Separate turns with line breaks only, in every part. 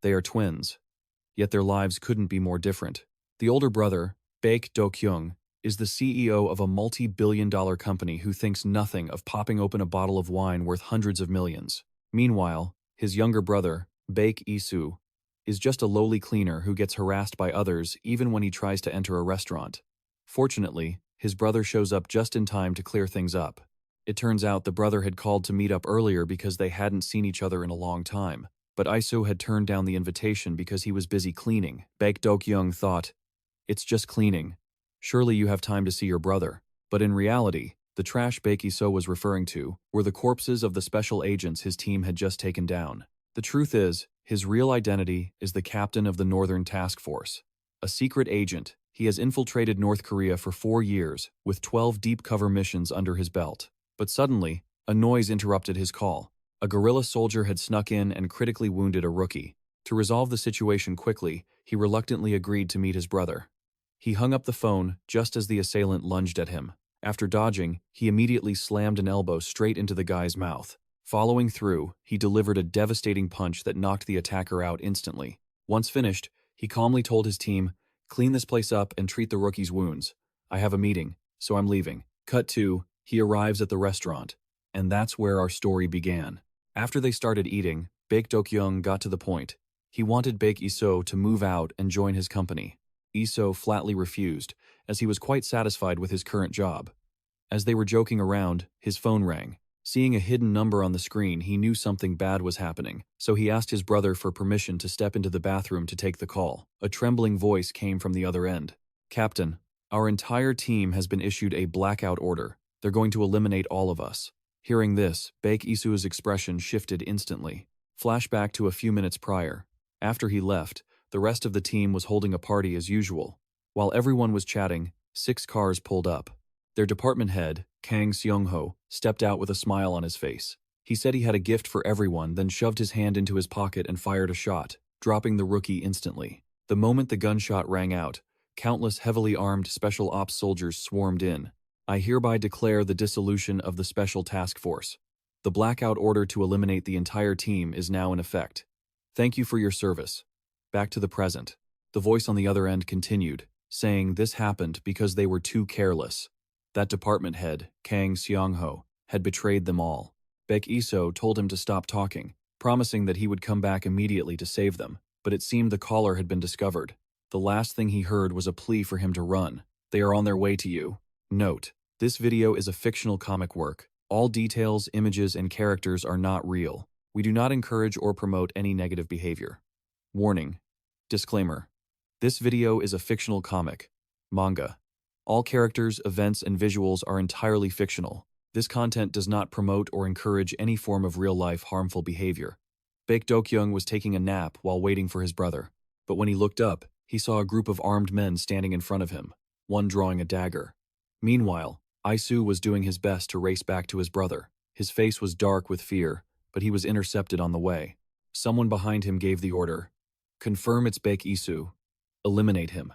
They are twins. Yet their lives couldn't be more different. The older brother, Baek Dokyung, is the CEO of a multi-billion-dollar company who thinks nothing of popping open a bottle of wine worth hundreds of millions. Meanwhile, his younger brother, Baek Isoo, is just a lowly cleaner who gets harassed by others even when he tries to enter a restaurant. Fortunately, his brother shows up just in time to clear things up. It turns out the brother had called to meet up earlier because they hadn't seen each other in a long time, but Isoo had turned down the invitation because he was busy cleaning. Baek Dokyung thought, "It's just cleaning. Surely you have time to see your brother." But in reality, the trash Baek Isoo was referring to were the corpses of the special agents his team had just taken down. The truth is, his real identity is the captain of the Northern Task Force. A secret agent, he has infiltrated North Korea for 4 years, with 12 deep cover missions under his belt. But suddenly, a noise interrupted his call. A guerrilla soldier had snuck in and critically wounded a rookie. To resolve the situation quickly, he reluctantly agreed to meet his brother. He hung up the phone just as the assailant lunged at him. After dodging, he immediately slammed an elbow straight into the guy's mouth. Following through, he delivered a devastating punch that knocked the attacker out instantly. Once finished, he calmly told his team, "Clean this place up and treat the rookie's wounds. I have a meeting, so I'm leaving." Cut 2, he arrives at the restaurant. And that's where our story began. After they started eating, Baek Dokyung got to the point. He wanted Baek Isoo to move out and join his company. Isoo flatly refused, as he was quite satisfied with his current job. As they were joking around, his phone rang. Seeing a hidden number on the screen, he knew something bad was happening, so he asked his brother for permission to step into the bathroom to take the call. A trembling voice came from the other end. "Captain, our entire team has been issued a blackout order. They're going to eliminate all of us." Hearing this, Baek Isoo's expression shifted instantly. Flashback to a few minutes prior. After he left, the rest of the team was holding a party as usual. While everyone was chatting, 6 cars pulled up. Their department head, Kang Seongho, stepped out with a smile on his face. He said he had a gift for everyone, then shoved his hand into his pocket and fired a shot, dropping the rookie instantly. The moment the gunshot rang out, countless heavily armed special ops soldiers swarmed in. "I hereby declare the dissolution of the Special Task Force. The blackout order to eliminate the entire team is now in effect. Thank you for your service. Back to the present." The voice on the other end continued, saying this happened because they were too careless. That department head, Kang Seongho, had betrayed them all. Baek Isoo told him to stop talking, promising that he would come back immediately to save them, but it seemed the caller had been discovered. The last thing he heard was a plea for him to run. "They are on their way to you." Note: this video is a fictional comic work. All details, images, and characters are not real. We do not encourage or promote any negative behavior. Warning. Disclaimer. This video is a fictional comic, manga. All characters, events, and visuals are entirely fictional. This content does not promote or encourage any form of real-life harmful behavior. Baek Dokyung was taking a nap while waiting for his brother, but when he looked up, he saw a group of armed men standing in front of him, one drawing a dagger. Meanwhile, Isoo was doing his best to race back to his brother. His face was dark with fear, but he was intercepted on the way. Someone behind him gave the order, "Confirm it's Baek Isoo. Eliminate him."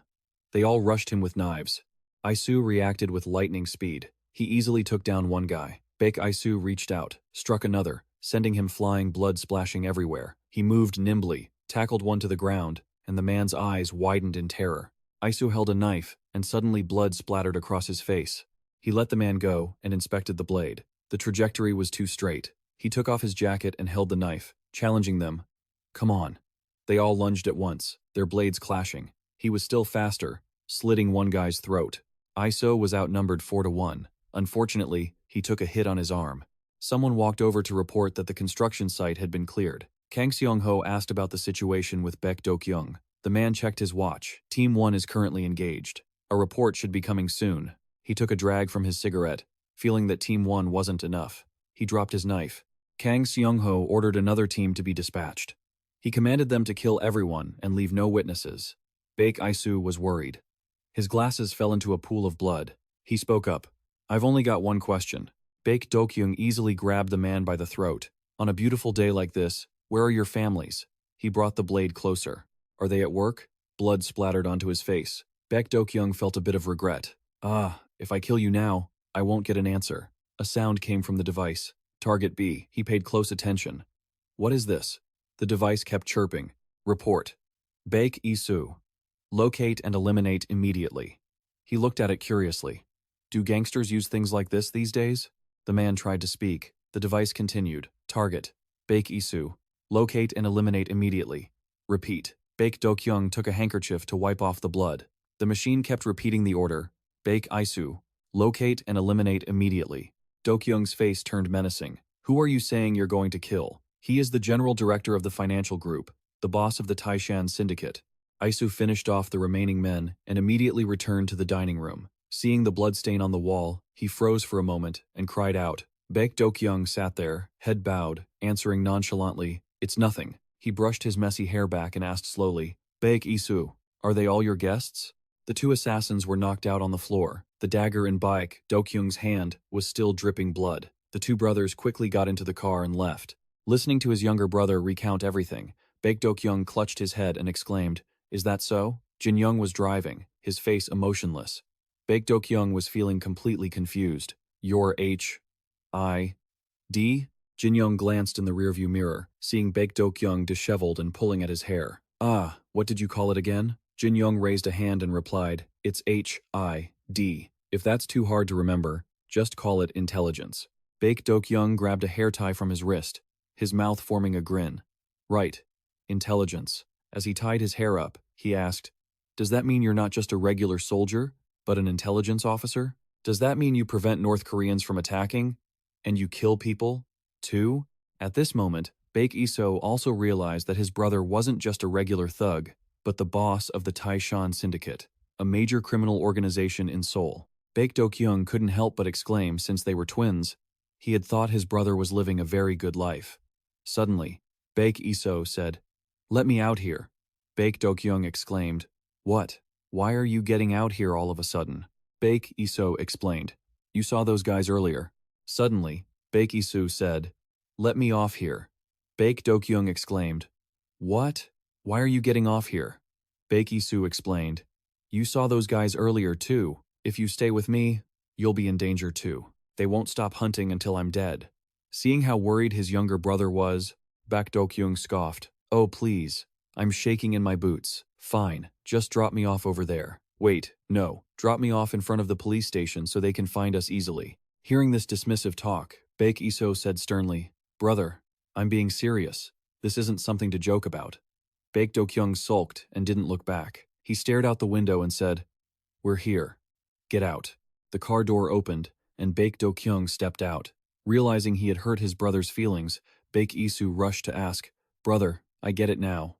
They all rushed him with knives. Isoo reacted with lightning speed. He easily took down one guy. Baek Isoo reached out, struck another, sending him flying, blood splashing everywhere. He moved nimbly, tackled one to the ground, and the man's eyes widened in terror. Isoo held a knife, and suddenly blood splattered across his face. He let the man go and inspected the blade. The trajectory was too straight. He took off his jacket and held the knife, challenging them. "Come on." They all lunged at once, their blades clashing. He was still faster, slitting one guy's throat. Isoo was outnumbered 4-1. Unfortunately, he took a hit on his arm. Someone walked over to report that the construction site had been cleared. Kang Seongho asked about the situation with Baek Dokyung. The man checked his watch. Team 1 is currently engaged. A report should be coming soon. He took a drag from his cigarette, feeling that Team 1 wasn't enough. He dropped his knife. Kang Seongho ordered another team to be dispatched. He commanded them to kill everyone and leave no witnesses. Baek Isoo was worried. His glasses fell into a pool of blood. He spoke up. "I've only got one question." Baek Dokyung easily grabbed the man by the throat. "On a beautiful day like this, where are your families?" He brought the blade closer. "Are they at work?" Blood splattered onto his face. Baek Dokyung felt a bit of regret. If I kill you now, I won't get an answer." A sound came from the device. "Target B." He paid close attention. "What is this?" The device kept chirping. Report. Baek Isoo. Locate and eliminate immediately. He looked at it curiously. Do gangsters use things like this these days? The man tried to speak. The device continued. Target. Baek Isoo. Locate and eliminate immediately. Repeat. Baek Dokyung took a handkerchief to wipe off the blood. The machine kept repeating the order. Baek Isoo. Locate and eliminate immediately. Dokyung's face turned menacing. Who are you saying you're going to kill? He is the general director of the financial group, the boss of the Taesan Syndicate. Isoo finished off the remaining men and immediately returned to the dining room. Seeing the bloodstain on the wall, he froze for a moment and cried out. Baek Dokyung sat there, head bowed, answering nonchalantly, "It's nothing." He brushed his messy hair back and asked slowly, "Baek Isoo, are they all your guests?" The two assassins were knocked out on the floor. The dagger in Baek Dokyung's hand was still dripping blood. The two brothers quickly got into the car and left. Listening to his younger brother recount everything, Baek Dokyung clutched his head and exclaimed, "Is that so?" Jin Young was driving, his face emotionless. Baek Dokyung was feeling completely confused. "You're H.I.D.?" Jin Young glanced in the rearview mirror, seeing Baek Dokyung disheveled and pulling at his hair. "Ah, what did you call it again?" Jin Young raised a hand and replied, "It's H.I.D. If that's too hard to remember, just call it intelligence." Baek Dokyung grabbed a hair tie from his wrist, his mouth forming a grin. "Right. Intelligence." As he tied his hair up, he asked, "Does that mean you're not just a regular soldier, but an intelligence officer? Does that mean you prevent North Koreans from attacking? And you kill people, too?" At this moment, Baek Isoo also realized that his brother wasn't just a regular thug, but the boss of the Taesan Syndicate, a major criminal organization in Seoul. Baek Dokyung couldn't help but exclaim, since they were twins, he had thought his brother was living a very good life. Suddenly, Baek Isoo said, "Let me out here." Baek Dokyung exclaimed, "What? Why are you getting out here all of a sudden?" Baek Isoo explained, "You saw those guys earlier." Suddenly, Baek Isoo said, "Let me off here." Baek Dokyung exclaimed, "What? Why are you getting off here?" Baek Isoo explained, "You saw those guys earlier too. If you stay with me, you'll be in danger too. They won't stop hunting until I'm dead." Seeing how worried his younger brother was, Baek Dokyung scoffed, "Oh please, I'm shaking in my boots. Fine, just drop me off over there. Wait, no, drop me off in front of the police station so they can find us easily." Hearing this dismissive talk, Baek Isoo said sternly, "Brother, I'm being serious. This isn't something to joke about." Baek Dokyung sulked and didn't look back. He stared out the window and said, "We're here. Get out." The car door opened, and Baek Dokyung stepped out. Realizing he had hurt his brother's feelings, Baek Isoo rushed to ask, "Brother, I get it now.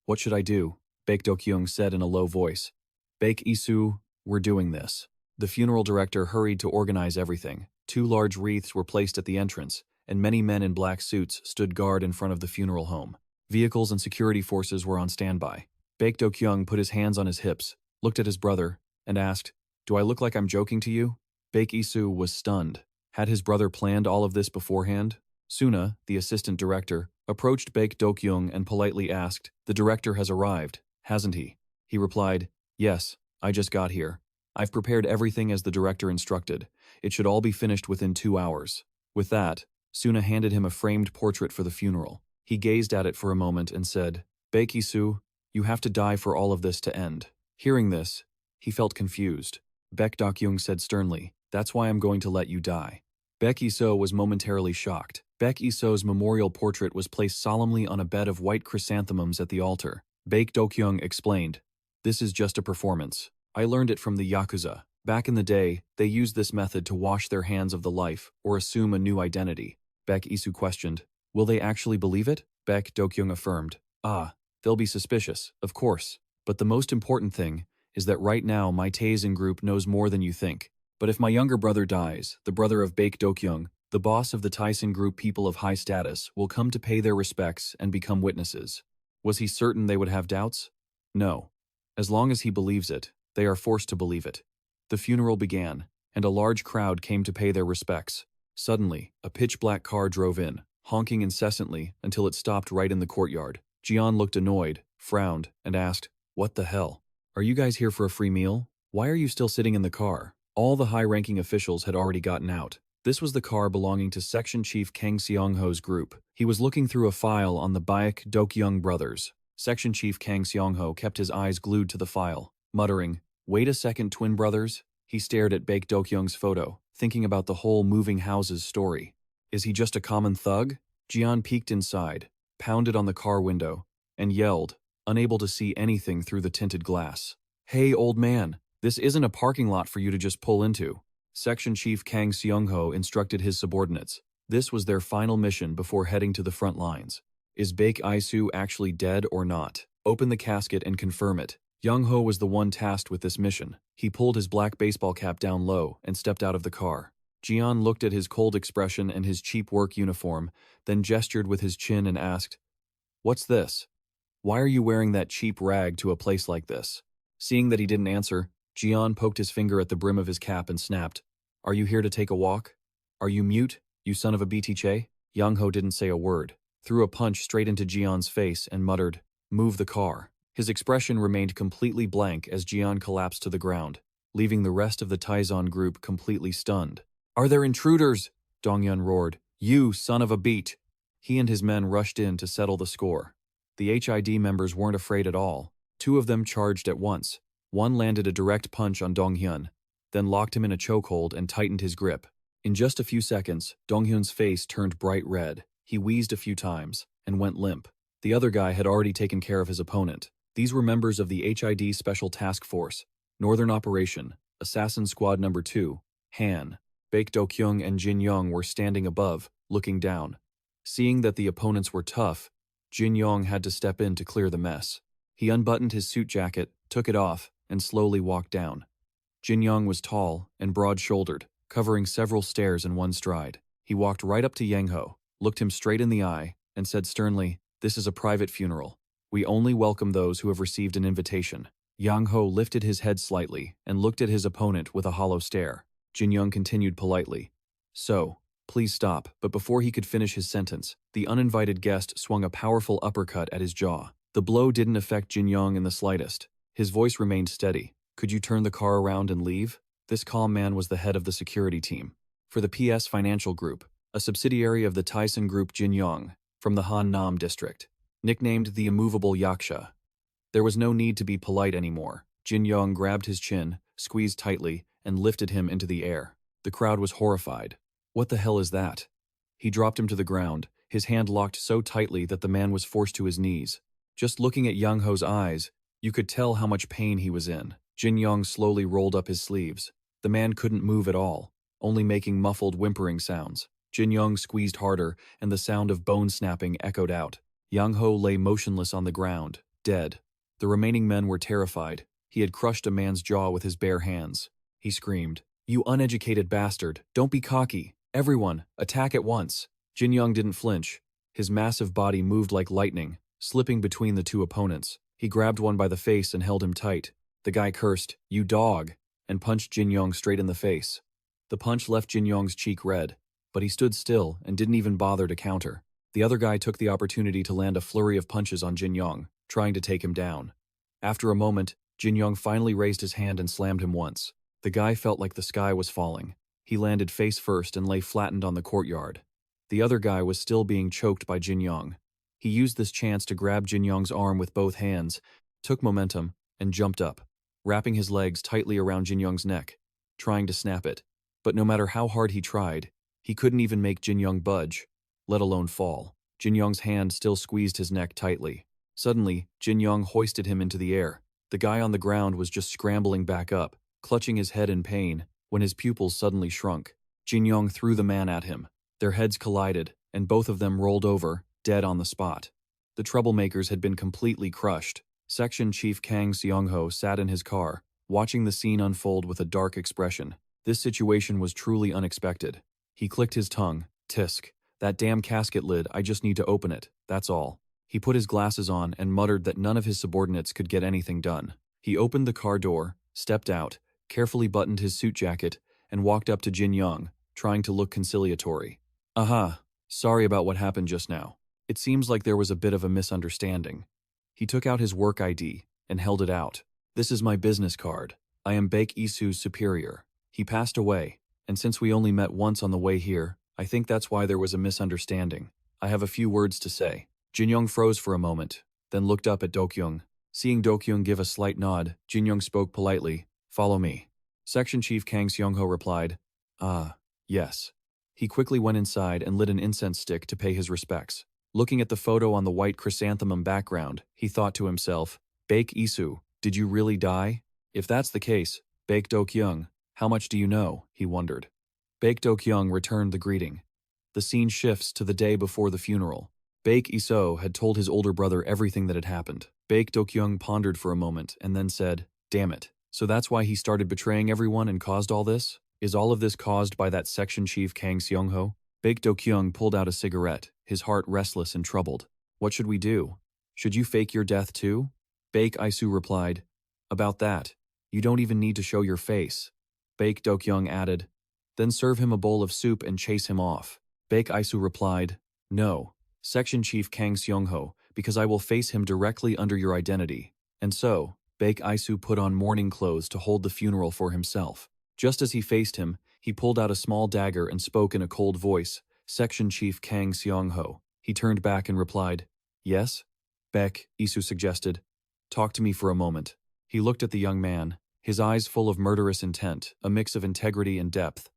What should I do?" Baek Dokyung said in a low voice, "Baek Isoo, we're doing this." The funeral director hurried to organize everything. 2 large wreaths were placed at the entrance, and many men in black suits stood guard in front of the funeral home. Vehicles and security forces were on standby. Baek Dokyung put his hands on his hips, looked at his brother, and asked, "Do I look like I'm joking to you?" Baek Isoo was stunned. Had his brother planned all of this beforehand? Suna, the assistant director, approached Baek Dokyung and politely asked, "The director has arrived, hasn't he?" He replied, "Yes, I just got here. I've prepared everything as the director instructed. It should all be finished within 2 hours." With that, Suna handed him a framed portrait for the funeral. He gazed at it for a moment and said, "Baek Isoo, you have to die for all of this to end." Hearing this, he felt confused. Baek Dokyung said sternly, "That's why I'm going to let you die." Baek Isoo was momentarily shocked. Baek Isoo's memorial portrait was placed solemnly on a bed of white chrysanthemums at the altar. Baek Dokyung explained, "This is just a performance. I learned it from the Yakuza. Back in the day, they used this method to wash their hands of the life or assume a new identity." Baek Isoo questioned, "Will they actually believe it?" Baek Dokyung affirmed, "Ah, they'll be suspicious, of course. But the most important thing is that right now my Taesan Group knows more than you think. But if my younger brother dies, the brother of Baek Dokyung, the boss of the Taesan Group people of high status, will come to pay their respects and become witnesses." Was he certain they would have doubts? No. As long as he believes it, they are forced to believe it. The funeral began, and a large crowd came to pay their respects. Suddenly, a pitch-black car drove in, honking incessantly until it stopped right in the courtyard. Jian looked annoyed, frowned, and asked, "What the hell? Are you guys here for a free meal? Why are you still sitting in the car?" All the high-ranking officials had already gotten out. This was the car belonging to Section Chief Kang Seongho's group. He was looking through a file on the Baek Dokyung brothers. Section Chief Kang Seongho kept his eyes glued to the file, muttering, "Wait a second, twin brothers?" He stared at Baek Dokyung's photo, thinking about the whole moving houses story. Is he just a common thug? Jian peeked inside, pounded on the car window, and yelled, unable to see anything through the tinted glass. "Hey, old man, this isn't a parking lot for you to just pull into." Section Chief Kang Seongho instructed his subordinates. This was their final mission before heading to the front lines. Is Baek Isoo actually dead or not? Open the casket and confirm it. Young-ho was the one tasked with this mission. He pulled his black baseball cap down low and stepped out of the car. Jian looked at his cold expression and his cheap work uniform, then gestured with his chin and asked, "What's this? Why are you wearing that cheap rag to a place like this?" Seeing that he didn't answer, Jian poked his finger at the brim of his cap and snapped, "Are you here to take a walk? Are you mute, you son of a BTJ?" Young-ho didn't say a word, threw a punch straight into Jian's face and muttered, "Move the car." His expression remained completely blank as Jian collapsed to the ground, leaving the rest of the Taesan group completely stunned. "Are there intruders?" Dongyun roared. "You son of a beat!" He and his men rushed in to settle the score. The HID members weren't afraid at all. Two of them charged at once. One landed a direct punch on Donghyun, then locked him in a chokehold and tightened his grip. In just a few seconds, Donghyun's face turned bright red. He wheezed a few times and went limp. The other guy had already taken care of his opponent. These were members of the HID Special Task Force, Northern Operation, Assassin Squad No. 2, Han. Baek Dokyung and Jin Young were standing above, looking down. Seeing that the opponents were tough, Jin Young had to step in to clear the mess. He unbuttoned his suit jacket, took it off, and slowly walked down. Jin Young was tall and broad-shouldered, covering several stairs in one stride. He walked right up to Yang-ho, looked him straight in the eye, and said sternly, "This is a private funeral. We only welcome those who have received an invitation." Yang-ho lifted his head slightly and looked at his opponent with a hollow stare. Jin Young continued politely, "So, please stop," but before he could finish his sentence, the uninvited guest swung a powerful uppercut at his jaw. The blow didn't affect Jin Young in the slightest. His voice remained steady. "Could you turn the car around and leave?" This calm man was the head of the security team. For the PS Financial Group, a subsidiary of the Taesan Group, Jin Young, from the Han-nam district, nicknamed the Immovable Yaksha. There was no need to be polite anymore. Jin Young grabbed his chin, squeezed tightly, and lifted him into the air. The crowd was horrified. "What the hell is that?" He dropped him to the ground, his hand locked so tightly that the man was forced to his knees. Just looking at Young-ho's eyes, you could tell how much pain he was in. Jin Young slowly rolled up his sleeves. The man couldn't move at all, only making muffled whimpering sounds. Jin Young squeezed harder, and the sound of bone snapping echoed out. Yang-ho lay motionless on the ground, dead. The remaining men were terrified. He had crushed a man's jaw with his bare hands. He screamed, "You uneducated bastard, don't be cocky. Everyone, attack at once." Jin Young didn't flinch. His massive body moved like lightning, slipping between the two opponents. He grabbed one by the face and held him tight. The guy cursed, "You dog," and punched Jin Young straight in the face. The punch left Jin Young's cheek red, but he stood still and didn't even bother to counter. The other guy took the opportunity to land a flurry of punches on Jin Young, trying to take him down. After a moment, Jin Young finally raised his hand and slammed him once. The guy felt like the sky was falling. He landed face first and lay flattened on the courtyard. The other guy was still being choked by Jin Young. He used this chance to grab Jin Young's arm with both hands, took momentum, and jumped up, wrapping his legs tightly around Jin Young's neck, trying to snap it. But no matter how hard he tried, he couldn't even make Jin Young budge, let alone fall. Jin Young's hand still squeezed his neck tightly. Suddenly, Jin Young hoisted him into the air. The guy on the ground was just scrambling back up, clutching his head in pain, when his pupils suddenly shrunk. Jin Young threw the man at him. Their heads collided, and both of them rolled over, dead on the spot. The troublemakers had been completely crushed. Section Chief Kang Seongho sat in his car, watching the scene unfold with a dark expression. This situation was truly unexpected. He clicked his tongue. "Tisk. That damn casket lid, I just need to open it, that's all." He put his glasses on and muttered that none of his subordinates could get anything done. He opened the car door, stepped out, carefully buttoned his suit jacket, and walked up to Jin Young, trying to look conciliatory. "Aha, sorry about what happened just now. It seems like there was a bit of a misunderstanding." He took out his work ID and held it out. "This is my business card. I am Baek Isoo's superior. He passed away, and since we only met once on the way here, I think that's why there was a misunderstanding. I have a few words to say." Jin Young froze for a moment, then looked up at Dokyung. Seeing Dokyung give a slight nod, Jin-young spoke politely, "Follow me." Section Chief Kang Seongho replied, "Ah, yes." He quickly went inside and lit an incense stick to pay his respects. Looking at the photo on the white chrysanthemum background, he thought to himself, "Baek Isoo, did you really die? If that's the case, Baek Dokyung, how much do you know?" he wondered. Baek Dokyung returned the greeting. The scene shifts to the day before the funeral. Baek Isoo had told his older brother everything that had happened. Baek Dokyung pondered for a moment and then said, "Damn it. So that's why he started betraying everyone and caused all this? Is all of this caused by that Section Chief Kang Seongho?" Baek Dokyung pulled out a cigarette, his heart restless and troubled. "What should we do? Should you fake your death too?" Baek Isoo replied, "About that, you don't even need to show your face." Baek Dokyung added, "Then serve him a bowl of soup and chase him off." Baek Isoo replied, "No, Section Chief Kang Seongho, because I will face him directly under your identity." And so, Baek Isoo put on mourning clothes to hold the funeral for himself. Just as he faced him, he pulled out a small dagger and spoke in a cold voice, "Section Chief Kang Seongho." He turned back and replied, "Yes?" Baek Isoo suggested, "Talk to me for a moment." He looked at the young man, his eyes full of murderous intent, a mix of integrity and depth.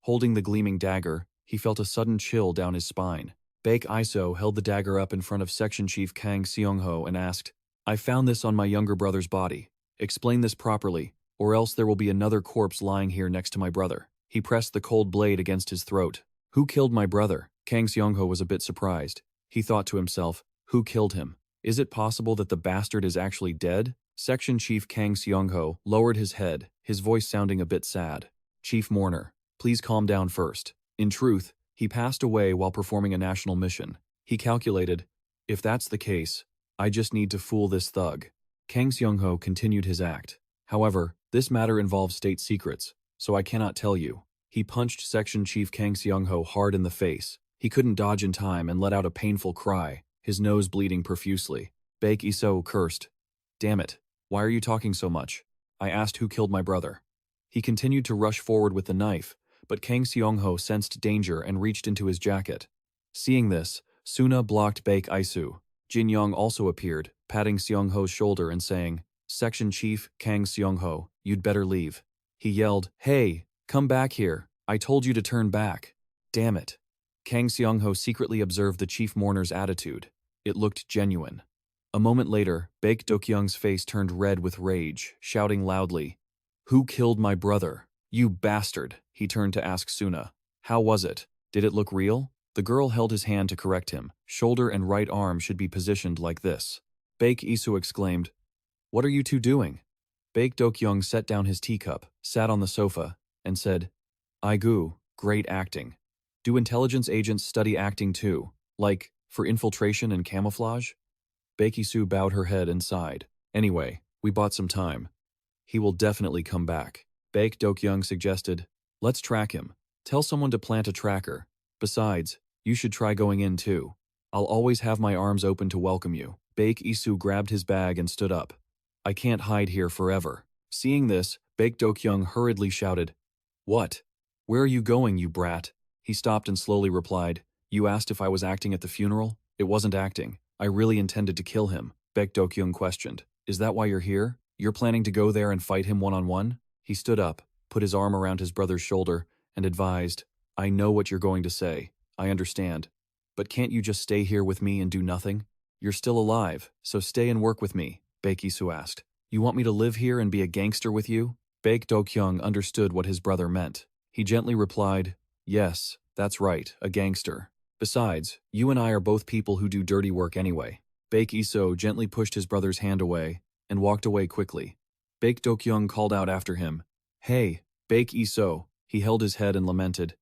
Holding the gleaming dagger, he felt a sudden chill down his spine. Baek Isoo held the dagger up in front of Section Chief Kang Seongho and asked, "I found this on my younger brother's body. Explain this properly, or else there will be another corpse lying here next to my brother." He pressed the cold blade against his throat. "Who killed my brother?" Kang Seongho was a bit surprised. He thought to himself, "Who killed him? Is it possible that the bastard is actually dead?" Section Chief Kang Seongho lowered his head, his voice sounding a bit sad. "Chief Mourner, please calm down first." In truth, he passed away while performing a national mission. He calculated, "If that's the case, I just need to fool this thug." Kang Seongho continued his act. "However, this matter involves state secrets, so I cannot tell you." He punched Section Chief Kang Seongho hard in the face. He couldn't dodge in time and let out a painful cry, his nose bleeding profusely. Baek Isoo cursed, "Damn it, why are you talking so much? I asked who killed my brother." He continued to rush forward with the knife, but Kang Seongho sensed danger and reached into his jacket. Seeing this, Suna blocked Baek Isoo. Jin Young also appeared, patting Seongho's shoulder and saying, "Section Chief Kang Seongho, you'd better leave." He yelled, "Hey, come back here. I told you to turn back." "Damn it." Kang Seongho secretly observed the chief mourner's attitude. It looked genuine. A moment later, Baek Dokyung's face turned red with rage, shouting loudly, "Who killed my brother? You bastard!" He turned to ask Suna, "How was it? Did it look real?" The girl held his hand to correct him. Shoulder and right arm should be positioned like this. Baek Isoo exclaimed, "What are you two doing?" Baek Dokyung set down his teacup, sat on the sofa, and said, "Aigu, great acting. Do intelligence agents study acting too, like, for infiltration and camouflage?" Baek Isoo bowed her head and sighed. "Anyway, we bought some time. He will definitely come back." Baek Dokyung suggested, "Let's track him. Tell someone to plant a tracker. Besides, you should try going in too. I'll always have my arms open to welcome you." Baek Isoo grabbed his bag and stood up. "I can't hide here forever." Seeing this, Baek Dokyung hurriedly shouted, "What? Where are you going, you brat?" He stopped and slowly replied, "You asked if I was acting at the funeral? It wasn't acting. I really intended to kill him." Baek Dokyung questioned, "Is that why you're here? You're planning to go there and fight him one-on-one?" He stood up, put his arm around his brother's shoulder, and advised, "I know what you're going to say. I understand. But can't you just stay here with me and do nothing? You're still alive, so stay and work with me," Baek Isoo asked. "You want me to live here and be a gangster with you?" Baek Dokyung understood what his brother meant. He gently replied, "Yes, that's right, a gangster. Besides, you and I are both people who do dirty work anyway." Baek Isoo gently pushed his brother's hand away and walked away quickly. Baek Dokyung called out after him, "Hey, Baek Isoo." He held his head and lamented,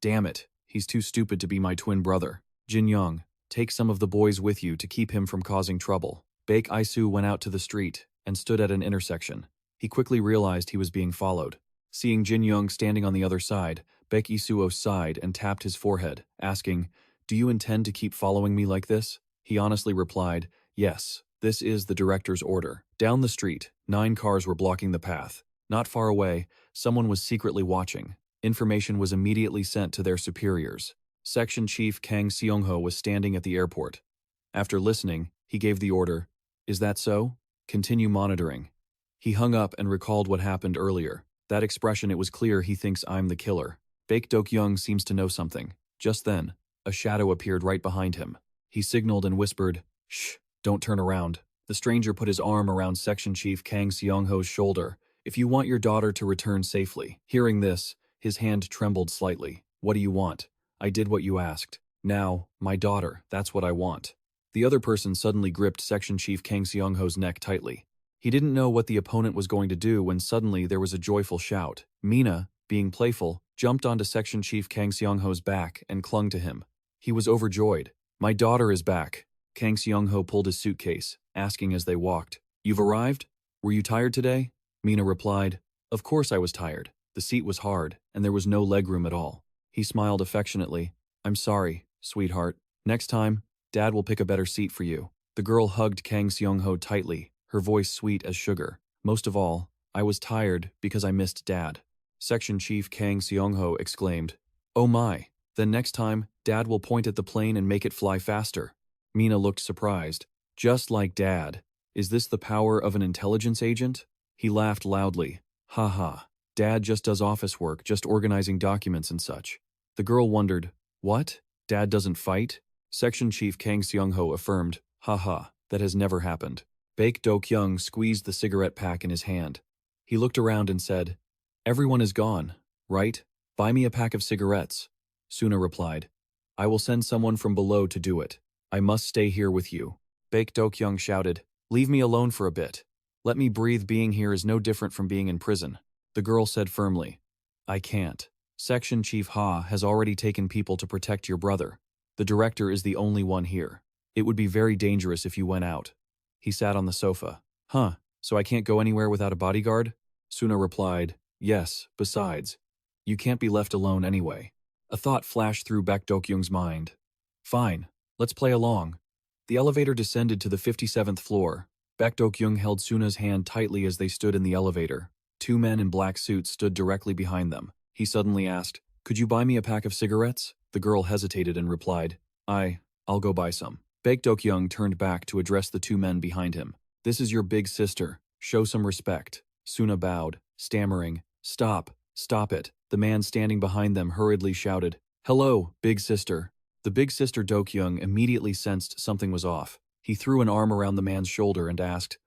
"Damn it, he's too stupid to be my twin brother." "Jin Young, take some of the boys with you to keep him from causing trouble." Baek Isoo went out to the street and stood at an intersection. He quickly realized he was being followed. Seeing Jin Young standing on the other side, Baek Isoo sighed and tapped his forehead, asking, "Do you intend to keep following me like this?" He honestly replied, "Yes, this is the director's order." Down the street, 9 cars were blocking the path. Not far away, someone was secretly watching. Information was immediately sent to their superiors. Section Chief Kang Seongho was standing at the airport. After listening, he gave the order, Is that so? Continue monitoring. He hung up and recalled what happened earlier. That expression, it was clear he thinks I'm the killer. Baek Dokyung seems to know something. Just then, a shadow appeared right behind him. He signaled and whispered, "Shh, don't turn around." The stranger put his arm around Section Chief Kang Seongho's shoulder. "If you want your daughter to return safely." Hearing this, his hand trembled slightly. "What do you want?" "I did what you asked. Now, my daughter, that's what I want." The other person suddenly gripped Section Chief Kang Seongho's neck tightly. He didn't know what the opponent was going to do when suddenly there was a joyful shout. Mina, being playful, jumped onto Section Chief Kang Seongho's back and clung to him. He was overjoyed. "My daughter is back." Kang Seongho pulled his suitcase, asking as they walked, "You've arrived? Were you tired today?" Mina replied, "Of course I was tired. The seat was hard, and there was no legroom at all." He smiled affectionately. "I'm sorry, sweetheart. Next time, Dad will pick a better seat for you." The girl hugged Kang Seongho tightly, her voice sweet as sugar. "Most of all, I was tired because I missed Dad." Section Chief Kang Seongho exclaimed, "Oh my, then next time, Dad will point at the plane and make it fly faster." Mina looked surprised. "Just like Dad. Is this the power of an intelligence agent?" He laughed loudly. "Ha ha. Dad just does office work, just organizing documents and such." The girl wondered, "What? Dad doesn't fight?" Section Chief Kang Seongho affirmed, "Ha ha, that has never happened." Baek Dokyung squeezed the cigarette pack in his hand. He looked around and said, "Everyone is gone, right? Buy me a pack of cigarettes." Suna replied, "I will send someone from below to do it. I must stay here with you." Baek Dokyung shouted, "Leave me alone for a bit. Let me breathe. Being here is no different from being in prison." The girl said firmly, "I can't. Section Chief Ha has already taken people to protect your brother. The director is the only one here. It would be very dangerous if you went out." He sat on the sofa. "Huh, so I can't go anywhere without a bodyguard?" Suna replied, "Yes, besides, you can't be left alone anyway." A thought flashed through Baek Dokyung's mind. "Fine, let's play along." The elevator descended to the 57th floor. Baek Dokyung held Suna's hand tightly as they stood in the elevator. Two men in black suits stood directly behind them. He suddenly asked, "Could you buy me a pack of cigarettes?" The girl hesitated and replied, I'll go buy some." Baek Dokyung turned back to address the two men behind him. "This is your big sister. Show some respect." Suna bowed, stammering, Stop it." The man standing behind them hurriedly shouted, "Hello, big sister." The big sister Dokyung immediately sensed something was off. He threw an arm around the man's shoulder and asked,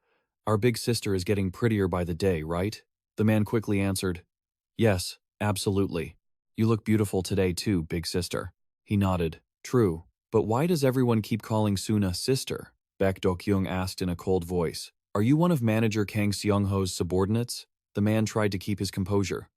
"Our big sister is getting prettier by the day, right?" The man quickly answered, "Yes, absolutely. You look beautiful today too, big sister." He nodded. "True, but why does everyone keep calling Suna sister?" Baek Dokyung asked in a cold voice. "Are you one of manager Kang Seongho's subordinates?" The man tried to keep his composure.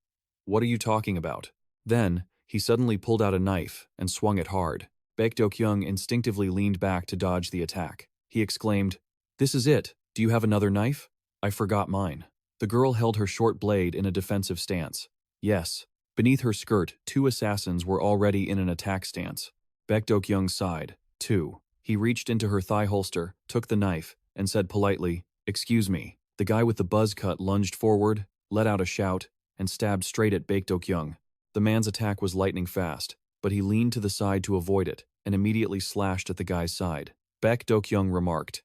"What are you talking about?" Then, he suddenly pulled out a knife and swung it hard. Baek Dokyung instinctively leaned back to dodge the attack. He exclaimed, "This is it. Do you have another knife?" "I forgot mine." The girl held her short blade in a defensive stance. Yes. Beneath her skirt, two assassins were already in an attack stance. Baek Dokyung sighed. "Two." He reached into her thigh holster, took the knife, and said politely, "Excuse me." The guy with the buzz cut lunged forward, let out a shout, and stabbed straight at Baek Dokyung. The man's attack was lightning fast, but he leaned to the side to avoid it, and immediately slashed at the guy's side. Baek Dokyung remarked,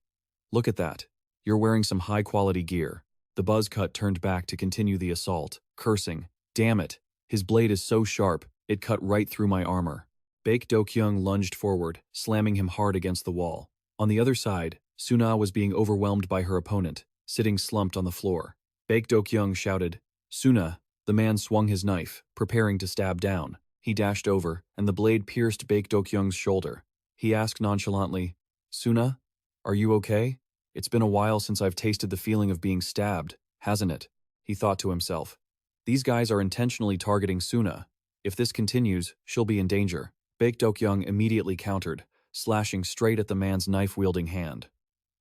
"Look at that. You're wearing some high-quality gear." The buzz cut turned back to continue the assault, cursing, "Damn it. His blade is so sharp, it cut right through my armor." Baek Dokyung lunged forward, slamming him hard against the wall. On the other side, Suna was being overwhelmed by her opponent, sitting slumped on the floor. Baek Dokyung shouted, "Suna." The man swung his knife, preparing to stab down. He dashed over, and the blade pierced Baek Dokyung's shoulder. He asked nonchalantly, "Suna, are you okay? It's been a while since I've tasted the feeling of being stabbed, hasn't it?" He thought to himself. These guys are intentionally targeting Suna. If this continues, she'll be in danger. Baek Dokyung immediately countered, slashing straight at the man's knife-wielding hand.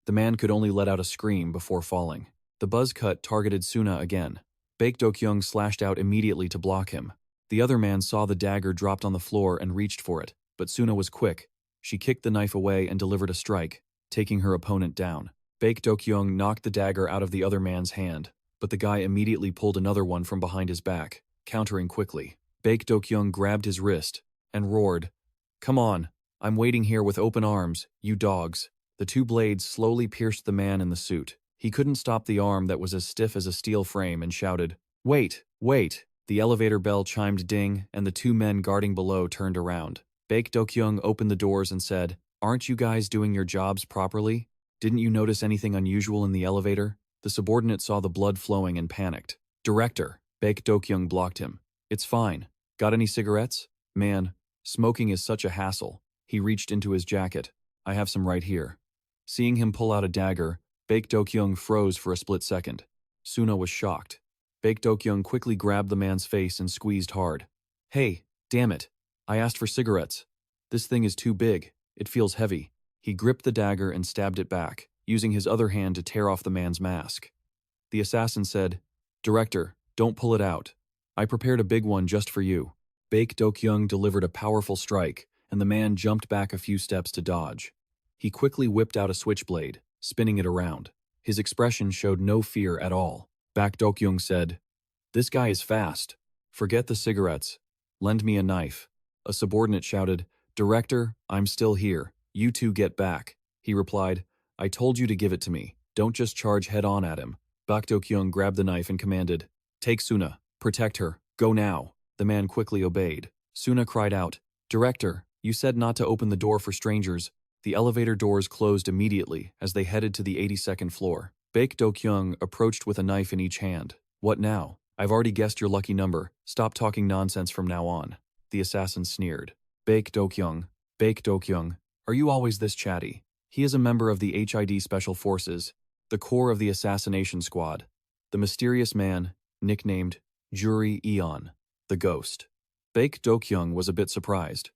The man could only let out a scream before falling. The buzz cut targeted Suna again. Baek Dokyung slashed out immediately to block him. The other man saw the dagger dropped on the floor and reached for it, but Suna was quick. She kicked the knife away and delivered a strike, taking her opponent down. Baek Dokyung knocked the dagger out of the other man's hand, but the guy immediately pulled another one from behind his back, countering quickly. Baek Dokyung grabbed his wrist and roared, "Come on, I'm waiting here with open arms, you dogs." The two blades slowly pierced the man in the suit. He couldn't stop the arm that was as stiff as a steel frame and shouted, "Wait, wait!" The elevator bell chimed ding, and the two men guarding below turned around. Baek Dokyung opened the doors and said, "Aren't you guys doing your jobs properly? Didn't you notice anything unusual in the elevator?" The subordinate saw the blood flowing and panicked. "Director," Baek Dokyung blocked him. "It's fine. Got any cigarettes? Man, smoking is such a hassle." He reached into his jacket. "I have some right here." Seeing him pull out a dagger, Baek Dokyung froze for a split second. Suna was shocked. Baek Dokyung quickly grabbed the man's face and squeezed hard. "Hey, damn it. I asked for cigarettes. This thing is too big. It feels heavy." He gripped the dagger and stabbed it back, using his other hand to tear off the man's mask. The assassin said, "Director, don't pull it out. I prepared a big one just for you." Baek Dokyung delivered a powerful strike, and the man jumped back a few steps to dodge. He quickly whipped out a switchblade, spinning it around. His expression showed no fear at all. Baek Dokyung said, "This guy is fast. Forget the cigarettes. Lend me a knife." A subordinate shouted, "Director, I'm still here. You two get back." He replied, "I told you to give it to me. Don't just charge head-on at him." Baek Dokyung grabbed the knife and commanded, "Take Suna. Protect her. Go now." The man quickly obeyed. Suna cried out, "Director, you said not to open the door for strangers." The elevator doors closed immediately as they headed to the 82nd floor. Baek Dokyung approached with a knife in each hand. "What now? I've already guessed your lucky number. Stop talking nonsense from now on." The assassin sneered. Baek Dokyung, are you always this chatty?" He is a member of the HID Special Forces, the core of the assassination squad. The mysterious man, nicknamed Juri Eon, the ghost. Baek Dokyung was a bit surprised.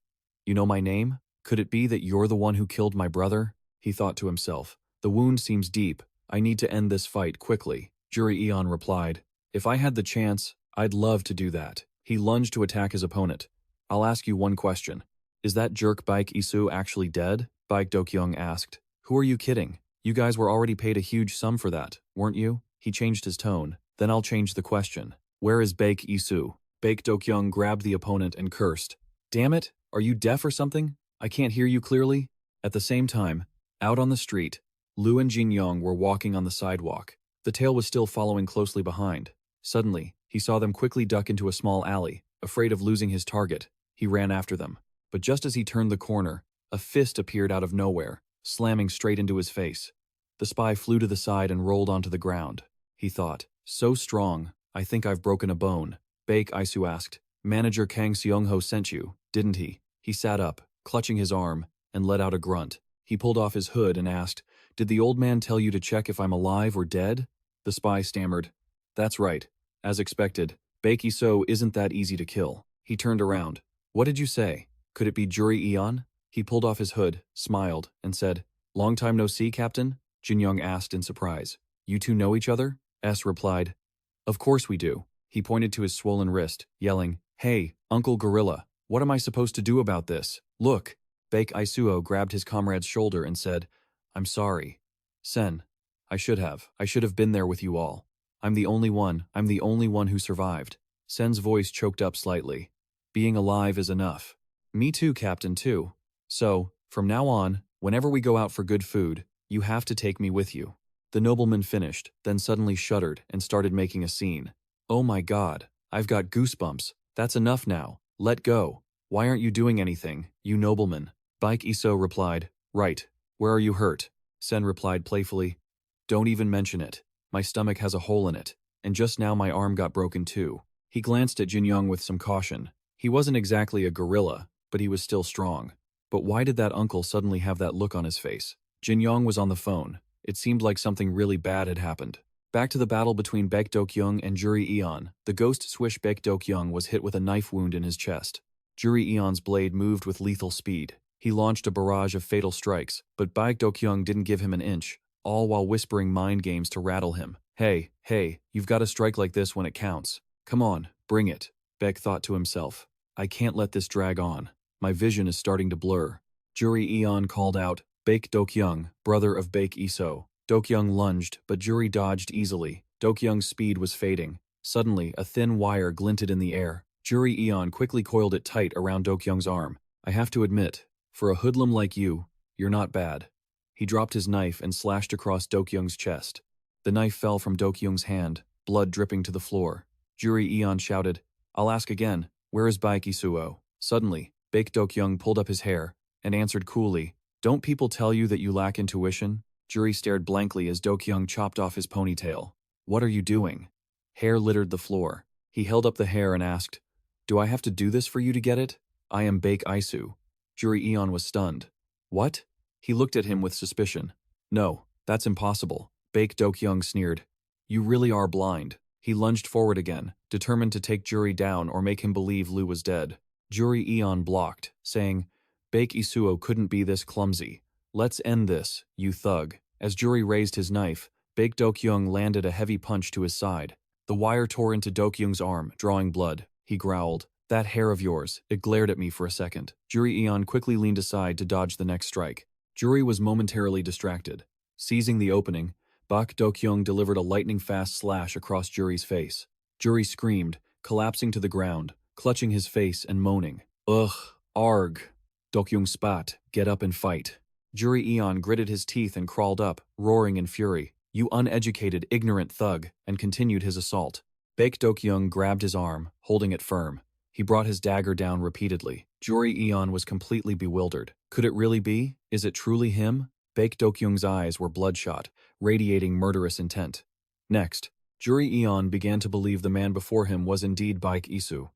"You know my name? Could it be that you're the one who killed my brother?" He thought to himself. "The wound seems deep. I need to end this fight quickly." Juri Eon replied, "If I had the chance, I'd love to do that." He lunged to attack his opponent. "I'll ask you one question. Is that jerk Baek Isoo actually dead?" Baek Dokyung asked. "Who are you kidding? You guys were already paid a huge sum for that, weren't you?" He changed his tone. "Then I'll change the question. Where is Baek Isoo?" Baek Dokyung grabbed the opponent and cursed. "Damn it, are you deaf or something? I can't hear you clearly." At the same time, out on the street, Lu and Jin Yong were walking on the sidewalk. The tail was still following closely behind. Suddenly, he saw them quickly duck into a small alley. Afraid of losing his target, he ran after them. But just as he turned the corner, a fist appeared out of nowhere, slamming straight into his face. The spy flew to the side and rolled onto the ground. He thought, "So strong, I think I've broken a bone." Baek Isoo asked, "Manager Kang Seongho sent you, didn't he?" He sat up, clutching his arm, and let out a grunt. He pulled off his hood and asked, "Did the old man tell you to check if I'm alive or dead?" The spy stammered, "That's right. As expected, Baek Isoo isn't that easy to kill." He turned around. "What did you say? Could it be Juri Eon?" He pulled off his hood, smiled, and said, "Long time no see, Captain?" Jin Young asked in surprise. "You two know each other?" S replied, "Of course we do." He pointed to his swollen wrist, yelling, "Hey, Uncle Gorilla, what am I supposed to do about this? Look." Baek Isoo grabbed his comrade's shoulder and said, "I'm sorry. Sen, I should have been there with you all. I'm the only one who survived." Sen's voice choked up slightly. "Being alive is enough." "Me too, Captain, too. So, from now on, whenever we go out for good food, you have to take me with you." The nobleman finished, then suddenly shuddered and started making a scene. "Oh my God, I've got goosebumps. That's enough now. Let go. Why aren't you doing anything, you nobleman?" Baek Isoo replied, "Right. Where are you hurt?" Sen replied playfully, "Don't even mention it. My stomach has a hole in it, and just now my arm got broken too." He glanced at Jin Young with some caution. He wasn't exactly a gorilla, but he was still strong. But why did that uncle suddenly have that look on his face? Jin Young was on the phone. It seemed like something really bad had happened. Back to the battle between Baek Dokyung and Juri Eon. The ghost swish Baek Dokyung was hit with a knife wound in his chest. Juri Eon's blade moved with lethal speed. He launched a barrage of fatal strikes, but Baek Dokyung didn't give him an inch, all while whispering mind games to rattle him. Hey, you've got to strike like this when it counts. Come on, bring it." Baek thought to himself, "I can't let this drag on. My vision is starting to blur." Juri Eon called out, "Baek Dokyung, brother of Baek Isoo." Dokyung lunged, but Juri dodged easily. Dokyung's speed was fading. Suddenly, a thin wire glinted in the air. Juri Eon quickly coiled it tight around Dokyung's arm. "I have to admit, for a hoodlum like you, you're not bad." He dropped his knife and slashed across Dokyung's chest. The knife fell from Dokyung's hand, blood dripping to the floor. Juri Eon shouted, "I'll ask again, where is Baek Isoo?" Suddenly, Baek Dokyung pulled up his hair and answered coolly, "Don't people tell you that you lack intuition?" Juri stared blankly as Dokyung chopped off his ponytail. "What are you doing?" Hair littered the floor. He held up the hair and asked, "Do I have to do this for you to get it? I am Baek Isoo." Juri Eon was stunned. "What?" He looked at him with suspicion. "No, that's impossible." Baek Dokyung sneered. "You really are blind." He lunged forward again, determined to take Juri down or make him believe Lu was dead. Juri Eon blocked, saying, "Baek Isoo couldn't be this clumsy. Let's end this, you thug." As Juri raised his knife, Baek Dokyung landed a heavy punch to his side. The wire tore into Dokyung's arm, drawing blood. He growled, "That hair of yours." It glared at me for a second. Juri Eon quickly leaned aside to dodge the next strike. Juri was momentarily distracted. Seizing the opening, Baek Dokyung delivered a lightning-fast slash across Juri's face. Juri screamed, collapsing to the ground, clutching his face and moaning. "Ugh, arg." Dokyung spat, "Get up and fight." Juri Eon gritted his teeth and crawled up, roaring in fury, "You uneducated, ignorant thug," and continued his assault. Baek Dokyung grabbed his arm, holding it firm. He brought his dagger down repeatedly. Juri Eon was completely bewildered. Could it really be? Is it truly him? Baek Dokyung's eyes were bloodshot, radiating murderous intent. Next, Juri Eon began to believe the man before him was indeed Baek Isoo.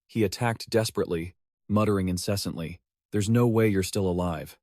He attacked desperately, muttering incessantly, "There's no way you're still alive."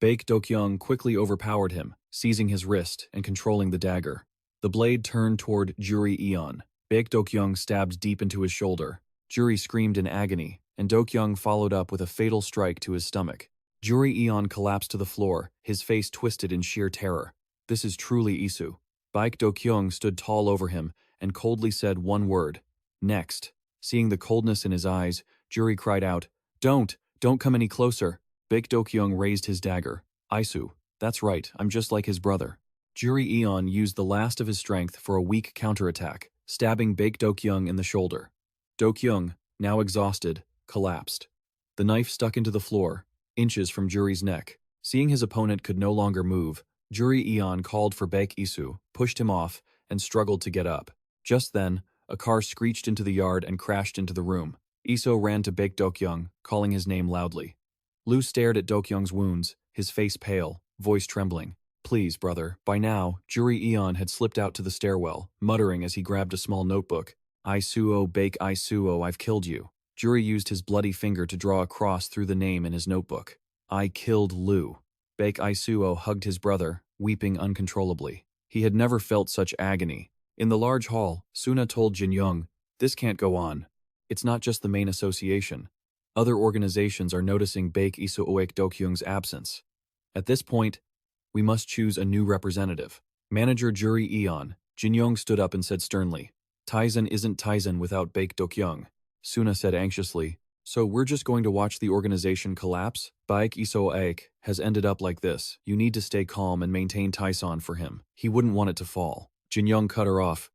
Baek Dokyung quickly overpowered him, seizing his wrist and controlling the dagger. The blade turned toward Juri Eon. Baek Dokyung stabbed deep into his shoulder. Juri screamed in agony, and Dokyung followed up with a fatal strike to his stomach. Juri Eon collapsed to the floor, his face twisted in sheer terror. This is truly Isoo. Baek Dokyung stood tall over him and coldly said one word, "Next." Seeing the coldness in his eyes, Juri cried out, Don't come any closer." Baek Dokyung raised his dagger. "Isoo, that's right, I'm just like his brother." Juri Eon used the last of his strength for a weak counterattack, stabbing Baek Dokyung in the shoulder. Dokyung, now exhausted, collapsed. The knife stuck into the floor, inches from Juri's neck. Seeing his opponent could no longer move, Juri Eon called for Baek Isoo, pushed him off, and struggled to get up. Just then, a car screeched into the yard and crashed into the room. Isoo ran to Baek Dokyung, calling his name loudly. Lu stared at Dokyung's wounds, his face pale, voice trembling. "Please, brother." By now, Juri Eon had slipped out to the stairwell, muttering as he grabbed a small notebook. "Isoo, Baek Isoo, I've killed you." Juri used his bloody finger to draw a cross through the name in his notebook. "I killed Lu." Baek Isoo hugged his brother, weeping uncontrollably. He had never felt such agony. In the large hall, Suna told Jin Young, "This can't go on. It's not just the main association. Other organizations are noticing Baek Isoo Dokyung's absence. At this point, we must choose a new representative." Manager Juri Eon, Jin Young stood up and said sternly, "Taesan isn't Taesan without Baek Dokyung." Suna said anxiously, "So we're just going to watch the organization collapse? Baek Isoo has ended up like this. You need to stay calm and maintain Taesan for him. He wouldn't want it to fall." Jin Young cut her off.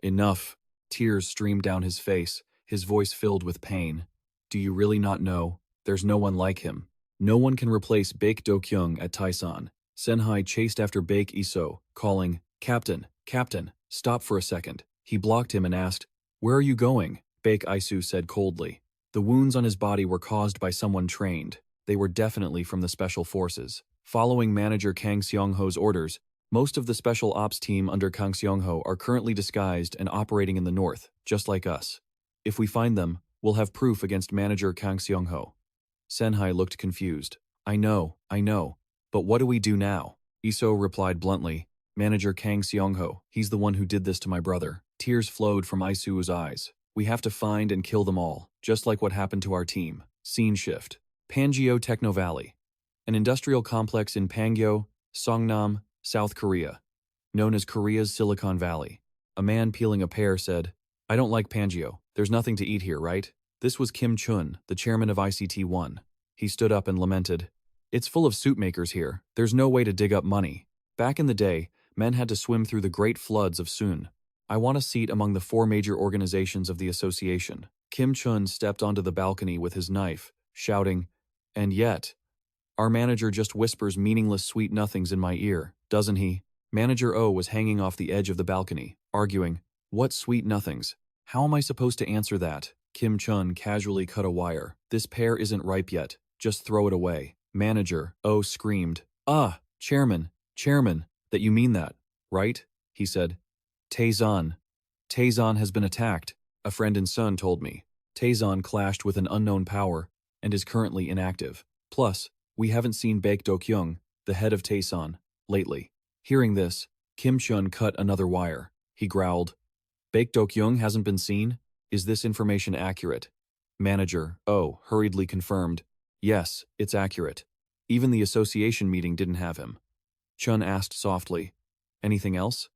"Enough." Tears streamed down his face, his voice filled with pain. "Do you really not know? There's no one like him. No one can replace Baek Dokyung at Taesan." Senhai chased after Baek Isoo, calling, "Captain, Captain, stop for a second." He blocked him and asked, "Where are you going?" Baek Isoo said coldly. The wounds on his body were caused by someone trained. They were definitely from the Special Forces. Following Manager Kang Seongho's orders, most of the Special Ops team under Kang Seongho are currently disguised and operating in the north, just like us. If we find them, we'll have proof against Manager Kang Seongho. Senhai looked confused. I know, but what do we do now?" Isoo replied bluntly, "Manager Kang Seongho, he's the one who did this to my brother." Tears flowed from Isoo's eyes. "We have to find and kill them all, just like what happened to our team." Scene shift. Pangyo Techno Valley. An industrial complex in Pangyo, Songnam, South Korea. Known as Korea's Silicon Valley. A man peeling a pear said, "I don't like Pangyo. There's nothing to eat here, right?" This was Kim Chun, the chairman of ICT-1. He stood up and lamented, "It's full of suit makers here. There's no way to dig up money. Back in the day, men had to swim through the great floods of Sun. I want a seat among the 4 major organizations of the association." Kim Chun stepped onto the balcony with his knife, shouting, "And yet, Our manager just whispers meaningless sweet nothings in my ear, doesn't he? Manager O was hanging off the edge of the balcony, arguing, "What sweet nothings? How am I supposed to answer that?" Kim Chun casually cut a wire. "This pear isn't ripe yet. Just throw it away." Manager O screamed, "Ah, chairman, that you mean that, right?" he said. Taesan has been attacked, a friend and son told me. Taesan clashed with an unknown power and is currently inactive. Plus, we haven't seen Baek Dokyung, the head of Taesan, lately. Hearing this, Kim Chun cut another wire. He growled, "Baek Dokyung hasn't been seen? Is this information accurate?" Manager O hurriedly confirmed, "Yes, it's accurate. Even the association meeting didn't have him." Chun asked softly, "Anything else?"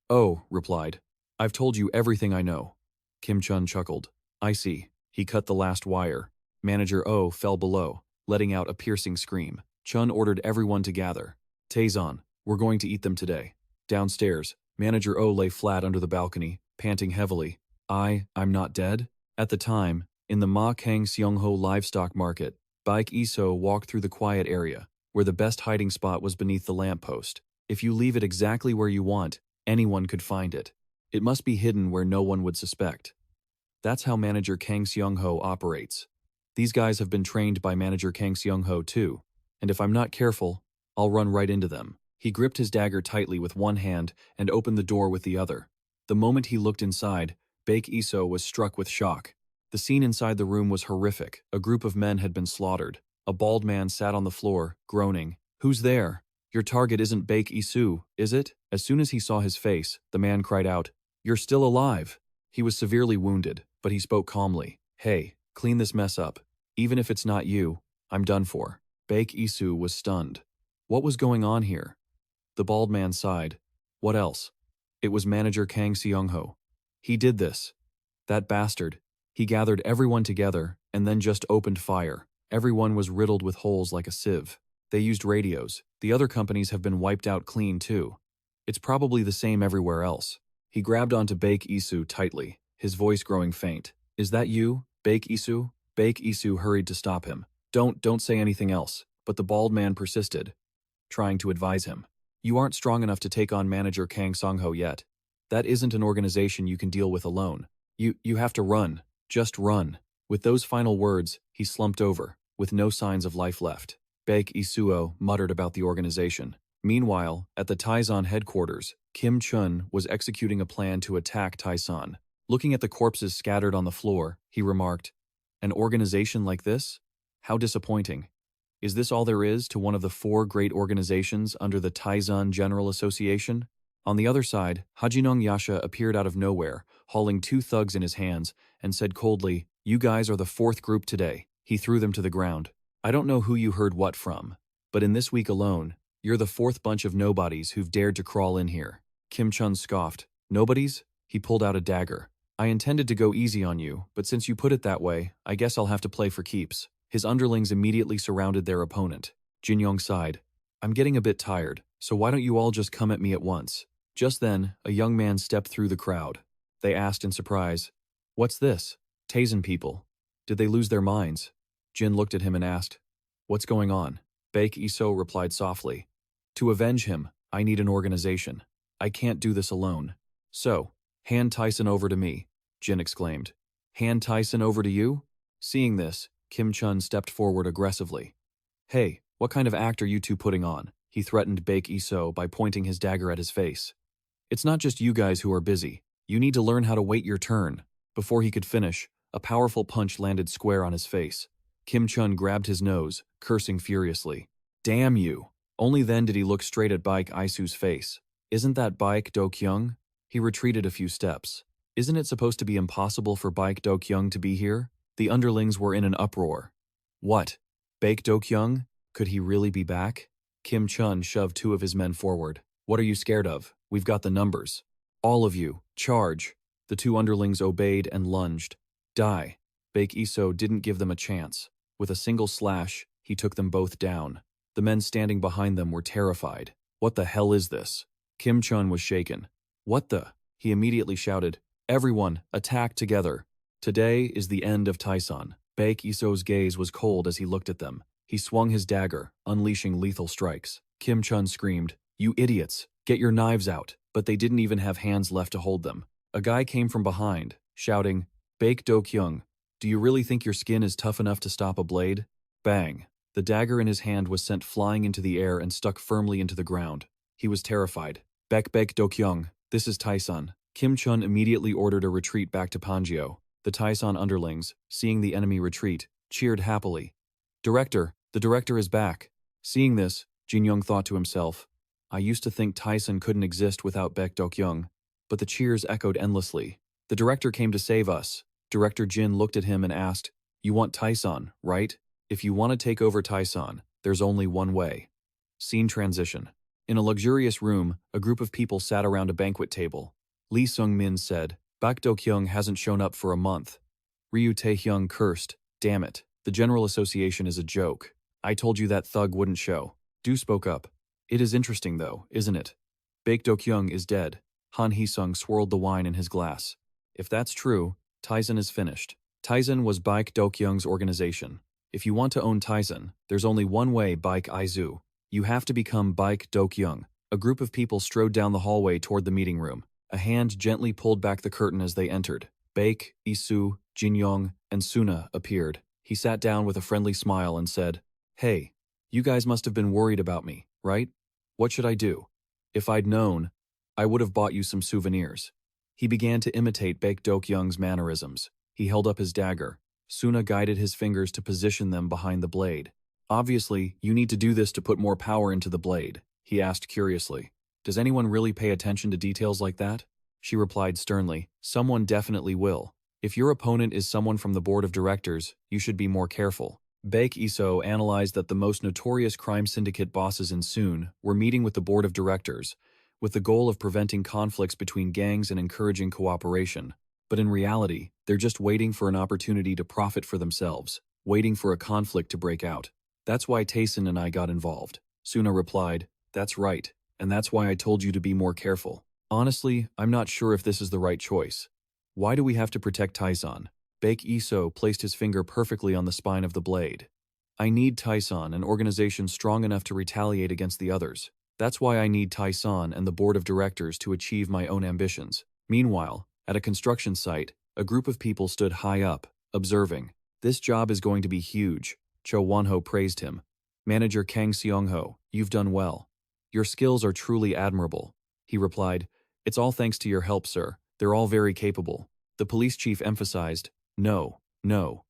O replied, "I've told you everything I know." Kim Chun chuckled. "I see." He cut the last wire. Manager O fell below, letting out a piercing scream. Chun ordered everyone to gather. "Taesan, we're going to eat them today." Downstairs, Manager O lay flat under the balcony, panting heavily. I'm not dead?" At the time, in the Kang Seongho livestock market, Baek Isoo walked through the quiet area, where the best hiding spot was beneath the lamppost. If you leave it exactly where you want, anyone could find it. It must be hidden where no one would suspect. That's how Manager Kang Seongho operates. These guys have been trained by Manager Kang Seongho too, and if I'm not careful, I'll run right into them. He gripped his dagger tightly with one hand and opened the door with the other. The moment he looked inside, Baek Isoo was struck with shock. The scene inside the room was horrific. A group of men had been slaughtered. A bald man sat on the floor, groaning. "Who's there? Your target isn't Baek Isoo, is it?" As soon as he saw his face, the man cried out, "You're still alive!" He was severely wounded, but he spoke calmly. "Hey, clean this mess up. Even if it's not you, I'm done for." Baek Isoo was stunned. What was going on here? The bald man sighed. What else? It was Manager Kang Seongho. He did this. That bastard. He gathered everyone together and then just opened fire. Everyone was riddled with holes like a sieve. They used radios. The other companies have been wiped out clean too. It's probably the same everywhere else. He grabbed onto Baek Isoo tightly, his voice growing faint. "Is that you, Baek Isoo?" Baek Isoo hurried to stop him. Don't say anything else." But the bald man persisted, trying to advise him. "You aren't strong enough to take on Manager Kang Seongho yet. That isn't an organization you can deal with alone. You have to run. Just run." With those final words, he slumped over, with no signs of life left. Baek Isoo muttered about the organization. Meanwhile, at the Taesan headquarters, Kim Chun was executing a plan to attack Taesan. Looking at the corpses scattered on the floor, he remarked, "An organization like this? How disappointing. Is this all there is to one of the 4 great organizations under the Taesan General Association?" On the other side, Hajinong Yasha appeared out of nowhere, hauling 2 thugs in his hands, and said coldly, "You guys are the 4th group today." He threw them to the ground. "I don't know who you heard what from, but in this week alone, you're the 4th bunch of nobodies who've dared to crawl in here." Kim Chun scoffed. "Nobodies?" He pulled out a dagger. "I intended to go easy on you, but since you put it that way, I guess I'll have to play for keeps." His underlings immediately surrounded their opponent. Jin-young sighed. "I'm getting a bit tired, so why don't you all just come at me at once?" Just then, a young man stepped through the crowd. They asked in surprise, "What's this? Taesan people. Did they lose their minds?" Jin looked at him and asked, "What's going on?" Baek Isoo replied softly, "To avenge him, I need an organization. I can't do this alone." "So, hand Taesan over to me," Jin exclaimed. "Hand Taesan over to you?" Seeing this, Kim Chun stepped forward aggressively. "Hey, what kind of act are you two putting on?" He threatened Baek Isoo by pointing his dagger at his face. "It's not just you guys who are busy. You need to learn how to wait your turn." Before he could finish, a powerful punch landed square on his face. Kim Chun grabbed his nose, cursing furiously. "Damn you!" Only then did he look straight at Baek Isoo's face. "Isn't that Baek Dokyung?" He retreated a few steps. "Isn't it supposed to be impossible for Baek Dokyung to be here?" The underlings were in an uproar. "What? Baek Dokyung? Could he really be back?" Kim Chun shoved 2 of his men forward. "What are you scared of? We've got the numbers. All of you, charge." The 2 underlings obeyed and lunged. "Die." Baek Isoo didn't give them a chance. With a single slash, he took them both down. The men standing behind them were terrified. "What the hell is this?" Kim Chun was shaken. "What the?" He immediately shouted, "Everyone, attack together. Today is the end of Taesan." Baek Isoo's gaze was cold as he looked at them. He swung his dagger, unleashing lethal strikes. Kim Chun screamed, "You idiots! Get your knives out!" But they didn't even have hands left to hold them. A guy came from behind, shouting, "Baek Dokyung, do you really think your skin is tough enough to stop a blade?" Bang! The dagger in his hand was sent flying into the air and stuck firmly into the ground. He was terrified. Baek Dokyung, this is Taesan." Kim Chun immediately ordered a retreat back to Panjio. The Taesan underlings, seeing the enemy retreat, cheered happily. "Director, the director is back." Seeing this, Jin Young thought to himself, "I used to think Taesan couldn't exist without Baek Dokyung," but the cheers echoed endlessly. "The director came to save us." Director Jin looked at him and asked, "You want Taesan, right? If you want to take over Taesan, there's only one way." Scene transition. In a luxurious room, a group of people sat around a banquet table. Lee Sung-min said, "Baek Do-kyung hasn't shown up for a month." Ryu Tae-hyung cursed, "Damn it, the General Association is a joke. I told you that thug wouldn't show." Du spoke up. "It is interesting though, isn't it? Baek Do-kyung is dead." Han Hee-sung swirled the wine in his glass. "If that's true, Taesan is finished." Taesan was Baek Do-kyung's organization. If you want to own Taesan, there's only one way, Baek Isoo. You have to become Baek Dokyung. A group of people strode down the hallway toward the meeting room. A hand gently pulled back the curtain as they entered. Baek, Isoo, Jin Young, and Suna appeared. He sat down with a friendly smile and said, "Hey, you guys must have been worried about me, right? What should I do? If I'd known, I would have bought you some souvenirs." He began to imitate Baek Dokyung's mannerisms. He held up his dagger. Suna guided his fingers to position them behind the blade. "Obviously, you need to do this to put more power into the blade," he asked curiously. "Does anyone really pay attention to details like that?" She replied sternly, "Someone definitely will. If your opponent is someone from the board of directors, you should be more careful." Baek Isoo analyzed that the most notorious crime syndicate bosses in Seoul were meeting with the board of directors, with the goal of preventing conflicts between gangs and encouraging cooperation. But in reality, they're just waiting for an opportunity to profit for themselves, waiting for a conflict to break out. "That's why Taesan and I got involved." Suna replied, "That's right, and that's why I told you to be more careful. Honestly, I'm not sure if this is the right choice. Why do we have to protect Taesan?" Baek Isoo placed his finger perfectly on the spine of the blade. "I need Taesan, an organization strong enough to retaliate against the others. That's why I need Taesan and the board of directors to achieve my own ambitions." Meanwhile, at a construction site, a group of people stood high up, observing. "This job is going to be huge." Cho Won-ho praised him. "Manager Kang Seongho, you've done well. Your skills are truly admirable." He replied, "It's all thanks to your help, sir. They're all very capable." The police chief emphasized, No.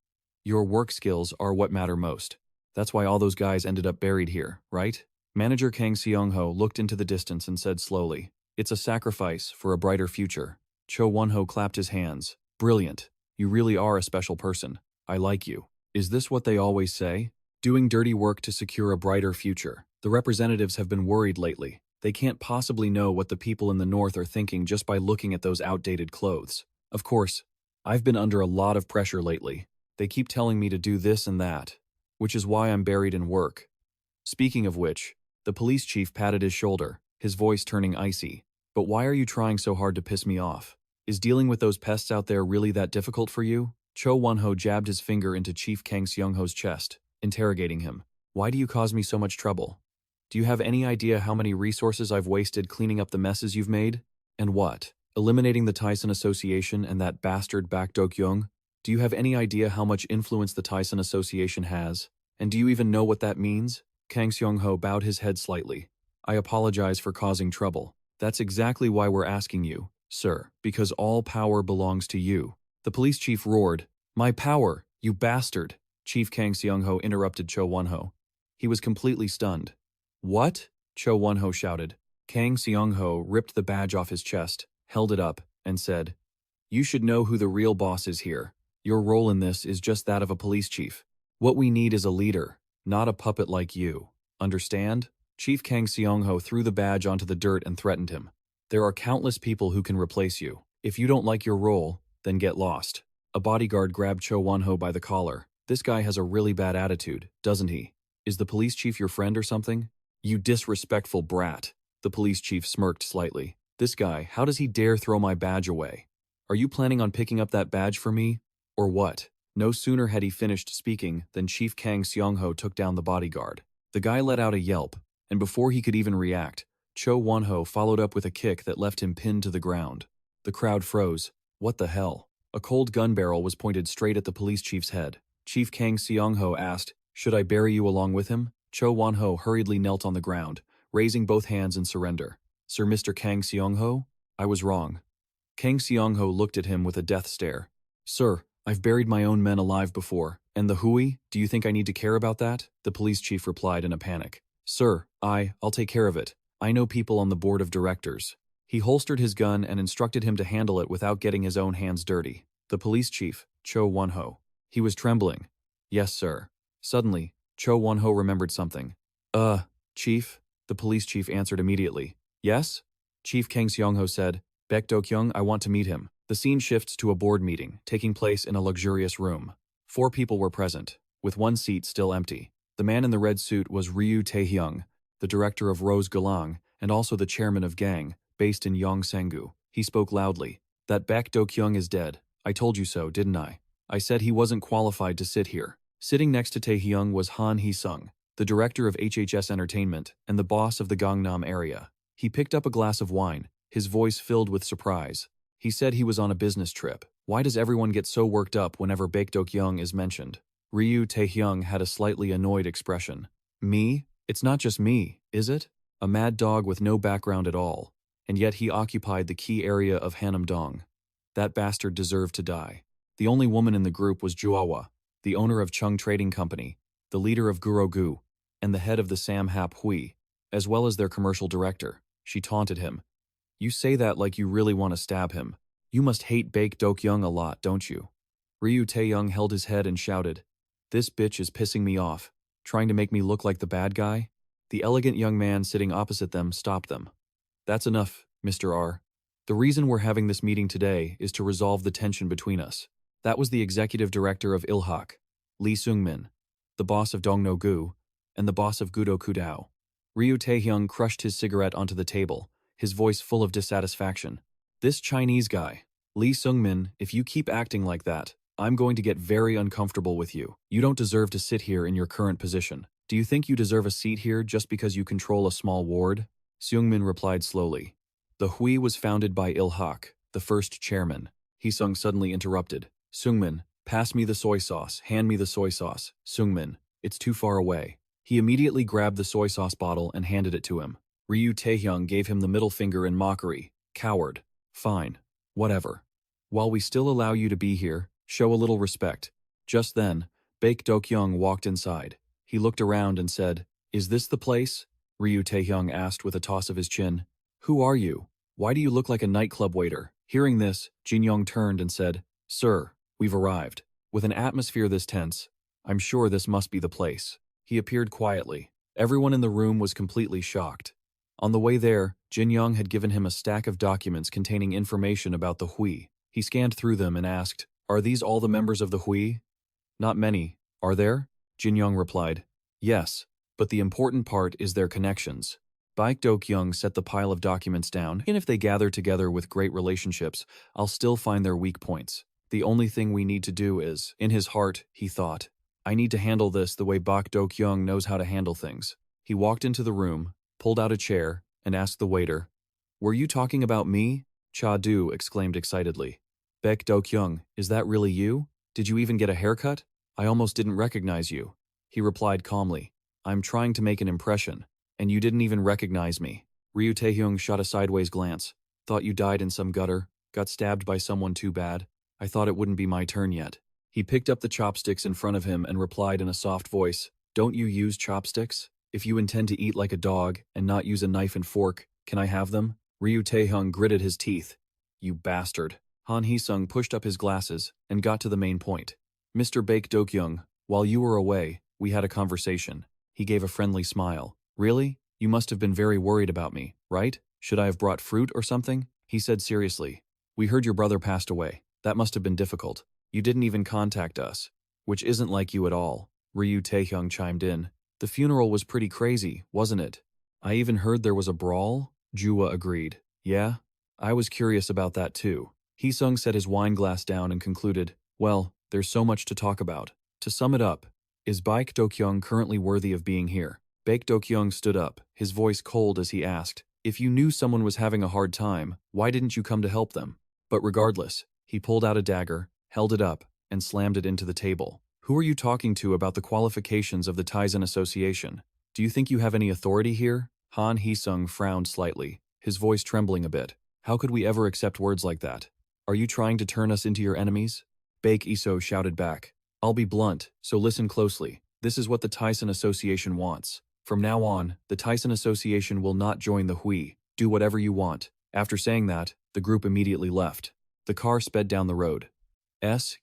Your work skills are what matter most. That's why all those guys ended up buried here, right?" Manager Kang Seongho looked into the distance and said slowly, "It's a sacrifice for a brighter future." Cho Won-ho clapped his hands. "Brilliant. You really are a special person. I like you." Is this what they always say? Doing dirty work to secure a brighter future. The representatives have been worried lately. They can't possibly know what the people in the north are thinking just by looking at those outdated clothes. Of course, I've been under a lot of pressure lately. They keep telling me to do this and that, which is why I'm buried in work. Speaking of which, the police chief patted his shoulder, his voice turning icy. "But why are you trying so hard to piss me off? Is dealing with those pests out there really that difficult for you?" Cho Won-ho jabbed his finger into Chief Kang Seongho's chest, interrogating him. "Why do you cause me so much trouble? Do you have any idea how many resources I've wasted cleaning up the messes you've made? And what? Eliminating the Taesan Association and that bastard Baek Dokyung? Do you have any idea how much influence the Taesan Association has? And do you even know what that means?" Kang Seongho bowed his head slightly. "I apologize for causing trouble. That's exactly why we're asking you, sir, because all power belongs to you." The police chief roared, "My power, you bastard!" Chief Kang Seongho interrupted Cho Won-ho. He was completely stunned. "What?" Cho Won-ho shouted. Kang Seongho ripped the badge off his chest, held it up, and said, "You should know who the real boss is here. Your role in this is just that of a police chief. What we need is a leader, not a puppet like you. Understand?" Chief Kang Seongho threw the badge onto the dirt and threatened him. "There are countless people who can replace you. If you don't like your role, then get lost." A bodyguard grabbed Cho Won-ho by the collar. "This guy has a really bad attitude, doesn't he? Is the police chief your friend or something?" "You disrespectful brat." The police chief smirked slightly. "This guy, how does he dare throw my badge away? Are you planning on picking up that badge for me? Or what?" No sooner had he finished speaking than Chief Kang Seongho took down the bodyguard. The guy let out a yelp, and before he could even react, Cho Won-ho followed up with a kick that left him pinned to the ground. The crowd froze. What the hell? A cold gun barrel was pointed straight at the police chief's head. Chief Kang Seongho asked, "Should I bury you along with him?" Cho Won-ho hurriedly knelt on the ground, raising both hands in surrender. "Sir Mr. Kang Seongho? I was wrong." Kang Seongho looked at him with a death stare. "Sir, I've buried my own men alive before. And the Hui, do you think I need to care about that?" The police chief replied in a panic. "Sir, I'll take care of it. I know people on the board of directors." He holstered his gun and instructed him to handle it without getting his own hands dirty. The police chief, Cho Won-ho. He was trembling. "Yes, sir." Suddenly, Cho Won-ho remembered something. Chief?" The police chief answered immediately. "Yes?" Chief Kang Seongho said, "Baek Dokyung, I want to meet him." The scene shifts to a board meeting, taking place in a luxurious room. 4 people were present, with 1 seat still empty. The man in the red suit was Ryu Tae-hyung, the director of Rose Galang, and also the chairman of Gang, based in Yongsangu. He spoke loudly. "That Baek Dokyung is dead. I told you so, didn't I? I said he wasn't qualified to sit here." Sitting next to Tae-hyung was Han Hee-sung, the director of HHS Entertainment and the boss of the Gangnam area. He picked up a glass of wine, his voice filled with surprise. He said he was on a business trip. Why does everyone get so worked up whenever Baek Dokyung is mentioned? Ryu Tae-hyung had a slightly annoyed expression. "Me? It's not just me, is it? A mad dog with no background at all. And yet he occupied the key area of Hanam-dong. That bastard deserved to die." The only woman in the group was Juawa, the owner of Chung Trading Company, the leader of Gurogu, and the head of the Sam Hap Hui, as well as their commercial director. She taunted him. "You say that like you really want to stab him. You must hate Baek Dokyung a lot, don't you?" Ryu Tae-hyung held his head and shouted, "This bitch is pissing me off, trying to make me look like the bad guy." The elegant young man sitting opposite them stopped them. "That's enough, Mr. R. The reason we're having this meeting today is to resolve the tension between us." That was the executive director of Ilhak, Lee Seung-min, the boss of Dongno-gu, and the boss of Gudo-kudao. Ryu Tae-hyung crushed his cigarette onto the table, his voice full of dissatisfaction. "This Chinese guy, Lee Seung-min, if you keep acting like that, I'm going to get very uncomfortable with you. You don't deserve to sit here in your current position. Do you think you deserve a seat here just because you control a small ward?" Seung-min replied slowly. "The Hui was founded by Ilhak, the first chairman." Hee-sung suddenly interrupted. "Seung-min, pass me the soy sauce, hand me the soy sauce. Seung-min, it's too far away." He immediately grabbed the soy sauce bottle and handed it to him. Ryu Tae-hyung gave him the middle finger in mockery. "Coward. Fine. Whatever. While we still allow you to be here, show a little respect." Just then, Baek Dokyung walked inside. He looked around and said, "Is this the place?" Ryu Tae-hyung asked with a toss of his chin. "Who are you? Why do you look like a nightclub waiter?" Hearing this, Jin-young turned and said, "Sir, we've arrived." With an atmosphere this tense, "I'm sure this must be the place." He appeared quietly. Everyone in the room was completely shocked. On the way there, Jin-young had given him a stack of documents containing information about the Hui. He scanned through them and asked, "Are these all the members of the Hui?" "Not many, are there?" Jin-young replied, "Yes, but the important part is their connections." Baek Dokyung set the pile of documents down. "And if they gather together with great relationships, I'll still find their weak points. The only thing we need to do is..." In his heart, he thought, "I need to handle this the way Baek Dokyung knows how to handle things." He walked into the room, pulled out a chair, and asked the waiter, "Were you talking about me?" Cha-do exclaimed excitedly. "Baek Dokyung, is that really you? Did you even get a haircut? I almost didn't recognize you." He replied calmly, "I'm trying to make an impression, and you didn't even recognize me." Ryu Tae-hyung shot a sideways glance. "Thought you died in some gutter, got stabbed by someone too bad. I thought it wouldn't be my turn yet." He picked up the chopsticks in front of him and replied in a soft voice, "Don't you use chopsticks? If you intend to eat like a dog and not use a knife and fork, can I have them?" Ryu Tae-hyung gritted his teeth. "You bastard." Han Hee-sung pushed up his glasses and got to the main point. "Mr. Baek Dokyung, while you were away, we had a conversation." He gave a friendly smile. "Really? You must have been very worried about me, right? Should I have brought fruit or something?" He said seriously. "We heard your brother passed away. That must have been difficult. You didn't even contact us, which isn't like you at all." Ryu Tae-hyung chimed in. "The funeral was pretty crazy, wasn't it? I even heard there was a brawl." Jua agreed. "Yeah? I was curious about that too." Hee-sung set his wine glass down and concluded, "Well, There's so much to talk about. To sum it up, is Baek Dokyung currently worthy of being here? Baek Dokyung stood up, his voice cold as he asked, if you knew someone was having a hard time, why didn't you come to help them? But regardless, he pulled out a dagger, held it up, and slammed it into the table. Who are you talking to about the qualifications of the Taesan Association? Do you think you have any authority here? Han Hee-sung frowned slightly, his voice trembling a bit. How could we ever accept words like that? Are you trying to turn us into your enemies? Baek Isoo shouted back. I'll be blunt, so listen closely. This is what the Taesan Association wants. From now on, the Taesan Association will not join the Hui. Do whatever you want. After saying that, the group immediately left. The car sped down the road.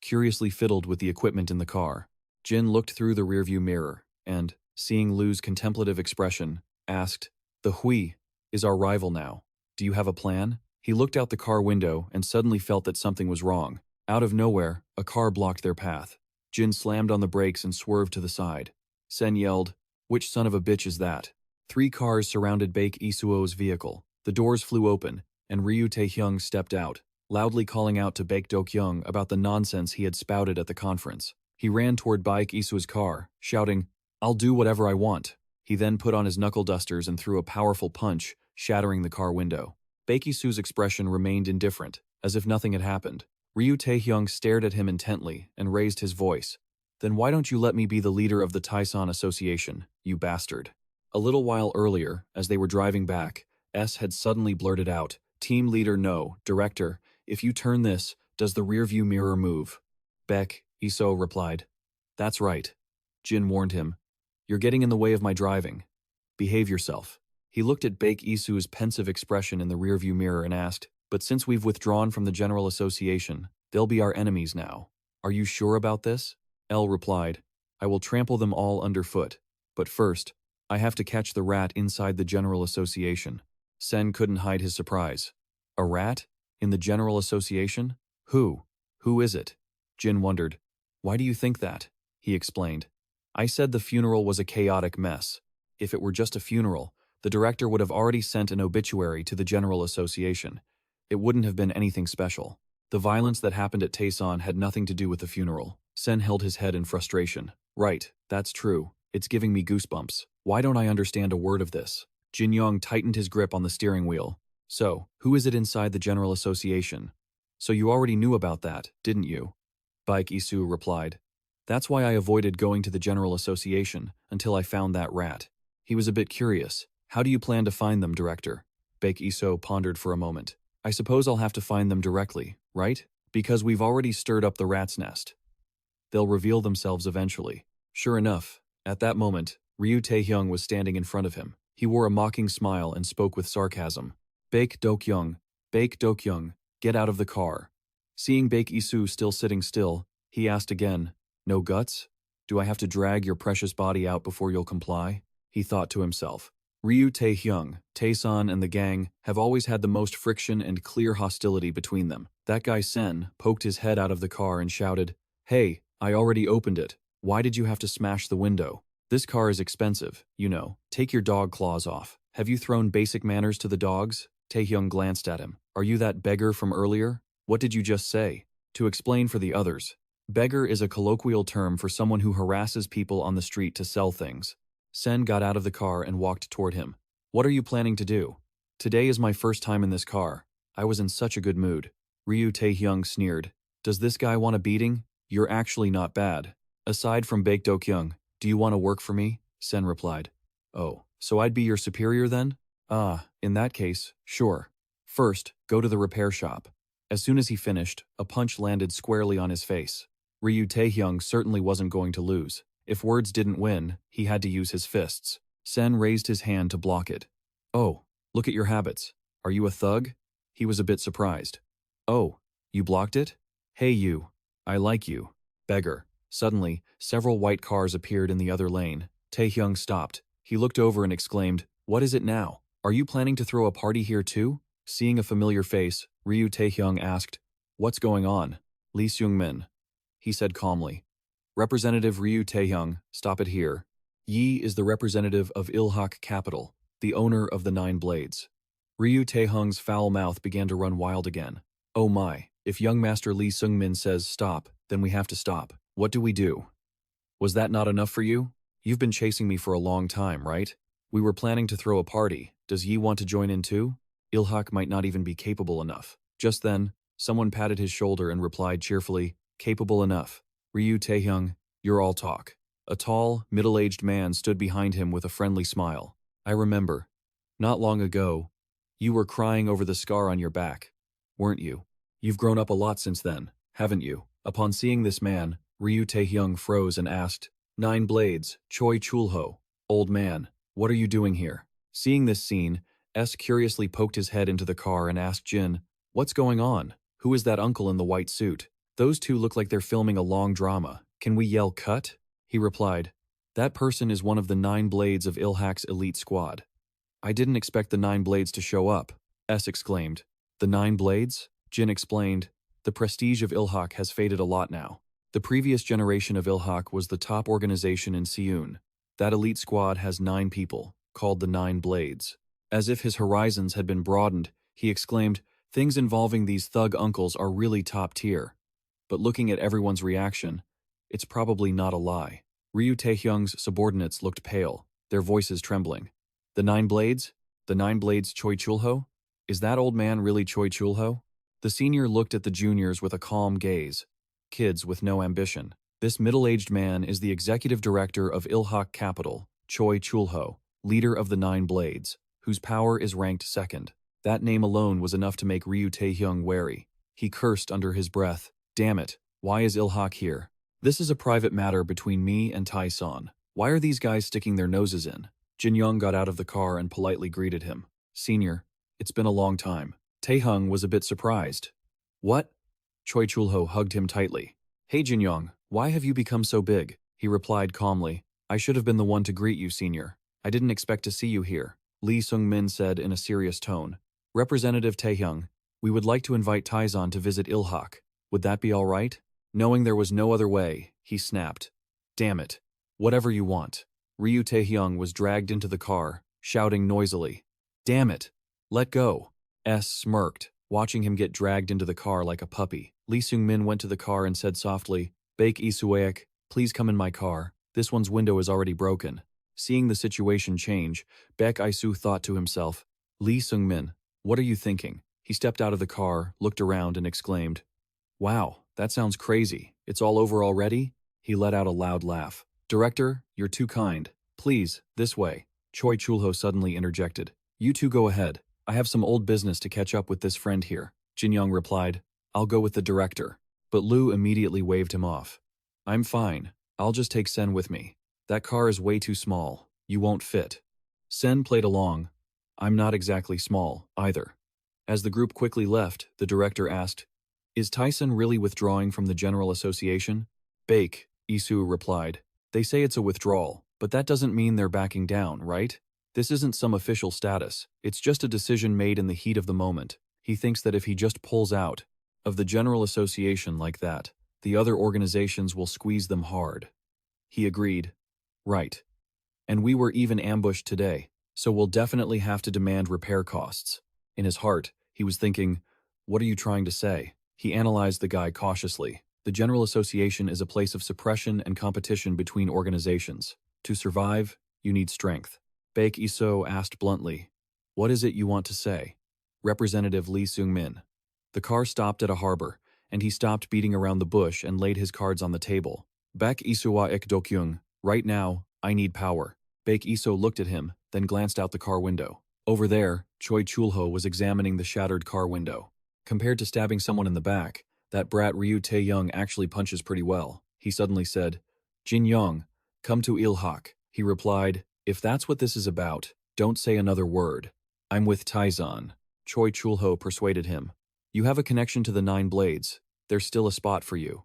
Curiously fiddled with the equipment in the car. Jin looked through the rearview mirror and, seeing Lu's contemplative expression, asked, the Hui is our rival now. Do you have a plan? He looked out the car window and suddenly felt that something was wrong. Out of nowhere, a car blocked their path. Jin slammed on the brakes and swerved to the side. Sen yelled, which son of a bitch is that? 3 cars surrounded Baek Isoo's vehicle. The doors flew open, and Ryu Tae-hyung stepped out, loudly calling out to Baek Dokyung about the nonsense he had spouted at the conference. He ran toward Baek Isoo's car, shouting, I'll do whatever I want. He then put on his knuckle dusters and threw a powerful punch, shattering the car window. Baek Isoo's expression remained indifferent, as if nothing had happened. Ryu Tae-hyung stared at him intently and raised his voice. Then why don't you let me be the leader of the Taesan Association, you bastard? A little while earlier, as they were driving back, had suddenly blurted out, Team leader no, director, if you turn this, does the rearview mirror move? Baek Isoo replied. That's right. Jin warned him. You're getting in the way of my driving. Behave yourself. He looked at Baek Isoo's pensive expression in the rearview mirror and asked, but since we've withdrawn from the General Association, they'll be our enemies now. Are you sure about this? L replied, I will trample them all underfoot. But first, I have to catch the rat inside the General Association. Sen couldn't hide his surprise. A rat? In the General Association? Who? Who is it? Jin wondered. Why do you think that? He explained. I said the funeral was a chaotic mess. If it were just a funeral, the director would have already sent an obituary to the General Association. It wouldn't have been anything special. The violence that happened at Taesan had nothing to do with the funeral. Sen held his head in frustration. Right, that's true. It's giving me goosebumps. Why don't I understand a word of this? Jin Young tightened his grip on the steering wheel. So, who is it inside the General Association? So you already knew about that, didn't you? Baek Isoo replied. That's why I avoided going to the General Association until I found that rat. He was a bit curious. How do you plan to find them, Director? Baek Isoo pondered for a moment. I suppose I'll have to find them directly, right? Because we've already stirred up the rat's nest. They'll reveal themselves eventually. Sure enough, at that moment, Ryu Tae-hyung was standing in front of him. He wore a mocking smile and spoke with sarcasm. Baek Dokyung, get out of the car. Seeing Baek Isoo still sitting still, he asked again, no guts? Do I have to drag your precious body out before you'll comply? He thought to himself. Ryu Tae-hyung, Taesan and the gang have always had the most friction and clear hostility between them. That guy Sen poked his head out of the car and shouted, Hey, I already opened it. Why did you have to smash the window? This car is expensive, you know. Take your dog claws off. Have you thrown basic manners to the dogs? Tae-hyung glanced at him. Are you that beggar from earlier? What did you just say? To explain for the others. Beggar is a colloquial term for someone who harasses people on the street to sell things. Sen got out of the car and walked toward him. What are you planning to do? Today is my first time in this car. I was in such a good mood. Ryu Tae-hyung sneered. Does this guy want a beating? You're actually not bad. Aside from Baek Dokyung, do you want to work for me? Sen replied. Oh, so I'd be your superior then? In that case, sure. First, go to the repair shop. As soon as he finished, a punch landed squarely on his face. Ryu Tae-hyung certainly wasn't going to lose. If words didn't win, he had to use his fists. Sen raised his hand to block it. Oh, look at your habits. Are you a thug? He was a bit surprised. Oh, you blocked it? Hey you. I like you. Beggar. Suddenly, several white cars appeared in the other lane. Tae-hyung stopped. He looked over and exclaimed, What is it now? Are you planning to throw a party here too? Seeing a familiar face, Ryu Tae-hyung asked, What's going on? Lee Seung-min. He said calmly. Representative Ryu Tae-hyung, stop it here. Yi is the representative of Ilhak Capital, the owner of the 9 Blades. Ryu Tae-hyung's foul mouth began to run wild again. Oh my, if young Master Lee Seung-min says stop, Then we have to stop. What do we do? Was that not enough for you? You've been chasing me for a long time, right? We were planning to throw a party. Does Yi want to join in too? Ilhak might not even be capable enough. Just then, someone patted his shoulder and replied cheerfully, capable enough. Ryu Taehyung, you're all talk. A tall, middle-aged man stood behind him with a friendly smile. I remember. Not long ago, you were crying over the scar on your back, weren't you? You've grown up a lot since then, haven't you? Upon seeing this man, Ryu Taehyung froze and asked, Nine Blades, Choi Chulho. Old man, what are you doing here? Seeing this scene, S curiously poked his head into the car and asked Jin, what's going on? Who is that uncle in the white suit? Those two look like they're filming a long drama. Can we yell cut? He replied, that person is one of the 9 Blades of Ilhak's elite squad. I didn't expect the 9 Blades to show up, S exclaimed. The 9 Blades? Jin explained, the prestige of Ilhak has faded a lot now. The previous generation of Ilhak was the top organization in Seoul. That elite squad has 9 people, called the 9 Blades. As if his horizons had been broadened, he exclaimed, things involving these thug uncles are really top tier. But looking at everyone's reaction, it's probably not a lie. Ryu Taehyung's subordinates looked pale, their voices trembling. The 9 Blades? The 9 Blades Choi Chulho? Is that old man really Choi Chulho? The senior looked at the juniors with a calm gaze. Kids with no ambition. This middle-aged man is the executive director of Ilhak Capital, Choi Chulho, leader of the 9 Blades, whose power is ranked second. That name alone was enough to make Ryu Taehyung wary. He cursed under his breath. Damn it, why is Ilhak here? This is a private matter between me and Taesan. Why are these guys sticking their noses in? Jin Young got out of the car and politely greeted him. Senior, it's been a long time. Taehyung was a bit surprised. What? Choi Chulho hugged him tightly. Hey Jin Young, why have you become so big? He replied calmly. I should have been the one to greet you, senior. I didn't expect to see you here. Lee Sung-min said in a serious tone. Representative Taehyung, we would like to invite Taesan to visit Ilhak. Would that be all right? Knowing there was no other way, he snapped. Damn it. Whatever you want. Ryu Taehyung was dragged into the car, shouting noisily. Damn it. Let go. S smirked, watching him get dragged into the car like a puppy. Lee Sung-min went to the car and said softly, Baek Isoo, please come in my car. This one's window is already broken. Seeing the situation change, Baek Isoo thought to himself, Lee Sung-min, what are you thinking? He stepped out of the car, looked around and exclaimed, Wow, that sounds crazy. It's all over already? He let out a loud laugh. Director, you're too kind. Please, this way. Choi Chulho suddenly interjected. You two go ahead. I have some old business to catch up with this friend here. Jin Young replied, I'll go with the director. But Lu immediately waved him off. I'm fine. I'll just take Sen with me. That car is way too small. You won't fit. Sen played along. I'm not exactly small, either. As the group quickly left, the director asked, Is Taesan really withdrawing from the General Association? Baek Isoo replied, They say it's a withdrawal, but that doesn't mean they're backing down, right? This isn't some official status. It's just a decision made in the heat of the moment. He thinks that if he just pulls out of the General Association like that, the other organizations will squeeze them hard. He agreed. Right. And we were even ambushed today, so we'll definitely have to demand repair costs. In his heart, he was thinking, what are you trying to say? He analyzed the guy cautiously. The General Association is a place of suppression and competition between organizations. To survive, you need strength. Baek Isoo asked bluntly, What is it you want to say? Representative Lee Sung-min. The car stopped at a harbor, and he stopped beating around the bush and laid his cards on the table. Baek Dokyung, right now, I need power. Baek Isoo looked at him, then glanced out the car window. Over there, Choi Chulho was examining the shattered car window. Compared to stabbing someone in the back, that brat Ryu Taehyung actually punches pretty well. He suddenly said, Jin Young, come to Ilhak. He replied, If that's what this is about, don't say another word. I'm with Taesan. Choi Chulho persuaded him. You have a connection to the 9 Blades. There's still a spot for you.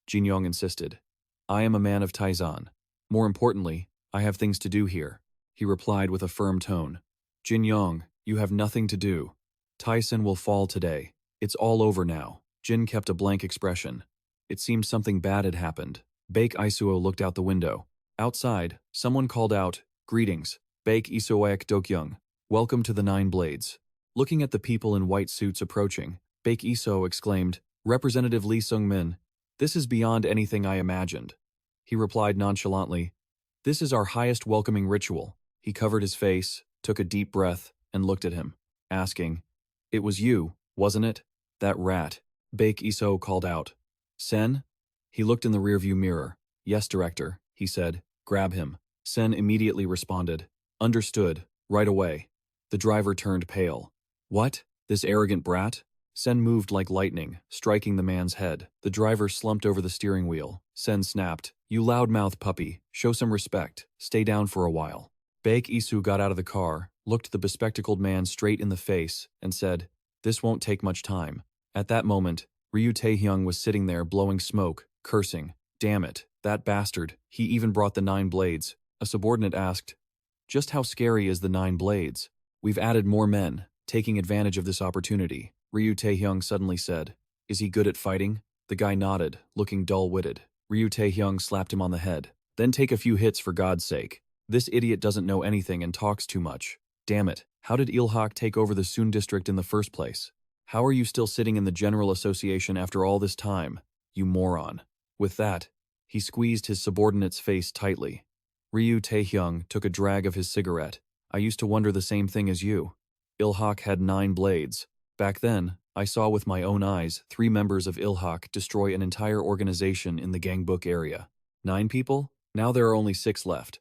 Jin Young insisted. I am a man of Taesan. More importantly, I have things to do here. He replied with a firm tone. Jin Young, you have nothing to do. Taesan will fall today. It's all over now. Jin kept a blank expression. It seemed something bad had happened. Baek Isoo looked out the window. Outside, someone called out, Greetings, Baek Dokyung. Welcome to the 9 Blades. Looking at the people in white suits approaching, Baek Isoo exclaimed, Representative Lee Sung-min, This is beyond anything I imagined. He replied nonchalantly, "This is our highest welcoming ritual." He covered his face, took a deep breath, and looked at him, asking, "It was you, wasn't it? That rat." Baek Isoo called out, "Sen?" He looked in the rearview mirror. "Yes, director," he said. "Grab him." Sen immediately responded, "Understood, right away." The driver turned pale. "What? This arrogant brat?" Sen moved like lightning, striking the man's head. The driver slumped over the steering wheel. Sen snapped, "You loudmouth puppy, show some respect. Stay down for a while." Baek Isoo got out of the car, looked the bespectacled man straight in the face, and said, "This won't take much time." At that moment, Ryu Taehyung was sitting there blowing smoke, cursing. "Damn it, that bastard, he even brought the 9 blades." A subordinate asked, "Just how scary is the 9 blades?" "We've added more men, taking advantage of this opportunity," Ryu Taehyung suddenly said. "Is he good at fighting?" The guy nodded, looking dull-witted. Ryu Taehyung slapped him on the head. "Then take a few hits for God's sake. This idiot doesn't know anything and talks too much. Damn it, how did Ilhak take over the Soon district in the first place? How are you still sitting in the General Association after all this time, you moron?" With that, he squeezed his subordinate's face tightly. Ryu Taehyung took a drag of his cigarette. "I used to wonder the same thing as you. Ilhak had 9 blades. Back then, I saw with my own eyes 3 members of Ilhak destroy an entire organization in the Gangbuk area. 9 people? Now there are only 6 left.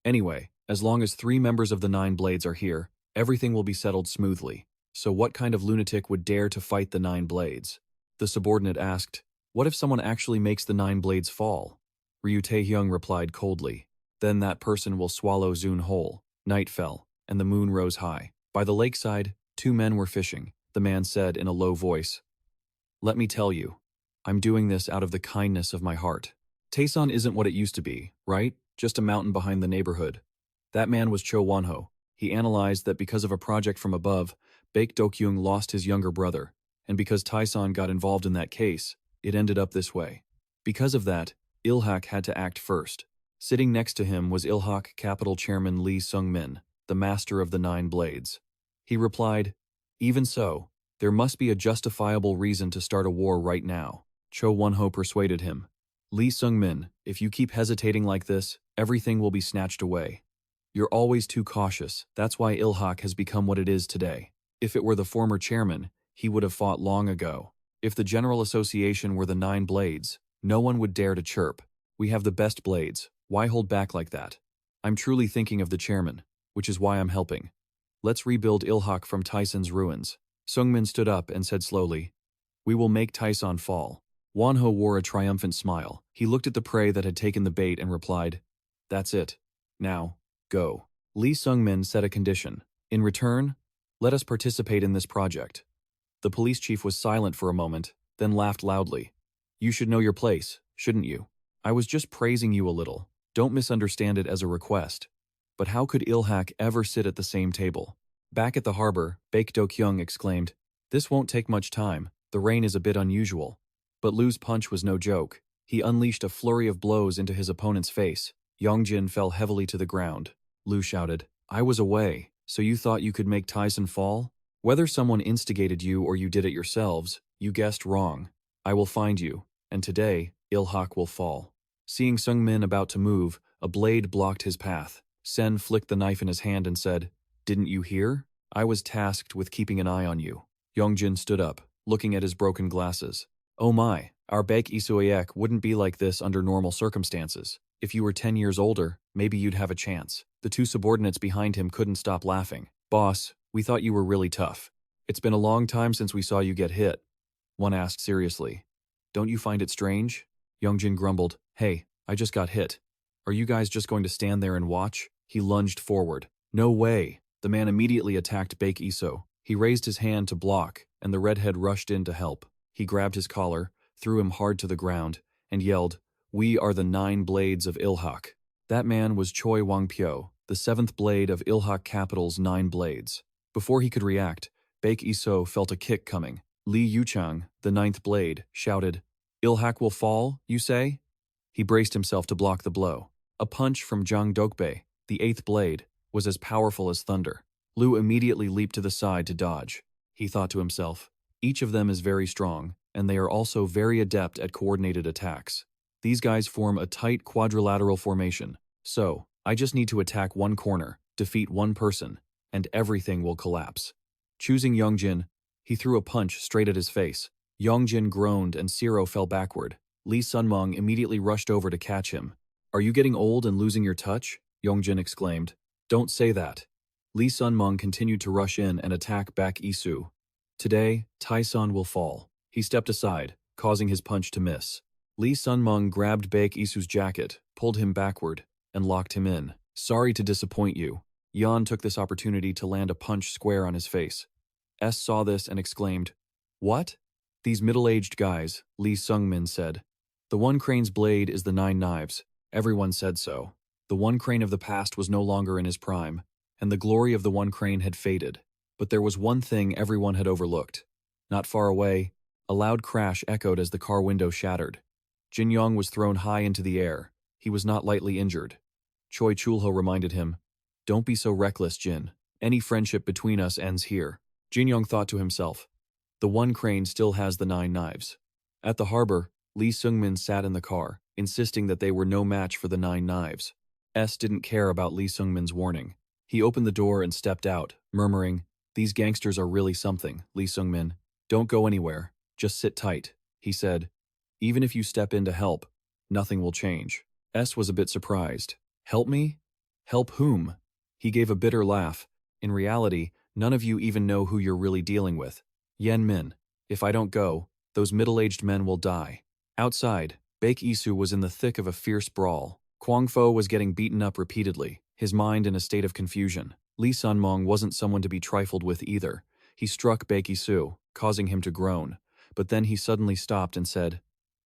Anyway, as long as 3 members of the 9 blades are here, everything will be settled smoothly. So what kind of lunatic would dare to fight the 9 blades?" The subordinate asked, "What if someone actually makes the 9 blades fall?" Ryu Taehyung replied coldly, "Then that person will swallow Zoon whole." Night fell, and the moon rose high. By the lakeside, 2 men were fishing. The man said in a low voice, "Let me tell you, I'm doing this out of the kindness of my heart. Taesan isn't what it used to be, right? Just a mountain behind the neighborhood." That man was Cho Wonho. He analyzed that because of a project from above, Baek Dokyung lost his younger brother, and because Taesan got involved in that case, it ended up this way. Because of that, Ilhak had to act first. Sitting next to him was Ilhak Capital Chairman Lee Sung-min, the master of the 9 blades. He replied, "Even so, there must be a justifiable reason to start a war right now." Cho Wonho persuaded him, "Lee Sung-min, if you keep hesitating like this, everything will be snatched away. You're always too cautious. That's why Ilhak has become what it is today. If it were the former chairman, he would have fought long ago. If the General Association were the 9 blades, no one would dare to chirp. We have the best blades. Why hold back like that? I'm truly thinking of the chairman, which is why I'm helping. Let's rebuild Ilhak from Taesan's ruins." Sungmin stood up and said slowly, "We will make Taesan fall." Wonho wore a triumphant smile. He looked at the prey that had taken the bait and replied, "That's it. Now, go." Lee Sungmin set a condition. "In return, let us participate in this project." The police chief was silent for a moment, then laughed loudly. "You should know your place, shouldn't you? I was just praising you a little. Don't misunderstand it as a request. But how could Ilhak ever sit at the same table?" Back at the harbor, Baek Dokyung exclaimed, "This won't take much time. The rain is a bit unusual." But Lu's punch was no joke. He unleashed a flurry of blows into his opponent's face. Yongjin fell heavily to the ground. Lu shouted, "I was away, so you thought you could make Taesan fall? Whether someone instigated you or you did it yourselves, you guessed wrong. I will find you, and today, Ilhak will fall." Seeing Sungmin about to move, a blade blocked his path. Sen flicked the knife in his hand and said, "Didn't you hear? I was tasked with keeping an eye on you." Yongjin stood up, looking at his broken glasses. "Oh my, our Baek Isoo wouldn't be like this under normal circumstances. If you were 10 years older, maybe you'd have a chance." The 2 subordinates behind him couldn't stop laughing. "Boss, we thought you were really tough. It's been a long time since we saw you get hit." One asked seriously, "Don't you find it strange?" Yongjin grumbled, "Hey, I just got hit. Are you guys just going to stand there and watch?" He lunged forward. "No way!" The man immediately attacked Baek Isoo. He raised his hand to block, and the redhead rushed in to help. He grabbed his collar, threw him hard to the ground, and yelled, "We are the 9 blades of Ilhak." That man was Choi Wangpyo, the 7th blade of Ilhak Capital's 9 blades. Before he could react, Baek Isoo felt a kick coming. Lee Yuchang, the 9th blade, shouted, "Ilhak will fall, you say?" He braced himself to block the blow. A punch from Jang Dokbae, the 8th blade, was as powerful as thunder. Lu immediately leaped to the side to dodge. He thought to himself, "Each of them is very strong, and they are also very adept at coordinated attacks. These guys form a tight quadrilateral formation. So, I just need to attack one corner, defeat one person, and everything will collapse. Choosing Youngjin, he threw a punch straight at his face. Youngjin groaned and Siro fell backward. Lee Sunmong immediately rushed over to catch him. "Are you getting old and losing your touch?" Youngjin exclaimed. "Don't say that." Lee Sunmong continued to rush in and attack Baek Isoo. Today, Taesan will fall. He stepped aside, causing his punch to miss. Lee Sunmong grabbed Baek Isoo's jacket, pulled him backward, and locked him in. "Sorry to disappoint you." Yeon took this opportunity to land a punch square on his face. S saw this and exclaimed, "What?" "These middle-aged guys," Lee Sungmin said. "The one crane's blade is the 9 knives. Everyone said so. The one crane of the past was no longer in his prime, and the glory of the one crane had faded. But there was one thing everyone had overlooked. Not far away, a loud crash echoed as the car window shattered. Jin Yong was thrown high into the air. He was not lightly injured. Choi Chulho reminded him, "Don't be so reckless, Jin. Any friendship between us ends here." Jin Yong thought to himself, "The one crane still has the 9 knives." At the harbor, Lee Sungmin sat in the car, insisting that they were no match for the 9 knives. S didn't care about Lee Sungmin's warning. He opened the door and stepped out, murmuring, "These gangsters are really something, Lee Sungmin. Don't go anywhere. Just sit tight," he said. "Even if you step in to help, nothing will change." S was a bit surprised. "Help me? Help whom?" He gave a bitter laugh. "In reality, none of you even know who you're really dealing with. Yen Min, if I don't go, those middle-aged men will die." Outside, Baek Isoo was in the thick of a fierce brawl. Kwang Fo was getting beaten up repeatedly, his mind in a state of confusion. Lee Sunmong wasn't someone to be trifled with either. He struck Baek Isoo, causing him to groan. But then he suddenly stopped and said,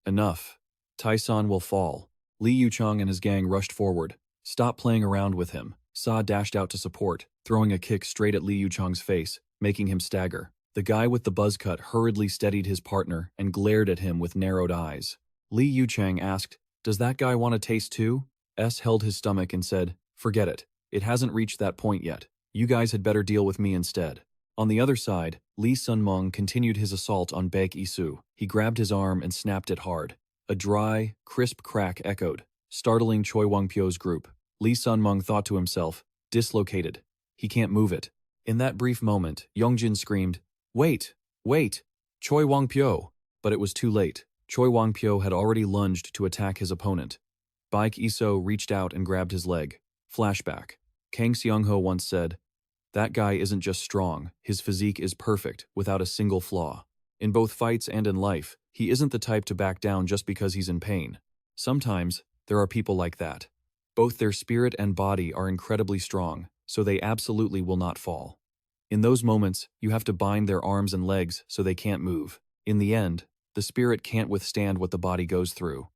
"Enough. Taesan will fall." Lee Yuchong and his gang rushed forward. "Stop playing around with him." Sa dashed out to support, throwing a kick straight at Lee Yuchong's face, making him stagger. The guy with the buzz cut hurriedly steadied his partner and glared at him with narrowed eyes. Lee Yuchang asked, "Does that guy want a taste too?" S held his stomach and said, "Forget it. It hasn't reached that point yet. You guys had better deal with me instead." On the other side, Lee Sunmong continued his assault on Baek Isoo. He grabbed his arm and snapped it hard. A dry, crisp crack echoed, startling Choi Wang-pyo's group. Lee Sunmong thought to himself, "Dislocated. He can't move it." In that brief moment, Youngjin screamed, "Wait! Wait! Choi Wang-pyo!" But it was too late. Choi Wang-pyo had already lunged to attack his opponent. Baek Isoo reached out and grabbed his leg. Flashback. Kang Seongho once said, "That guy isn't just strong, his physique is perfect, without a single flaw." In both fights and in life, he isn't the type to back down just because he's in pain. Sometimes, there are people like that. Both their spirit and body are incredibly strong, so they absolutely will not fall. In those moments, you have to bind their arms and legs so they can't move. In the end, the spirit can't withstand what the body goes through.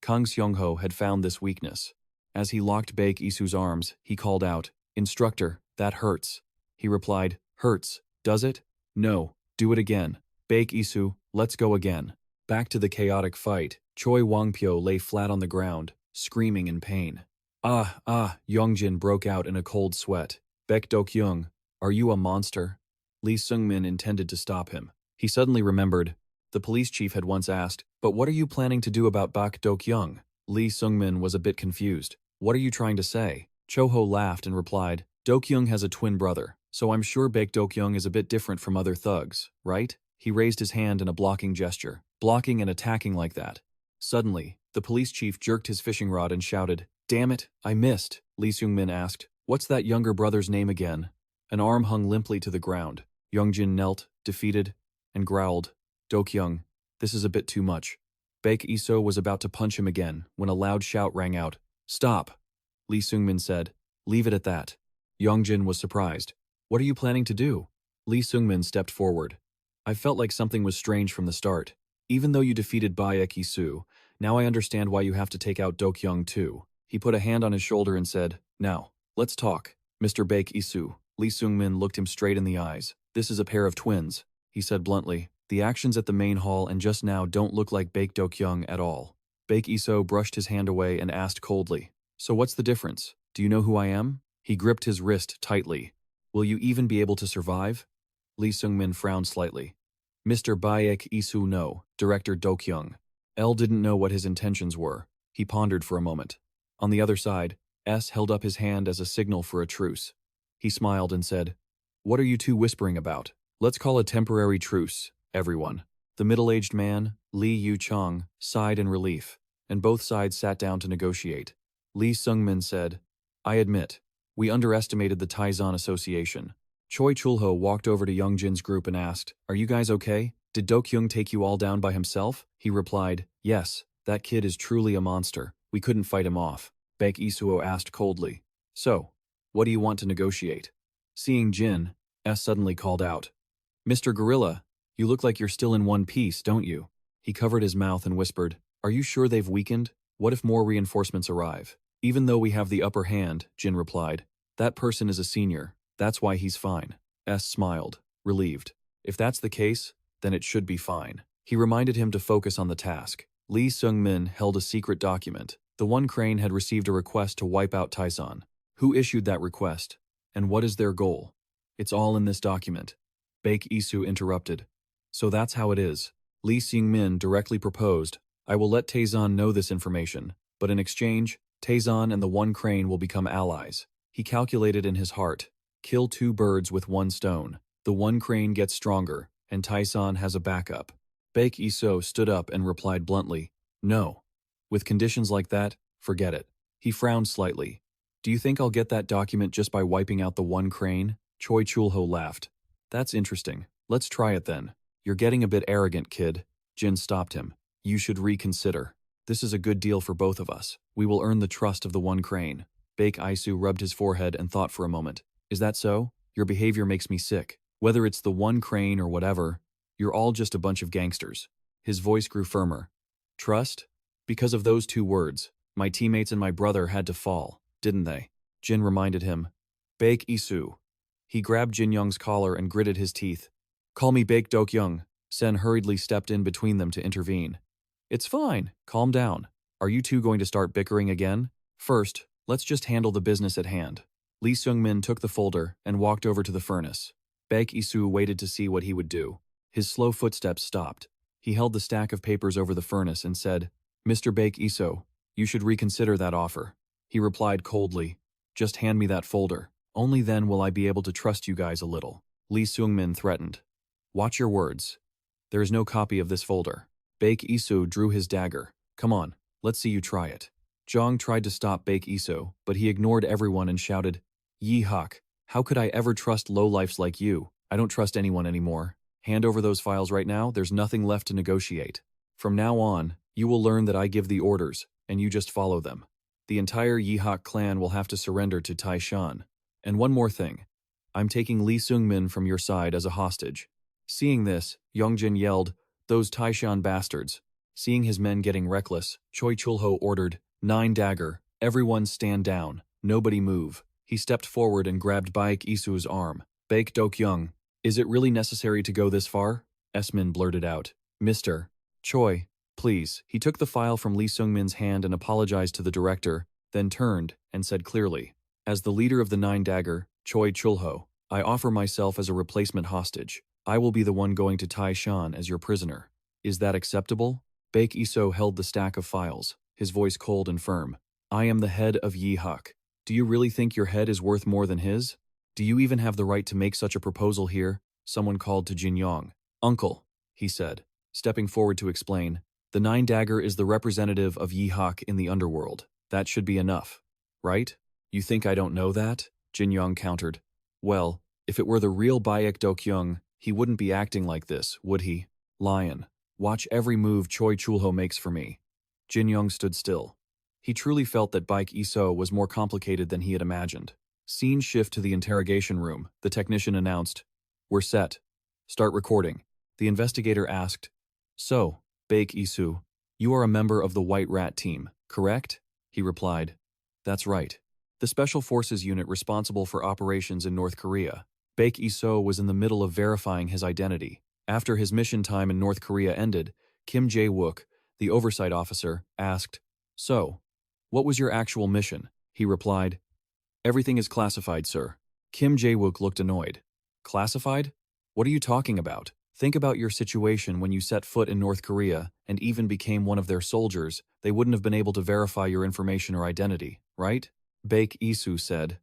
Kang Seongho had found this weakness. As he locked Baek Isoo's arms, he called out, "Instructor, that hurts." He replied, "Hurts, does it? No, do it again. Baek Isoo, let's go again." Back to the chaotic fight, Choi Wang-pyo lay flat on the ground, screaming in pain. Youngjin broke out in a cold sweat. "Baek Dokyung, are you a monster?" Lee Sungmin intended to stop him. He suddenly remembered. The police chief had once asked, "But what are you planning to do about Baek Dokyung?" Lee Sungmin was a bit confused. "What are you trying to say?" Choho laughed and replied, "Dokyung has a twin brother, so I'm sure Baek Dokyung is a bit different from other thugs, right?" He raised his hand in a blocking gesture, blocking and attacking like that. Suddenly, the police chief jerked his fishing rod and shouted, "Damn it, I missed." Lee Seungmin asked, "What's that younger brother's name again?" An arm hung limply to the ground. Youngjin knelt, defeated, and growled, "Dokyung, this is a bit too much." Baek Isoo was about to punch him again when a loud shout rang out. "Stop!" Lee Sungmin said, "Leave it at that." Youngjin was surprised. "What are you planning to do?" Lee Sungmin stepped forward. "I felt like something was strange from the start. Even though you defeated Baek Isoo, now I understand why you have to take out Dokyung too." He put a hand on his shoulder and said, "Now, let's talk. Mr. Baek Isoo." Lee Sungmin looked him straight in the eyes. "This is a pair of twins," he said bluntly. "The actions at the main hall and just now don't look like Baek Dokyung at all." Baek Isoo brushed his hand away and asked coldly, "So what's the difference? Do you know who I am?" He gripped his wrist tightly. "Will you even be able to survive?" Lee Sungmin frowned slightly. Mr. Baek Isoo no, Director Dokyung. L didn't know what his intentions were. He pondered for a moment. On the other side, S held up his hand as a signal for a truce. He smiled and said, "What are you two whispering about? Let's call a temporary truce, everyone." The middle-aged man, Lee Yu-chong, sighed in relief, and both sides sat down to negotiate. Lee Sung-min said, "I admit, we underestimated the Taesan Association." Choi Chul-ho walked over to Youngjin's group and asked, "Are you guys okay? Did Dokyung take you all down by himself?" He replied, "Yes, that kid is truly a monster. We couldn't fight him off." Baek Isoo asked coldly, "So, what do you want to negotiate?" Seeing Jin, S suddenly called out, "Mr. Gorilla, you look like you're still in one piece, don't you?" He covered his mouth and whispered, "Are you sure they've weakened? What if more reinforcements arrive?" "Even though we have the upper hand," Jin replied, "that person is a senior. That's why he's fine." S smiled, relieved. If that's the case, then it should be fine. He reminded him to focus on the task. Lee Sung-min held a secret document. The One Crane had received a request to wipe out Taesan. Who issued that request? And what is their goal? It's all in this document. Baek Isoo interrupted. "So that's how it is." Lee Seung-min directly proposed, "I will let Taesan know this information, but in exchange, Taesan and the One Crane will become allies." He calculated in his heart, kill two birds with one stone. The One Crane gets stronger, and Taesan has a backup. Baek Isoo stood up and replied bluntly, "No. With conditions like that, forget it." He frowned slightly. "Do you think I'll get that document just by wiping out the One Crane?" Choi Chul-ho laughed. "That's interesting. Let's try it then." "You're getting a bit arrogant, kid." Jin stopped him. "You should reconsider. This is a good deal for both of us. We will earn the trust of the One Crane." Baek Isoo rubbed his forehead and thought for a moment. "Is that so? Your behavior makes me sick. Whether it's the One Crane or whatever, you're all just a bunch of gangsters." His voice grew firmer. "Trust? Because of those two words, my teammates and my brother had to fall, didn't they?" Jin reminded him. "Baek Isoo." He grabbed Jin Young's collar and gritted his teeth. "Call me Baek Dokyung." Sen hurriedly stepped in between them to intervene. "It's fine. Calm down. Are you two going to start bickering again? First, let's just handle the business at hand." Lee Seung-min took the folder and walked over to the furnace. Baek Isoo waited to see what he would do. His slow footsteps stopped. He held the stack of papers over the furnace and said, "Mr. Baek Isoo, you should reconsider that offer." He replied coldly, "Just hand me that folder. Only then will I be able to trust you guys a little." Lee Seung-min threatened, "Watch your words. There is no copy of this folder." Baek Isoo drew his dagger. "Come on, let's see you try it." Jong tried to stop Baek Isoo, but he ignored everyone and shouted, "Yi Hak, how could I ever trust lowlifes like you? I don't trust anyone anymore. Hand over those files right now, there's nothing left to negotiate. From now on, you will learn that I give the orders, and you just follow them. The entire Yi Hak clan will have to surrender to Taishan. And one more thing. I'm taking Lee Seung-min from your side as a hostage." Seeing this, Yongjin yelled, "Those Taishan bastards." Seeing his men getting reckless, Choi Chul-ho ordered, "9 dagger, everyone stand down, nobody move." He stepped forward and grabbed Baek Isoo's arm. "Baek Dokyung, is it really necessary to go this far?" Esmin blurted out. "Mr. Choi, please." He took the file from Lee Seung-min's hand and apologized to the director, then turned and said clearly, "As the leader of the 9 dagger, Choi Chul-ho, I offer myself as a replacement hostage. I will be the one going to Taishan as your prisoner. Is that acceptable?" Baek Isoo held the stack of files, his voice cold and firm. "I am the head of Yi Hak. Do you really think your head is worth more than his? Do you even have the right to make such a proposal here?" Someone called to Jin Yong. "Uncle," he said, stepping forward to explain, "the 9 dagger is the representative of Yi Hak in the underworld. That should be enough, right?" "You think I don't know that?" Jin Yong countered. "Well, if it were the real Baek Dokyung, he wouldn't be acting like this, would he? Lion, watch every move Choi Chul-ho makes for me." Jin Yong stood still. He truly felt that Baek Isoo was more complicated than he had imagined. Scene shift to the interrogation room. The technician announced, "We're set. Start recording." The investigator asked, "So, Baek Isoo, you are a member of the White Rat team, correct?" He replied, "That's right. The Special Forces unit responsible for operations in North Korea." Baek Isoo was in the middle of verifying his identity. After his mission time in North Korea ended, Kim Jae-wook, the oversight officer, asked, "So, what was your actual mission?" He replied, "Everything is classified, sir." Kim Jae-wook looked annoyed. "Classified? What are you talking about?" Think about your situation when you set foot in North Korea and even became one of their soldiers. They wouldn't have been able to verify your information or identity, right? Baek Isoo said.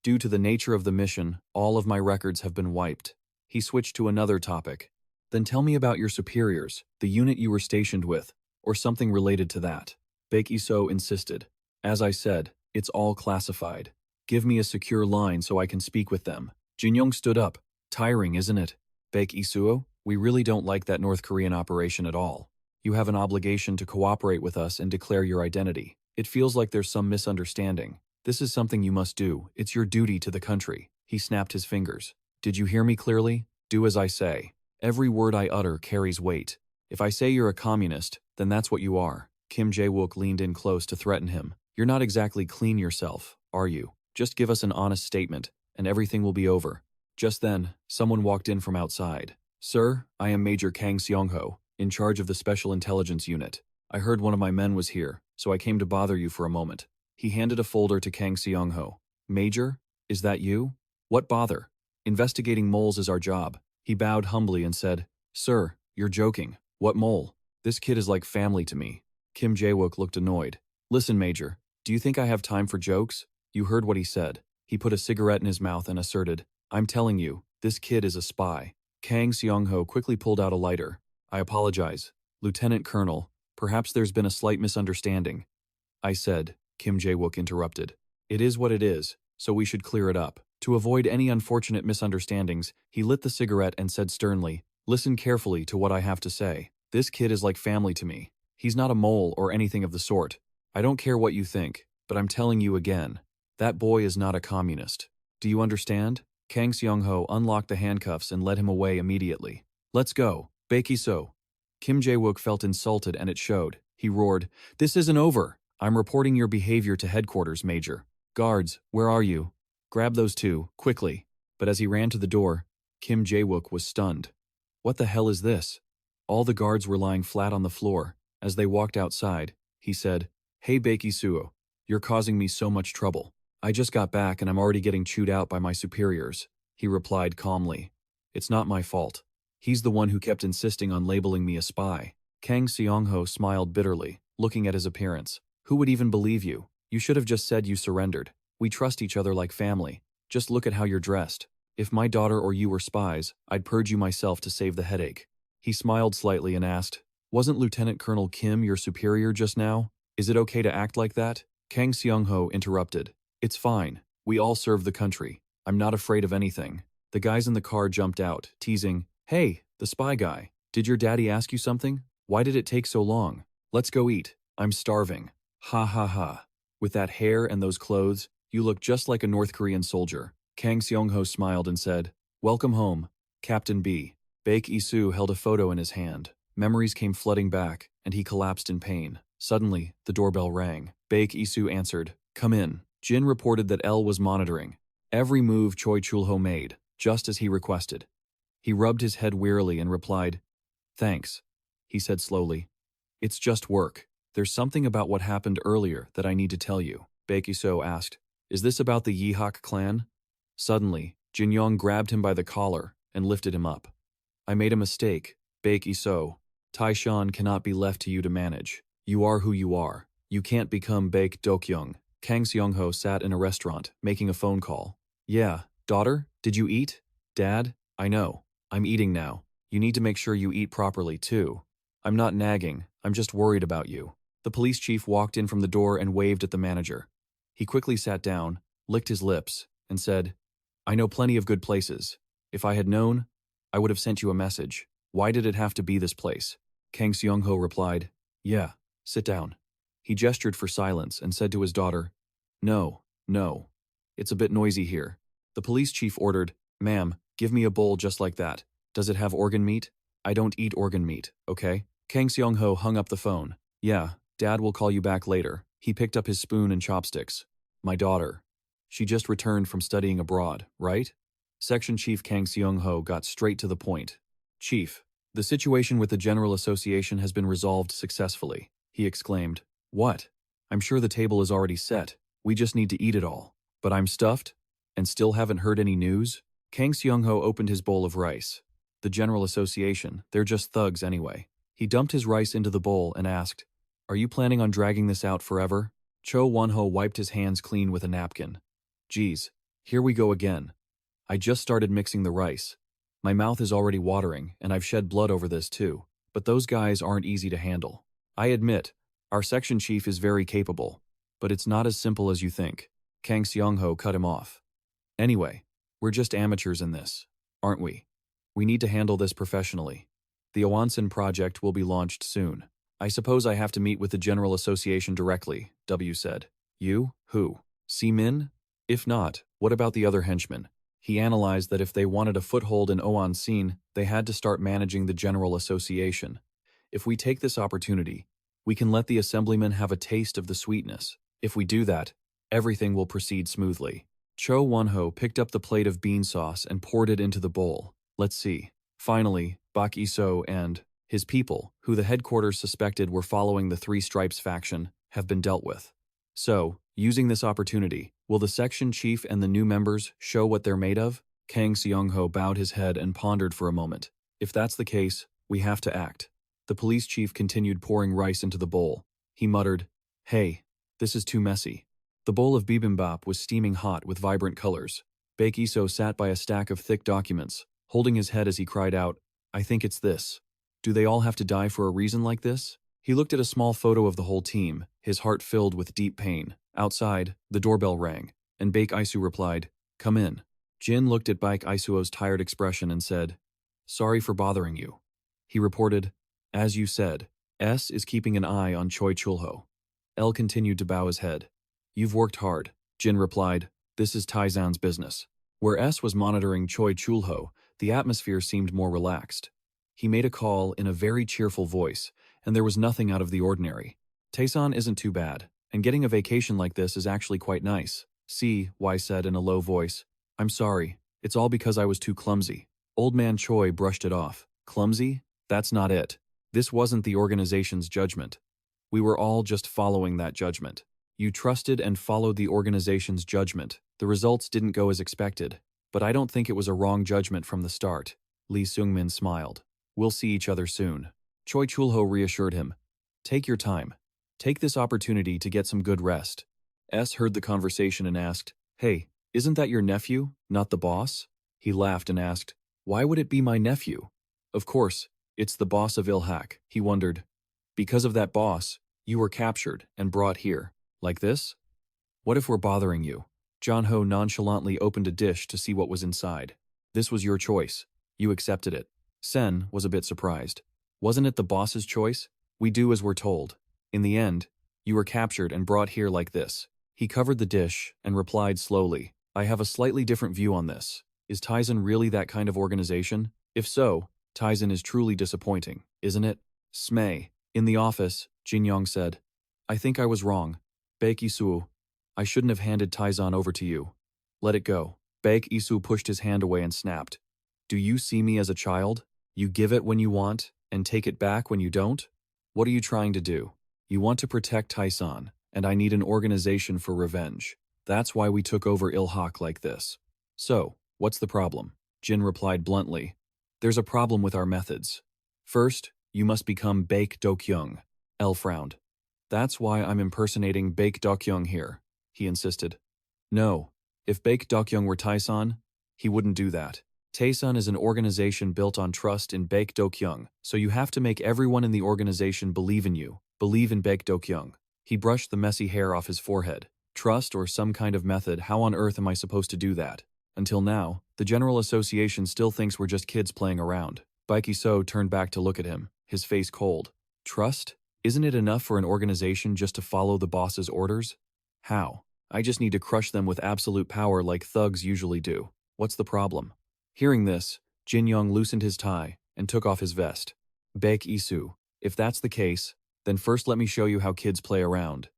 Due to the nature of the mission, all of my records have been wiped. He switched to another topic. Then tell me about your superiors, the unit you were stationed with, or something related to that. Baek Isoo insisted. As I said, it's all classified. Give me a secure line so I can speak with them. Jin-young stood up. Tiring, isn't it? Baek Isoo, we really don't like that North Korean operation at all. You have an obligation to cooperate with us and declare your identity. It feels like there's some misunderstanding. This is something you must do. It's your duty to the country. He snapped his fingers. Did you hear me clearly? Do as I say. Every word I utter carries weight. If I say you're a communist, then that's what you are. Kim Jae-wook leaned in close to threaten him. You're not exactly clean yourself, are you? Just give us an honest statement, and everything will be over. Just then, someone walked in from outside. Sir, I am Major Kang Seongho, in charge of the Special Intelligence Unit. I heard one of my men was here, so I came to bother you for a moment. He handed a folder to Kang Seongho. Major, is that you? What bother? Investigating moles is our job. He bowed humbly and said, Sir, you're joking. What mole? This kid is like family to me. Kim Jae-wook looked annoyed. Listen, Major, do you think I have time for jokes? You heard what he said. He put a cigarette in his mouth and asserted, I'm telling you, this kid is a spy. Kang Seongho quickly pulled out a lighter. I apologize, Lieutenant Colonel. Perhaps there's been a slight misunderstanding. I said, Kim Jae-wook interrupted. It is what it is, so we should clear it up. To avoid any unfortunate misunderstandings, he lit the cigarette and said sternly, Listen carefully to what I have to say. This kid is like family to me. He's not a mole or anything of the sort. I don't care what you think, but I'm telling you again, that boy is not a communist. Do you understand? Kang Seongho unlocked the handcuffs and led him away immediately. Let's go, Baek Isoo. Kim Jae-wook felt insulted and it showed. He roared, This isn't over. I'm reporting your behavior to headquarters, Major. Guards, where are you? Grab those two, quickly. But as he ran to the door, Kim Jae-wook was stunned. What the hell is this? All the guards were lying flat on the floor. As they walked outside, he said, Hey Baek Isoo, you're causing me so much trouble. I just got back and I'm already getting chewed out by my superiors. He replied calmly. It's not my fault. He's the one who kept insisting on labeling me a spy. Kang Seongho smiled bitterly, looking at his appearance. Who would even believe you? You should have just said you surrendered. We trust each other like family. Just look at how you're dressed. If my daughter or you were spies, I'd purge you myself to save the headache. He smiled slightly and asked, Wasn't Lieutenant Colonel Kim your superior just now? Is it okay to act like that? Kang Seongho interrupted. It's fine. We all serve the country. I'm not afraid of anything. The guys in the car jumped out, teasing, Hey, the spy guy. Did your daddy ask you something? Why did it take so long? Let's go eat. I'm starving. Ha ha ha. With that hair and those clothes, you look just like a North Korean soldier. Kang Seongho smiled and said, Welcome home, Captain B. Baek Isoo held a photo in his hand. Memories came flooding back, and he collapsed in pain. Suddenly, the doorbell rang. Baek Isoo answered, Come in. Jin reported that L was monitoring every move Choi Chul-ho made, just as he requested. He rubbed his head wearily and replied, Thanks, he said slowly. It's just work. There's something about what happened earlier that I need to tell you. Baek Isoo asked, Is this about the Yihak clan? Suddenly, Jin Yong grabbed him by the collar and lifted him up. I made a mistake, Baek Isoo. Taishan cannot be left to you to manage. You are who you are. You can't become Baek Dokyung. Kang Seongho sat in a restaurant, making a phone call. Yeah, daughter, did you eat? Dad, I know. I'm eating now. You need to make sure you eat properly, too. I'm not nagging. I'm just worried about you. The police chief walked in from the door and waved at the manager. He quickly sat down, licked his lips, and said, I know plenty of good places. If I had known, I would have sent you a message. Why did it have to be this place? Kang Seongho replied, Yeah, sit down. He gestured for silence and said to his daughter, No. It's a bit noisy here. The police chief ordered, Ma'am, give me a bowl just like that. Does it have organ meat? I don't eat organ meat, okay? Kang Seongho hung up the phone. Yeah, Dad will call you back later. He picked up his spoon and chopsticks. My daughter. She just returned from studying abroad, right? Section Chief Kang Seongho got straight to the point. Chief, the situation with the General Association has been resolved successfully, he exclaimed. What? I'm sure the table is already set. We just need to eat it all. But I'm stuffed? And still haven't heard any news? Kang Seongho opened his bowl of rice. The General Association, they're just thugs anyway. He dumped his rice into the bowl and asked, "Are you planning on dragging this out forever?" Cho Won-ho wiped his hands clean with a napkin. "Geez, here we go again. I just started mixing the rice. My mouth is already watering, and I've shed blood over this too. But those guys aren't easy to handle. I admit, our section chief is very capable, but it's not as simple as you think." Kang Seongho cut him off. "Anyway, we're just amateurs in this, aren't we? We need to handle this professionally. The Owanson project will be launched soon. I suppose I have to meet with the General Association directly," W said. "You? Who? Si-min? If not, what about the other henchmen?" He analyzed that if they wanted a foothold in Owansin, they had to start managing the General Association. If we take this opportunity, we can let the assemblymen have a taste of the sweetness. If we do that, everything will proceed smoothly. Cho Won-ho picked up the plate of bean sauce and poured it into the bowl. Let's see. Finally, Baek Isoo and his people, who the headquarters suspected were following the Three Stripes faction, have been dealt with. So, using this opportunity, will the section chief and the new members show what they're made of? Kang Seongho bowed his head and pondered for a moment. If that's the case, we have to act. The police chief continued pouring rice into the bowl. He muttered, "Hey, this is too messy." The bowl of bibimbap was steaming hot with vibrant colors. Baek Isoo sat by a stack of thick documents, holding his head as he cried out, "I think it's this. Do they all have to die for a reason like this?" He looked at a small photo of the whole team, his heart filled with deep pain. Outside, the doorbell rang, and Baek Isoo replied, "Come in." Jin looked at Baek Isoo's tired expression and said, "Sorry for bothering you." He reported, "As you said, S is keeping an eye on Choi Chulho." L continued to bow his head. "You've worked hard." Jin replied, "This is Taesan's business." Where S was monitoring Choi Chulho, the atmosphere seemed more relaxed. He made a call in a very cheerful voice, and there was nothing out of the ordinary. "Taesan isn't too bad, and getting a vacation like this is actually quite nice." Y said in a low voice, "I'm sorry, it's all because I was too clumsy." Old man Choi brushed it off. "Clumsy? That's not it. This wasn't the organization's judgment. We were all just following that judgment. You trusted and followed the organization's judgment. The results didn't go as expected, but I don't think it was a wrong judgment from the start." Lee Seung-min smiled. "We'll see each other soon." Choi Chulho reassured him. "Take your time. Take this opportunity to get some good rest." S heard the conversation and asked, "Hey, isn't that your nephew, not the boss?" He laughed and asked, "Why would it be my nephew?" "Of course, it's the boss of Ilhak." He wondered, "Because of that boss, you were captured and brought here. Like this? What if we're bothering you?" John Ho nonchalantly opened a dish to see what was inside. "This was your choice. You accepted it." Sen was a bit surprised. "Wasn't it the boss's choice? We do as we're told. In the end, you were captured and brought here like this." He covered the dish and replied slowly, "I have a slightly different view on this. Is Taesan really that kind of organization? If so, Taesan is truly disappointing, isn't it?" Smay. In the office, Jin Yong said, "I think I was wrong. Baek Isoo, I shouldn't have handed Taesan over to you. Let it go." Baek Isoo pushed his hand away and snapped. "Do you see me as a child? You give it when you want, and take it back when you don't? What are you trying to do? You want to protect Taesan, and I need an organization for revenge. That's why we took over Ilhak like this." "So, what's the problem?" Jin replied bluntly. "There's a problem with our methods. First, you must become Baek Dokyung." L frowned. "That's why I'm impersonating Baek Dokyung here," he insisted. "No, if Baek Dokyung were Taesan, he wouldn't do that. Taesan is an organization built on trust in Baek Dokyung, so you have to make everyone in the organization believe in you, believe in Baek Dokyung." He brushed the messy hair off his forehead. "Trust or some kind of method, how on earth am I supposed to do that? Until now, the General Association still thinks we're just kids playing around." Baek Isoo turned back to look at him, his face cold. "Trust? Isn't it enough for an organization just to follow the boss's orders? How? I just need to crush them with absolute power like thugs usually do. What's the problem?" Hearing this, Jin Yong loosened his tie and took off his vest. "Baek Isoo, if that's the case, then first let me show you how kids play around."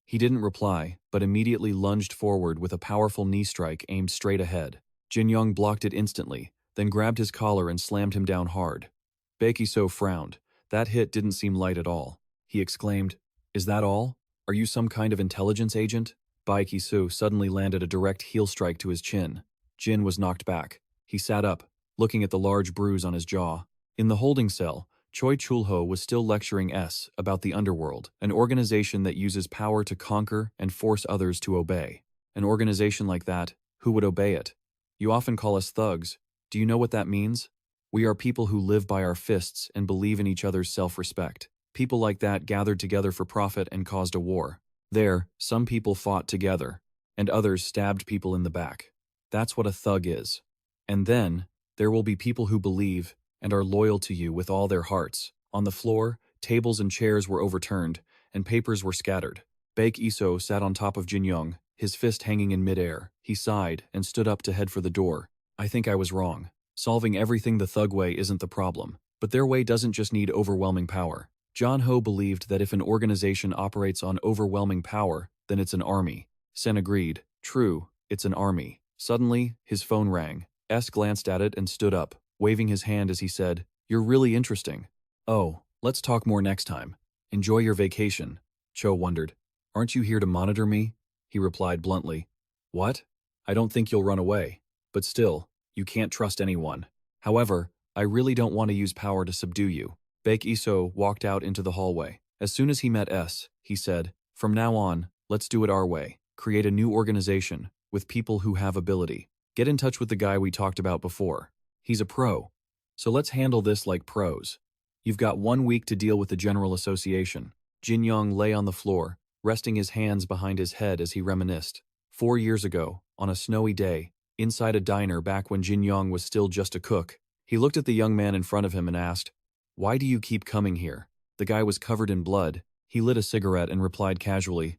He didn't reply, but immediately lunged forward with a powerful knee strike aimed straight ahead. Jin Yong blocked it instantly, then grabbed his collar and slammed him down hard. Baek Isoo frowned. That hit didn't seem light at all. He exclaimed, "Is that all? Are you some kind of intelligence agent?" Baek Isoo suddenly landed a direct heel strike to his chin. Jin was knocked back. He sat up, looking at the large bruise on his jaw. In the holding cell, Choi Chulho was still lecturing S about the underworld, an organization that uses power to conquer and force others to obey. An organization like that, who would obey it? You often call us thugs. Do you know what that means? We are people who live by our fists and believe in each other's self-respect. People like that gathered together for profit and caused a war. There, some people fought together, and others stabbed people in the back. That's what a thug is. And then, there will be people who believe and are loyal to you with all their hearts. On the floor, tables and chairs were overturned, and papers were scattered. Baek Isoo sat on top of Jin Young, his fist hanging in midair. He sighed and stood up to head for the door. I think I was wrong. Solving everything the thug way isn't the problem. But their way doesn't just need overwhelming power. John Ho believed that if an organization operates on overwhelming power, then it's an army. Sen agreed. True, it's an army. Suddenly, his phone rang. S glanced at it and stood up, waving his hand as he said, "You're really interesting." "Oh, let's talk more next time. Enjoy your vacation." Cho wondered. "Aren't you here to monitor me?" He replied bluntly. "What? I don't think you'll run away. But still, you can't trust anyone. However, I really don't want to use power to subdue you." Baek Isoo walked out into the hallway. As soon as he met S, he said, "From now on, let's do it our way. Create a new organization, with people who have ability. Get in touch with the guy we talked about before. He's a pro. So let's handle this like pros. You've got 1 week to deal with the General Association." Jin Young lay on the floor, resting his hands behind his head as he reminisced. 4 years ago, on a snowy day, inside a diner back when Jin Young was still just a cook, he looked at the young man in front of him and asked, "Why do you keep coming here?" The guy was covered in blood. He lit a cigarette and replied casually,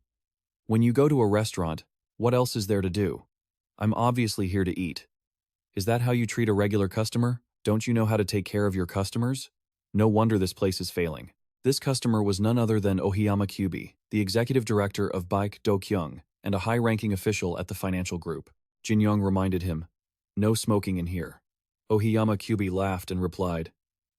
"When you go to a restaurant, what else is there to do? I'm obviously here to eat." "Is that how you treat a regular customer? Don't you know how to take care of your customers?" No wonder this place is failing. This customer was none other than Ozama Group, the executive director of Baek Dokyung, and a high-ranking official at the financial group. Jin Young reminded him, "No smoking in here." Ozama Group laughed and replied,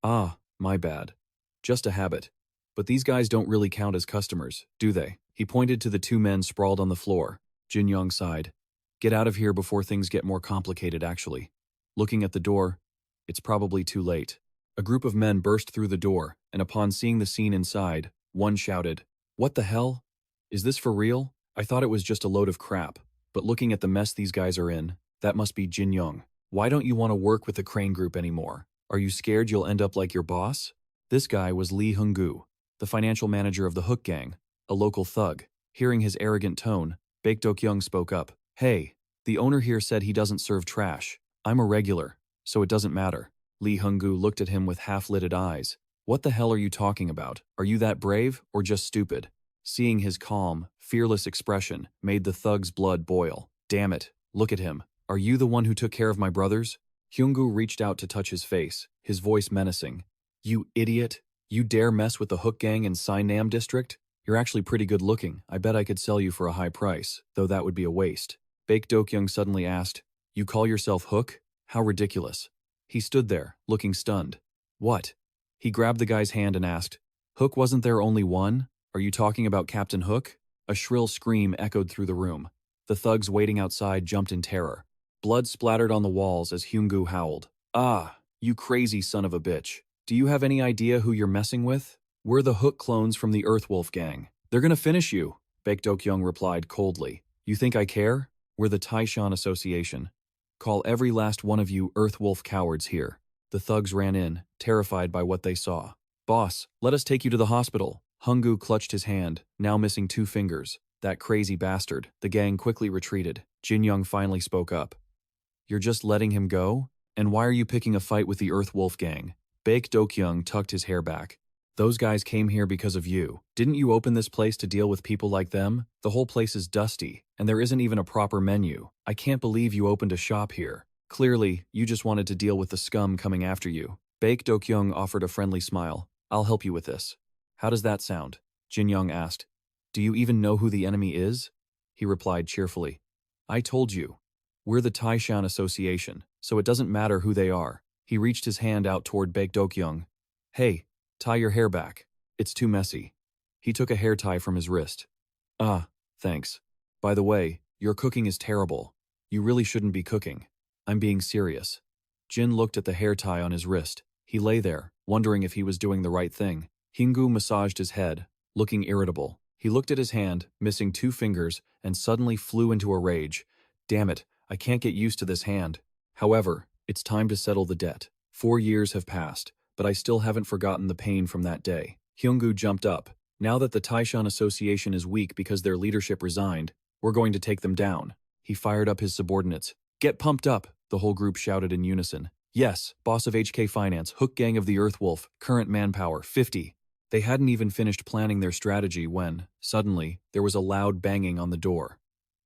"Ah, my bad. Just a habit. But these guys don't really count as customers, do they?" He pointed to the 2 men sprawled on the floor. Jin Young sighed. "Get out of here before things get more complicated, actually." Looking at the door, it's probably too late. A group of men burst through the door, and upon seeing the scene inside, one shouted, "What the hell? Is this for real? I thought it was just a load of crap. But looking at the mess these guys are in, that must be Jin Young. Why don't you want to work with the Crane Group anymore? Are you scared you'll end up like your boss?" This guy was Lee Hung-gu, the financial manager of the Hook Gang, a local thug. Hearing his arrogant tone, Baek Dokyung spoke up. "Hey, the owner here said he doesn't serve trash. I'm a regular, so it doesn't matter." Lee Hung-gu looked at him with half-lidded eyes. "What the hell are you talking about? Are you that brave, or just stupid?" Seeing his calm, fearless expression made the thug's blood boil. "Damn it, look at him. Are you the one who took care of my brothers?" Hyung-gu reached out to touch his face, his voice menacing. "You idiot! You dare mess with the Hook Gang in Sinam District? You're actually pretty good looking. I bet I could sell you for a high price, though that would be a waste." Baek Dokyung suddenly asked, "You call yourself Hook? How ridiculous." He stood there, looking stunned. "What?" He grabbed the guy's hand and asked, "Hook wasn't there only one? Are you talking about Captain Hook?" A shrill scream echoed through the room. The thugs waiting outside jumped in terror. Blood splattered on the walls as Hyung-gu howled. "Ah, you crazy son of a bitch. Do you have any idea who you're messing with? We're the Hook clones from the Earthwolf gang. They're gonna finish you," Baek Dokyung replied coldly. "You think I care? We're the Taesan Association. Call every last one of you Earthwolf cowards here." The thugs ran in, terrified by what they saw. "Boss, let us take you to the hospital." Hung-gu clutched his hand, now missing 2 fingers. "That crazy bastard." The gang quickly retreated. Jin Young finally spoke up. "You're just letting him go? And why are you picking a fight with the Earthwolf gang?" Baek Dokyung tucked his hair back. "Those guys came here because of you. Didn't you open this place to deal with people like them? The whole place is dusty, and there isn't even a proper menu. I can't believe you opened a shop here. Clearly, you just wanted to deal with the scum coming after you." Baek Dokyung offered a friendly smile. "I'll help you with this." "How does that sound?" Jin Young asked. "Do you even know who the enemy is?" He replied cheerfully. "I told you. We're the Taishan Association, so it doesn't matter who they are." He reached his hand out toward Baek Dokyung. "Hey, tie your hair back. It's too messy." He took a hair tie from his wrist. "Ah, thanks. By the way, your cooking is terrible. You really shouldn't be cooking. I'm being serious." Jin looked at the hair tie on his wrist. He lay there, wondering if he was doing the right thing. Hyungu massaged his head, looking irritable. He looked at his hand, missing 2 fingers, and suddenly flew into a rage. Damn it, I can't get used to this hand. However, it's time to settle the debt. 4 years have passed, but I still haven't forgotten the pain from that day. Hyungu jumped up. Now that the Taesan Association is weak because their leadership resigned, we're going to take them down. He fired up his subordinates. Get pumped up, the whole group shouted in unison. Yes, boss of HK Finance, Hook Gang of the Earthwolf, current manpower, 50. They hadn't even finished planning their strategy when, suddenly, there was a loud banging on the door.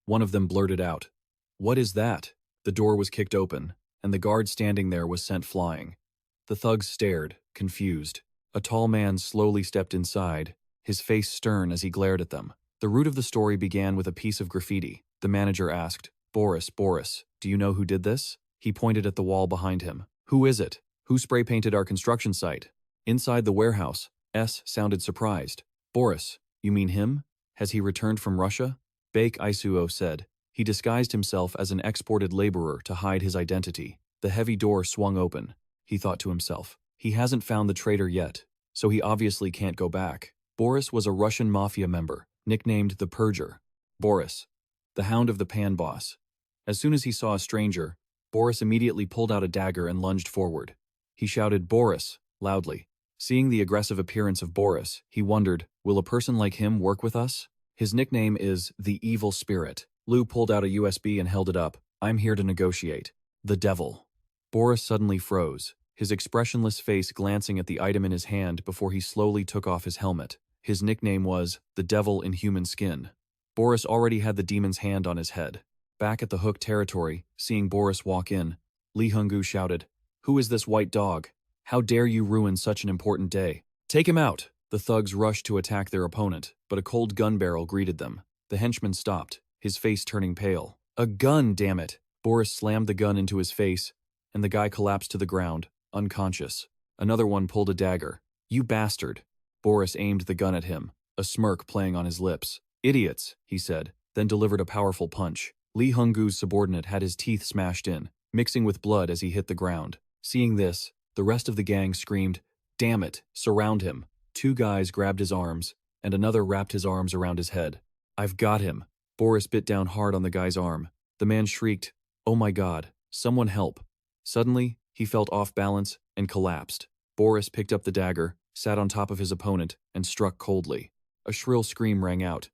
One of them blurted out, "What is that?" The door was kicked open, and the guard standing there was sent flying. The thugs stared, confused. A tall man slowly stepped inside, his face stern as he glared at them. The root of the story began with a piece of graffiti. The manager asked, Boris, do you know who did this?" He pointed at the wall behind him. "Who is it? Who spray-painted our construction site?" Inside the warehouse, S sounded surprised. "Boris, you mean him? Has he returned from Russia?" Baek Isoo said. He disguised himself as an exported laborer to hide his identity. The heavy door swung open. He thought to himself, he hasn't found the traitor yet, so he obviously can't go back. Boris was a Russian mafia member, nicknamed the Purger. Boris, the Hound of the Pan boss. As soon as he saw a stranger, Boris immediately pulled out a dagger and lunged forward. He shouted, "Boris," loudly. Seeing the aggressive appearance of Boris, he wondered, will a person like him work with us? His nickname is the Evil Spirit. Lou pulled out a USB and held it up. "I'm here to negotiate." The devil. Boris suddenly froze, his expressionless face glancing at the item in his hand before he slowly took off his helmet. His nickname was the Devil in Human Skin. Boris already had the demon's hand on his head. Back at the Hook territory, seeing Boris walk in, Lee Hyungu shouted, "Who is this white dog? How dare you ruin such an important day? Take him out!" The thugs rushed to attack their opponent, but a cold gun barrel greeted them. The henchman stopped, his face turning pale. "A gun, damn it!" Boris slammed the gun into his face, and the guy collapsed to the ground, unconscious. Another one pulled a dagger. "You bastard!" Boris aimed the gun at him, a smirk playing on his lips. "Idiots," he said, then delivered a powerful punch. Lee Hyungu's subordinate had his teeth smashed in, mixing with blood as he hit the ground. Seeing this, the rest of the gang screamed, "Damn it, surround him." 2 guys grabbed his arms, and another wrapped his arms around his head. "I've got him." Boris bit down hard on the guy's arm. The man shrieked, "Oh my God, someone help." Suddenly, he felt off balance and collapsed. Boris picked up the dagger, sat on top of his opponent, and struck coldly. A shrill scream rang out.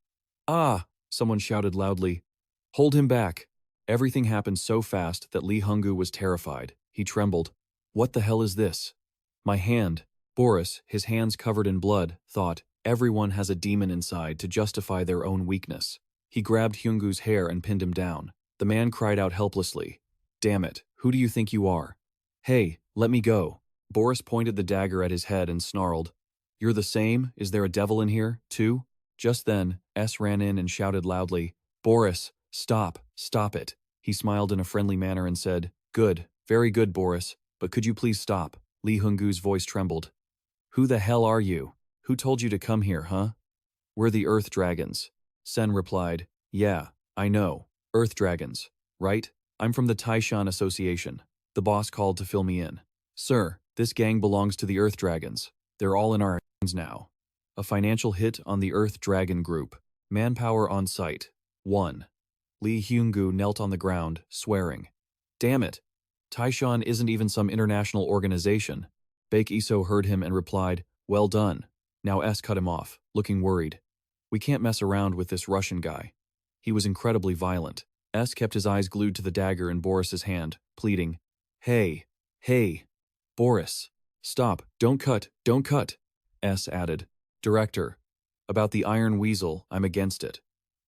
"Ah!" someone shouted loudly. "Hold him back." Everything happened so fast that Lee Hyungu was terrified. He trembled. "What the hell is this?" "My hand." Boris, his hands covered in blood, thought, everyone has a demon inside to justify their own weakness. He grabbed Hyungu's hair and pinned him down. The man cried out helplessly, "Damn it, who do you think you are?" "Hey, let me go." Boris pointed the dagger at his head and snarled, "You're the same? Is there a devil in here, too?" Just then, S ran in and shouted loudly, "Boris, stop it." He smiled in a friendly manner and said, "Good, very good, Boris, but could you please stop?" Lee Hyungu's voice trembled. "Who the hell are you? Who told you to come here, huh?" "We're the Earth Dragons." Sen replied, "Yeah, I know. Earth Dragons, right? I'm from the Taesan Association." The boss called to fill me in. "Sir, this gang belongs to the Earth Dragons. They're all in our hands now." A financial hit on the Earth Dragon Group. Manpower on site. 1. Lee Hyungu knelt on the ground, swearing. "Damn it. Taesan isn't even some international organization." Baek Isoo heard him and replied, "Well done." Now S cut him off, looking worried. "We can't mess around with this Russian guy." He was incredibly violent. S kept his eyes glued to the dagger in Boris's hand, pleading, Hey, Boris, stop, don't cut. S added, "Director, about the Iron Weasel, I'm against it.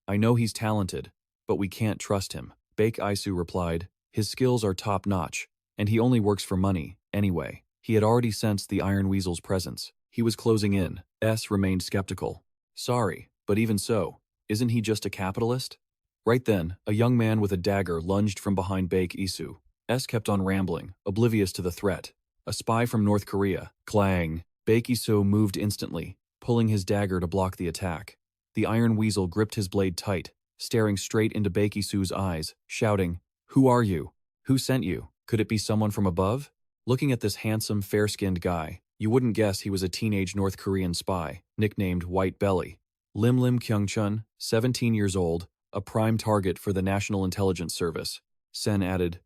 I know he's talented, but we can't trust him." Baek Isoo replied, "His skills are top-notch, and he only works for money, anyway." He had already sensed the Iron Weasel's presence. He was closing in. S remained skeptical. "Sorry, but even so, isn't he just a capitalist?" Right then, a young man with a dagger lunged from behind Baek Isoo. S kept on rambling, oblivious to the threat. "A spy from North Korea." Clang. Baek Isoo moved instantly, pulling his dagger to block the attack. The Iron Weasel gripped his blade tight, staring straight into Baek Isoo's eyes, shouting, "Who are you? Who sent you?" Could it be someone from above? Looking at this handsome, fair-skinned guy, you wouldn't guess he was a teenage North Korean spy, nicknamed White Belly. Lim Kyung-chun, 17 years old, a prime target for the National Intelligence Service. Sen added,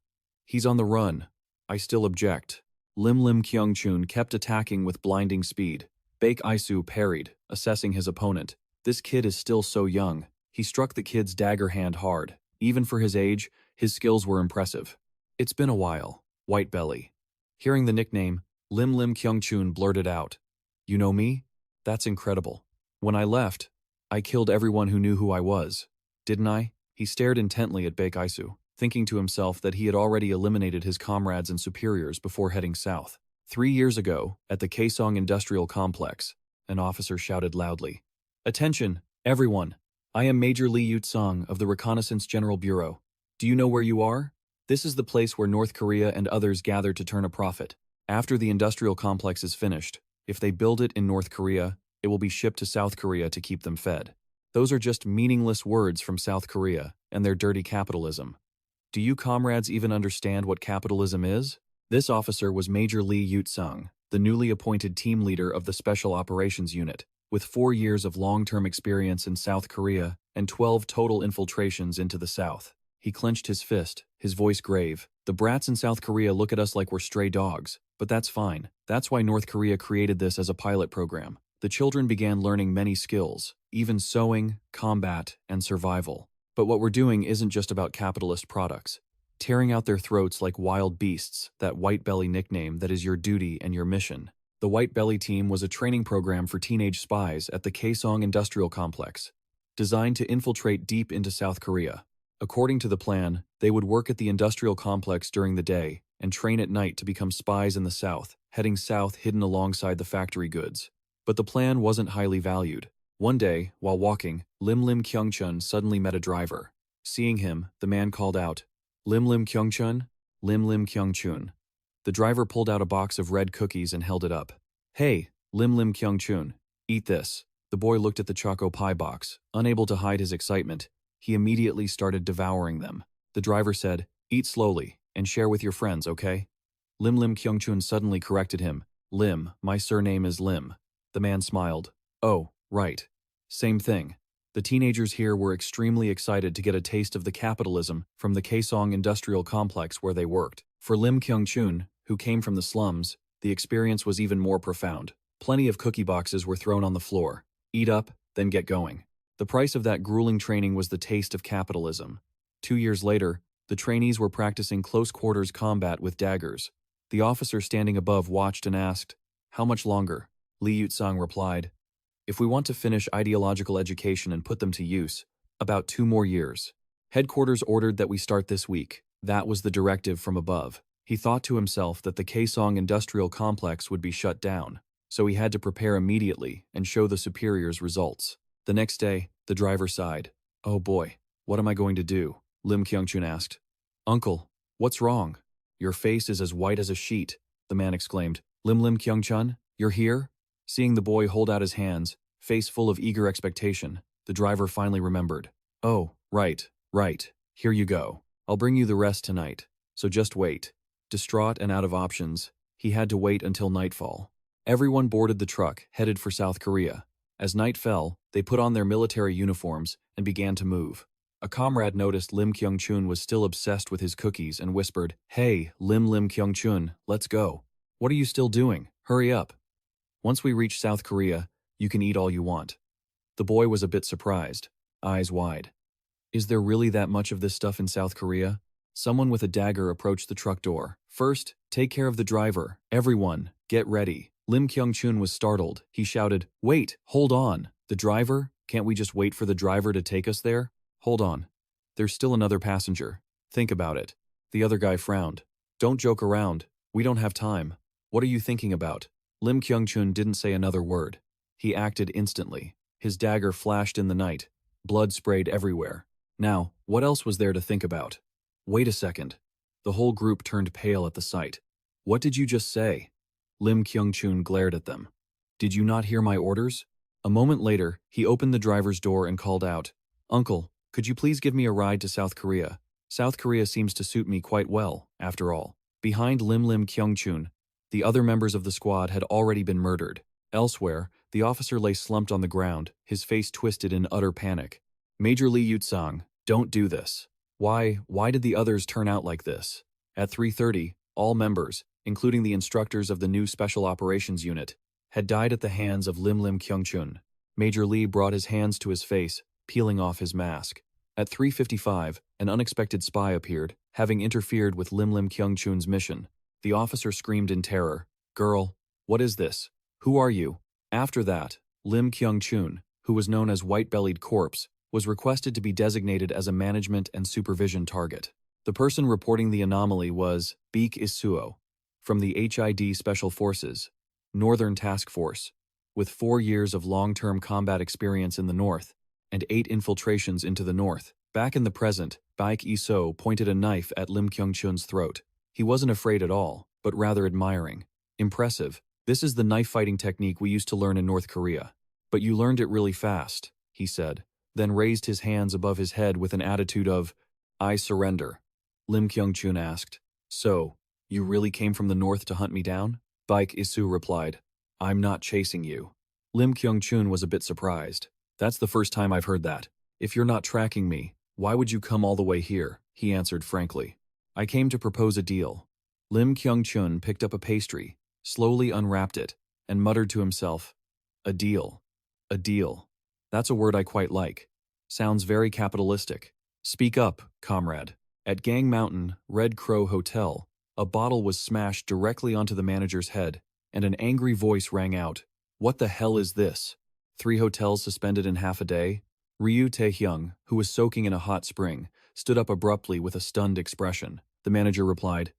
"He's on the run. I still object." Lim Kyung-chun kept attacking with blinding speed. Baek Isoo parried, assessing his opponent. This kid is still so young. He struck the kid's dagger hand hard. Even for his age, his skills were impressive. "It's been a while, White Belly." Hearing the nickname, Lim Kyung-chun blurted out, "You know me? That's incredible. When I left, I killed everyone who knew who I was. Didn't I?" He stared intently at Baek Isoo, thinking to himself that he had already eliminated his comrades and superiors before heading south. 3 years ago, at the Kaesong Industrial Complex, an officer shouted loudly, "Attention, everyone! I am Major Lee Yut-sung of the Reconnaissance General Bureau. Do you know where you are? This is the place where North Korea and others gather to turn a profit. After the industrial complex is finished, if they build it in North Korea, it will be shipped to South Korea to keep them fed." Those are just meaningless words from South Korea and their dirty capitalism. Do you comrades even understand what capitalism is? This officer was Major Lee Yut-sung, the newly appointed team leader of the Special Operations Unit, with 4 years of long-term experience in South Korea and 12 total infiltrations into the South. He clenched his fist, his voice grave. "The brats in South Korea look at us like we're stray dogs, but that's fine. That's why North Korea created this as a pilot program. The children began learning many skills, even sewing, combat, and survival. But what we're doing isn't just about capitalist products. Tearing out their throats like wild beasts, that White Belly nickname that is your duty and your mission." The White Belly team was a training program for teenage spies at the Kaesong Industrial Complex, designed to infiltrate deep into South Korea. According to the plan, they would work at the industrial complex during the day and train at night to become spies in the South, heading south hidden alongside the factory goods. But the plan wasn't highly valued. One day, while walking, Lim Kyung-chun suddenly met a driver. Seeing him, the man called out, Lim Kyung-chun? Lim Kyung-chun." The driver pulled out a box of red cookies and held it up. "Hey, Lim Kyung-chun, eat this." The boy looked at the choco pie box. Unable to hide his excitement, he immediately started devouring them. The driver said, "Eat slowly and share with your friends, okay?" Lim Kyung-chun suddenly corrected him. "Lim, my surname is Lim." The man smiled. "Oh, right. Same thing." The teenagers here were extremely excited to get a taste of the capitalism from the Kaesong Industrial Complex where they worked. For Lim Kyung-chun, who came from the slums, the experience was even more profound. Plenty of cookie boxes were thrown on the floor. Eat up, then get going. The price of that grueling training was the taste of capitalism. 2 years later, the trainees were practicing close-quarters combat with daggers. The officer standing above watched and asked, "How much longer?" Lee Yut-sung replied, "If we want to finish ideological education and put them to use, about 2 more years. Headquarters ordered that we start this week." That was the directive from above. He thought to himself that the Kaesong Industrial Complex would be shut down, so he had to prepare immediately and show the superiors results. The next day, the driver sighed. "Oh boy, what am I going to do?" Lim Kyung-chun asked. "Uncle, what's wrong? Your face is as white as a sheet," the man exclaimed. Lim Kyung-chun, you're here?" Seeing the boy hold out his hands, face full of eager expectation, the driver finally remembered. "Oh, right. Here you go. I'll bring you the rest tonight, so just wait." Distraught and out of options, he had to wait until nightfall. Everyone boarded the truck, headed for South Korea. As night fell, they put on their military uniforms and began to move. A comrade noticed Lim Kyung-chun was still obsessed with his cookies and whispered, "Hey, Lim Kyung-chun, let's go. What are you still doing? Hurry up. Once we reach South Korea, you can eat all you want." The boy was a bit surprised, eyes wide. Is there really that much of this stuff in South Korea? Someone with a dagger approached the truck door. "First, take care of the driver. Everyone, get ready." Lim Kyung-chun was startled. He shouted, "Wait, hold on. The driver? Can't we just wait for the driver to take us there?" "Hold on. There's still another passenger. Think about it." The other guy frowned. "Don't joke around. We don't have time. What are you thinking about?" Lim Kyung-chun didn't say another word. He acted instantly. His dagger flashed in the night. Blood sprayed everywhere. Now, what else was there to think about? Wait a second. The whole group turned pale at the sight. "What did you just say?" Lim Kyung-chun glared at them. "Did you not hear my orders?" A moment later, he opened the driver's door and called out, "Uncle, could you please give me a ride to South Korea? South Korea seems to suit me quite well, after all." Behind Lim Lim Kyungchun, the other members of the squad had already been murdered. Elsewhere, the officer lay slumped on the ground, his face twisted in utter panic. Major Lee Yutsang, don't do this. Why did the others turn out like this? At 3:30, all members, including the instructors of the new Special Operations Unit, had died at the hands of Lim Lim Kyungchun. Major Lee brought his hands to his face, peeling off his mask. At 3:55, an unexpected spy appeared, having interfered with Lim Lim Kyungchun's mission. The officer screamed in terror, "Girl, what is this? Who are you?" After that, Lim Kyungchun, who was known as White-Bellied Corpse, was requested to be designated as a management and supervision target. The person reporting the anomaly was Baek Isoo, from the HID Special Forces, Northern Task Force, with 4 years of long-term combat experience in the north, and 8 infiltrations into the north. Back in the present, Baek Isoo pointed a knife at Lim Kyungchun's throat. He wasn't afraid at all, but rather admiring. "Impressive. This is the knife-fighting technique we used to learn in North Korea. But you learned it really fast," he said, then raised his hands above his head with an attitude of, "I surrender." Lim Kyungchun asked, "So, you really came from the north to hunt me down?" Baek Isoo replied, "I'm not chasing you." Lim Kyungchun was a bit surprised. "That's the first time I've heard that. If you're not tracking me, why would you come all the way here?" he answered frankly. "I came to propose a deal." Lim Kyungchun picked up a pastry, slowly unwrapped it, and muttered to himself, "A deal. A deal. That's a word I quite like. Sounds very capitalistic. Speak up, comrade." At Gang Mountain Red Crow Hotel, a bottle was smashed directly onto the manager's head, and an angry voice rang out, "What the hell is this? 3 hotels suspended in half a day?" Ryu Tae-hyung, who was soaking in a hot spring, stood up abruptly with a stunned expression. The manager replied,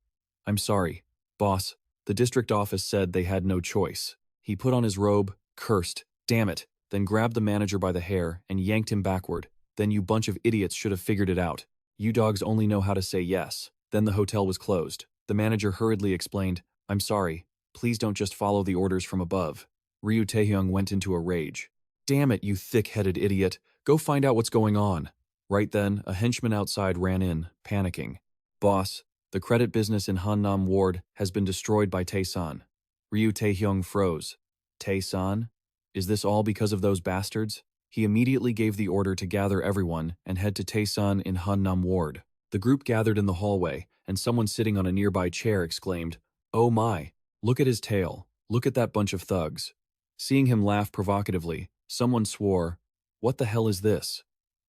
"I'm sorry, boss. The district office said they had no choice." He put on his robe, cursed, "Damn it," then grabbed the manager by the hair and yanked him backward. "Then you bunch of idiots should have figured it out. You dogs only know how to say yes." Then the hotel was closed. The manager hurriedly explained, "I'm sorry. Please don't just follow the orders from above." Ryu Tae-hyung went into a rage. "Damn it, you thick-headed idiot. Go find out what's going on." Right then, a henchman outside ran in, panicking. "Boss, the credit business in Hannam Ward has been destroyed by Taesan." Ryu Tae-hyung froze. "Taesan? Is this all because of those bastards?" He immediately gave the order to gather everyone and head to Taesan in Hannam Ward. The group gathered in the hallway, and someone sitting on a nearby chair exclaimed, "Oh my, look at his tail. Look at that bunch of thugs." Seeing him laugh provocatively, someone swore, "What the hell is this?"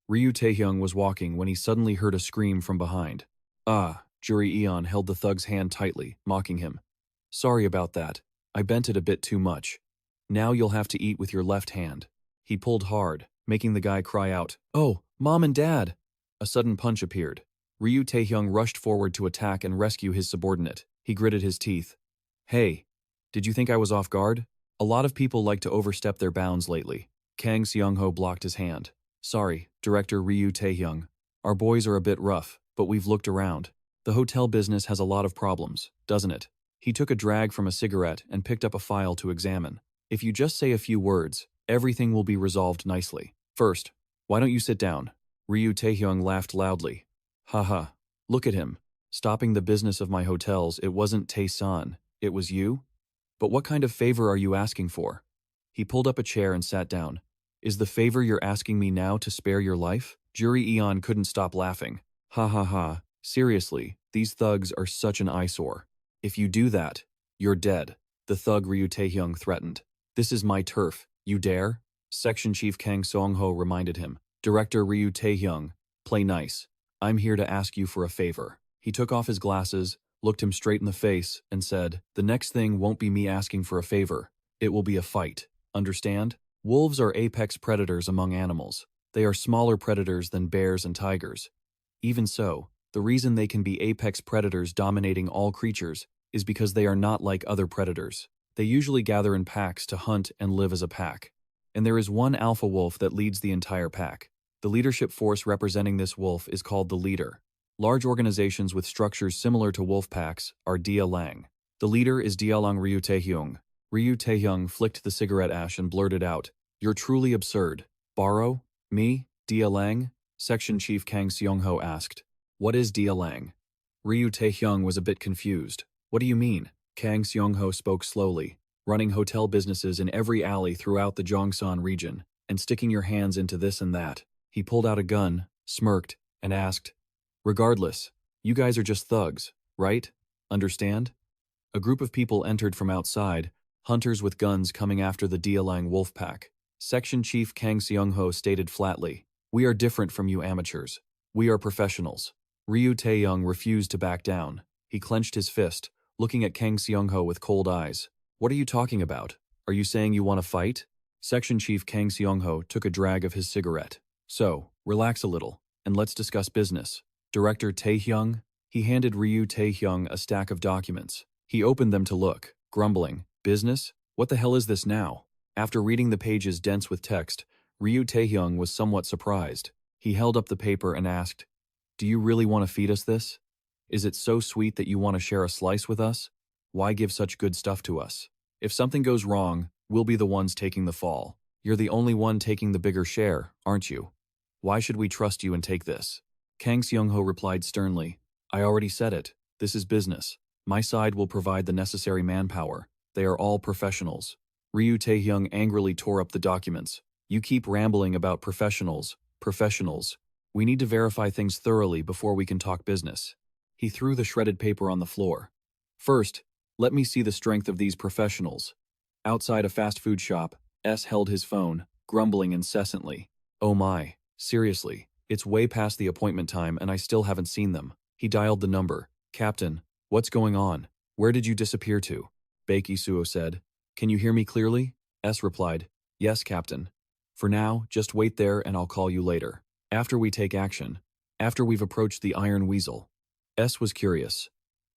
Ryu Tae-hyung was walking when he suddenly heard a scream from behind. "Ah," Juri Eon held the thug's hand tightly, mocking him. "Sorry about that. I bent it a bit too much. Now you'll have to eat with your left hand." He pulled hard, making the guy cry out, "Oh, Mom and Dad!" A sudden punch appeared. Ryu Tae-hyung rushed forward to attack and rescue his subordinate. He gritted his teeth. "Hey, did you think I was off guard? A lot of people like to overstep their bounds lately." Kang Seongho blocked his hand. "Sorry, Director Ryu Tae-hyung. Our boys are a bit rough, but we've looked around. The hotel business has a lot of problems, doesn't it?" He took a drag from a cigarette and picked up a file to examine. "If you just say a few words, everything will be resolved nicely. First, why don't you sit down?" Ryu Tae-hyung laughed loudly. "Haha, look at him. Stopping the business of my hotels, it wasn't Taesan, it was you? But what kind of favor are you asking for?" He pulled up a chair and sat down. "Is the favor you're asking me now to spare your life?" Juri Eon couldn't stop laughing. "Ha ha ha, seriously, these thugs are such an eyesore. If you do that, you're dead," the thug Ryu Tae-hyung threatened. "This is my turf, you dare?" Section Chief Kang Seongho reminded him. "Director Ryu Tae-hyung, play nice. I'm here to ask you for a favor." He took off his glasses, looked him straight in the face, and said, "The next thing won't be me asking for a favor. It will be a fight. Understand? Wolves are apex predators among animals. They are smaller predators than bears and tigers. Even so, the reason they can be apex predators dominating all creatures is because they are not like other predators. They usually gather in packs to hunt and live as a pack. And there is one alpha wolf that leads the entire pack. The leadership force representing this wolf is called the leader. Large organizations with structures similar to wolf packs are Dia Lang. The leader is Dialang Ryu Tae-hyung. Ryu Tae-hyung flicked the cigarette ash and blurted out, "You're truly absurd. Borrow? Me? Dia Lang?" Section Chief Kang Seongho asked, "What is Dia Lang?" Ryu Taehyung was a bit confused. What do you mean? Kang Seongho spoke slowly. Running hotel businesses in every alley throughout the Gyeongsang region, and sticking your hands into this and that. He pulled out a gun, smirked, and asked, "Regardless, you guys are just thugs, right? Understand?" A group of people entered from outside, hunters with guns coming after the Dialang wolf pack. Section Chief Kang Seongho stated flatly, "We are different from you amateurs. We are professionals." Ryu Taehyung refused to back down. He clenched his fist, looking at Kang Seongho with cold eyes. "What are you talking about? Are you saying you want to fight?" Section Chief Kang Seongho took a drag of his cigarette. "So, relax a little, and let's discuss business. Director Taehyung." He handed Ryu Taehyung a stack of documents. He opened them to look, grumbling, "Business? What the hell is this now?" After reading the pages dense with text, Ryu Taehyung was somewhat surprised. He held up the paper and asked, "Do you really want to feed us this? Is it so sweet that you want to share a slice with us? Why give such good stuff to us? If something goes wrong, we'll be the ones taking the fall. You're the only one taking the bigger share, aren't you? Why should we trust you and take this?" Kang Seongho replied sternly, "I already said it. This is business. My side will provide the necessary manpower. They are all professionals." Ryu Taehyung angrily tore up the documents. "You keep rambling about professionals. We need to verify things thoroughly before we can talk business." He threw the shredded paper on the floor. "First, let me see the strength of these professionals." Outside a fast food shop, S held his phone, grumbling incessantly. "Oh my, seriously, it's way past the appointment time and I still haven't seen them." He dialed the number. "Captain, what's going on? Where did you disappear to?" Baek Isoo said. "Can you hear me clearly?" S replied, "Yes, Captain. For now, just wait there and I'll call you later. After we take action. After we've approached the Iron Weasel." S was curious.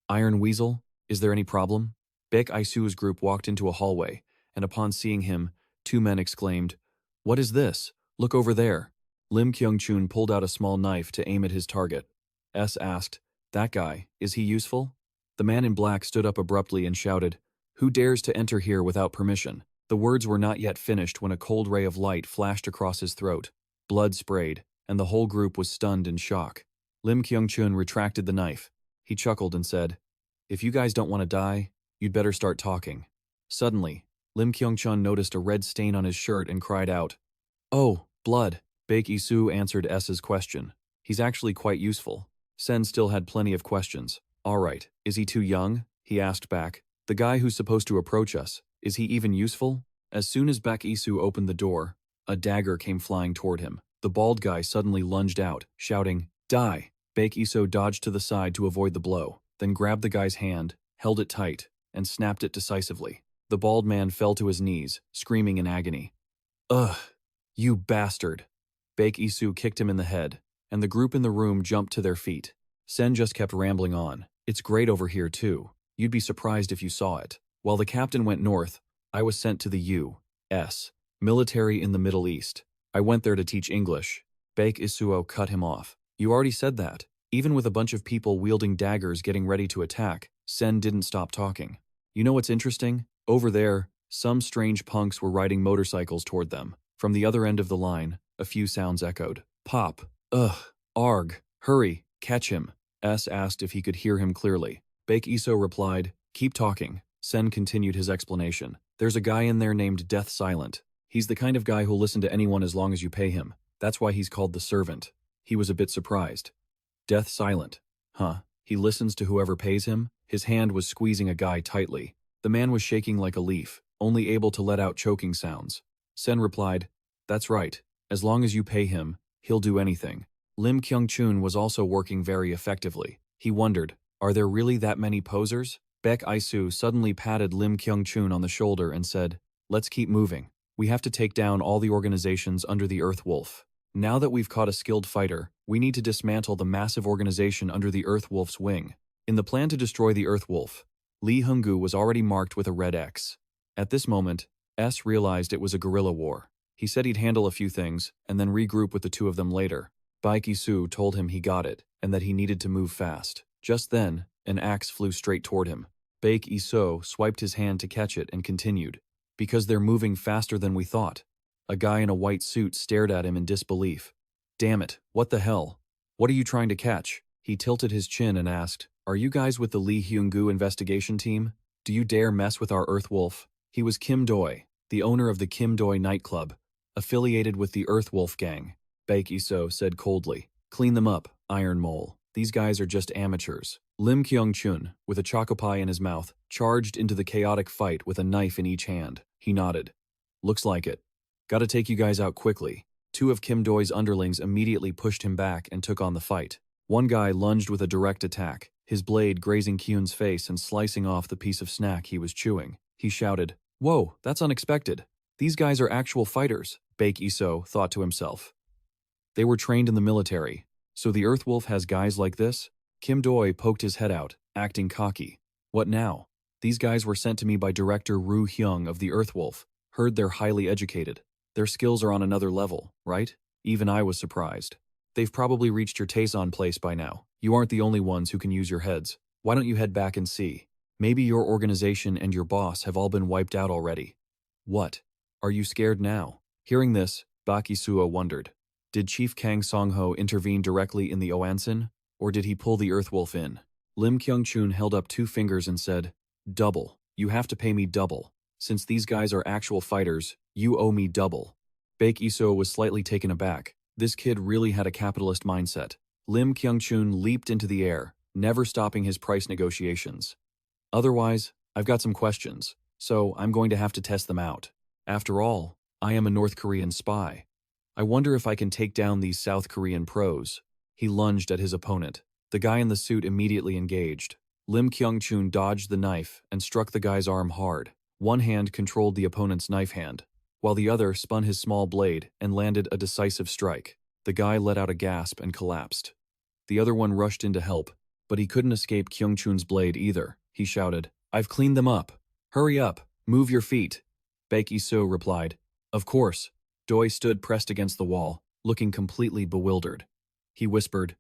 "Iron Weasel? Is there any problem?" Baek Isoo's group walked into a hallway, and upon seeing him, two men exclaimed, "What is this? Look over there." Lim Kyung-chun pulled out a small knife to aim at his target. S asked, "That guy, is he useful?" The man in black stood up abruptly and shouted, "Who dares to enter here without permission?" The words were not yet finished when a cold ray of light flashed across his throat. Blood sprayed, and the whole group was stunned in shock. Lim Kyung-chun retracted the knife. He chuckled and said, "If you guys don't want to die, you'd better start talking." Suddenly, Lim Kyung-chun noticed a red stain on his shirt and cried out, "Oh, blood." Baek Isoo answered S's question. "He's actually quite useful." Sen still had plenty of questions. "All right, is he too young?" he asked back. "The guy who's supposed to approach us, is he even useful?" As soon as Baek Isoo opened the door, a dagger came flying toward him. The bald guy suddenly lunged out, shouting, "Die!" Baek Isoo dodged to the side to avoid the blow, then grabbed the guy's hand, held it tight, and snapped it decisively. The bald man fell to his knees, screaming in agony. "Ugh, you bastard!" Baek Isoo kicked him in the head, and the group in the room jumped to their feet. Sen just kept rambling on. "It's great over here too. You'd be surprised if you saw it. While the captain went north, I was sent to the U.S. military in the Middle East. I went there to teach English." Baek Isoo cut him off. "You already said that." Even with a bunch of people wielding daggers getting ready to attack, Sen didn't stop talking. "You know what's interesting? Over there, some strange punks were riding motorcycles toward them. From the other end of the line, a few sounds echoed. Pop. Ugh. Arg. Hurry. Catch him." S asked if he could hear him clearly. Baek Isoo replied, "Keep talking." Sen continued his explanation. "There's a guy in there named Death Silent. He's the kind of guy who'll listen to anyone as long as you pay him. That's why he's called the servant." He was a bit surprised. "Death Silent. Huh. He listens to whoever pays him?" His hand was squeezing a guy tightly. The man was shaking like a leaf, only able to let out choking sounds. Sen replied, "That's right. As long as you pay him, he'll do anything." Lim Kyung-chun was also working very effectively. He wondered, are there really that many posers? Baek Isoo suddenly patted Lim Kyung-chun on the shoulder and said, "Let's keep moving. We have to take down all the organizations under the Earth Wolf. Now that we've caught a skilled fighter, we need to dismantle the massive organization under the Earth Wolf's wing." In the plan to destroy the Earth Wolf, Lee Hung-gu was already marked with a red X. At this moment, S realized it was a guerrilla war. He said he'd handle a few things, and then regroup with the two of them later. Baek Isoo told him he got it, and that he needed to move fast. Just then, an axe flew straight toward him. Baek Isoo swiped his hand to catch it and continued, "Because they're moving faster than we thought." A guy in a white suit stared at him in disbelief. "Damn it, what the hell? What are you trying to catch?" He tilted his chin and asked, "Are you guys with the Lee Hyung-gu investigation team? Do you dare mess with our Earth Wolf?" He was Kim Doi, the owner of the Kim Doi nightclub, affiliated with the Earth Wolf gang. Baek Isoo said coldly, "Clean them up, Iron Mole. These guys are just amateurs." Lim Kyung-chun, with a chocopie in his mouth, charged into the chaotic fight with a knife in each hand. He nodded. "Looks like it. Gotta take you guys out quickly." Two of Kim Doi's underlings immediately pushed him back and took on the fight. One guy lunged with a direct attack, his blade grazing Kyun's face and slicing off the piece of snack he was chewing. He shouted, "Whoa, that's unexpected. These guys are actual fighters," Baek Isoo thought to himself. They were trained in the military, so the Earthwolf has guys like this? Kim Doi poked his head out, acting cocky. "What now? These guys were sent to me by Director Ru Hyung of the Earthwolf. Heard they're highly educated. Their skills are on another level, right?" Even I was surprised. "They've probably reached your Taesan place by now. You aren't the only ones who can use your heads. Why don't you head back and see? Maybe your organization and your boss have all been wiped out already." "What? Are you scared now?" Hearing this, Baek Isoo wondered. Did Chief Kang Seongho intervene directly in the Oansin, or did he pull the Earthwolf in? Lim Kyung-chun held up 2 fingers and said, "Double. You have to pay me double. Since these guys are actual fighters, you owe me double." Baek Isoo was slightly taken aback. This kid really had a capitalist mindset. Lim Kyung-chun leaped into the air, never stopping his price negotiations. "Otherwise, I've got some questions, so I'm going to have to test them out. After all, I am a North Korean spy. I wonder if I can take down these South Korean pros." He lunged at his opponent. The guy in the suit immediately engaged. Lim Kyung-chun dodged the knife and struck the guy's arm hard. One hand controlled the opponent's knife hand, while the other spun his small blade and landed a decisive strike. The guy let out a gasp and collapsed. The other one rushed in to help, but he couldn't escape Kyung-chun's blade either. He shouted, "I've cleaned them up. Hurry up, move your feet." Baek Isoo replied, "Of course." Doi stood pressed against the wall, looking completely bewildered. He whispered,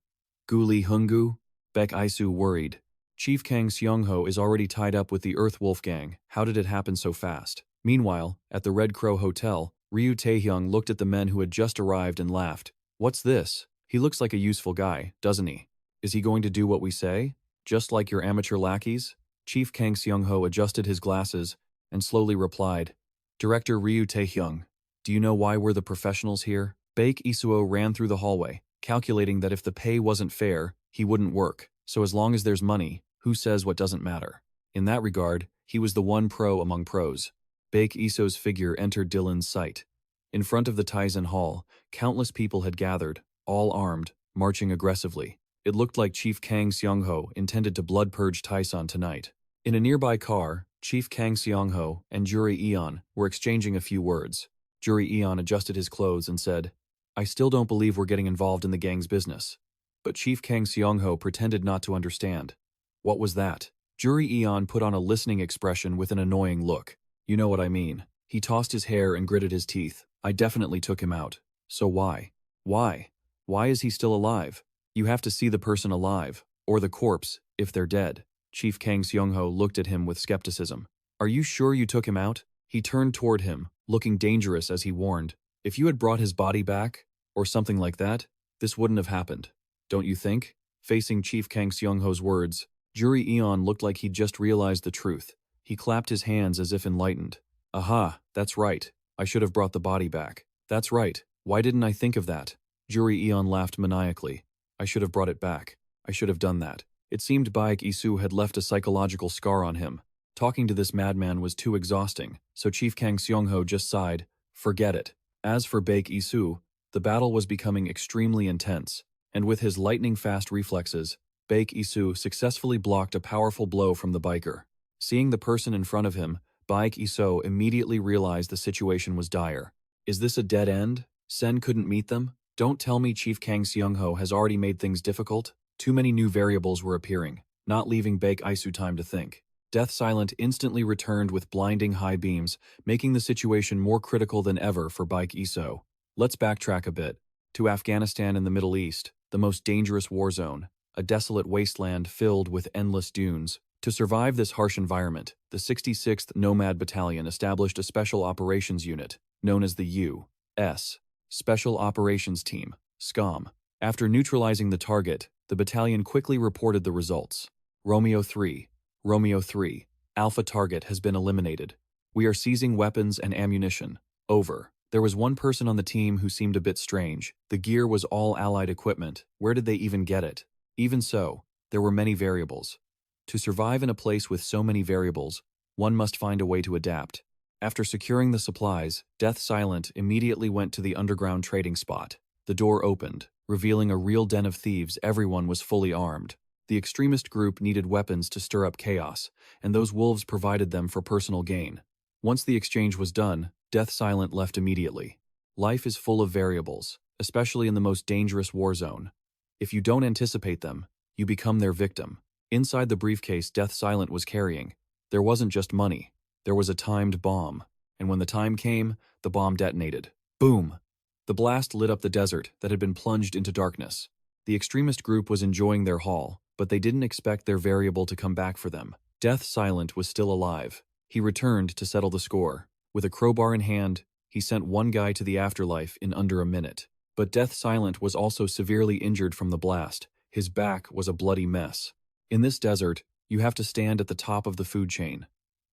"Guli Hungu?" Baek Isoo worried. "Chief Kang Seongho is already tied up with the Earth Wolf gang. How did it happen so fast?" Meanwhile, at the Red Crow Hotel, Ryu Taehyung looked at the men who had just arrived and laughed. "What's this? He looks like a useful guy, doesn't he? Is he going to do what we say? Just like your amateur lackeys?" Chief Kang Seongho adjusted his glasses and slowly replied, "Director Ryu Taehyung, do you know why we're the professionals here?" Baek Isoo ran through the hallway, calculating that if the pay wasn't fair, he wouldn't work. So as long as there's money, who says what doesn't matter? In that regard, he was the one pro among pros. Baek Isoo's figure entered Dylan's sight. In front of the Taesan Hall, countless people had gathered, all armed, marching aggressively. It looked like Chief Kang Seongho intended to blood purge Taesan tonight. In a nearby car, Chief Kang Seongho and Juri Eon were exchanging a few words. Juri Eon adjusted his clothes and said, "I still don't believe we're getting involved in the gang's business." But Chief Kang Seongho pretended not to understand. "What was that?" Juri Eon put on a listening expression with an annoying look. "You know what I mean." He tossed his hair and gritted his teeth. "I definitely took him out. So why? Why? Why is he still alive? You have to see the person alive, or the corpse, if they're dead." Chief Kang Seongho looked at him with skepticism. "Are you sure you took him out?" He turned toward him, looking dangerous as he warned, "If you had brought his body back, or something like that, this wouldn't have happened. Don't you think?" Facing Chief Kang Seongho's words, Juri Eon looked like he'd just realized the truth. He clapped his hands as if enlightened. "Aha, that's right. I should have brought the body back. That's right. Why didn't I think of that?" Juri Eon laughed maniacally. "I should have brought it back. I should have done that." It seemed Baek Isoo had left a psychological scar on him. Talking to this madman was too exhausting, so Chief Kang Seongho just sighed, "Forget it." As for Baek Isoo, the battle was becoming extremely intense, and with his lightning-fast reflexes, Baek Isoo successfully blocked a powerful blow from the biker. Seeing the person in front of him, Baek Isoo immediately realized the situation was dire. Is this a dead end? Sen couldn't meet them? Don't tell me Chief Kang Seongho has already made things difficult? Too many new variables were appearing, not leaving Baek Isoo time to think. Death Silent instantly returned with blinding high beams, making the situation more critical than ever for Baek Isoo. Let's backtrack a bit. To Afghanistan in the Middle East, the most dangerous war zone, a desolate wasteland filled with endless dunes. To survive this harsh environment, the 66th Nomad Battalion established a Special Operations Unit, known as the U.S. Special Operations Team, SCOM. After neutralizing the target, The battalion quickly reported the results. Romeo 3. Romeo 3. Alpha target has been eliminated. We are seizing weapons and ammunition. Over. There was one person on the team who seemed a bit strange. The gear was all Allied equipment. Where did they even get it? Even so, there were many variables. To survive in a place with so many variables, one must find a way to adapt. After securing the supplies, Death Silent immediately went to the underground trading spot. The door opened, revealing a real den of thieves. Everyone was fully armed. The extremist group needed weapons to stir up chaos, and those wolves provided them for personal gain. Once the exchange was done, Death Silent left immediately. Life is full of variables, especially in the most dangerous war zone. If you don't anticipate them, you become their victim. Inside the briefcase Death Silent was carrying, there wasn't just money. There was a timed bomb, and when the time came, the bomb detonated. Boom! The blast lit up the desert that had been plunged into darkness. The extremist group was enjoying their haul, but they didn't expect their variable to come back for them. Death Silent was still alive. He returned to settle the score. With a crowbar in hand, he sent one guy to the afterlife in under a minute. But Death Silent was also severely injured from the blast. His back was a bloody mess. In this desert, you have to stand at the top of the food chain.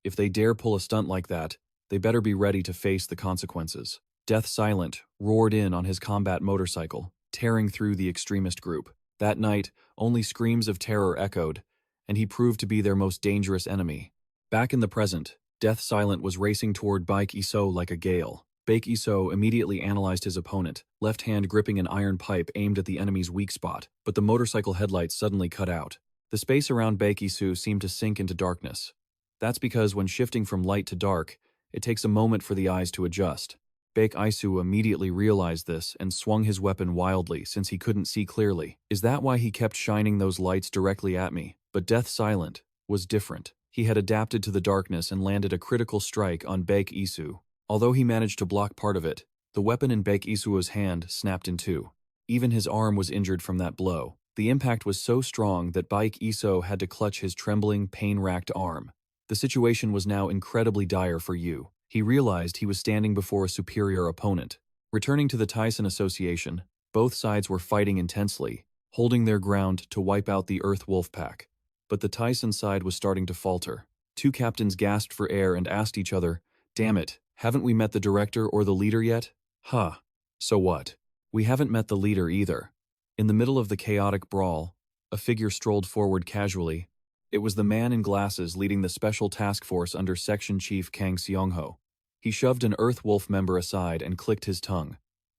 If they dare pull a stunt like that, they better be ready to face the consequences. Death Silent roared in on his combat motorcycle, tearing through the extremist group. That night, only screams of terror echoed, and he proved to be their most dangerous enemy. Back in the present, Death Silent was racing toward Baek Isoo like a gale. Baek Isoo immediately analyzed his opponent, left hand gripping an iron pipe aimed at the enemy's weak spot, but the motorcycle headlights suddenly cut out. The space around Baek Isoo seemed to sink into darkness. That's because when shifting from light to dark, it takes a moment for the eyes to adjust. Baek Isoo immediately realized this and swung his weapon wildly since he couldn't see clearly. Is that why he kept shining those lights directly at me? But Death Silent was different. He had adapted to the darkness and landed a critical strike on Baek Isoo. Although he managed to block part of it, the weapon in Baek Isoo's hand snapped in two. Even his arm was injured from that blow. The impact was so strong that Baek Isoo had to clutch his trembling, pain-racked arm. The situation was now incredibly dire for Yu. He realized he was standing before a superior opponent. Returning to the Taesan Association, both sides were fighting intensely, holding their ground to wipe out the Earth Wolf Pack. But the Taesan side was starting to falter. Two captains gasped for air and asked each other, "Damn it, haven't we met the director or the leader yet?" Huh. So what? We haven't met the leader either. In the middle of the chaotic brawl, a figure strolled forward casually. It was the man in glasses leading the special task force under Section Chief Kang Seongho. He shoved an Earth Wolf member aside and clicked his tongue.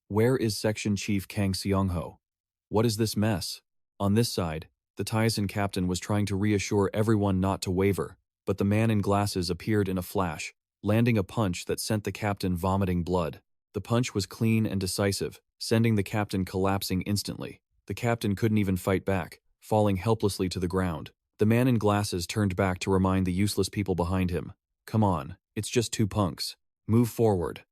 Where is Section Chief Kang Seongho? What is this mess? On this side, the Taesan captain was trying to reassure everyone not to waver, but the man in glasses appeared in a flash, landing a punch that sent the captain vomiting blood. The punch was clean and decisive, sending the captain collapsing instantly. The captain couldn't even fight back, falling helplessly to the ground. The man in glasses turned back to remind the useless people behind him. Come on, it's just two punks. Move forward.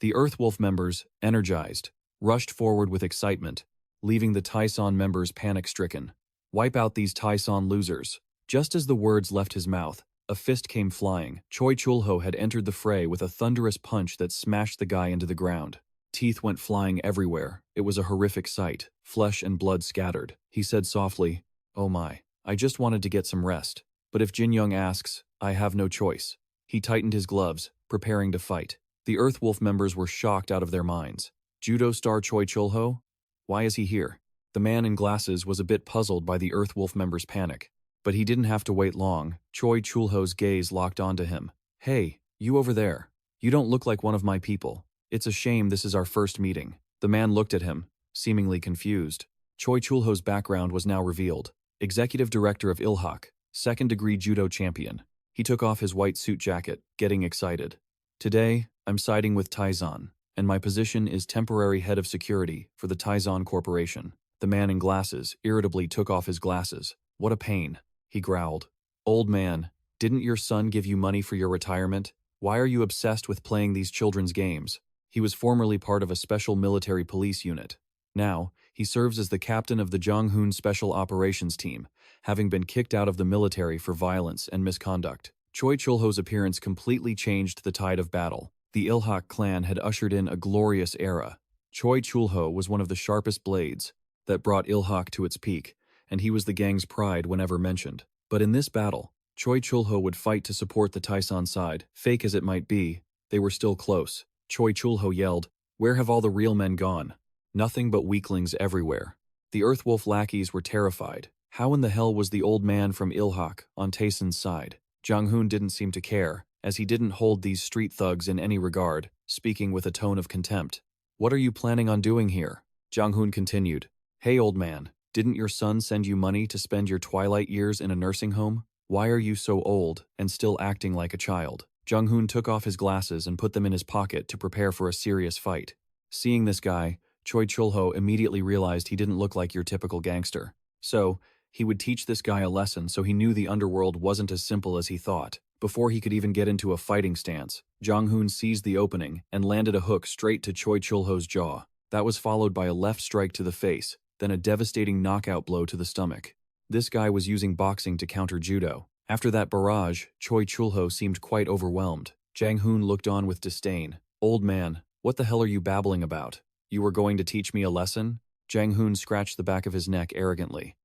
The Earthwolf members, energized, rushed forward with excitement, leaving the Taesan members panic-stricken. Wipe out these Taesan losers. Just as the words left his mouth, a fist came flying. Choi Chulho had entered the fray with a thunderous punch that smashed the guy into the ground. Teeth went flying everywhere. It was a horrific sight. Flesh and blood scattered. He said softly, "Oh my, I just wanted to get some rest. But if Jin Young asks, I have no choice." He tightened his gloves, preparing to fight. The Earthwolf members were shocked out of their minds. Judo star Choi Chulho? Why is he here? The man in glasses was a bit puzzled by the Earthwolf members' panic. But he didn't have to wait long. Choi Chulho's gaze locked onto him. "Hey, you over there. You don't look like one of my people. It's a shame this is our first meeting." The man looked at him, seemingly confused. Choi Chulho's background was now revealed. Executive Director of Ilhak, second-degree judo champion. He took off his white suit jacket, getting excited. "Today, I'm siding with Taesan, and my position is temporary head of security for the Taesan Corporation." The man in glasses irritably took off his glasses. "What a pain," he growled. "Old man, didn't your son give you money for your retirement? Why are you obsessed with playing these children's games?" He was formerly part of a special military police unit. Now, he serves as the captain of the Jonghoon Special Operations Team, having been kicked out of the military for violence and misconduct. Choi Chulho's appearance completely changed the tide of battle. The Ilhak clan had ushered in a glorious era. Choi Chulho was one of the sharpest blades that brought Ilhak to its peak, and he was the gang's pride whenever mentioned. But in this battle, Choi Chulho would fight to support the Taesan side. Fake as it might be, they were still close. Choi Chulho yelled, "Where have all the real men gone?" Nothing but weaklings everywhere. The Earthwolf lackeys were terrified. How in the hell was the old man from Ilhak on Taesan's side? Jang-hoon didn't seem to care, as he didn't hold these street thugs in any regard, speaking with a tone of contempt. "What are you planning on doing here?" Jang-hoon continued. "Hey old man, didn't your son send you money to spend your twilight years in a nursing home? Why are you so old and still acting like a child?" Jang-hoon took off his glasses and put them in his pocket to prepare for a serious fight. Seeing this guy, Choi Chulho immediately realized he didn't look like your typical gangster. So, he would teach this guy a lesson so he knew the underworld wasn't as simple as he thought. Before he could even get into a fighting stance, Jang-hoon seized the opening and landed a hook straight to Choi Chulho's jaw. That was followed by a left strike to the face, then a devastating knockout blow to the stomach. This guy was using boxing to counter judo. After that barrage, Choi Chulho seemed quite overwhelmed. Jang-hoon looked on with disdain. "Old man, what the hell are you babbling about? You were going to teach me a lesson?" Jang-hoon scratched the back of his neck arrogantly.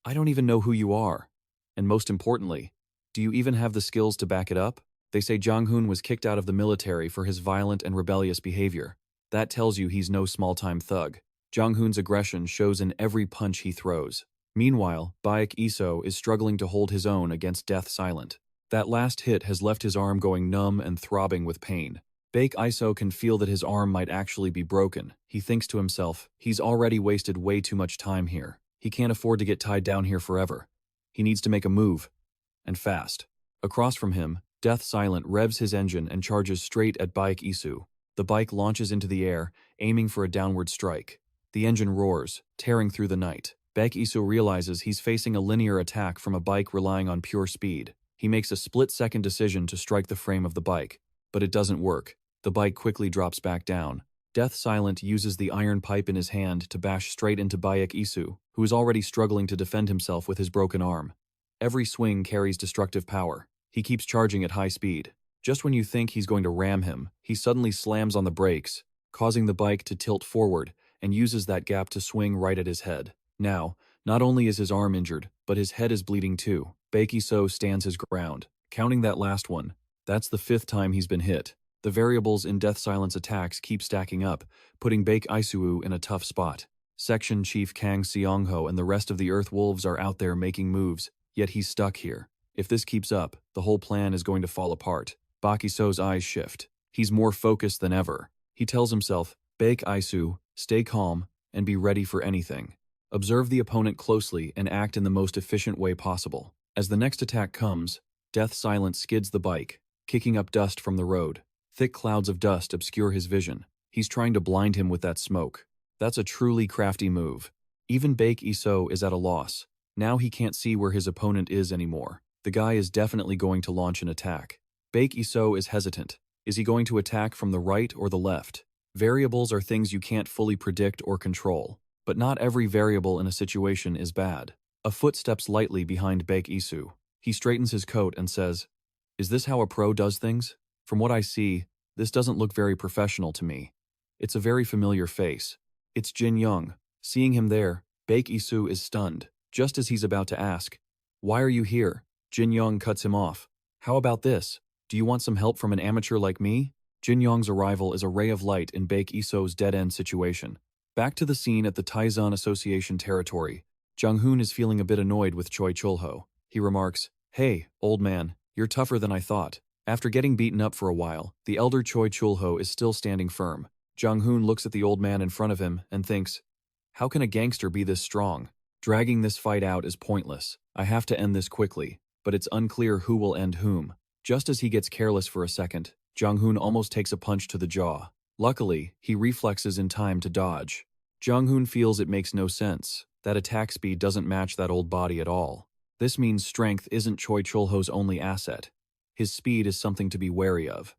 "I don't even know who you are. And most importantly, do you even have the skills to back it up?" They say Jang-hoon was kicked out of the military for his violent and rebellious behavior. That tells you he's no small-time thug. Jang-hoon's aggression shows in every punch he throws. Meanwhile, Baek Isoo is struggling to hold his own against Death Silent. That last hit has left his arm going numb and throbbing with pain. Baek Isoo can feel that his arm might actually be broken. He thinks to himself, he's already wasted way too much time here. He can't afford to get tied down here forever. He needs to make a move. And fast. Across from him, Death Silent revs his engine and charges straight at Baek Isoo. The bike launches into the air, aiming for a downward strike. The engine roars, tearing through the night. Baek Isoo realizes he's facing a linear attack from a bike relying on pure speed. He makes a split-second decision to strike the frame of the bike, but it doesn't work. The bike quickly drops back down. Death Silent uses the iron pipe in his hand to bash straight into Baek Isoo, who is already struggling to defend himself with his broken arm. Every swing carries destructive power. He keeps charging at high speed. Just when you think he's going to ram him, he suddenly slams on the brakes, causing the bike to tilt forward, and uses that gap to swing right at his head. Now, not only is his arm injured, but his head is bleeding too. Baek Isoo stands his ground. Counting that last one, that's the 5th time he's been hit. The variables in Death Silent's attacks keep stacking up, putting Baek Isoo in a tough spot. Section Chief Kang Seongho and the rest of the Earth Wolves are out there making moves, yet he's stuck here. If this keeps up, the whole plan is going to fall apart. Baek Isoo's eyes shift. He's more focused than ever. He tells himself, Baek Isoo, stay calm, and be ready for anything. Observe the opponent closely and act in the most efficient way possible. As the next attack comes, Death Silent skids the bike, kicking up dust from the road. Thick clouds of dust obscure his vision. He's trying to blind him with that smoke. That's a truly crafty move. Even Baek Isoo is at a loss. Now he can't see where his opponent is anymore. The guy is definitely going to launch an attack. Baek Isoo is hesitant. Is he going to attack from the right or the left? Variables are things you can't fully predict or control. But not every variable in a situation is bad. A foot steps lightly behind Baek Isoo. He straightens his coat and says, "Is this how a pro does things? From what I see, this doesn't look very professional to me." It's a very familiar face. It's Jin Young. Seeing him there, Baek Isoo is stunned. Just as he's about to ask, "Why are you here?" Jin Young cuts him off. "How about this? Do you want some help from an amateur like me?" Jin Young's arrival is a ray of light in Baek Isoo's dead-end situation. Back to the scene at the Taesan Association territory, Jang-hoon is feeling a bit annoyed with Choi Chulho. He remarks, "Hey, old man, you're tougher than I thought." After getting beaten up for a while, the elder Choi Chulho is still standing firm. Jang-hoon looks at the old man in front of him and thinks, how can a gangster be this strong? Dragging this fight out is pointless. I have to end this quickly, but it's unclear who will end whom. Just as he gets careless for a second, Jang-hoon almost takes a punch to the jaw. Luckily, he reflexes in time to dodge. Jang-hoon feels it makes no sense. That attack speed doesn't match that old body at all. This means strength isn't Choi Chulho's only asset. His speed is something to be wary of.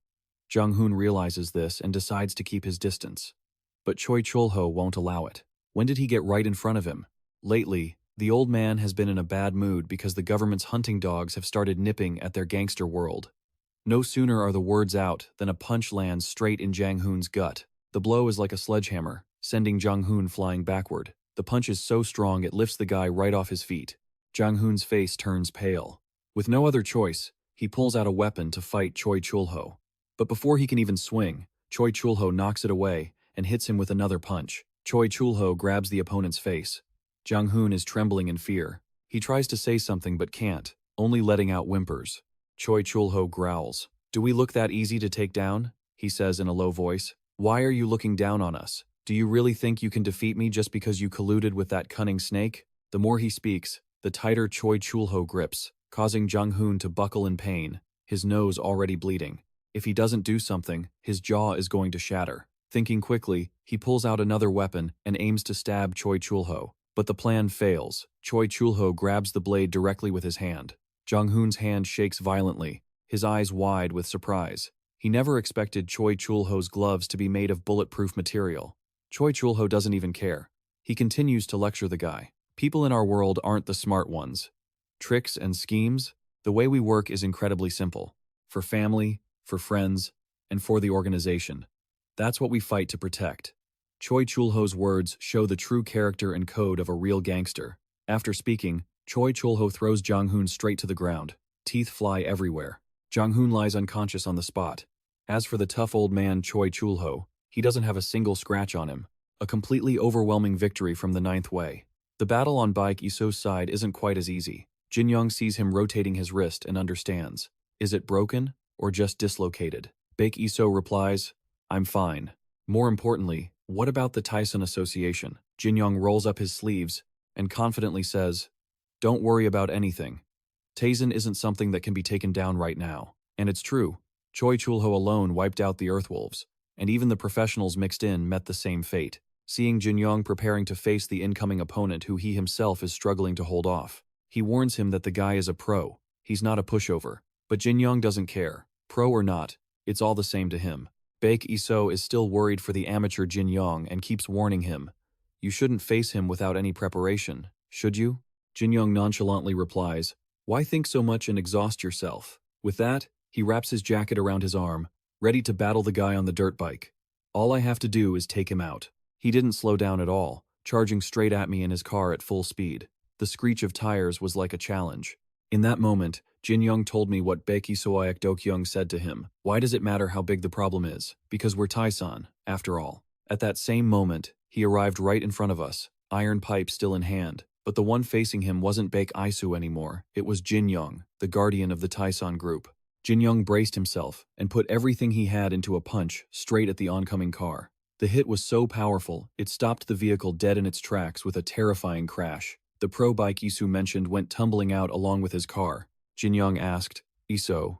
Jang-hoon realizes this and decides to keep his distance. But Choi Chulho won't allow it. When did he get right in front of him? Lately, the old man has been in a bad mood because the government's hunting dogs have started nipping at their gangster world. No sooner are the words out than a punch lands straight in Jang-hoon's gut. The blow is like a sledgehammer, sending Jang-hoon flying backward. The punch is so strong it lifts the guy right off his feet. Jang-hoon's face turns pale. With no other choice, he pulls out a weapon to fight Choi Chul-ho. But before he can even swing, Choi Chul-ho knocks it away and hits him with another punch. Choi Chul-ho grabs the opponent's face. Jang-hoon is trembling in fear. He tries to say something but can't, only letting out whimpers. Choi Chul-ho growls. "Do we look that easy to take down?" he says in a low voice. "Why are you looking down on us? Do you really think you can defeat me just because you colluded with that cunning snake?" The more he speaks, the tighter Choi Chul-ho grips, causing Jang-hoon to buckle in pain, his nose already bleeding. If he doesn't do something, his jaw is going to shatter. Thinking quickly, he pulls out another weapon and aims to stab Choi Chul-ho. But the plan fails. Choi Chul-ho grabs the blade directly with his hand. Jang-hoon's hand shakes violently, his eyes wide with surprise. He never expected Choi Chul-ho's gloves to be made of bulletproof material. Choi Chul-ho doesn't even care. He continues to lecture the guy. "People in our world aren't the smart ones. Tricks and schemes? The way we work is incredibly simple. For family, for friends, and for the organization. That's what we fight to protect." Choi Chul-ho's words show the true character and code of a real gangster. After speaking, Choi Chul-ho throws Jang-hoon straight to the ground. Teeth fly everywhere. Jang-hoon lies unconscious on the spot. As for the tough old man Choi Chul-ho, he doesn't have a single scratch on him. A completely overwhelming victory from the ninth way. The battle on Baek Isoo's side isn't quite as easy. Jin-young sees him rotating his wrist and understands. Is it broken, or just dislocated? Baek Isoo replies, "I'm fine." More importantly, what about the Taesan Association? Jin-young rolls up his sleeves and confidently says, "Don't worry about anything. Taesan isn't something that can be taken down right now." And it's true. Choi Chul-ho alone wiped out the Earthwolves, and even the professionals mixed in met the same fate. Seeing Jin-young preparing to face the incoming opponent who he himself is struggling to hold off, he warns him that the guy is a pro. He's not a pushover. But Jin-young doesn't care. Pro or not, it's all the same to him. Baek Isoo is still worried for the amateur Jin-young and keeps warning him. "You shouldn't face him without any preparation, should you?" Jin-young nonchalantly replies, "Why think so much and exhaust yourself?" With that, he wraps his jacket around his arm, ready to battle the guy on the dirt bike. "All I have to do is take him out." He didn't slow down at all, charging straight at me in his car at full speed. The screech of tires was like a challenge. In that moment, Jin-young told me what Baek Dokyung said to him. "Why does it matter how big the problem is? Because we're Taesan, after all." At that same moment, he arrived right in front of us, iron pipe still in hand. But the one facing him wasn't Baek Isoo anymore. It was Jin-young, the guardian of the Taesan Group. Jin-young braced himself and put everything he had into a punch straight at the oncoming car. The hit was so powerful, it stopped the vehicle dead in its tracks with a terrifying crash. The pro Baek Isoo mentioned went tumbling out along with his car. Jin-young asked, "Isoo,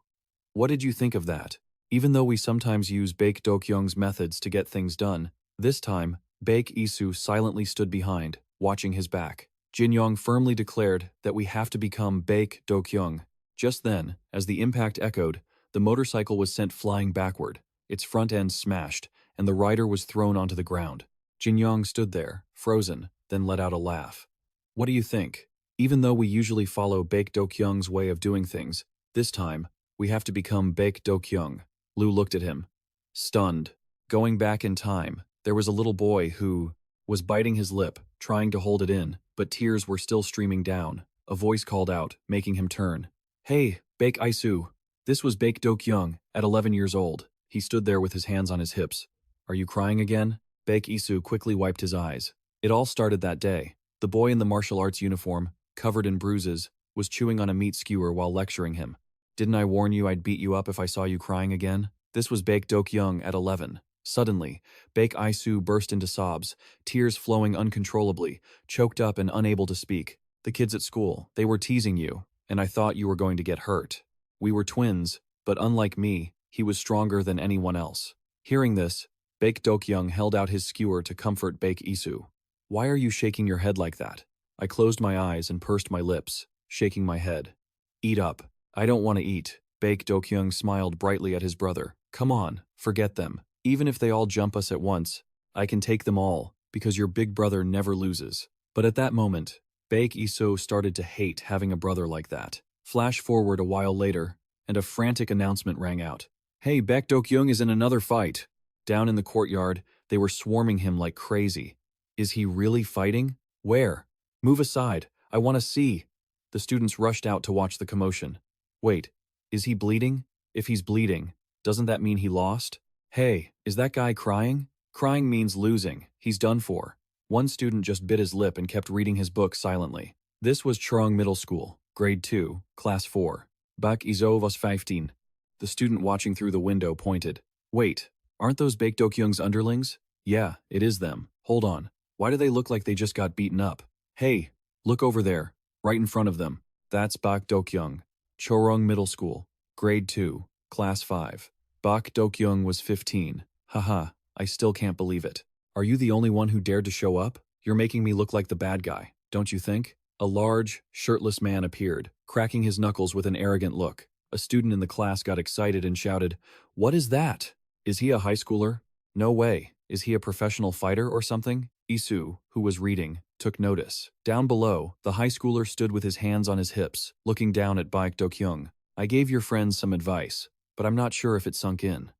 what did you think of that?" Even though we sometimes use Baek Dokyung's methods to get things done, this time, Baek Isoo silently stood behind, watching his back. Jin-young firmly declared that we have to become Baek Dokyung. Just then, as the impact echoed, the motorcycle was sent flying backward, its front end smashed, and the rider was thrown onto the ground. Jin-young stood there, frozen, then let out a laugh. "What do you think? Even though we usually follow Baek Dokyung's way of doing things, this time, we have to become Baek Dokyung." Lu looked at him, stunned. Going back in time, there was a little boy who was biting his lip, trying to hold it in, but tears were still streaming down. A voice called out, making him turn. "Hey, Baek Isoo." This was Baek Dokyung, at 11 years old. He stood there with his hands on his hips. "Are you crying again?" Baek Isoo quickly wiped his eyes. It all started that day. The boy in the martial arts uniform, covered in bruises, was chewing on a meat skewer while lecturing him. "Didn't I warn you I'd beat you up if I saw you crying again?" This was Baek Dokyung at 11. Suddenly, Baek Isoo burst into sobs, tears flowing uncontrollably, choked up and unable to speak. "The kids at school, they were teasing you, and I thought you were going to get hurt. We were twins, but unlike me, he was stronger than anyone else." Hearing this, Baek Dokyung held out his skewer to comfort Baek Isoo. "Why are you shaking your head like that?" I closed my eyes and pursed my lips, shaking my head. "Eat up." "I don't want to eat." Baek Dokyung smiled brightly at his brother. "Come on, forget them. Even if they all jump us at once, I can take them all, because your big brother never loses." But at that moment, Baek Isoo started to hate having a brother like that. Flash forward a while later, and a frantic announcement rang out. "Hey, Baek Dokyung is in another fight." Down in the courtyard, they were swarming him like crazy. Is he really fighting? Where? Move aside. I want to see. The students rushed out to watch the commotion. Wait, is he bleeding? If he's bleeding, doesn't that mean he lost? Hey, is that guy crying? Crying means losing. He's done for. One student just bit his lip and kept reading his book silently. This was Churong Middle School, Grade 2, Class 4. Baek Isoo was 15. The student watching through the window pointed. Wait, aren't those Baek Dokyung's underlings? Yeah, it is them. Hold on. Why do they look like they just got beaten up? Hey, look over there, right in front of them. That's Baek Dokyung, Churong Middle School, Grade 2, Class 5. Baek Dokyung was 15. Haha, I still can't believe it. Are you the only one who dared to show up? You're making me look like the bad guy, don't you think? A large, shirtless man appeared, cracking his knuckles with an arrogant look. A student in the class got excited and shouted, "What is that? Is he a high schooler? No way. Is he a professional fighter or something?" Isoo, who was reading, took notice. Down below, the high schooler stood with his hands on his hips, looking down at Baek Dokyung. I gave your friends some advice, but I'm not sure if it sunk in.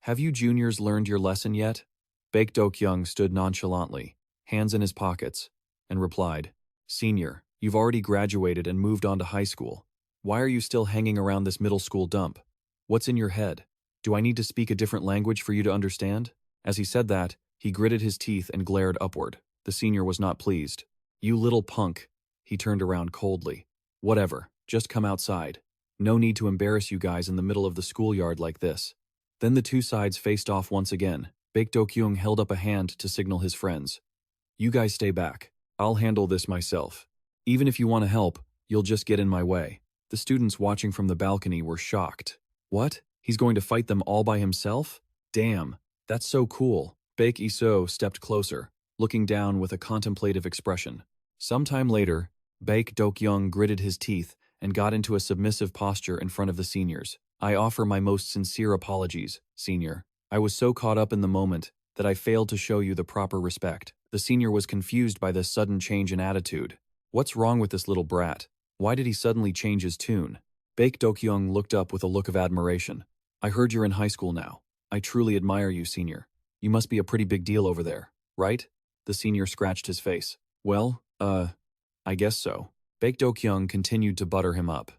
Have you juniors learned your lesson yet? Baek Dokyung stood nonchalantly, hands in his pockets, and replied, Senior, you've already graduated and moved on to high school. Why are you still hanging around this middle school dump? What's in your head? Do I need to speak a different language for you to understand? As he said that, he gritted his teeth and glared upward. The senior was not pleased. You little punk. He turned around coldly. Whatever, just come outside. No need to embarrass you guys in the middle of the schoolyard like this. Then the two sides faced off once again. Baek Dokyung held up a hand to signal his friends. You guys stay back. I'll handle this myself. Even if you want to help, you'll just get in my way. The students watching from the balcony were shocked. What? He's going to fight them all by himself? Damn, that's so cool. Baek Isoo stepped closer, looking down with a contemplative expression. Sometime later, Baek Dokyung gritted his teeth and got into a submissive posture in front of the seniors. I offer my most sincere apologies, senior. I was so caught up in the moment that I failed to show you the proper respect. The senior was confused by this sudden change in attitude. What's wrong with this little brat? Why did he suddenly change his tune? Baek Dokyung looked up with a look of admiration. I heard you're in high school now. I truly admire you, senior. You must be a pretty big deal over there, right? The senior scratched his face. Well, I guess so. Baek Dokyung continued to butter him up.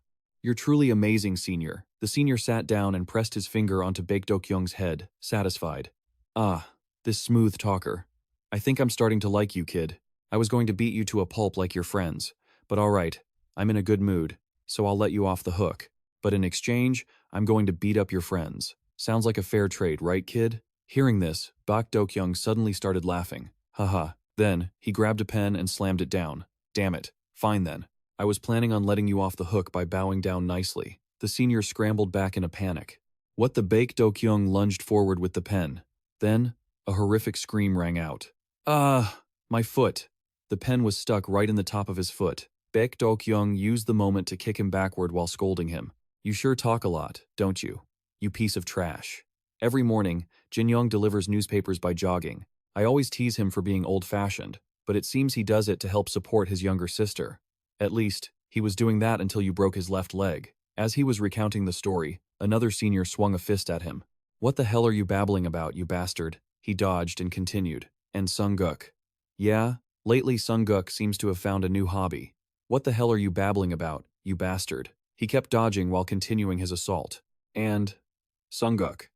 You're truly amazing, senior. The senior sat down and pressed his finger onto Baek Dokyung's head, satisfied. Ah, this smooth talker. I think I'm starting to like you, kid. I was going to beat you to a pulp like your friends. But all right, I'm in a good mood, so I'll let you off the hook. But in exchange, I'm going to beat up your friends. Sounds like a fair trade, right, kid? Hearing this, Baek Dokyung suddenly started laughing. Haha. Then, he grabbed a pen and slammed it down. Damn it. Fine then. I was planning on letting you off the hook by bowing down nicely. The senior scrambled back in a panic. What the Baek Dokyung lunged forward with the pen. Then, a horrific scream rang out. My foot. The pen was stuck right in the top of his foot. Baek Dokyung used the moment to kick him backward while scolding him. You sure talk a lot, don't you? You piece of trash. Every morning, Jin-young delivers newspapers by jogging. I always tease him for being old-fashioned, but it seems he does it to help support his younger sister. At least, he was doing that until you broke his left leg. As he was recounting the story, another senior swung a fist at him. What the hell are you babbling about, you bastard? He dodged and continued. And Sunguk. Yeah, lately Sunguk seems to have found a new hobby. What the hell are you babbling about, you bastard? He kept dodging while continuing his assault. And Sunguk.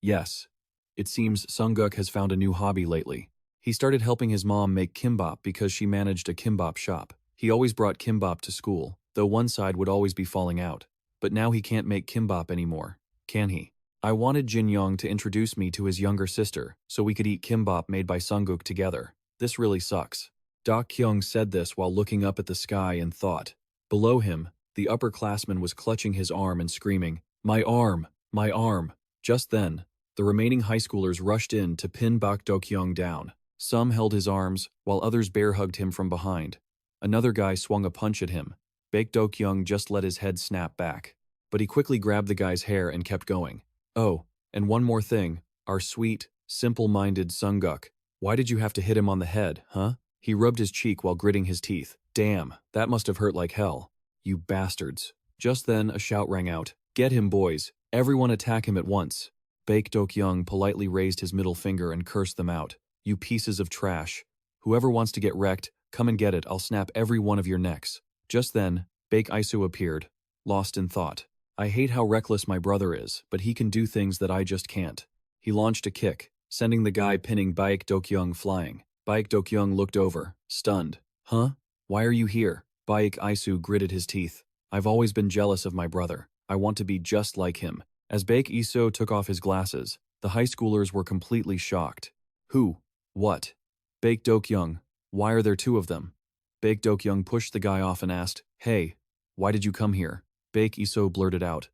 Yes. It seems Sunguk has found a new hobby lately. He started helping his mom make kimbap because she managed a kimbap shop. He always brought kimbap to school, though one side would always be falling out. But now he can't make kimbap anymore, can he? I wanted Jin-young to introduce me to his younger sister so we could eat kimbap made by Sunguk together. This really sucks. Dokyung said this while looking up at the sky in thought. Below him, the upperclassman was clutching his arm and screaming, My arm! My arm! Just then, the remaining high schoolers rushed in to pin Baek Dokyung down. Some held his arms, while others bear-hugged him from behind. Another guy swung a punch at him. Baek Dokyung just let his head snap back. But he quickly grabbed the guy's hair and kept going. Oh, and one more thing. Our sweet, simple-minded Sunguk. Why did you have to hit him on the head, huh? He rubbed his cheek while gritting his teeth. Damn, that must have hurt like hell. You bastards. Just then, a shout rang out. Get him, boys. Everyone attack him at once. Baek Dokyung politely raised his middle finger and cursed them out. You pieces of trash. Whoever wants to get wrecked, Come and get it, I'll snap every one of your necks. Just then, Baek Isoo appeared, lost in thought. I hate how reckless my brother is, but he can do things that I just can't. He launched a kick, sending the guy pinning Baek Dokyung flying. Baek Dokyung looked over, stunned. Huh? Why are you here? Baek Isoo gritted his teeth. I've always been jealous of my brother. I want to be just like him. As Baek Isoo took off his glasses, the high schoolers were completely shocked. Who? What? Baek Dokyung. Why are there two of them? Baek Dokyung pushed the guy off and asked, Hey, why did you come here? Baek Isoo blurted out.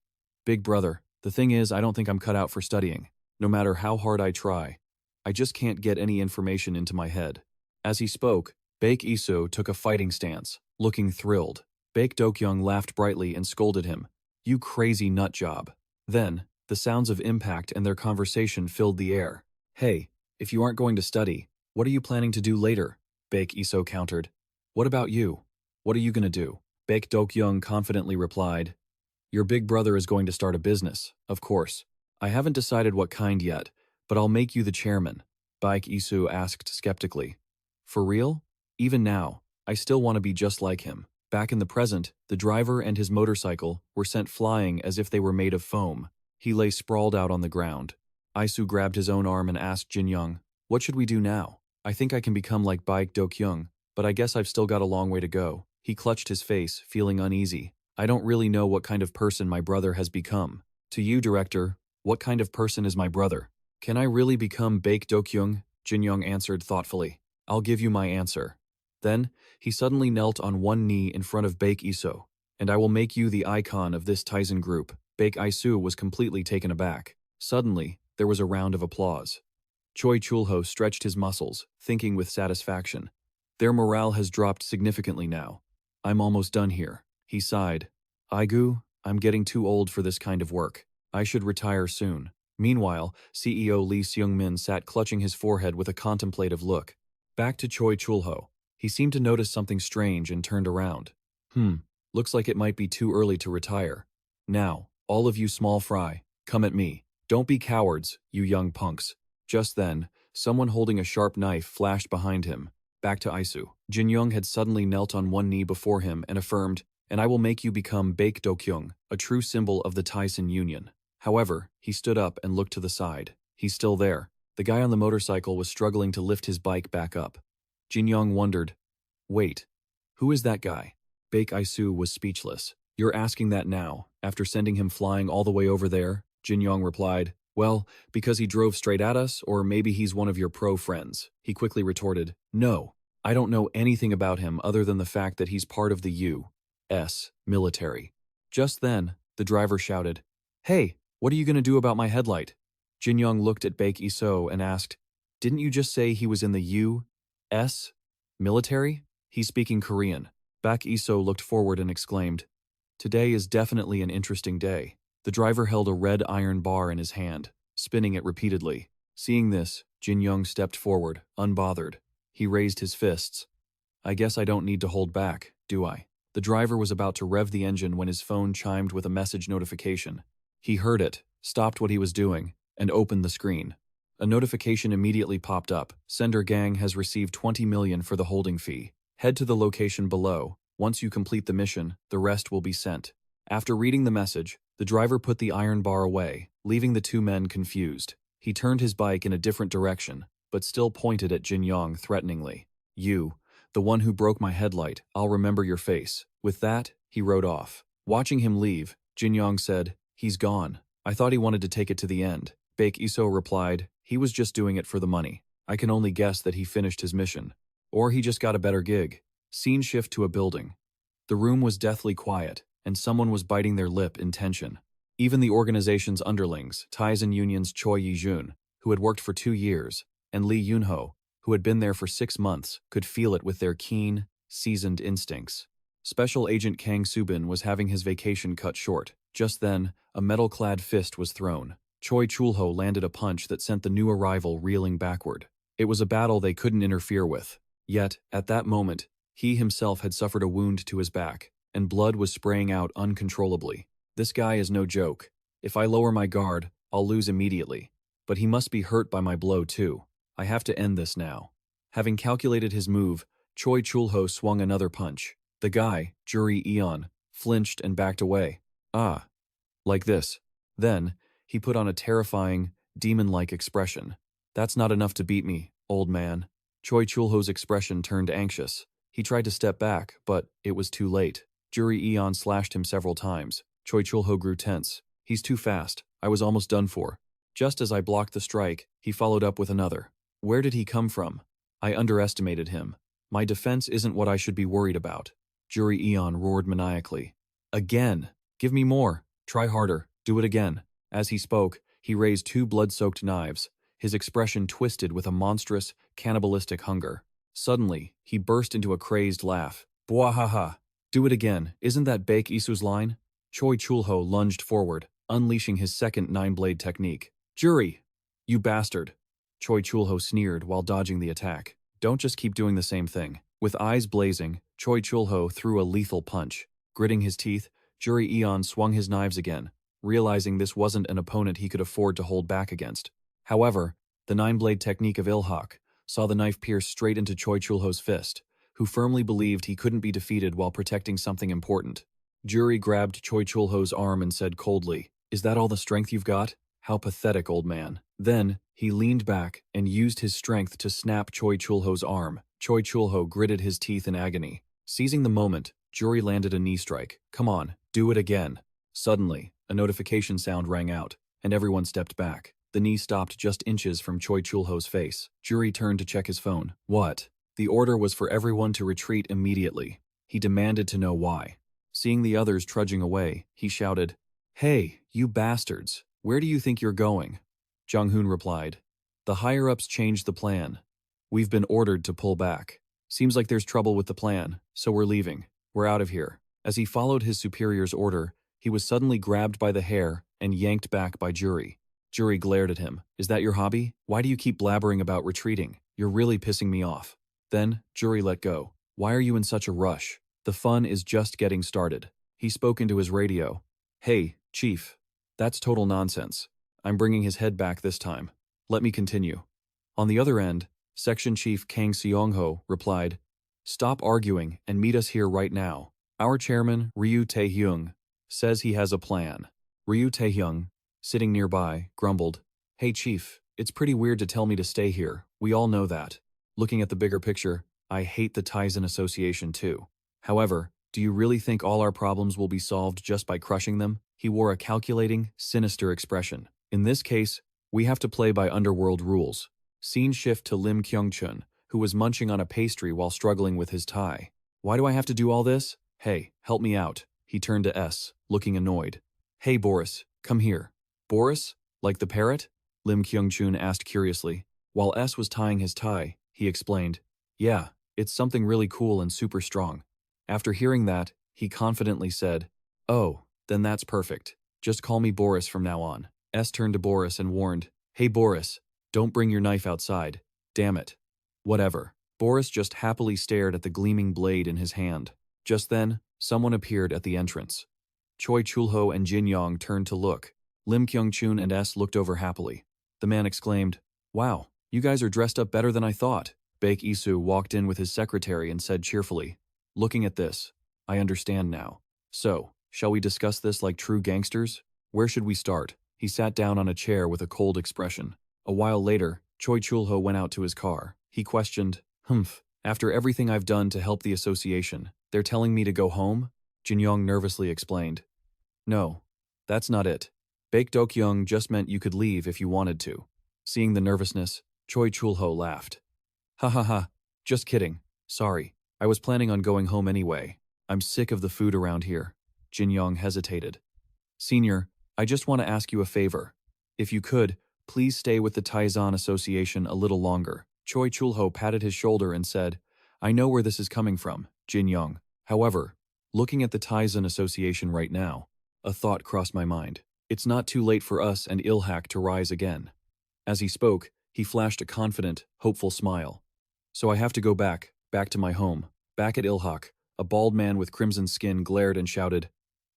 Big brother, the thing is I don't think I'm cut out for studying. No matter how hard I try. I just can't get any information into my head. As he spoke, Baek Isoo took a fighting stance, looking thrilled. Baek Dokyung laughed brightly and scolded him. You crazy nut job. Then, the sounds of impact and their conversation filled the air. Hey, if you aren't going to study, what are you planning to do later? Baek Isoo countered. What about you? What are you going to do? Baek Dokyung confidently replied. Your big brother is going to start a business, of course. I haven't decided what kind yet, but I'll make you the chairman. Baek Isoo asked skeptically. For real? Even now, I still want to be just like him. Back in the present, the driver and his motorcycle were sent flying as if they were made of foam. He lay sprawled out on the ground. Isoo grabbed his own arm and asked Jin Young, What should we do now? I think I can become like Baek Dokyung, but I guess I've still got a long way to go. He clutched his face, feeling uneasy. I don't really know what kind of person my brother has become. To you, director, what kind of person is my brother? Can I really become Baek Dokyung? Jin Young answered thoughtfully. I'll give you my answer. Then, he suddenly knelt on one knee in front of Baek Isoo. And I will make you the icon of this Taesan group. Baek Isoo was completely taken aback. Suddenly, there was a round of applause. Choi Chulho stretched his muscles, thinking with satisfaction. Their morale has dropped significantly now. I'm almost done here. He sighed. Aigu, I'm getting too old for this kind of work. I should retire soon. Meanwhile, CEO Lee Seung-min sat clutching his forehead with a contemplative look. Back to Choi Chulho. He seemed to notice something strange and turned around. Looks like it might be too early to retire. Now, all of you small fry, come at me. Don't be cowards, you young punks. Just then, someone holding a sharp knife flashed behind him. Back to Isoo. Jin Young had suddenly knelt on one knee before him and affirmed, And I will make you become Baek Dokyung, a true symbol of the Taesan Union. However, he stood up and looked to the side. He's still there. The guy on the motorcycle was struggling to lift his bike back up. Jin Young wondered, Wait, who is that guy? Baek Isoo was speechless. You're asking that now, after sending him flying all the way over there? Jin Young replied, Well, because he drove straight at us, or maybe he's one of your pro friends. He quickly retorted, No, I don't know anything about him other than the fact that he's part of the U.S. military. Just then, the driver shouted, Hey, what are you going to do about my headlight? Jin Young looked at Baek Isoo and asked, Didn't you just say he was in the U.S. military? He's speaking Korean. Baek Isoo looked forward and exclaimed, Today is definitely an interesting day. The driver held a red iron bar in his hand, spinning it repeatedly. Seeing this, Jin Young stepped forward, unbothered. He raised his fists. I guess I don't need to hold back, do I? The driver was about to rev the engine when his phone chimed with a message notification. He heard it, stopped what he was doing, and opened the screen. A notification immediately popped up. Sender gang has received 20 million for the holding fee. Head to the location below. Once you complete the mission, the rest will be sent. After reading the message, the driver put the iron bar away, leaving the two men confused. He turned his bike in a different direction, but still pointed at Jin Young threateningly. You, the one who broke my headlight, I'll remember your face. With that, he rode off. Watching him leave, Jin Young said, He's gone. I thought he wanted to take it to the end. Baek Isoo replied, He was just doing it for the money. I can only guess that he finished his mission. Or he just got a better gig. Scene shift to a building. The room was deathly quiet, and someone was biting their lip in tension. Even the organization's underlings, Taesan Union's Choi Yi-jun, who had worked for 2 years, and Lee Yun-ho, who had been there for 6 months, could feel it with their keen, seasoned instincts. Special Agent Kang Seongho was having his vacation cut short. Just then, a metal-clad fist was thrown. Choi Chulho landed a punch that sent the new arrival reeling backward. It was a battle they couldn't interfere with. Yet, at that moment, he himself had suffered a wound to his back, and blood was spraying out uncontrollably. This guy is no joke. If I lower my guard, I'll lose immediately. But he must be hurt by my blow too. I have to end this now. Having calculated his move, Choi Chul-ho swung another punch. The guy, Juri Eon, flinched and backed away. Ah. Like this. Then, he put on a terrifying, demon-like expression. That's not enough to beat me, old man. Choi Chul-ho's expression turned anxious. He tried to step back, but it was too late. Juri Eon slashed him several times. Choi Chul-ho grew tense. He's too fast. I was almost done for. Just as I blocked the strike, he followed up with another. Where did he come from? I underestimated him. My defense isn't what I should be worried about. Juri Eon roared maniacally. Again! Give me more! Try harder. Do it again. As he spoke, he raised two blood-soaked knives. His expression twisted with a monstrous, cannibalistic hunger. Suddenly, he burst into a crazed laugh. Bwahaha! Do it again. Isn't that Baek Isoo's line? Choi Chul-ho lunged forward, unleashing his second nine-blade technique. Juri! You bastard! Choi Chul-ho sneered while dodging the attack. Don't just keep doing the same thing. With eyes blazing, Choi Chul-ho threw a lethal punch. Gritting his teeth, Juri Eon swung his knives again, realizing this wasn't an opponent he could afford to hold back against. However, the nine-blade technique of Ilhak saw the knife pierce straight into Choi Chul-ho's fist, who firmly believed he couldn't be defeated while protecting something important. Juri grabbed Choi Chul-ho's arm and said coldly, "Is that all the strength you've got? How pathetic, old man." Then, he leaned back and used his strength to snap Choi Chul-ho's arm. Choi Chul-ho gritted his teeth in agony. Seizing the moment, Juri landed a knee strike. Come on, do it again. Suddenly, a notification sound rang out, and everyone stepped back. The knee stopped just inches from Choi Chul-ho's face. Juri turned to check his phone. What? The order was for everyone to retreat immediately. He demanded to know why. Seeing the others trudging away, he shouted, "Hey, you bastards, where do you think you're going?" Jong-hoon replied, "The higher-ups changed the plan. We've been ordered to pull back. Seems like there's trouble with the plan, so we're leaving. We're out of here." As he followed his superior's order, he was suddenly grabbed by the hair and yanked back by Juri. Juri glared at him. "Is that your hobby? Why do you keep blabbering about retreating? You're really pissing me off." Then, Juri let go. "Why are you in such a rush? The fun is just getting started." He spoke into his radio. "Hey, Chief. That's total nonsense. I'm bringing his head back this time. Let me continue." On the other end, Section Chief Kang Seongho replied, "Stop arguing and meet us here right now. Our chairman, Ryu Tae-hyung, says he has a plan." Ryu Tae-hyung, sitting nearby, grumbled, "Hey Chief, it's pretty weird to tell me to stay here. We all know that. Looking at the bigger picture, I hate the Taesan Association too. However, do you really think all our problems will be solved just by crushing them?" He wore a calculating, sinister expression. "In this case, we have to play by underworld rules." Scene shift to Lim Kyung-chun, who was munching on a pastry while struggling with his tie. "Why do I have to do all this? Hey, help me out." He turned to S, looking annoyed. "Hey Boris, come here." "Boris? Like the parrot?" Lim Kyung-chun asked curiously. While S was tying his tie, he explained, "Yeah, it's something really cool and super strong." After hearing that, he confidently said, "Oh, then that's perfect. Just call me Boris from now on." S turned to Boris and warned, "Hey Boris, don't bring your knife outside. Damn it." "Whatever." Boris just happily stared at the gleaming blade in his hand. Just then, someone appeared at the entrance. Choi Chul-ho and Jin Yong turned to look. Lim Kyung-chun and S looked over happily. The man exclaimed, "Wow, you guys are dressed up better than I thought." Baek Isoo walked in with his secretary and said cheerfully, "Looking at this, I understand now. So, shall we discuss this like true gangsters? Where should we start?" He sat down on a chair with a cold expression. A while later, Choi Chul-ho went out to his car. He questioned, "After everything I've done to help the association, they're telling me to go home?" Jin Yong nervously explained, "No, that's not it. Baek Dokyung just meant you could leave if you wanted to." Seeing the nervousness, Choi Chul-ho laughed. "Ha ha ha, just kidding. Sorry, I was planning on going home anyway. I'm sick of the food around here." Jin Yong hesitated. "Senior, I just want to ask you a favor. If you could, please stay with the Taesan Association a little longer." Choi Chul-ho patted his shoulder and said, "I know where this is coming from, Jin Yong. However, looking at the Taesan Association right now, a thought crossed my mind. It's not too late for us and Ilhak to rise again." As he spoke, he flashed a confident, hopeful smile. "So I have to go back to my home, back at Ilhak." A bald man with crimson skin glared and shouted,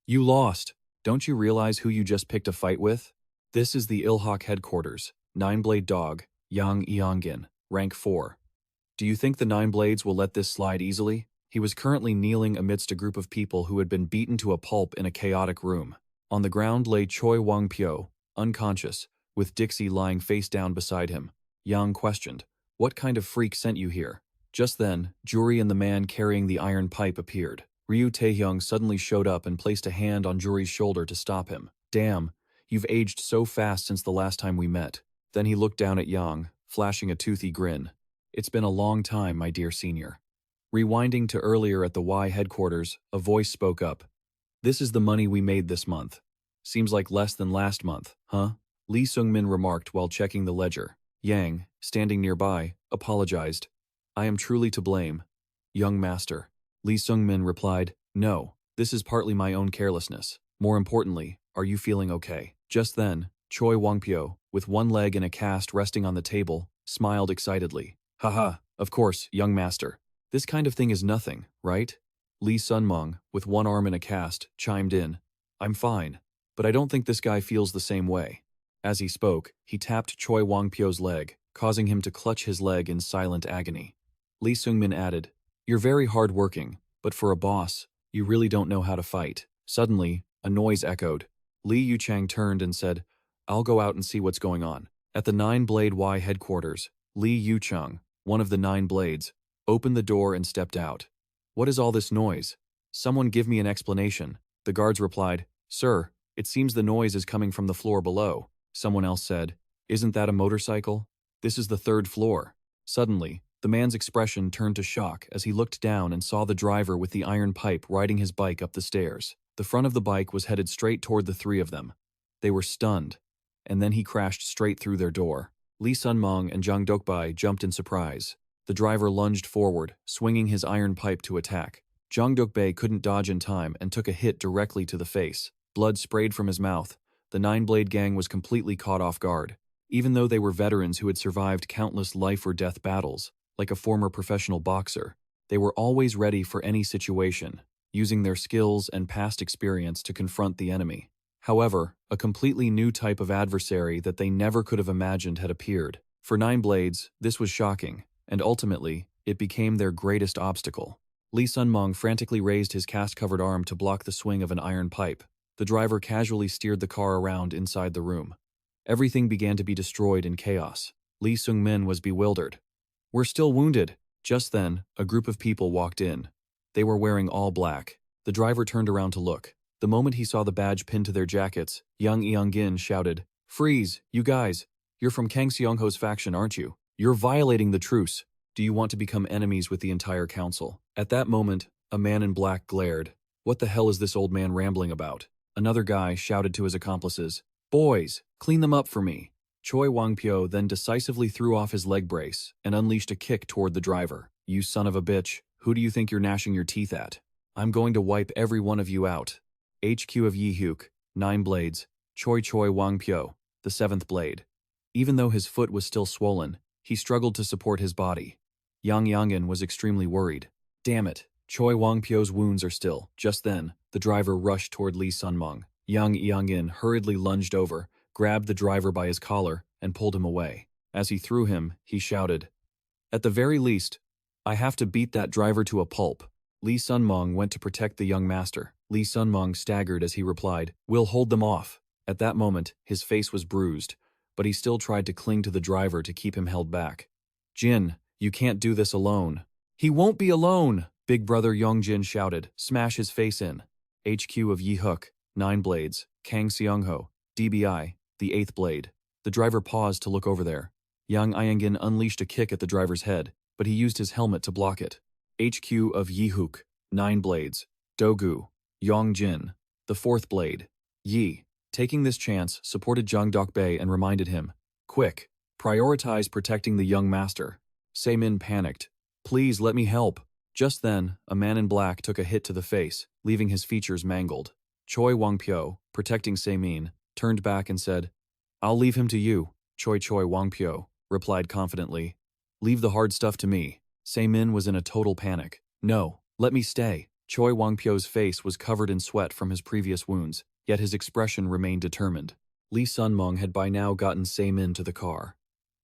"You lost! Don't you realize who you just picked a fight with? This is the Ilhak headquarters, Nine-Blade Dog, Yang Eongin, rank 4. Do you think the Nine Blades will let this slide easily? He was currently kneeling amidst a group of people who had been beaten to a pulp in a chaotic room. On the ground lay Choi Wang-pyo, unconscious, with Dixie lying face down beside him. Yang questioned, "What kind of freak sent you here?" Just then, Juri and the man carrying the iron pipe appeared. Ryu Taehyung suddenly showed up and placed a hand on Juri's shoulder to stop him. "Damn, you've aged so fast since the last time we met." Then he looked down at Yang, flashing a toothy grin. "It's been a long time, my dear senior." Rewinding to earlier at the Y headquarters, a voice spoke up. "This is the money we made this month. Seems like less than last month, huh?" Lee Sung-min remarked while checking the ledger. Yang, standing nearby, apologized. "I am truly to blame, young master." Lee Sung-min replied, "No, this is partly my own carelessness. More importantly, are you feeling okay?" Just then, Choi Wang-pyo, with one leg in a cast resting on the table, smiled excitedly. "Haha, of course, young master. This kind of thing is nothing, right?" Lee Sun-mong, with one arm in a cast, chimed in. "I'm fine, but I don't think this guy feels the same way." As he spoke, he tapped Choi Wang-pyo's leg, causing him to clutch his leg in silent agony. Lee Sung-min added, "You're very hard-working, but for a boss, you really don't know how to fight." Suddenly, a noise echoed. Lee Yu-chang turned and said, "I'll go out and see what's going on." At the Nine Blade Y headquarters, Lee Yu-chang, one of the Nine Blades, opened the door and stepped out. "What is all this noise? Someone give me an explanation." The guards replied, "Sir, it seems the noise is coming from the floor below." Someone else said, "Isn't that a motorcycle? This is the third floor." Suddenly, the man's expression turned to shock as he looked down and saw the driver with the iron pipe riding his bike up the stairs. The front of the bike was headed straight toward the three of them. They were stunned, and then he crashed straight through their door. Lee Sun-mong and Jang Dokbae jumped in surprise. The driver lunged forward, swinging his iron pipe to attack. Jang Dokbae couldn't dodge in time and took a hit directly to the face. Blood sprayed from his mouth. The Nine-Blade gang was completely caught off guard. Even though they were veterans who had survived countless life-or-death battles, like a former professional boxer, they were always ready for any situation, using their skills and past experience to confront the enemy. However, a completely new type of adversary that they never could have imagined had appeared. For Nine Blades, this was shocking, and ultimately, it became their greatest obstacle. Lee Sun-mong frantically raised his cast-covered arm to block the swing of an iron pipe. The driver casually steered the car around inside the room. Everything began to be destroyed in chaos. Lee Sung-min was bewildered. "We're still wounded." Just then, a group of people walked in. They were wearing all black. The driver turned around to look. The moment he saw the badge pinned to their jackets, Yang Eong-gin shouted, "Freeze, you guys! You're from Kang Seongho's faction, aren't you? You're violating the truce. Do you want to become enemies with the entire council?" At that moment, a man in black glared. "What the hell is this old man rambling about?" Another guy shouted to his accomplices, "Boys, clean them up for me." Choi Wang-pyo then decisively threw off his leg brace and unleashed a kick toward the driver. "You son of a bitch, who do you think you're gnashing your teeth at? I'm going to wipe every one of you out." HQ of Yi-hyuk, Nine Blades, Choi Wang-pyo, the seventh blade. Even though his foot was still swollen, he struggled to support his body. Yang Yangin was extremely worried. "Damn it, Choi Wang-pyo's wounds are still." Just then, the driver rushed toward Lee Sun-mong. Yang Yangin hurriedly lunged over, grabbed the driver by his collar, and pulled him away. As he threw him, he shouted, "At the very least, I have to beat that driver to a pulp." Lee Sun-mong went to protect the young master. Lee Sun-mong staggered as he replied, "We'll hold them off." At that moment, his face was bruised, but he still tried to cling to the driver to keep him held back. "Jin, you can't do this alone." "He won't be alone!" Big brother Yongjin shouted, "Smash his face in." HQ of Yi-hyuk, Nine Blades, Kang Seongho, DBI, the eighth blade. The driver paused to look over there. Yang Iangin unleashed a kick at the driver's head, but he used his helmet to block it. HQ of Yi-hyuk, Nine Blades, Dogu, Yongjin, the fourth blade. Yi, taking this chance, supported Jang Dokbae and reminded him, "Quick, prioritize protecting the young master." Seimin panicked. "Please let me help." Just then, a man in black took a hit to the face, leaving his features mangled. Choi Wang-pyo, protecting Seimin, turned back and said, "I'll leave him to you." Choi Wang-pyo replied confidently, "Leave the hard stuff to me." Seimin was in a total panic. "No, let me stay." Choi Wang-pyo's face was covered in sweat from his previous wounds, yet his expression remained determined. Lee Sun-mong had by now gotten Seimin to the car.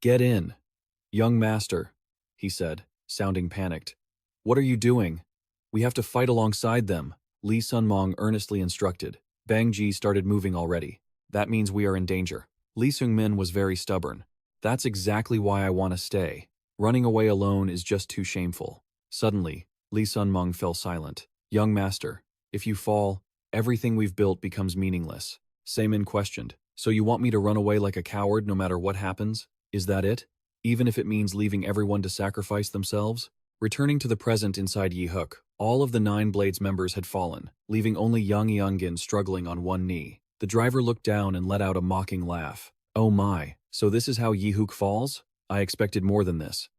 "Get in, young master," he said. sounding panicked. What are you doing? We have to fight alongside them, Lee Sun-mong earnestly instructed. Bang Ji started moving already. That means we are in danger. Lee Seung-min was very stubborn. That's exactly why I want to stay. Running away alone is just too shameful. Suddenly, Lee Sun-mong fell silent. Young master, if you fall, everything we've built becomes meaningless. Saemin questioned. So you want me to run away like a coward no matter what happens? Is that it? Even if it means leaving everyone to sacrifice themselves? Returning to the present inside Yi-hook, all of the 9 Blades members had fallen, leaving only Yang Yeongin struggling on one knee. The driver looked down and let out a mocking laugh. Oh my, so this is how Yi-hook falls? I expected more than this.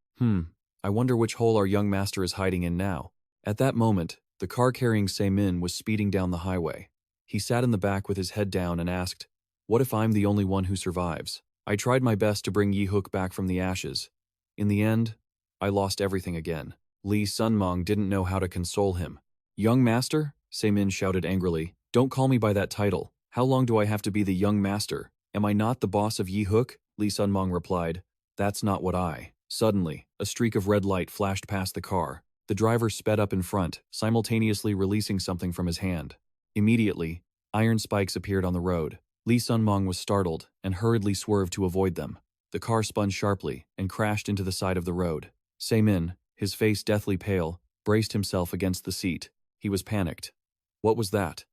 I wonder which hole our young master is hiding in now. At that moment, the car carrying Saemin was speeding down the highway. He sat in the back with his head down and asked, what if I'm the only one who survives? I tried my best to bring Yi-hook back from the ashes. In the end, I lost everything again. Lee Sun-mong didn't know how to console him. Young master? Saemin shouted angrily. Don't call me by that title. How long do I have to be the young master? Am I not the boss of Yi-hook? Lee Sun-mong replied. That's not what I. Suddenly, a streak of red light flashed past the car. The driver sped up in front, simultaneously releasing something from his hand. Immediately, iron spikes appeared on the road. Lee Sun-mong was startled and hurriedly swerved to avoid them. The car spun sharply and crashed into the side of the road. Saemin, his face deathly pale, braced himself against the seat. He was panicked. What was that?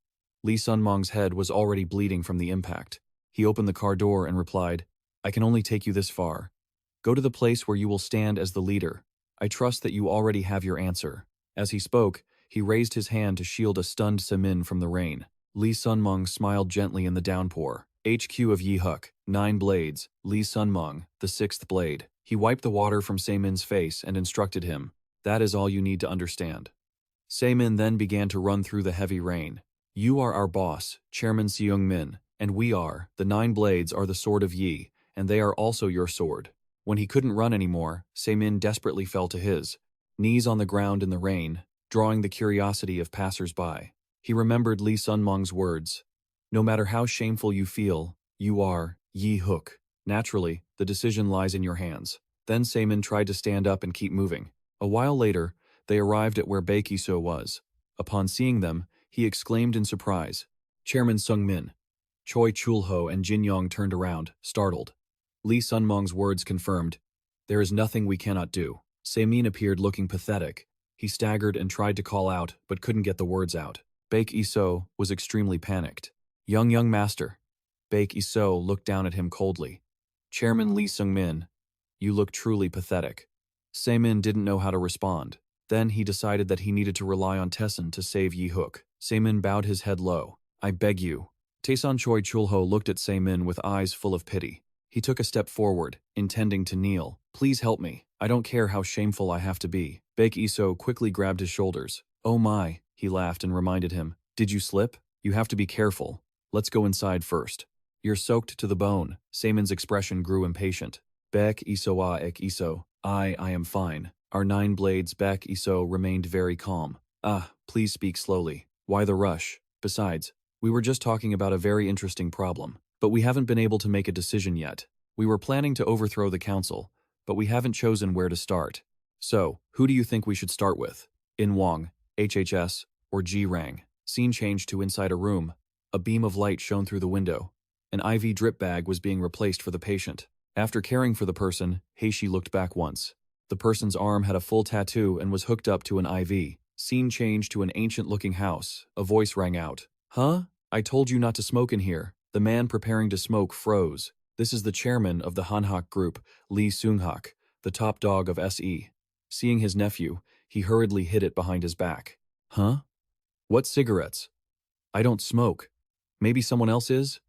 Lee Sun-mong's head was already bleeding from the impact. He opened the car door and replied, I can only take you this far. Go to the place where you will stand as the leader. I trust that you already have your answer. As he spoke, he raised his hand to shield a stunned Saemin from the rain. Lee Sun-mong smiled gently in the downpour. HQ of Yi-hook, 9 Blades, Lee Sun-mong, the 6th Blade. He wiped the water from Saemin's face and instructed him, that is all you need to understand. Saemin then began to run through the heavy rain. You are our boss, Chairman Seung-min, and we are, the 9 Blades are the sword of Yi, and they are also your sword. When he couldn't run anymore, Saemin desperately fell to his knees on the ground in the rain, drawing the curiosity of passers-by. He remembered Lee Sun-mong's words. No matter how shameful you feel, you are Yi-hook. Naturally, the decision lies in your hands. Then Saemin tried to stand up and keep moving. A while later, they arrived at where Baek Isoo was. Upon seeing them, he exclaimed in surprise. Chairman Seung-min. Choi Chul-ho and Jin Yong turned around, startled. Lee Sun-mong's words confirmed, there is nothing we cannot do. Saemin appeared looking pathetic. He staggered and tried to call out, but couldn't get the words out. Baek Isoo was extremely panicked. Young master. Baek Isoo looked down at him coldly. Chairman Lee Seung-min, you look truly pathetic. Saemin didn't know how to respond. Then he decided that he needed to rely on Taesan to save Yi-hook. Saemin bowed his head low. I beg you. Taesan Choi Chul-ho looked at Saemin with eyes full of pity. He took a step forward, intending to kneel. Please help me. I don't care how shameful I have to be. Baek Isoo quickly grabbed his shoulders. Oh my, he laughed and reminded him. Did you slip? You have to be careful. Let's go inside first. You're soaked to the bone. Saemin's expression grew impatient. Baek Isoo, I am fine. Our 9 Blades Baek Isoo remained very calm. Please speak slowly. Why the rush? Besides, we were just talking about a very interesting problem. But we haven't been able to make a decision yet. We were planning to overthrow the council, but we haven't chosen where to start. So, who do you think we should start with? In Wong, HHS, or G-Rang? Scene changed to inside a room. A beam of light shone through the window. An IV drip bag was being replaced for the patient. After caring for the person, Heishi looked back once. The person's arm had a full tattoo and was hooked up to an IV. Scene changed to an ancient-looking house. A voice rang out. Huh? I told you not to smoke in here. The man preparing to smoke froze. This is the chairman of the Hanhak Group, Lee Seung-hak, the top dog of SE. Seeing his nephew, he hurriedly hid it behind his back. Huh? What cigarettes? I don't smoke. Maybe someone else is?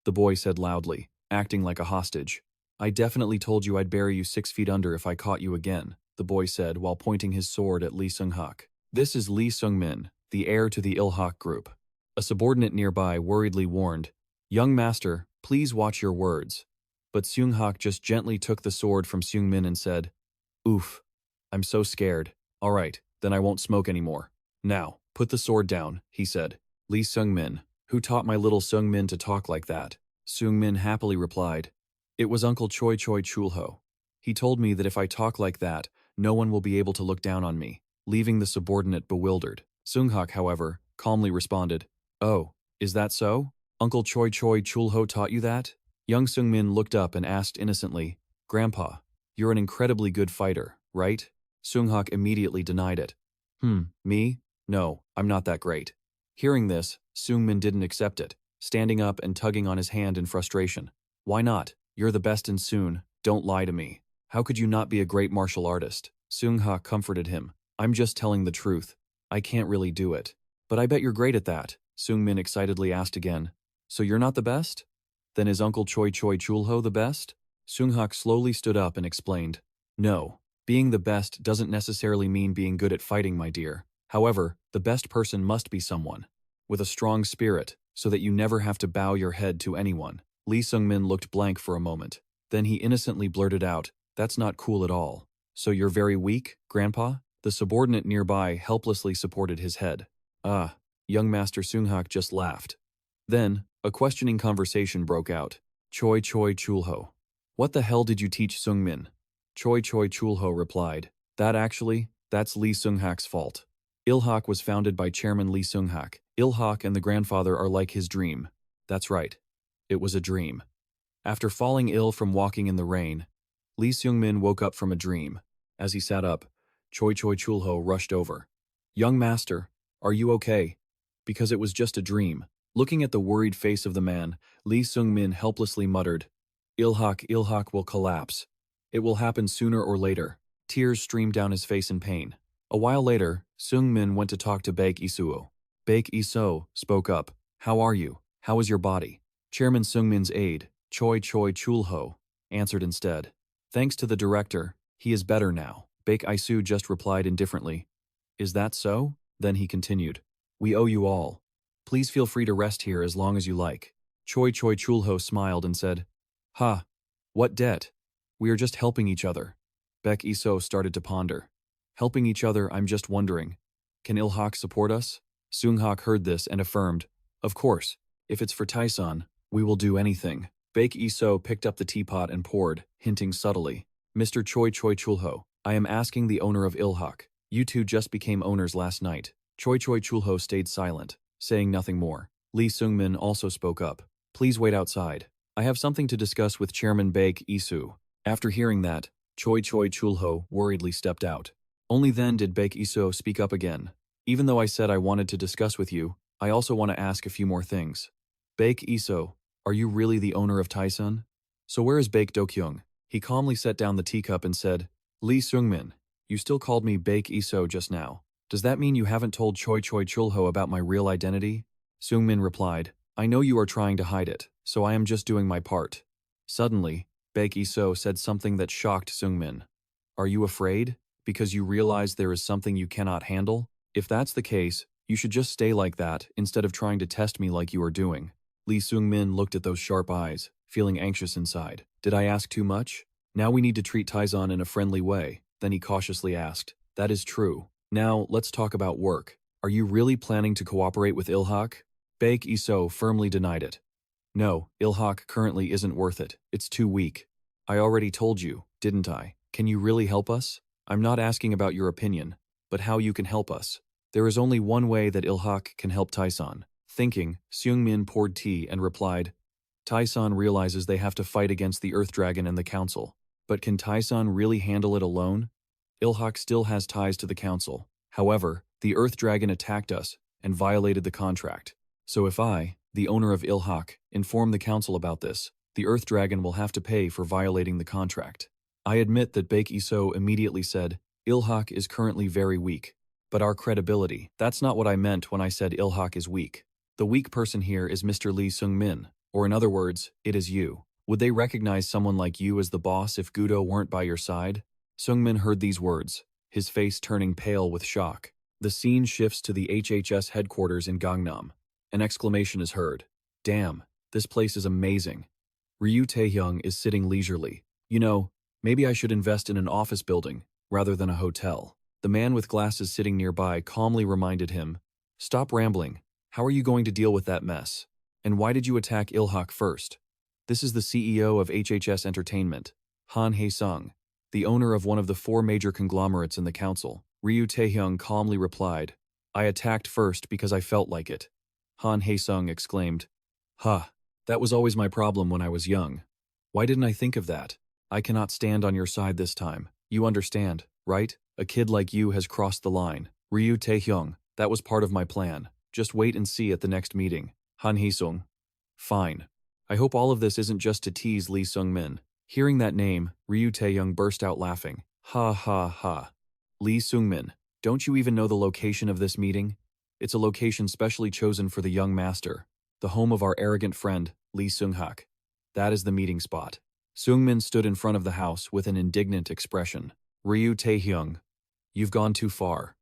The boy said loudly, acting like a hostage. I definitely told you I'd bury you 6 feet under if I caught you again, the boy said while pointing his sword at Lee Seung-hak. This is Lee Seung-min, the heir to the Ilhak Group. A subordinate nearby worriedly warned, Young master, please watch your words. But Seung-hak just gently took the sword from Seung-min and said, Oof, I'm so scared. All right, then I won't smoke anymore. Now, put the sword down, he said. Lee Seung-min, who taught my little Seung-min to talk like that? Seung-min happily replied, It was Uncle Choi Chul-ho. He told me that if I talk like that, no one will be able to look down on me, leaving the subordinate bewildered. Seonghak, however, calmly responded, "Oh, is that so? Uncle Choi Chulho taught you that?" Young Seungmin looked up and asked innocently, "Grandpa, you're an incredibly good fighter, right?" Seonghak immediately denied it. Me? No, I'm not that great." Hearing this, Seungmin didn't accept it, standing up and tugging on his hand in frustration. "Why not? You're the best and soon, don't lie to me. How could you not be a great martial artist?" Seonghak comforted him. "I'm just telling the truth. I can't really do it." "But I bet you're great at that," Seungmin excitedly asked again. "So you're not the best? Then is Uncle Choi Chulho the best?" Seonghak slowly stood up and explained, "No, being the best doesn't necessarily mean being good at fighting, my dear. However, the best person must be someone with a strong spirit, so that you never have to bow your head to anyone." Lee Seungmin looked blank for a moment. Then he innocently blurted out, "That's not cool at all. So you're very weak, Grandpa?" The subordinate nearby helplessly supported his head. "Ah." Young Master Seonghak just laughed. Then, a questioning conversation broke out. "Choi Chulho. What the hell did you teach Seungmin?" Choi Chulho replied, That's Lee Seonghak's fault. Ilhak was founded by Chairman Lee Seonghak. Ilhak and the grandfather are like his dream." "That's right. It was a dream." After falling ill from walking in the rain, Lee Seungmin woke up from a dream. As he sat up, Choi Chulho rushed over. "Young master, are you okay?" "Because it was just a dream." Looking at the worried face of the man, Lee Seungmin helplessly muttered, Ilhak will collapse. It will happen sooner or later." Tears streamed down his face in pain. A while later, Seungmin went to talk to Baek Isoo. Baek Isoo spoke up, "How are you? How is your body?" Chairman Seungmin's aide, Choi Chulho, answered instead, "Thanks to the director, he is better now." Baek Isoo just replied indifferently, "Is that so?" Then he continued, "We owe you all. Please feel free to rest here as long as you like." Choi Chulho smiled and said, "Ha, what debt? We are just helping each other." Baek Isoo started to ponder. "Helping each other, I'm just wondering. Can Ilhak support us?" Seonghak heard this and affirmed, "Of course, if it's for Taesan, we will do anything." Baek Isoo picked up the teapot and poured, hinting subtly, "Mr. Choi Chulho, I am asking the owner of Ilhak. You two just became owners last night." Choi Chulho stayed silent, saying nothing more. Lee Seungmin also spoke up, "Please wait outside. I have something to discuss with Chairman Baek Isoo." After hearing that, Choi Chulho worriedly stepped out. Only then did Baek Isoo speak up again. "Even though I said I wanted to discuss with you, I also want to ask a few more things. Baek Isoo, are you really the owner of Taesan? So where is Baek Dokyung?" He calmly set down the teacup and said, "Lee Seungmin, you still called me Baek Isoo just now. Does that mean you haven't told Choi Chulho about my real identity?" Seungmin replied, "I know you are trying to hide it, so I am just doing my part." Suddenly, Baek Isoo said something that shocked Seungmin. "Are you afraid? Because you realize there is something you cannot handle? If that's the case, you should just stay like that instead of trying to test me like you are doing." Lee Seungmin looked at those sharp eyes, feeling anxious inside. "Did I ask too much? Now we need to treat Taesan in a friendly way." Then he cautiously asked, "That is true. Now let's talk about work. Are you really planning to cooperate with Ilhak?" Baek Isoo firmly denied it. "No, Ilhak currently isn't worth it. It's too weak. I already told you, didn't I? Can you really help us? I'm not asking about your opinion, but how you can help us. There is only one way that Ilhak can help Taesan." Thinking, Seungmin poured tea and replied, "Taesan realizes they have to fight against the Earth Dragon and the Council. But can Taesan really handle it alone? Ilhak still has ties to the Council. However, the Earth Dragon attacked us and violated the contract. So if I, the owner of Ilhak, inform the Council about this, the Earth Dragon will have to pay for violating the contract." I admit that Baek Isoo immediately said, "Ilhak is currently very weak. But our credibility, that's not what I meant when I said Ilhak is weak. The weak person here is Mr. Lee Seungmin, or in other words, it is you. Would they recognize someone like you as the boss if Gudo weren't by your side?" Seungmin heard these words, his face turning pale with shock. The scene shifts to the HHS headquarters in Gangnam. An exclamation is heard. "Damn, this place is amazing." Ryu Taehyung is sitting leisurely. "You know, maybe I should invest in an office building rather than a hotel." The man with glasses sitting nearby calmly reminded him, "Stop rambling. How are you going to deal with that mess? And why did you attack Ilhak first? This is the CEO of HHS Entertainment, Han Hae-sung. the owner of one of the 4 major conglomerates in the council. Ryu Taehyung calmly replied, I attacked first because I felt like it. Han Haesung exclaimed, Ha, that was always my problem when I was young. Why didn't I think of that? I cannot stand on your side this time. You understand, right? A kid like you has crossed the line. Ryu Taehyung, that was part of my plan. Just wait and see at the next meeting. Han Haesung. Fine. I hope all of this isn't just to tease Lee Seung-min. Hearing that name, Ryu Taehyung burst out laughing. Ha ha ha. Lee Seung-min, don't you even know the location of this meeting? It's a location specially chosen for the young master, the home of our arrogant friend, Lee Seung-hak. That is the meeting spot. Seung-min stood in front of the house with an indignant expression. Ryu Taehyung, you've gone too far.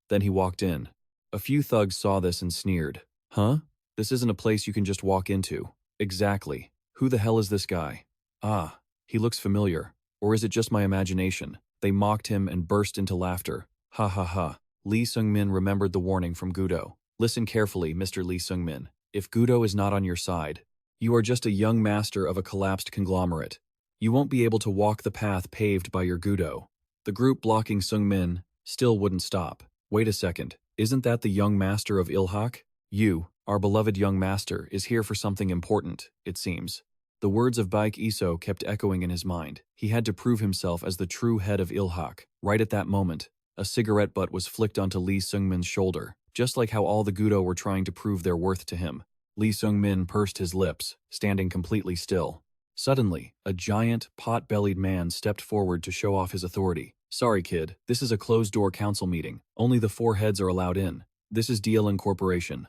Then he walked in. A few thugs saw this and sneered. Huh? This isn't a place you can just walk into. Exactly. Who the hell is this guy? Ah, he looks familiar. Or is it just my imagination? They mocked him and burst into laughter. Ha ha ha. Lee Seung-min remembered the warning from Gudo. Listen carefully, Mr. Lee Seung-min. If Gudo is not on your side, you are just a young master of a collapsed conglomerate. You won't be able to walk the path paved by your Gudo. The group blocking Seung-min still wouldn't stop. Wait a second, isn't that the young master of Ilhak? You, our beloved young master, is here for something important, it seems. The words of Baek Isoo kept echoing in his mind. He had to prove himself as the true head of Ilhak. Right at that moment, a cigarette butt was flicked onto Lee Seung-min's shoulder, just like how all the Gudo were trying to prove their worth to him. Lee Seung-min pursed his lips, standing completely still. Suddenly, a giant, pot-bellied man stepped forward to show off his authority. Sorry, kid, this is a closed-door council meeting. Only the 4 heads are allowed in. This is DLN Corporation.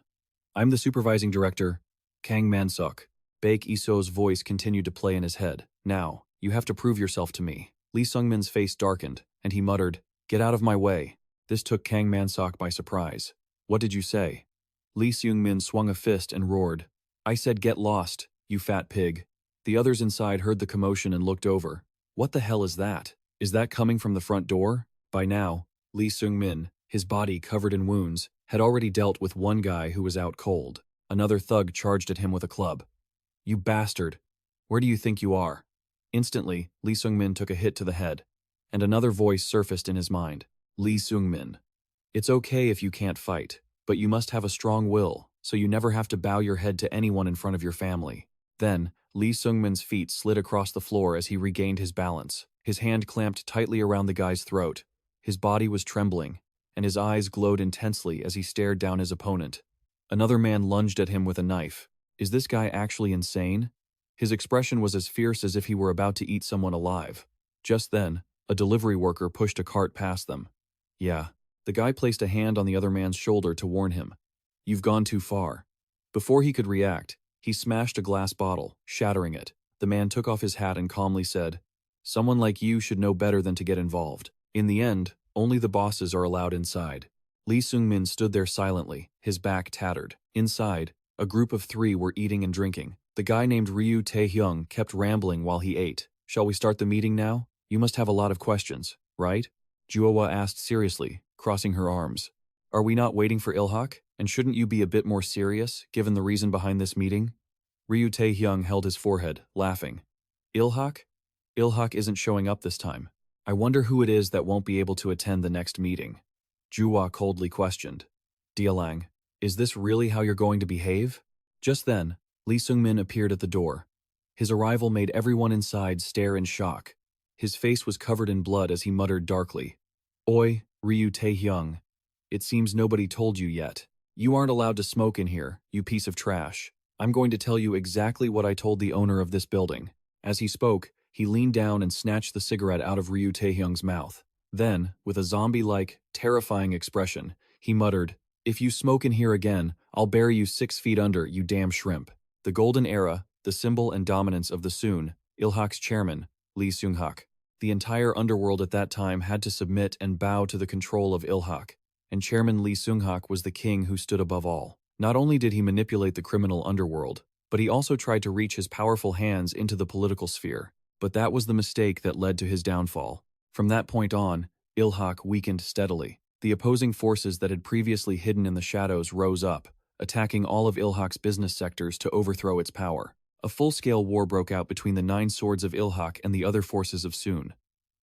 I'm the supervising director, Kang Mansuk. Baek Isoo's voice continued to play in his head. Now, you have to prove yourself to me. Lee Seung-min's face darkened, and he muttered, Get out of my way. This took Kang Mansuk by surprise. What did you say? Lee Seung-min swung a fist and roared. I said get lost, you fat pig. The others inside heard the commotion and looked over. What the hell is that? Is that coming from the front door? By now, Lee Seung-min, his body covered in wounds, had already dealt with one guy who was out cold. Another thug charged at him with a club. You bastard! Where do you think you are? Instantly, Lee Seung-min took a hit to the head, and another voice surfaced in his mind. Lee Seung-min. It's okay if you can't fight, but you must have a strong will, so you never have to bow your head to anyone in front of your family. Then, Lee Seung-min's feet slid across the floor as he regained his balance. His hand clamped tightly around the guy's throat. His body was trembling, and his eyes glowed intensely as he stared down his opponent. Another man lunged at him with a knife. Is this guy actually insane? His expression was as fierce as if he were about to eat someone alive. Just then, a delivery worker pushed a cart past them. Yeah, the guy placed a hand on the other man's shoulder to warn him. You've gone too far. Before he could react, he smashed a glass bottle, shattering it. The man took off his hat and calmly said, Someone like you should know better than to get involved. In the end, only the bosses are allowed inside. Lee Seung-min stood there silently, his back tattered. Inside, a group of 3 were eating and drinking. The guy named Ryu Taehyung kept rambling while he ate. Shall we start the meeting now? You must have a lot of questions, right? Juowa asked seriously, crossing her arms. Are we not waiting for Ilhak? And shouldn't you be a bit more serious, given the reason behind this meeting? Ryu Taehyung held his forehead, laughing. Ilhak? Ilhak isn't showing up this time. I wonder who it is that won't be able to attend the next meeting. Juwa coldly questioned. Dialang, is this really how you're going to behave? Just then, Lee Seung-min appeared at the door. His arrival made everyone inside stare in shock. His face was covered in blood as he muttered darkly. Oi, Ryu Taehyung. It seems nobody told you yet. You aren't allowed to smoke in here, you piece of trash. I'm going to tell you exactly what I told the owner of this building. As he spoke, he leaned down and snatched the cigarette out of Ryu Taehyung's mouth. Then, with a zombie-like, terrifying expression, he muttered, If you smoke in here again, I'll bury you 6 feet under, you damn shrimp. The Golden Era, the symbol and dominance of the Soon, Ilhak's chairman, Lee Seung-hak. The entire underworld at that time had to submit and bow to the control of Ilhak, and Chairman Lee Seung-hak was the king who stood above all. Not only did he manipulate the criminal underworld, but he also tried to reach his powerful hands into the political sphere. But that was the mistake that led to his downfall. From that point on, Ilhak weakened steadily. The opposing forces that had previously hidden in the shadows rose up, attacking all of Ilhak's business sectors to overthrow its power. A full-scale war broke out between the 9 swords of Ilhak and the other forces of Soon.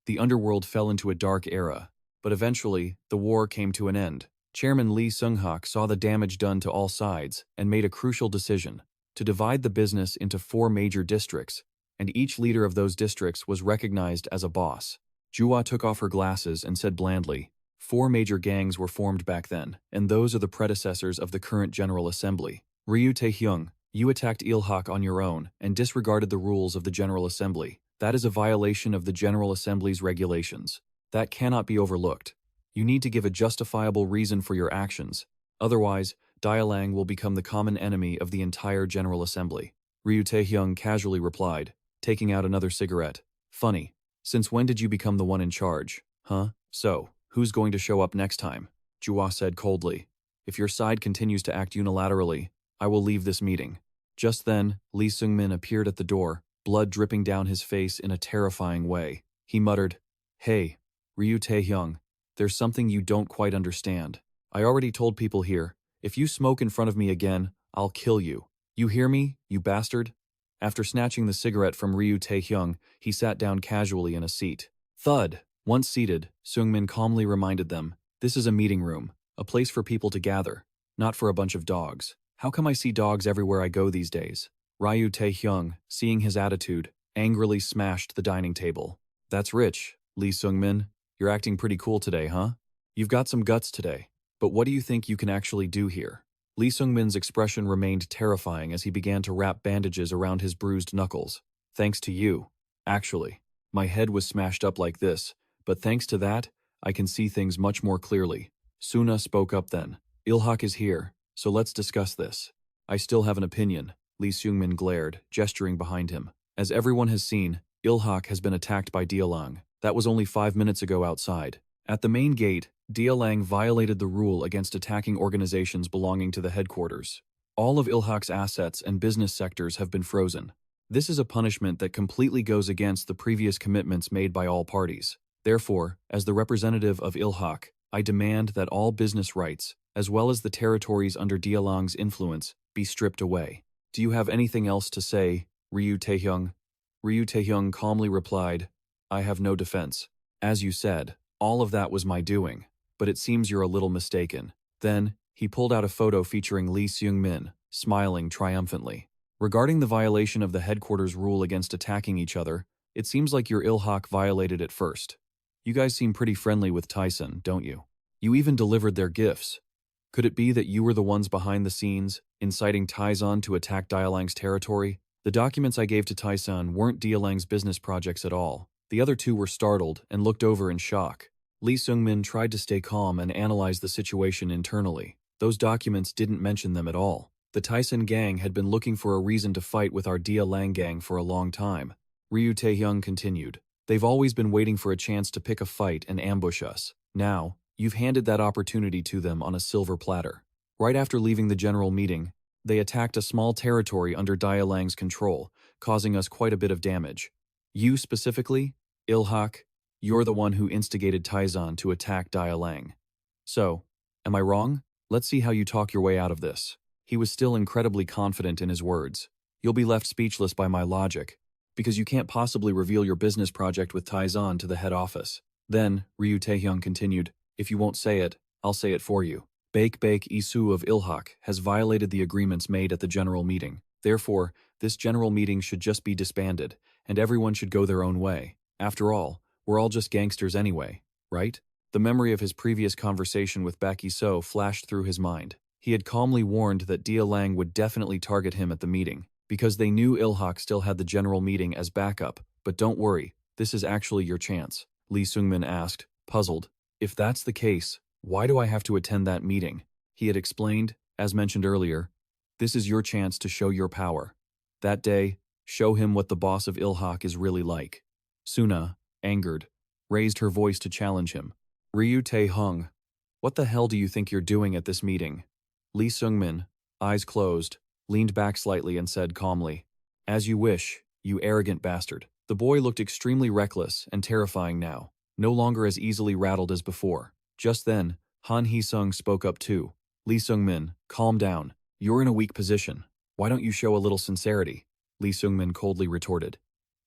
The underworld fell into a dark era. But eventually, the war came to an end. Chairman Lee Seung-hak saw the damage done to all sides and made a crucial decision to divide the business into 4 major districts, and each leader of those districts was recognized as a boss. Jua took off her glasses and said blandly, 4 major gangs were formed back then, and those are the predecessors of the current General Assembly. Ryu Tae-hyung, you attacked Il-hak on your own and disregarded the rules of the General Assembly. That is a violation of the General Assembly's regulations. That cannot be overlooked. You need to give a justifiable reason for your actions. Otherwise, Dialang will become the common enemy of the entire General Assembly. Ryu Tae-hyung casually replied, taking out another cigarette. Funny. Since when did you become the one in charge? Huh? So, who's going to show up next time? Jua said coldly. If your side continues to act unilaterally, I will leave this meeting. Just then, Lee Seung-min appeared at the door, blood dripping down his face in a terrifying way. He muttered, Hey, Ryu Tae-hyung, there's something you don't quite understand. I already told people here, if you smoke in front of me again, I'll kill you. You hear me, you bastard? After snatching the cigarette from Ryu Tae-hyung, he sat down casually in a seat. Thud. Once seated, Seung-min calmly reminded them, this is a meeting room, a place for people to gather, not for a bunch of dogs. How come I see dogs everywhere I go these days? Ryu Tae-hyung, seeing his attitude, angrily smashed the dining table. That's rich, Lee Seung-min. You're acting pretty cool today, huh? You've got some guts today. But what do you think you can actually do here? Lee Seung-min's expression remained terrifying as he began to wrap bandages around his bruised knuckles. Thanks to you. Actually, my head was smashed up like this, but thanks to that, I can see things much more clearly. Suna spoke up then. Il-hak is here, so let's discuss this. I still have an opinion, Lee Seung-min glared, gesturing behind him. As everyone has seen, Il-hak has been attacked by Dialang. That was only 5 minutes ago outside. At the main gate, Dialang violated the rule against attacking organizations belonging to the headquarters. All of Il-hak's assets and business sectors have been frozen. This is a punishment that completely goes against the previous commitments made by all parties. Therefore, as the representative of Il-hak, I demand that all business rights, as well as the territories under Dialang's influence, be stripped away. Do you have anything else to say, Ryu Tae-hyung? Ryu Tae-hyung calmly replied, I have no defense. As you said, all of that was my doing, but it seems you're a little mistaken. Then, he pulled out a photo featuring Lee Seung-min, smiling triumphantly. Regarding the violation of the headquarters rule against attacking each other, it seems like your Il-hak violated it first. You guys seem pretty friendly with Taesan, don't you? You even delivered their gifts. Could it be that you were the ones behind the scenes, inciting Taesan to attack Dialang's territory? The documents I gave to Taesan weren't Dialang's business projects at all. The other two were startled and looked over in shock. Lee Seung-min tried to stay calm and analyze the situation internally. Those documents didn't mention them at all. The Taesan gang had been looking for a reason to fight with our Dialang gang for a long time. Ryu Tae-hyung continued. They've always been waiting for a chance to pick a fight and ambush us. Now, you've handed that opportunity to them on a silver platter. Right after leaving the general meeting, they attacked a small territory under Dialang's control, causing us quite a bit of damage. You specifically, Il-hak, you're the one who instigated Taesan to attack Dialang. So, am I wrong? Let's see how you talk your way out of this. He was still incredibly confident in his words. You'll be left speechless by my logic, because you can't possibly reveal your business project with Taesan to the head office. Then, Ryu Tae-hyung continued, if you won't say it, I'll say it for you. Baek Isoo of Il-hak has violated the agreements made at the general meeting. Therefore, this general meeting should just be disbanded, and everyone should go their own way. After all, we're all just gangsters anyway, right? The memory of his previous conversation with Baek Isoo flashed through his mind. He had calmly warned that Dialang would definitely target him at the meeting, because they knew Il-hak still had the general meeting as backup. But don't worry, this is actually your chance, Lee Seung-min asked, puzzled. If that's the case, why do I have to attend that meeting? He had explained, as mentioned earlier, this is your chance to show your power. That day, show him what the boss of Il-hak is really like. Suna, angered, raised her voice to challenge him. Ryu Tae-hyung, what the hell do you think you're doing at this meeting? Lee Seung-min, eyes closed, leaned back slightly and said calmly, as you wish, you arrogant bastard. The boy looked extremely reckless and terrifying now, no longer as easily rattled as before. Just then, Han Hee-sung spoke up too. Lee Seung-min, calm down. You're in a weak position. Why don't you show a little sincerity? Lee Seung-min coldly retorted.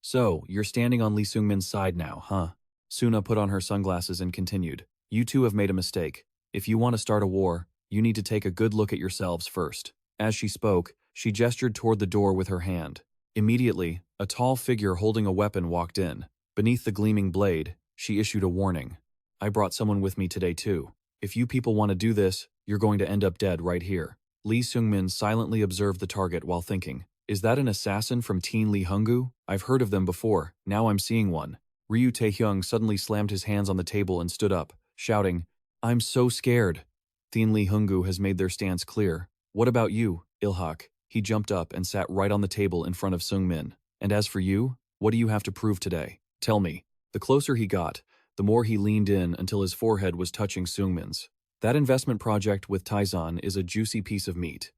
So, you're standing on Lee Seung-min's side now, huh? Suna put on her sunglasses and continued. You two have made a mistake. If you want to start a war, you need to take a good look at yourselves first. As she spoke, she gestured toward the door with her hand. Immediately, a tall figure holding a weapon walked in. Beneath the gleaming blade, she issued a warning. I brought someone with me today too. If you people want to do this, you're going to end up dead right here. Lee Seung-min silently observed the target while thinking, is that an assassin from Teen Lee Hung-gu? I've heard of them before, now I'm seeing one. Ryu Tae-hyung suddenly slammed his hands on the table and stood up, shouting, I'm so scared. Teen Lee Hung-gu has made their stance clear. What about you, Il-hak? He jumped up and sat right on the table in front of Seung-min. And as for you, what do you have to prove today? Tell me. The closer he got, the more he leaned in until his forehead was touching Seung-min's. That investment project with Taesan is a juicy piece of meat.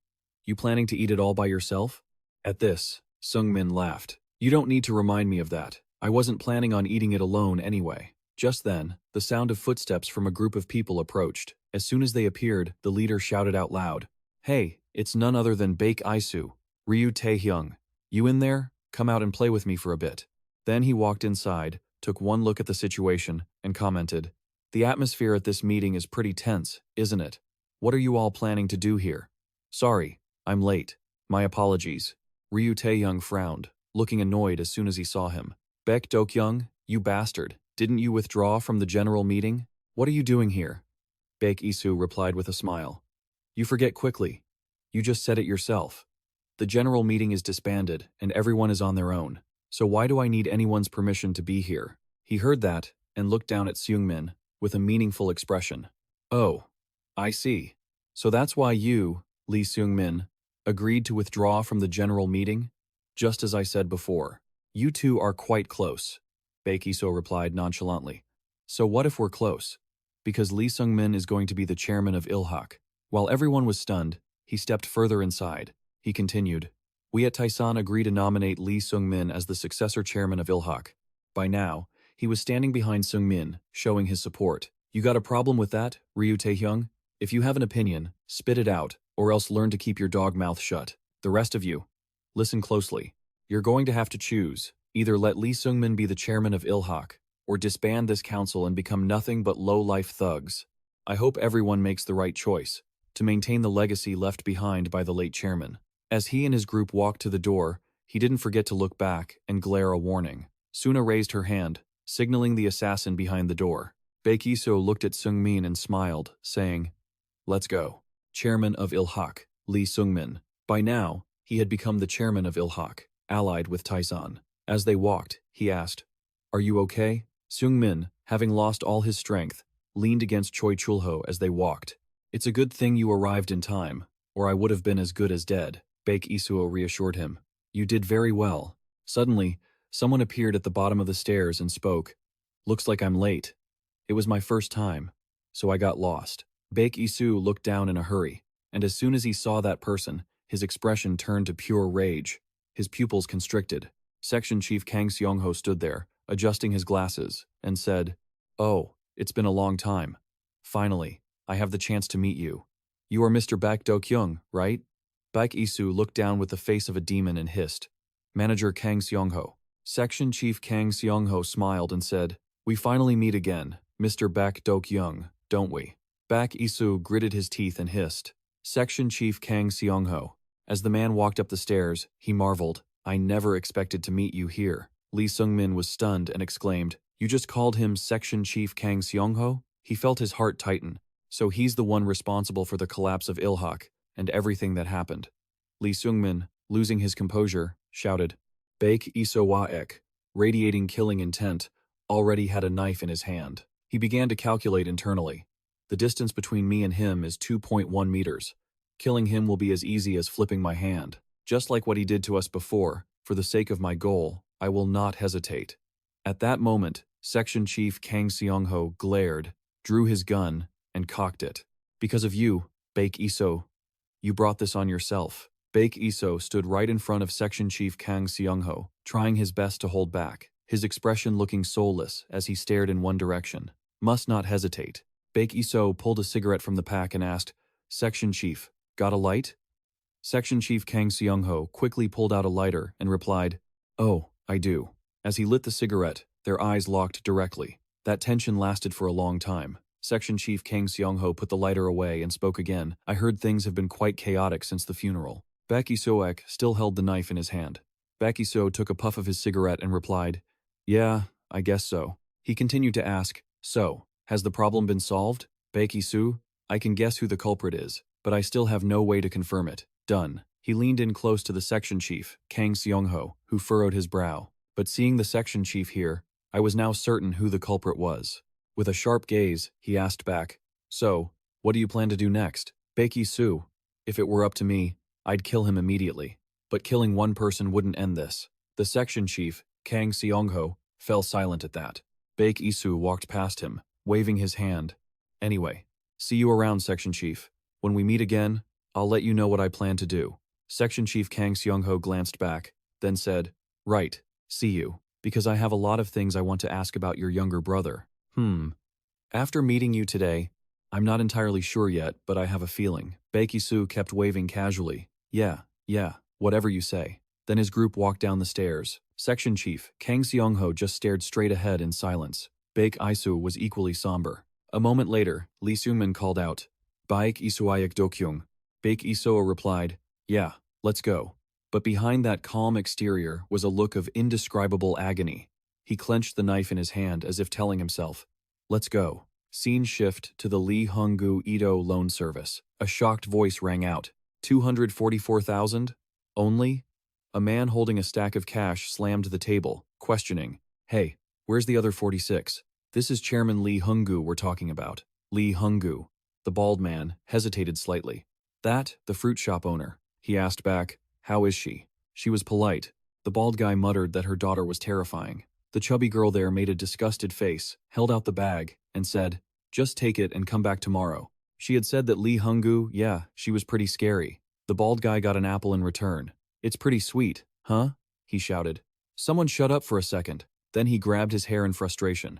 You planning to eat it all by yourself? At this, Seung-min laughed. You don't need to remind me of that. I wasn't planning on eating it alone anyway. Just then, the sound of footsteps from a group of people approached. As soon as they appeared, the leader shouted out loud, Hey, it's none other than Baek Isoo, Ryu Tae-hyung. You in there? Come out and play with me for a bit. Then he walked inside, took one look at the situation, and commented, The atmosphere at this meeting is pretty tense, isn't it? What are you all planning to do here? Sorry, I'm late. My apologies. Ryu Tae-hyung frowned, looking annoyed as soon as he saw him. Baek Dokyung, you bastard, didn't you withdraw from the general meeting? What are you doing here? Baek Isoo replied with a smile. You forget quickly. You just said it yourself. The general meeting is disbanded, and everyone is on their own. So why do I need anyone's permission to be here? He heard that, and looked down at Seung-min, with a meaningful expression. Oh, I see. So that's why you, Lee Seung-min, agreed to withdraw from the general meeting? Just as I said before. You two are quite close, Baek Isoo replied nonchalantly. So what if we're close? Because Lee Seung-min is going to be the chairman of Il-hak. While everyone was stunned, he stepped further inside. He continued, We at Taesan agree to nominate Lee Seung-min as the successor chairman of Il-hak. By now, he was standing behind Seung-min, showing his support. You got a problem with that, Ryu Tae-hyung? If you have an opinion, spit it out, or else learn to keep your dog mouth shut. The rest of you, listen closely. You're going to have to choose. Either let Lee Seung-min be the chairman of Il-hak, or disband this council and become nothing but low-life thugs. I hope everyone makes the right choice, to maintain the legacy left behind by the late chairman. As he and his group walked to the door, he didn't forget to look back and glare a warning. Suna raised her hand, signaling the assassin behind the door. Baek Isoo looked at Seung-min and smiled, saying, Let's go. Chairman of Il-hak, Lee Seung-min. By now, he had become the chairman of Il-hak, allied with Taesan. As they walked, he asked, Are you okay? Seung-min, having lost all his strength, leaned against Choi Chul-ho as they walked. It's a good thing you arrived in time, or I would have been as good as dead, Baek Isoo reassured him. You did very well. Suddenly, someone appeared at the bottom of the stairs and spoke. Looks like I'm late. It was my first time, so I got lost. Baek Isoo looked down in a hurry, and as soon as he saw that person, his expression turned to pure rage. His pupils constricted. Section Chief Kang Seongho stood there, adjusting his glasses, and said, Oh, it's been a long time. Finally, I have the chance to meet you. You are Mr. Baek Dokyung, right? Baek Isoo looked down with the face of a demon and hissed. Manager Kang Seongho. Section Chief Kang Seongho smiled and said, We finally meet again, Mr. Baek Dokyung, don't we? Baek Isoo gritted his teeth and hissed. Section Chief Kang Seongho. As the man walked up the stairs, he marveled, I never expected to meet you here. Lee Seung-min was stunned and exclaimed, You just called him Section Chief Kang Seongho? He felt his heart tighten. So he's the one responsible for the collapse of Il-hak and everything that happened. Lee Seung-min, losing his composure, shouted, Baek Isoo Waek, radiating killing intent, already had a knife in his hand. He began to calculate internally. The distance between me and him is 2.1 meters. Killing him will be as easy as flipping my hand. Just like what he did to us before, for the sake of my goal, I will not hesitate. At that moment, Section Chief Kang Seongho glared, drew his gun, and cocked it. Because of you, Baek Isoo. You brought this on yourself. Baek Isoo stood right in front of Section Chief Kang Seongho, trying his best to hold back, his expression looking soulless as he stared in one direction. Must not hesitate. Baek Isoo pulled a cigarette from the pack and asked, Section Chief, got a light? Section Chief Kang Seongho quickly pulled out a lighter and replied, Oh, I do. As he lit the cigarette, their eyes locked directly. That tension lasted for a long time. Section Chief Kang Seongho put the lighter away and spoke again. I heard things have been quite chaotic since the funeral. Baek Isoo still held the knife in his hand. Baek Isoo took a puff of his cigarette and replied, "Yeah, I guess so." He continued to ask, "So, has the problem been solved? Baek Isoo, I can guess who the culprit is, but I still have no way to confirm it. Done." He leaned in close to the section chief, Kang Seongho, who furrowed his brow. But seeing the section chief here, I was now certain who the culprit was. With a sharp gaze, he asked back, "So, what do you plan to do next?" Baek Isoo, if it were up to me, I'd kill him immediately. But killing one person wouldn't end this. The section chief, Kang Seongho, fell silent at that. Baek Isoo walked past him, waving his hand. "Anyway, see you around, section chief. When we meet again, I'll let you know what I plan to do." Section Chief Kang Seongho glanced back, then said, "Right, see you, because I have a lot of things I want to ask about your younger brother. After meeting you today, I'm not entirely sure yet, but I have a feeling." Baek Isoo kept waving casually. Yeah, whatever you say." Then his group walked down the stairs. Section Chief Kang Seongho just stared straight ahead in silence. Baek Isoo was equally somber. A moment later, Lee Seung-min called out, "Baek Isoo Dokyung." Baek Isoo replied, "Yeah, let's go." But behind that calm exterior was a look of indescribable agony. He clenched the knife in his hand as if telling himself, "Let's go." Scene shift to the Lee Hung-gu Edo loan service. A shocked voice rang out. 244,000? Only? A man holding a stack of cash slammed the table, questioning, "Hey, where's the other 46? This is Chairman Lee Hung-gu we're talking about." Lee Hung-gu, the bald man, hesitated slightly. "That, the fruit shop owner." He asked back, "How is she?" She was polite. The bald guy muttered that her daughter was terrifying. The chubby girl there made a disgusted face, held out the bag, and said, "Just take it and come back tomorrow." She had said that Lee Hung-gu, yeah, she was pretty scary. The bald guy got an apple in return. "It's pretty sweet, huh?" he shouted. Someone shut up for a second. Then he grabbed his hair in frustration.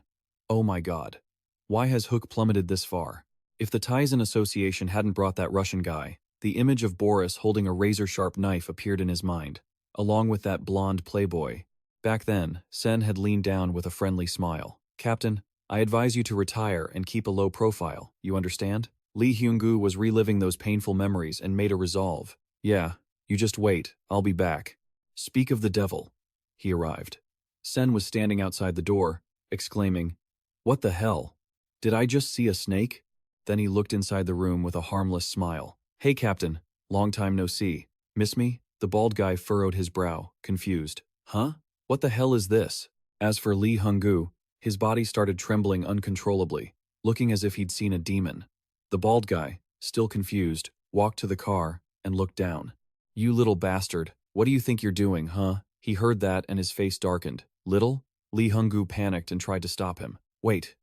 Oh my God. Why has Hook plummeted this far? If the Taesan Association hadn't brought that Russian guy, the image of Boris holding a razor-sharp knife appeared in his mind, along with that blonde playboy. Back then, Sen had leaned down with a friendly smile. "Captain, I advise you to retire and keep a low profile, you understand?" Lee Hyung-gu was reliving those painful memories and made a resolve. "Yeah, you just wait, I'll be back." Speak of the devil. He arrived. Sen was standing outside the door, exclaiming, "What the hell? Did I just see a snake?" Then he looked inside the room with a harmless smile. "Hey Captain, long time no see. Miss me?" The bald guy furrowed his brow, confused. "Huh? What the hell is this?" As for Lee Hung-gu, his body started trembling uncontrollably, looking as if he'd seen a demon. The bald guy, still confused, walked to the car and looked down. "You little bastard, what do you think you're doing, huh?" He heard that and his face darkened. "Little?" Lee Hung-gu panicked and tried to stop him. Wait.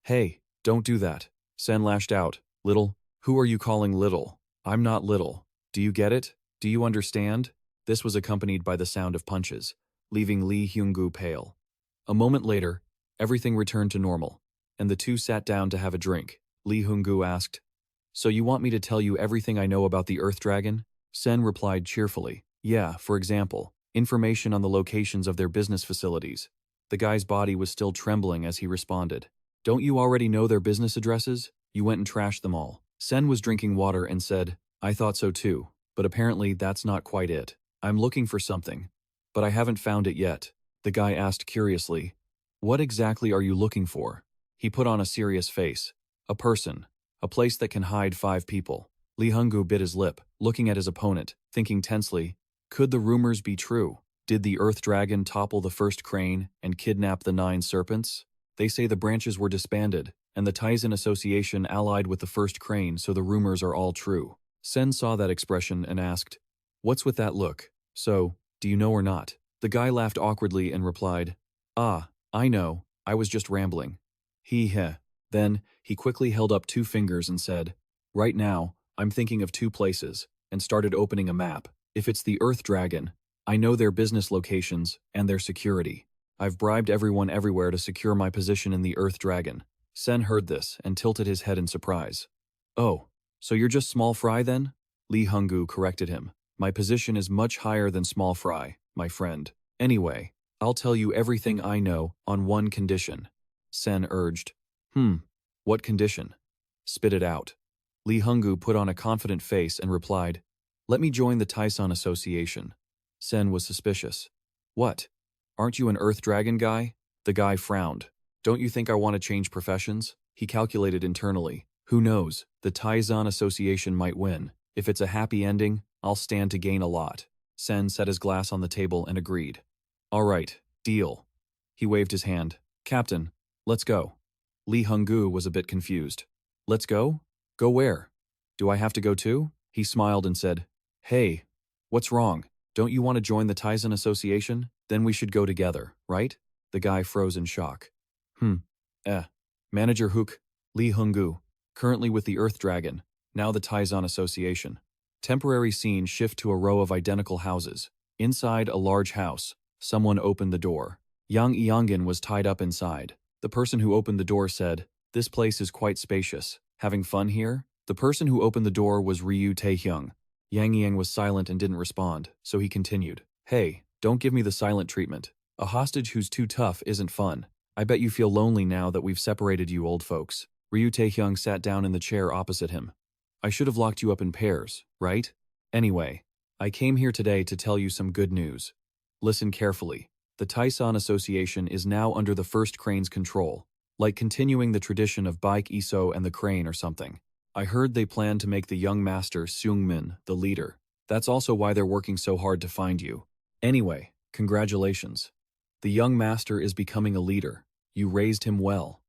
Hey, don't do that." Sen lashed out. "Little? Who are you calling little? I'm not little. Do you get it? Do you understand?" This was accompanied by the sound of punches, leaving Lee Hyung-gu pale. A moment later, everything returned to normal, and the two sat down to have a drink. Lee Hyung-gu asked, "So you want me to tell you everything I know about the Earth Dragon?" Sen replied cheerfully, "Yeah, for example, information on the locations of their business facilities." The guy's body was still trembling as he responded. "Don't you already know their business addresses? You went and trashed them all." Sen was drinking water and said, "I thought so too, but apparently that's not quite it. I'm looking for something, but I haven't found it yet." The guy asked curiously, "What exactly are you looking for?" He put on a serious face. "A person. A place that can hide 5 people." Lee Hung-gu bit his lip, looking at his opponent, thinking tensely, could the rumors be true? Did the Earth Dragon topple the first crane and kidnap the 9 serpents? They say the branches were disbanded, and the Taesan Association allied with the first crane, so the rumors are all true. Sen saw that expression and asked, "What's with that look? So, do you know or not?" The guy laughed awkwardly and replied, "Ah, I know, I was just rambling." Heh. Then, he quickly held up 2 fingers and said, "Right now, I'm thinking of 2 places," and started opening a map. "If it's the Earth Dragon, I know their business locations and their security. I've bribed everyone everywhere to secure my position in the Earth Dragon." Sen heard this and tilted his head in surprise. "Oh, so you're just small fry then?" Lee Hung-gu corrected him. "My position is much higher than small fry, my friend. Anyway, I'll tell you everything I know on one condition. Sen urged. What condition? Spit it out. Lee Hungoo put on a confident face and replied, let me join the Taesan Association. Sen was suspicious. What? Aren't you an Earth Dragon guy? The guy frowned. Don't you think I want to change professions? He calculated internally. Who knows, the Taesan Association might win. If it's a happy ending, I'll stand to gain a lot. Sen set his glass on the table and agreed. All right, deal. He waved his hand. Captain, let's go. Lee Hungoo was a bit confused. Let's go? Go where? Do I have to go too? He smiled and said, hey, what's wrong? Don't you want to join the Taesan Association? Then we should go together, right? The guy froze in shock. Manager Hook, Lee Hungoo, currently with the Earth Dragon, now the Taesan Association. Temporary scene shift to a row of identical houses. Inside a large house, someone opened the door. Yang Eongin was tied up inside. The person who opened the door said, this place is quite spacious. Having fun here? The person who opened the door was Ryu Taehyung. Yang Yang was silent and didn't respond, so he continued. Hey, don't give me the silent treatment. A hostage who's too tough isn't fun. I bet you feel lonely now that we've separated you old folks. Ryu Taehyung sat down in the chair opposite him. I should have locked you up in pairs, right? Anyway, I came here today to tell you some good news. Listen carefully. The Taesan Association is now under the First Crane's control, like continuing the tradition of Baek Isoo and the Crane or something. I heard they plan to make the young master Seung-min the leader. That's also why they're working so hard to find you. Anyway, congratulations. The young master is becoming a leader. You raised him well.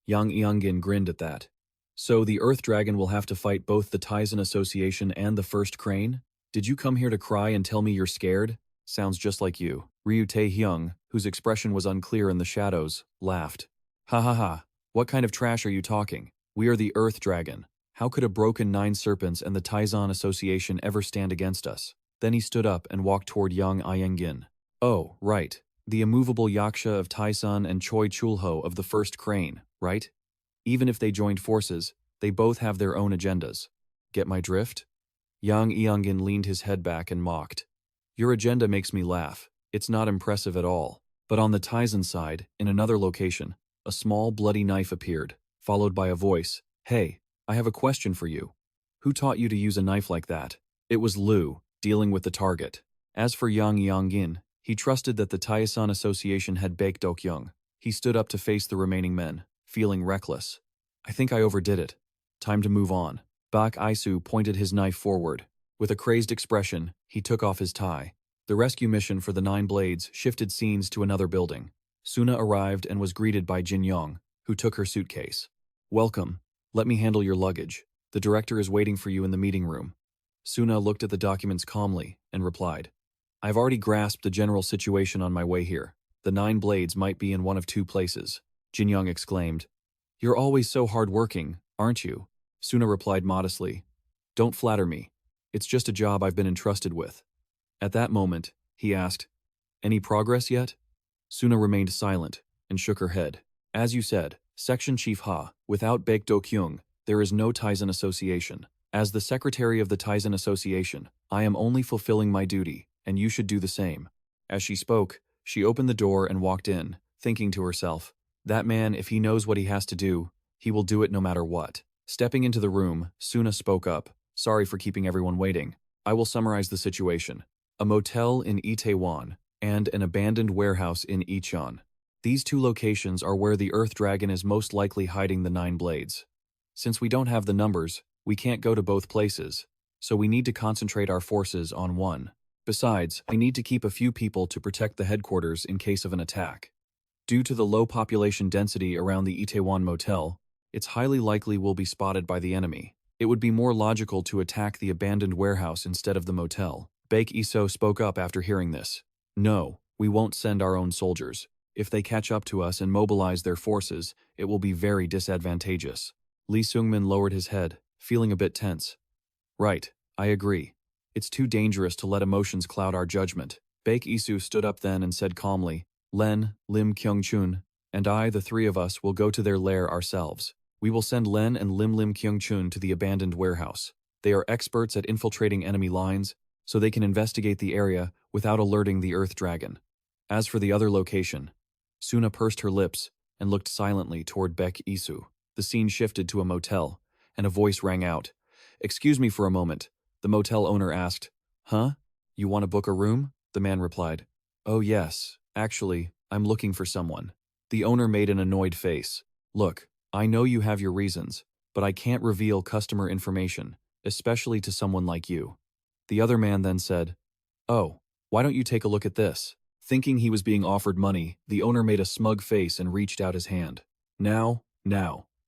Yang Eongin grinned at that. So the Earth Dragon will have to fight both the Taesan Association and the First Crane? Did you come here to cry and tell me you're scared? Sounds just like you. Ryu Taehyung, whose expression was unclear in the shadows, laughed. Ha ha ha, what kind of trash are you talking? We are the Earth Dragon. How could a broken Nine Serpents and the Taesan Association ever stand against us? Then he stood up and walked toward Yang Eongin. Oh, right. The immovable Yaksha of Taesan and Choi Chulho of the First Crane, right? Even if they joined forces, they both have their own agendas. Get my drift? Yang Eongin leaned his head back and mocked. Your agenda makes me laugh. It's not impressive at all. But on the Taesan side, in another location, a small bloody knife appeared, followed by a voice. Hey, I have a question for you. Who taught you to use a knife like that? It was Liu, dealing with the target. As for Yang Eongin, he trusted that the Taesan Association had Baek Dokyung. He stood up to face the remaining men, feeling reckless. I think I overdid it. Time to move on. Baek Isoo pointed his knife forward. With a crazed expression, he took off his tie. The rescue mission for the Nine Blades shifted scenes to another building. Suna arrived and was greeted by Jin Yong, who took her suitcase. Welcome. Let me handle your luggage. The director is waiting for you in the meeting room. Suna looked at the documents calmly and replied, I've already grasped the general situation on my way here. The Nine Blades might be in one of two places. Jin Yong exclaimed. You're always so hard-working, aren't you? Suna replied modestly. Don't flatter me. It's just a job I've been entrusted with. At that moment, he asked, Any progress yet? Suna remained silent and shook her head. As you said, Section Chief Ha, without Baek Dokyung, there is no Taesan Association. As the secretary of the Taesan Association, I am only fulfilling my duty, and you should do the same. As she spoke, she opened the door and walked in, thinking to herself, that man, if he knows what he has to do, he will do it no matter what. Stepping into the room, Suna spoke up. Sorry for keeping everyone waiting. I will summarize the situation. A motel in Itaewon and an abandoned warehouse in Icheon. These two locations are where the Earth Dragon is most likely hiding the Nine Blades. Since we don't have the numbers, we can't go to both places, so we need to concentrate our forces on one. Besides, I need to keep a few people to protect the headquarters in case of an attack. Due to the low population density around the Itaewon motel, it's highly likely we'll be spotted by the enemy. It would be more logical to attack the abandoned warehouse instead of the motel. Baek Isoo spoke up after hearing this. No, we won't send our own soldiers. If they catch up to us and mobilize their forces, it will be very disadvantageous. Lee Seung-min lowered his head, feeling a bit tense. Right, I agree. It's too dangerous to let emotions cloud our judgment. Baek Isoo stood up then and said calmly, Len, Lim Kyung-chun, and I, the three of us, will go to their lair ourselves. We will send Len and Lim Kyung-chun to the abandoned warehouse. They are experts at infiltrating enemy lines, so they can investigate the area without alerting the Earth Dragon. As for the other location, Suna pursed her lips and looked silently toward Baek Isoo. The scene shifted to a motel, and a voice rang out. "Excuse me for a moment." The motel owner asked. "Huh? You want to book a room?" The man replied. "Oh yes, actually, I'm looking for someone." The owner made an annoyed face. "Look, I know you have your reasons, but I can't reveal customer information, especially to someone like you." The other man then said, "Oh, why don't you take a look at this?" Thinking he was being offered money, the owner made a smug face and reached out his hand. Now,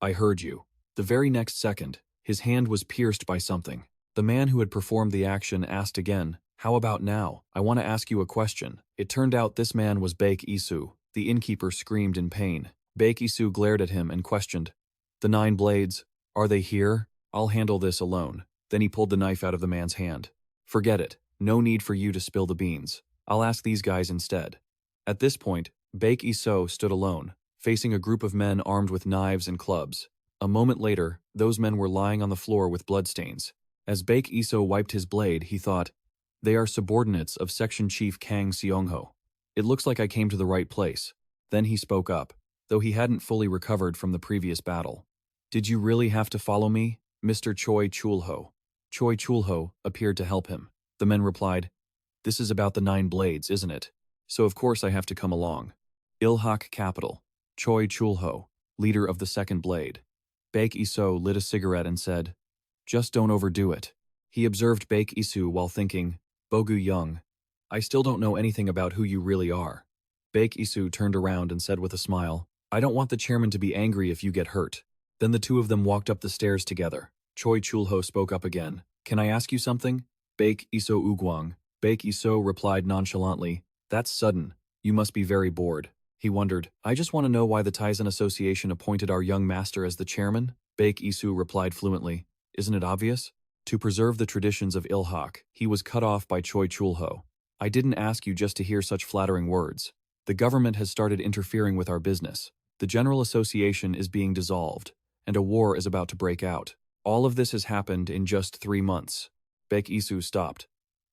I heard you." The very next second, his hand was pierced by something. The man who had performed the action asked again, "How about now? I want to ask you a question." It turned out this man was Baek Isoo. The innkeeper screamed in pain. Baek Isoo glared at him and questioned, "The 9 blades, are they here? I'll handle this alone." Then he pulled the knife out of the man's hand. "Forget it. No need for you to spill the beans. I'll ask these guys instead." At this point, Baek Isoo stood alone, facing a group of men armed with knives and clubs. A moment later, those men were lying on the floor with bloodstains. As Baek Isoo wiped his blade, he thought, "They are subordinates of Section Chief Kang Seongho. It looks like I came to the right place." Then he spoke up, though he hadn't fully recovered from the previous battle. "Did you really have to follow me, Mr. Choi Chulho?" Choi Chulho appeared to help him. The men replied, "This is about the 9 blades, isn't it? So of course I have to come along." Ilhak Capital. Choi Chulho, leader of the 2nd blade. Baek Isoo lit a cigarette and said, "Just don't overdo it." He observed Baek Isoo while thinking, "Bogu Young, I still don't know anything about who you really are." Baek Isoo turned around and said with a smile, "I don't want the chairman to be angry if you get hurt." Then the two of them walked up the stairs together. Choi Chulho spoke up again. "Can I ask you something?" Baek Isoo Ugwang. Baek Isoo replied nonchalantly, "That's sudden. You must be very bored." He wondered, "I just want to know why the Taesan Association appointed our young master as the chairman?" Baek Isoo replied fluently, "Isn't it obvious? To preserve the traditions of Ilhak." He was cut off by Choi Chulho. "I didn't ask you just to hear such flattering words. The government has started interfering with our business. The General Association is being dissolved, and a war is about to break out. All of this has happened in just 3 months. Baek Isoo stopped.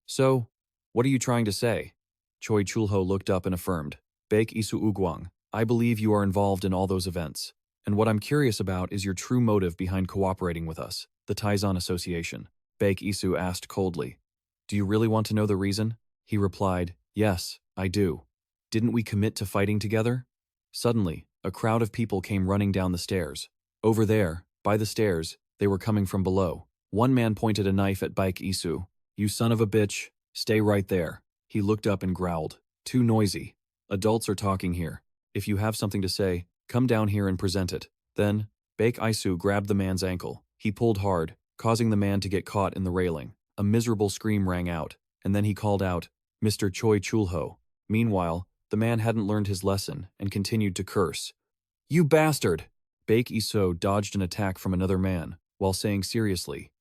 "So, what are you trying to say?" Choi Chulho looked up and affirmed, "Baek Isoo Ugwang, I believe you are involved in all those events. And what I'm curious about is your true motive behind cooperating with us, the Taesan Association." Baek Isoo asked coldly, "Do you really want to know the reason?" He replied, "Yes, I do. Didn't we commit to fighting together?" Suddenly, a crowd of people came running down the stairs. Over there, by the stairs, they were coming from below. One man pointed a knife at Baek Isoo. "You son of a bitch, stay right there." He looked up and growled, "Too noisy. Adults are talking here. If you have something to say, come down here and present it." Then, Baek Isoo grabbed the man's ankle. He pulled hard, causing the man to get caught in the railing. A miserable scream rang out, and then he called out, "Mr. Choi Chulho." Meanwhile, the man hadn't learned his lesson and continued to curse. "You bastard!" Baek Isoo dodged an attack from another man, while saying seriously,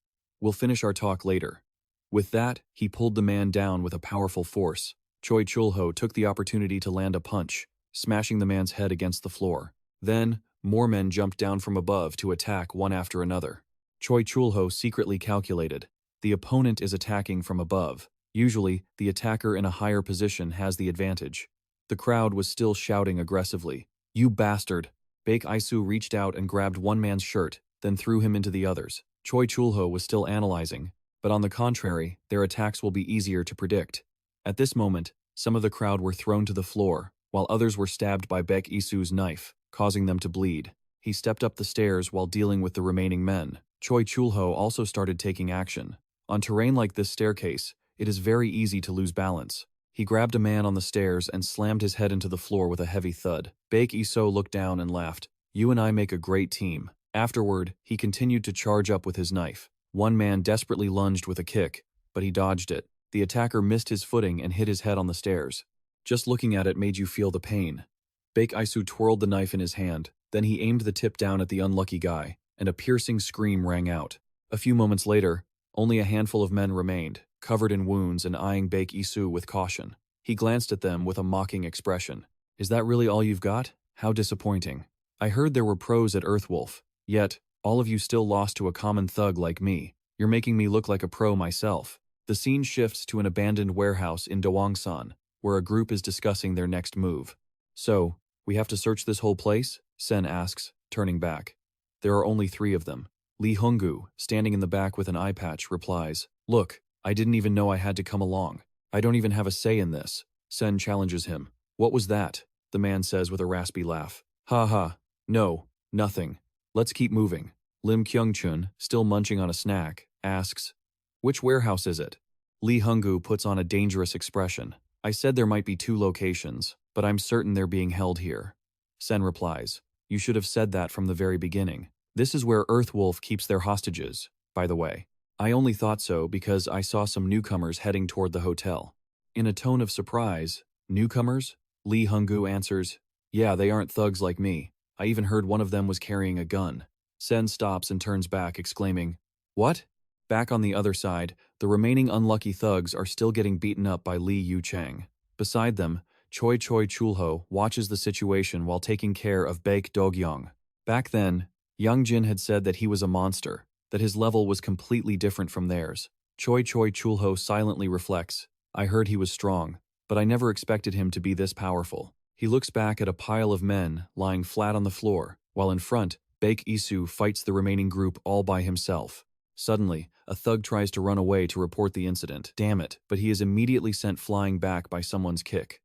"We'll finish our talk later." With that, he pulled the man down with a powerful force. Choi Chulho took the opportunity to land a punch, smashing the man's head against the floor. Then, more men jumped down from above to attack one after another. Choi Chulho secretly calculated, the opponent is attacking from above. Usually, the attacker in a higher position has the advantage. The crowd was still shouting aggressively, "You bastard!" Baek Isoo reached out and grabbed one man's shirt, then threw him into the others. Choi Chulho was still analyzing, but on the contrary, their attacks will be easier to predict. At this moment, some of the crowd were thrown to the floor, while others were stabbed by Baek Isoo's knife, causing them to bleed. He stepped up the stairs while dealing with the remaining men. Choi Chulho also started taking action. On terrain like this staircase, it is very easy to lose balance. He grabbed a man on the stairs and slammed his head into the floor with a heavy thud. Baek Isoo looked down and laughed. "You and I make a great team." Afterward, he continued to charge up with his knife. One man desperately lunged with a kick, but he dodged it. The attacker missed his footing and hit his head on the stairs. Just looking at it made you feel the pain. Baek Isoo twirled the knife in his hand, then he aimed the tip down at the unlucky guy, and a piercing scream rang out. A few moments later, only a handful of men remained, covered in wounds and eyeing Baek Isoo with caution. He glanced at them with a mocking expression. "Is that really all you've got? How disappointing. I heard there were pros at Earthwolf, yet, all of you still lost to a common thug like me. You're making me look like a pro myself." The scene shifts to an abandoned warehouse in Dawangsan, where a group is discussing their next move. "So, we have to search this whole place?" Sen asks, turning back. There are only 3 of them. Lee Honggu, standing in the back with an eye patch, replies, "Look, I didn't even know I had to come along. I don't even have a say in this." Sen challenges him. "What was that?" the man says with a raspy laugh. "Ha ha. No, nothing. Let's keep moving." Lim Kyung-chun, still munching on a snack, asks, "Which warehouse is it?" Lee Honggu puts on a dangerous expression. "I said there might be 2 locations, but I'm certain they're being held here." Sen replies, "You should have said that from the very beginning. This is where Earthwolf keeps their hostages, by the way. I only thought so because I saw some newcomers heading toward the hotel." In a tone of surprise, "Newcomers?" Lee Honggu answers, "Yeah, they aren't thugs like me. I even heard one of them was carrying a gun." Sen stops and turns back, exclaiming, "What?" Back on the other side, the remaining unlucky thugs are still getting beaten up by Lee Yu-chang. Beside them, Choi Chulho watches the situation while taking care of Baek Dokyung. Back then, Young Jin had said that he was a monster, that his level was completely different from theirs. Choi Chulho silently reflects, "I heard he was strong, but I never expected him to be this powerful." He looks back at a pile of men lying flat on the floor, while in front, Baek Isoo fights the remaining group all by himself. Suddenly, a thug tries to run away to report the incident. Damn it, but he is immediately sent flying back by someone's kick.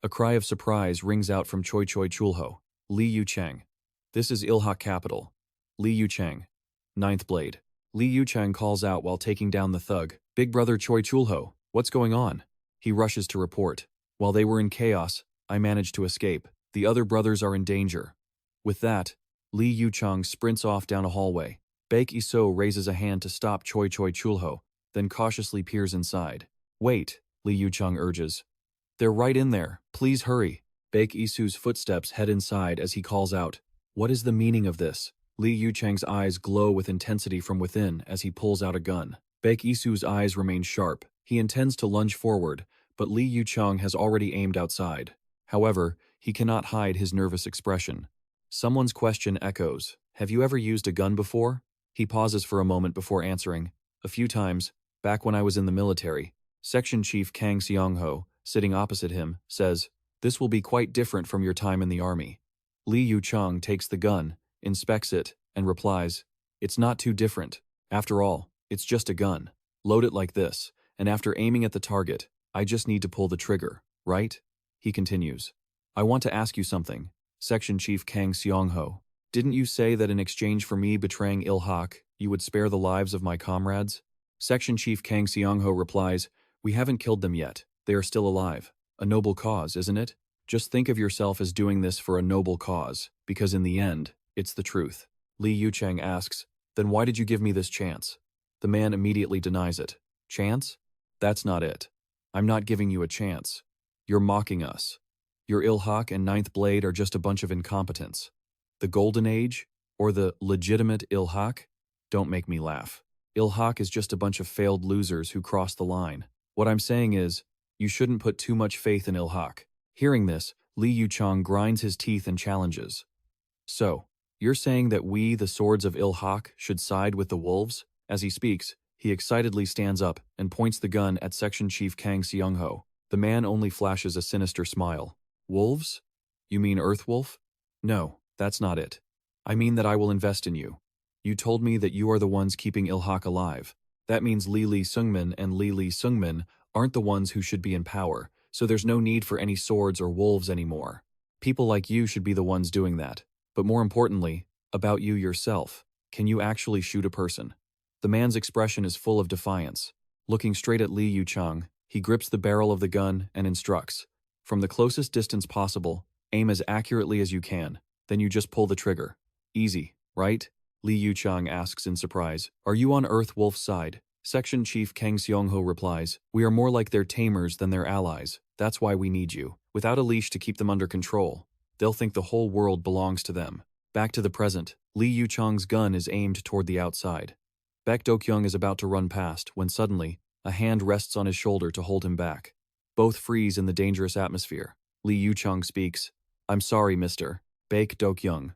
A cry of surprise rings out from Choi Chulho. Lee Yu-chang. "This is Ilhak capital." Lee Yu-chang. Ninth Blade. Lee Yu-chang calls out while taking down the thug. "Big brother Choi Chulho, what's going on?" He rushes to report. "While they were in chaos, I managed to escape. The other brothers are in danger." With that, Lee Yu-chang sprints off down a hallway. Baek Isoo raises a hand to stop Choi Chulho, then cautiously peers inside. "Wait," Lee Yu-chang urges. "They're right in there. Please hurry." Baek Isoo's footsteps head inside as he calls out, "What is the meaning of this?" Lee Yu-chang's eyes glow with intensity from within as he pulls out a gun. Baek Isoo's eyes remain sharp. He intends to lunge forward, but Lee Yu-chang has already aimed outside. However, he cannot hide his nervous expression. Someone's question echoes, "Have you ever used a gun before?" He pauses for a moment before answering, "A few times, back when I was in the military." Section Chief Kang Seongho, sitting opposite him, says, "This will be quite different from your time in the army." Lee Yu-chang takes the gun, inspects it, and replies, "It's not too different. After all, it's just a gun. Load it like this, and after aiming at the target, I just need to pull the trigger, right?" He continues, "I want to ask you something, Section Chief Kang Seongho. Didn't you say that in exchange for me betraying Ilhak, you would spare the lives of my comrades?" Section Chief Kang Seongho replies, "We haven't killed them yet. They are still alive. A noble cause, isn't it? Just think of yourself as doing this for a noble cause, because in the end, it's the truth." Lee Yu-chang asks, "Then why did you give me this chance?" The man immediately denies it. "Chance? That's not it. I'm not giving you a chance. You're mocking us. Your Ilhak and Ninth Blade are just a bunch of incompetents. The Golden Age? Or the legitimate Ilhak? Don't make me laugh. Ilhak is just a bunch of failed losers who crossed the line. What I'm saying is, you shouldn't put too much faith in Ilhak." Hearing this, Lee Yu-chang grinds his teeth and challenges. "So, you're saying that we, the swords of Ilhak, should side with the wolves?" As he speaks, he excitedly stands up and points the gun at Section Chief Kang Seongho. The man only flashes a sinister smile. "Wolves? You mean Earthwolf?" "No, that's not it. I mean that I will invest in you. You told me that you are the ones keeping Ilhak alive. That means Lee Seungmin and Lee Seungmin aren't the ones who should be in power, so there's no need for any swords or wolves anymore. People like you should be the ones doing that. But more importantly, about you yourself. Can you actually shoot a person?" The man's expression is full of defiance. Looking straight at Lee Yu-chang, he grips the barrel of the gun and instructs, "From the closest distance possible, aim as accurately as you can, then you just pull the trigger. Easy, right?" Lee Yu-chang asks in surprise, "Are you on Earthwolf's side?" Section Chief Kang Seongho replies, "We are more like their tamers than their allies. That's why we need you. Without a leash to keep them under control, they'll think the whole world belongs to them." Back to the present, Lee Yu-chang's gun is aimed toward the outside. Baek Dokyung is about to run past when suddenly, a hand rests on his shoulder to hold him back. Both freeze in the dangerous atmosphere. Lee Yu-chang speaks, "I'm sorry, Mr. Baek Dokyung.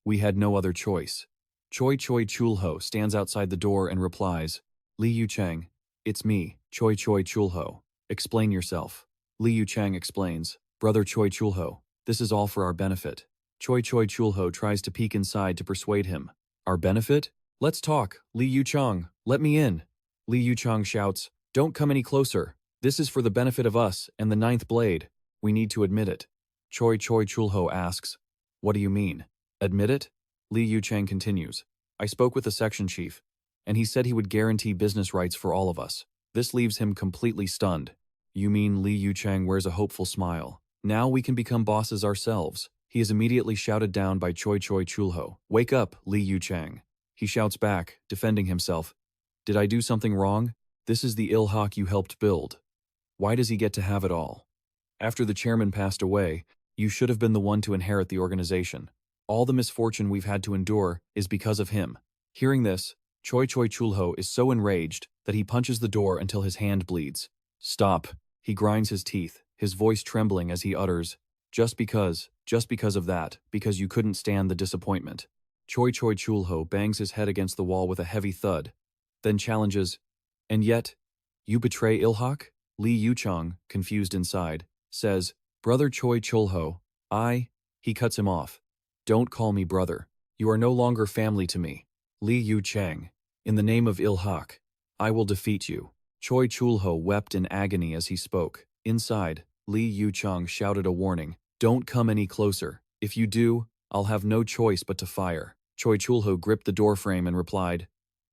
We had no other choice." Choi Chulho stands outside the door and replies, "Lee Yu-chang, it's me, Choi Chulho. Explain yourself." Lee Yu-chang explains, "Brother Choi Chulho, this is all for our benefit. Choi Chulho tries to peek inside to persuade him. Our benefit? Let's talk, Lee Yuchang, let me in. Lee Yuchang shouts, don't come any closer. This is for the benefit of us and the ninth blade. We need to admit it. Choi Chulho asks, what do you mean? Admit it? Lee Yuchang continues, I spoke with the section chief, and he said he would guarantee business rights for all of us. This leaves him completely stunned. You mean Lee Yuchang wears a hopeful smile. Now we can become bosses ourselves. He is immediately shouted down by Choi Chulho. Wake up, Lee Yuchang. He shouts back, defending himself. Did I do something wrong? This is the Ilhak you helped build. Why does he get to have it all? After the chairman passed away, you should have been the one to inherit the organization. All the misfortune we've had to endure is because of him. Hearing this, Choi Chulho is so enraged that he punches the door until his hand bleeds. Stop. He grinds his teeth, his voice trembling as he utters, just because of that, because you couldn't stand the disappointment. Choi Chulho bangs his head against the wall with a heavy thud, then challenges, and yet, you betray Ilhak? Lee Yuchang, confused inside, says, Brother Choi Chulho, he cuts him off. Don't call me brother. You are no longer family to me. Lee Yuchang, in the name of Ilhak, I will defeat you. Choi Chulho wept in agony as he spoke. Inside, Lee Yuchang shouted a warning, don't come any closer. If you do, I'll have no choice but to fire. Choi Chulho gripped the doorframe and replied,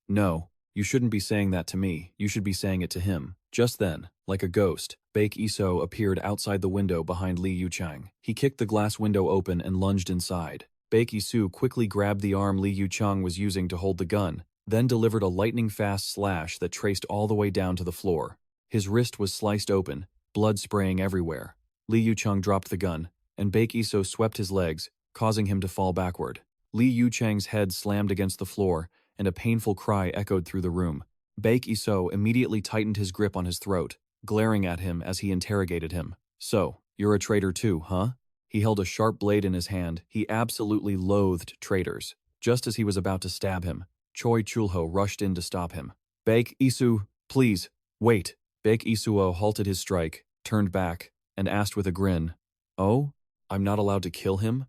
no, you shouldn't be saying that to me, you should be saying it to him. Just then, like a ghost, Baek Isoo appeared outside the window behind Lee Yuchang. He kicked the glass window open and lunged inside. Baek Isoo quickly grabbed the arm Lee Yuchang was using to hold the gun, then delivered a lightning-fast slash that traced all the way down to the floor. His wrist was sliced open, blood spraying everywhere. Lee Yuchang dropped the gun, and Baek Isoo swept his legs, causing him to fall backward. Lee Yuchang's head slammed against the floor, and a painful cry echoed through the room. Baek Isoo immediately tightened his grip on his throat, glaring at him as he interrogated him. So, you're a traitor too, huh? He held a sharp blade in his hand. He absolutely loathed traitors. Just as he was about to stab him, Choi Chulho rushed in to stop him. Baek Isoo, please, wait. Baek Isoo halted his strike, turned back, and asked with a grin, oh, I'm not allowed to kill him?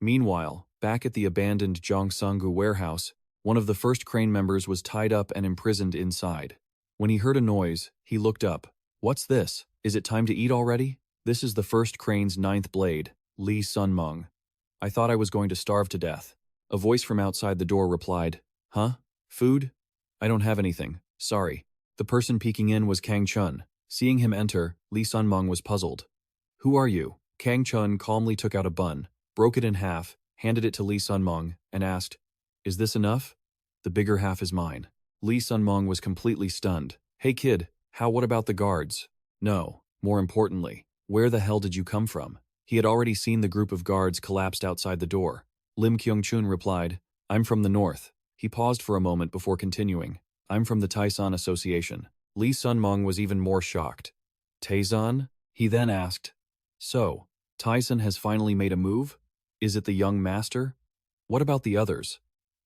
Meanwhile, back at the abandoned Jongsungu warehouse, one of the first crane members was tied up and imprisoned inside. When he heard a noise, he looked up. What's this? Is it time to eat already? This is the first crane's ninth blade, Lee Sunmung. I thought I was going to starve to death. A voice from outside the door replied, huh? Food? I don't have anything, sorry. The person peeking in was Kang Chun. Seeing him enter, Lee Sunmung was puzzled. Who are you? Kang Chun calmly took out a bun, broke it in half, handed it to Lee Sunmung, and asked, is this enough? The bigger half is mine. Lee Sunmung was completely stunned. Hey kid, what about the guards? No, more importantly, where the hell did you come from? He had already seen the group of guards collapsed outside the door. Lim Kyung-chun replied, I'm from the north. He paused for a moment before continuing. I'm from the Taesan Association. Lee Sunmung was even more shocked. Taesan? He then asked, so, Taesan has finally made a move? Is it the young master? What about the others?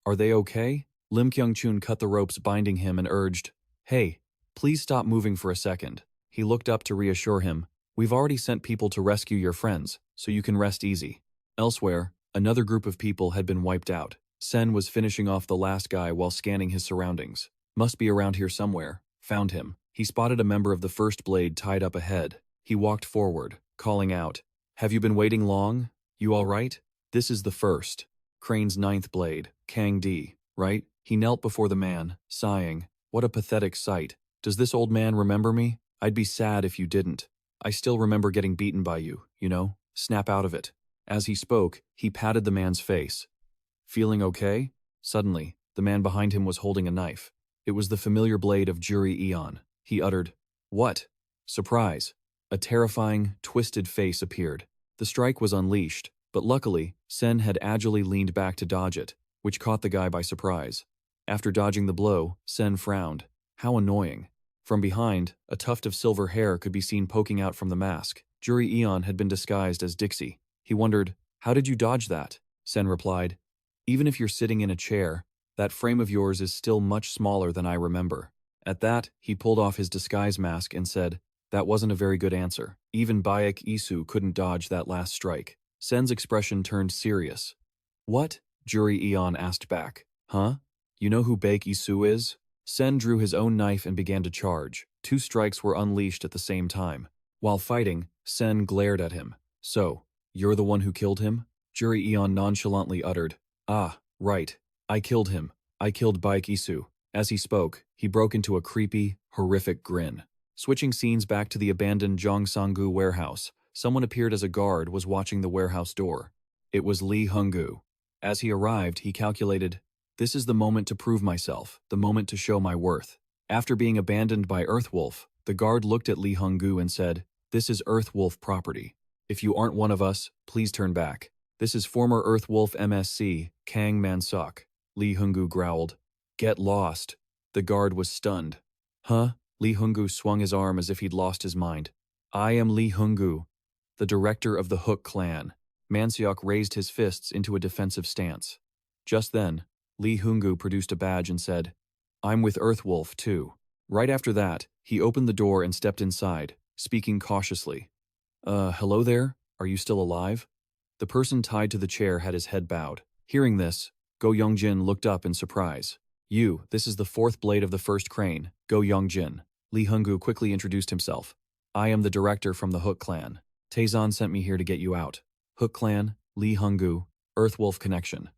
Are they okay? Lim Kyung-chun cut the ropes binding him and urged, hey, please stop moving for a second. He looked up to reassure him, we've already sent people to rescue your friends, so you can rest easy. Elsewhere, another group of people had been wiped out. Sen was finishing off the last guy while scanning his surroundings. Must be around here somewhere. Found him. He spotted a member of the first blade tied up ahead. He walked forward, calling out, have you been waiting long? You all right? This is the first. Crane's ninth blade, Kang D, right? He knelt before the man, sighing, what a pathetic sight. Does this old man remember me? I'd be sad if you didn't. I still remember getting beaten by you, you know? Snap out of it. As he spoke, he patted the man's face. Feeling okay? Suddenly, the man behind him was holding a knife. It was the familiar blade of Juri Eon. He uttered, what? Surprise. A terrifying, twisted face appeared. The strike was unleashed, but luckily, Sen had agilely leaned back to dodge it, which caught the guy by surprise. After dodging the blow, Sen frowned. How annoying. From behind, a tuft of silver hair could be seen poking out from the mask. Juri Eon had been disguised as Dixie. He wondered, how did you dodge that? Sen replied, even if you're sitting in a chair, that frame of yours is still much smaller than I remember. At that, he pulled off his disguise mask and said, that wasn't a very good answer. Even Baek Isoo couldn't dodge that last strike. Sen's expression turned serious. What? Juri Eon asked back. Huh? You know who Baek Isoo is? Sen drew his own knife and began to charge. 2 strikes were unleashed at the same time. While fighting, Sen glared at him. So, you're the one who killed him? Juri Eon nonchalantly uttered. Ah, right. I killed him. I killed Baek Isoo. As he spoke, he broke into a creepy, horrific grin. Switching scenes back to the abandoned Jongsangu warehouse, someone appeared as a guard was watching the warehouse door. It was Lee Hung-gu. As he arrived, he calculated, this is the moment to prove myself, the moment to show my worth. After being abandoned by Earthwolf, the guard looked at Lee Hung-gu and said, this is Earthwolf property. If you aren't one of us, please turn back. This is former Earthwolf MSC, Kang Seongho. Lee Hung-gu growled. Get lost. The guard was stunned. Huh? Lee Hung-gu swung his arm as if he'd lost his mind. I am Lee Hung-gu, the director of the Hook clan. Seongho raised his fists into a defensive stance. Just then, Lee Hung-gu produced a badge and said, I'm with Earthwolf too. Right after that, he opened the door and stepped inside, speaking cautiously. Hello there? Are you still alive? The person tied to the chair had his head bowed. Hearing this, Go Youngjin looked up in surprise. This is the 4th blade of the 1st crane, Go Youngjin. Lee Hung-gu quickly introduced himself. I am the director from the Hook clan. Taesan sent me here to get you out. Hook clan, Lee Hung-gu, Earthwolf connection.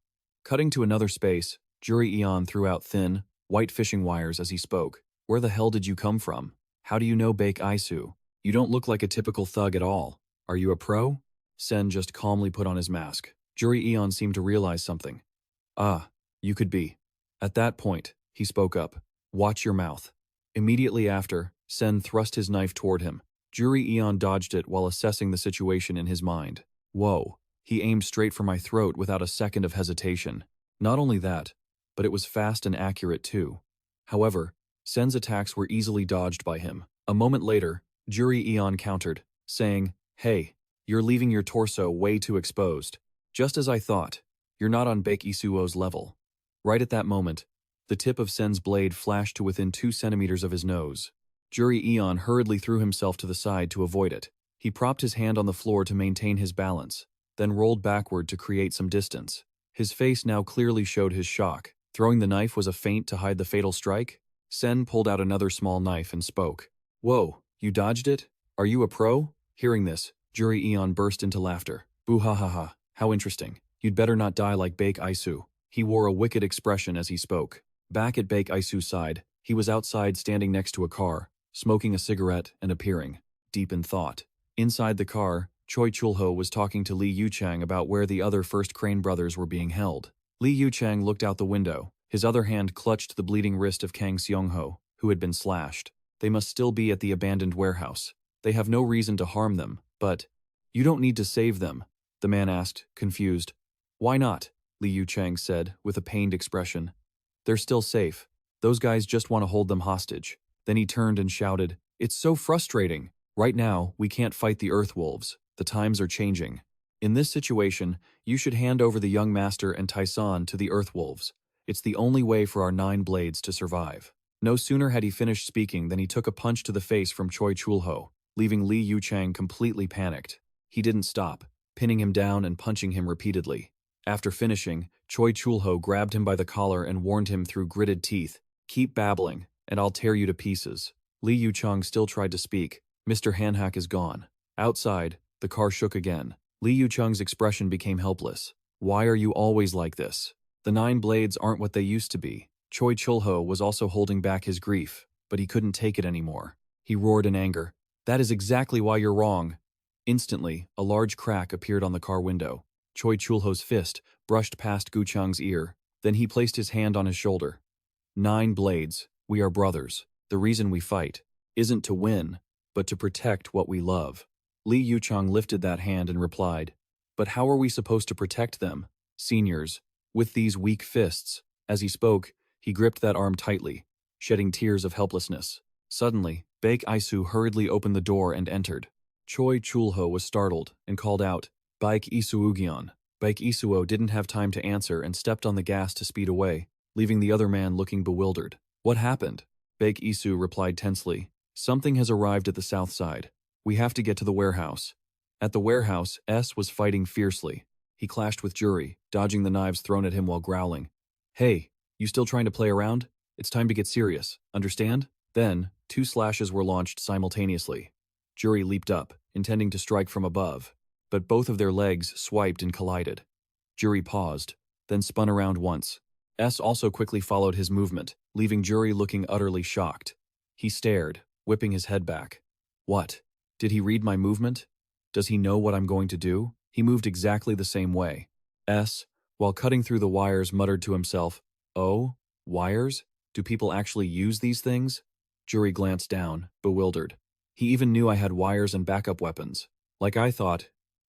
Cutting to another space, Juri Eon threw out thin, white fishing wires as he spoke. Where the hell did you come from? How do you know Baek Isoo? You don't look like a typical thug at all. Are you a pro? Sen just calmly put on his mask. Juri Eon seemed to realize something. Ah, you could be. At that point, he spoke up. Watch your mouth. Immediately after, Sen thrust his knife toward him. Juri Eon dodged it while assessing the situation in his mind. Whoa, he aimed straight for my throat without a second of hesitation. Not only that, but it was fast and accurate too. However, Sen's attacks were easily dodged by him. A moment later, Juri Eon countered, saying, Hey, you're leaving your torso way too exposed. Just as I thought, you're not on Baek Isoo's level. Right at that moment, the tip of Sen's blade flashed to within 2 centimeters of his nose. Juri Eon hurriedly threw himself to the side to avoid it. He propped his hand on the floor to maintain his balance, then rolled backward to create some distance. His face now clearly showed his shock. Throwing the knife was a feint to hide the fatal strike? Sen pulled out another small knife and spoke. Whoa, you dodged it? Are you a pro? Hearing this, Juri Eon burst into laughter. Boo ha ha ha, how interesting. You'd better not die like Baek Isoo. He wore a wicked expression as he spoke. Back at Baek Isoo's side, he was outside standing next to a car, smoking a cigarette and appearing, deep in thought. Inside the car, Choi Chulho was talking to Lee Yuchang about where the other first Crane brothers were being held. Lee Yuchang looked out the window. His other hand clutched the bleeding wrist of Kang Seongho, who had been slashed. They must still be at the abandoned warehouse. They have no reason to harm them, but... You don't need to save them, the man asked, confused. Why not? Lee Yuchang said, with a pained expression. They're still safe. Those guys just want to hold them hostage. Then he turned and shouted, It's so frustrating. Right now, we can't fight the Earthwolves. The times are changing. In this situation, you should hand over the young master and Taesan to the Earthwolves. It's the only way for our 9 blades to survive. No sooner had he finished speaking than he took a punch to the face from Choi Chulho, leaving Lee Yuchang completely panicked. He didn't stop, pinning him down and punching him repeatedly. After finishing, Choi Chulho grabbed him by the collar and warned him through gritted teeth, Keep babbling, and I'll tear you to pieces. Lee Yuchang still tried to speak. Mr. Hanhak is gone. Outside, the car shook again. Lee Yuchang's expression became helpless. Why are you always like this? The 9 blades aren't what they used to be. Choi Chulho was also holding back his grief, but he couldn't take it anymore. He roared in anger. That is exactly why you're wrong. Instantly, a large crack appeared on the car window. Choi Chulho's fist brushed past Gu Chang's ear. Then he placed his hand on his shoulder. 9 blades, we are brothers. The reason we fight isn't to win, but to protect what we love. Lee Yuchang lifted that hand and replied, But how are we supposed to protect them, seniors, with these weak fists? As he spoke, he gripped that arm tightly, shedding tears of helplessness. Suddenly, Baek Isoo hurriedly opened the door and entered. Choi Chulho was startled and called out, Baek Isoo. Baek Isoo didn't have time to answer and stepped on the gas to speed away, leaving the other man looking bewildered. What happened? Baek Isoo replied tensely, Something has arrived at the south side. We have to get to the warehouse. At the warehouse, S was fighting fiercely. He clashed with Juri, dodging the knives thrown at him while growling. Hey, you still trying to play around? It's time to get serious, understand? Then, 2 slashes were launched simultaneously. Juri leaped up, intending to strike from above, but both of their legs swiped and collided. Juri paused, then spun around once. S also quickly followed his movement, leaving Juri looking utterly shocked. He stared, whipping his head back. What? Did he read my movement? Does he know what I'm going to do? He moved exactly the same way. S, while cutting through the wires, muttered to himself, "Oh, wires? Do people actually use these things?" Juri glanced down, bewildered. He even knew I had wires and backup weapons. Like I thought.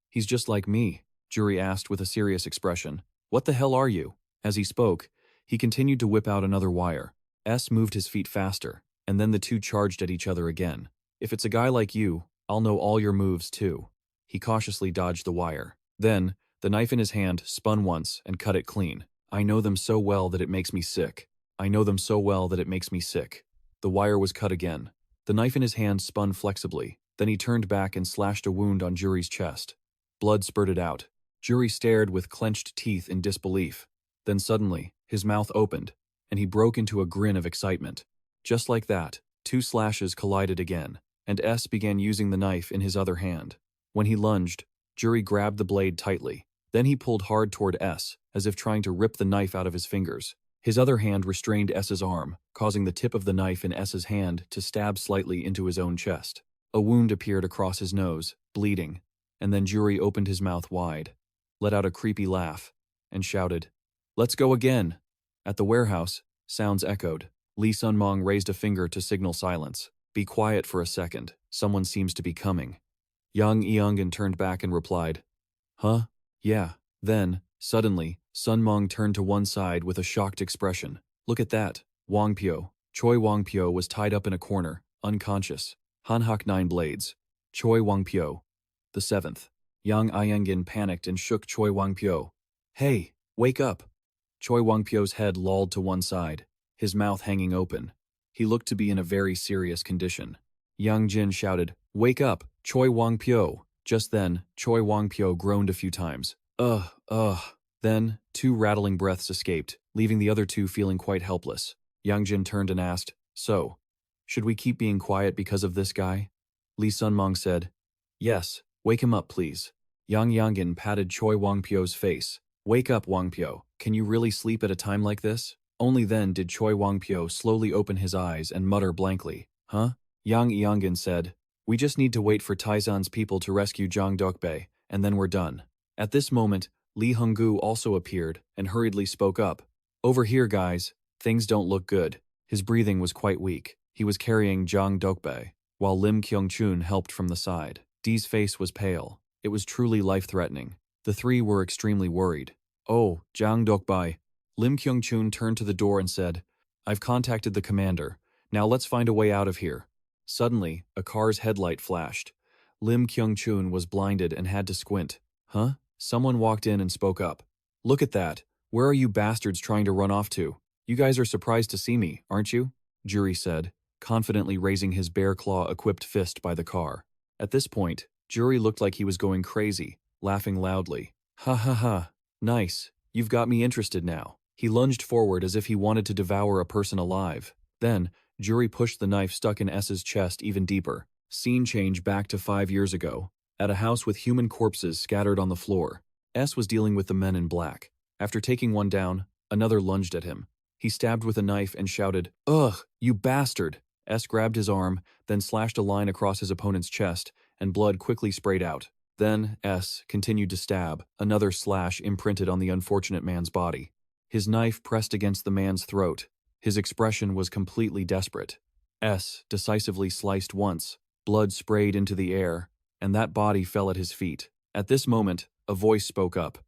He's just like me, Juri asked with a serious expression. What the hell are you? As he spoke, he continued to whip out another wire. S moved his feet faster, and then the two charged at each other again. If it's a guy like you, I'll know all your moves too. He cautiously dodged the wire. Then, the knife in his hand spun once and cut it clean. I know them so well that it makes me sick. I know them so well that it makes me sick. The wire was cut again. The knife in his hand spun flexibly. Then he turned back and slashed a wound on Juri's chest. Blood spurted out. Juri stared with clenched teeth in disbelief. Then suddenly, his mouth opened, and he broke into a grin of excitement. Just like that, 2 slashes collided again, and S began using the knife in his other hand. When he lunged, Juri grabbed the blade tightly. Then he pulled hard toward S, as if trying to rip the knife out of his fingers. His other hand restrained S's arm, causing the tip of the knife in S's hand to stab slightly into his own chest. A wound appeared across his nose, bleeding, and then Juri opened his mouth wide, let out a creepy laugh, and shouted, "Let's go again!" At the warehouse, sounds echoed. Lee Sun-mong raised a finger to signal silence. Be quiet for a second, someone seems to be coming. Yang Eongun turned back and replied, Huh? Yeah. Then, suddenly, Sun-mong turned to one side with a shocked expression. Look at that. Wangpyo. Choi Wangpyo was tied up in a corner, unconscious. Hanhak 9 blades. Choi Wangpyo. The 7th. Yang Eongun panicked and shook Choi Wangpyo. Hey, wake up. Choi Wangpyo's head lolled to one side, his mouth hanging open. He looked to be in a very serious condition. Yang Jin shouted, Wake up, Choi Wangpyo. Just then, Choi Wangpyo groaned a few times. Then, 2 rattling breaths escaped, leaving the other 2 feeling quite helpless. Yang Jin turned and asked, So, should we keep being quiet because of this guy? Lee Sun-mong said, Yes, wake him up please. Yang Yangan patted Choi Wangpyo's face. Wake up, Wangpyo. Can you really sleep at a time like this? Only then did Choi Wangpyo slowly open his eyes and mutter blankly, Huh? Yang Eongun said, We just need to wait for Taesan's people to rescue Jang Dokbae, and then we're done. At this moment, Lee Hung-gu also appeared and hurriedly spoke up. Over here, guys. Things don't look good. His breathing was quite weak. He was carrying Jang Dokbae, while Lim Kyung-chun helped from the side. Dee's face was pale. It was truly life-threatening. The 3 were extremely worried. Oh, Jang Dokbae. Lim Kyung-chun turned to the door and said, I've contacted the commander. Now let's find a way out of here. Suddenly, a car's headlight flashed. Lim Kyung-chun was blinded and had to squint. Huh? Someone walked in and spoke up. Look at that. Where are you bastards trying to run off to? You guys are surprised to see me, aren't you? Juri said, confidently raising his bear claw-equipped fist by the car. At this point, Juri looked like he was going crazy, laughing loudly. Ha ha ha. Nice. You've got me interested now. He lunged forward as if he wanted to devour a person alive. Then, Juri pushed the knife stuck in S's chest even deeper. Scene change back to 5 years ago. At a house with human corpses scattered on the floor. S was dealing with the men in black. After taking one down, another lunged at him. He stabbed with a knife and shouted, Ugh, you bastard! S grabbed his arm, then slashed a line across his opponent's chest, and blood quickly sprayed out. Then, S continued to stab, another slash imprinted on the unfortunate man's body. His knife pressed against the man's throat. His expression was completely desperate. S decisively sliced once. Blood sprayed into the air, and that body fell at his feet. At this moment, a voice spoke up.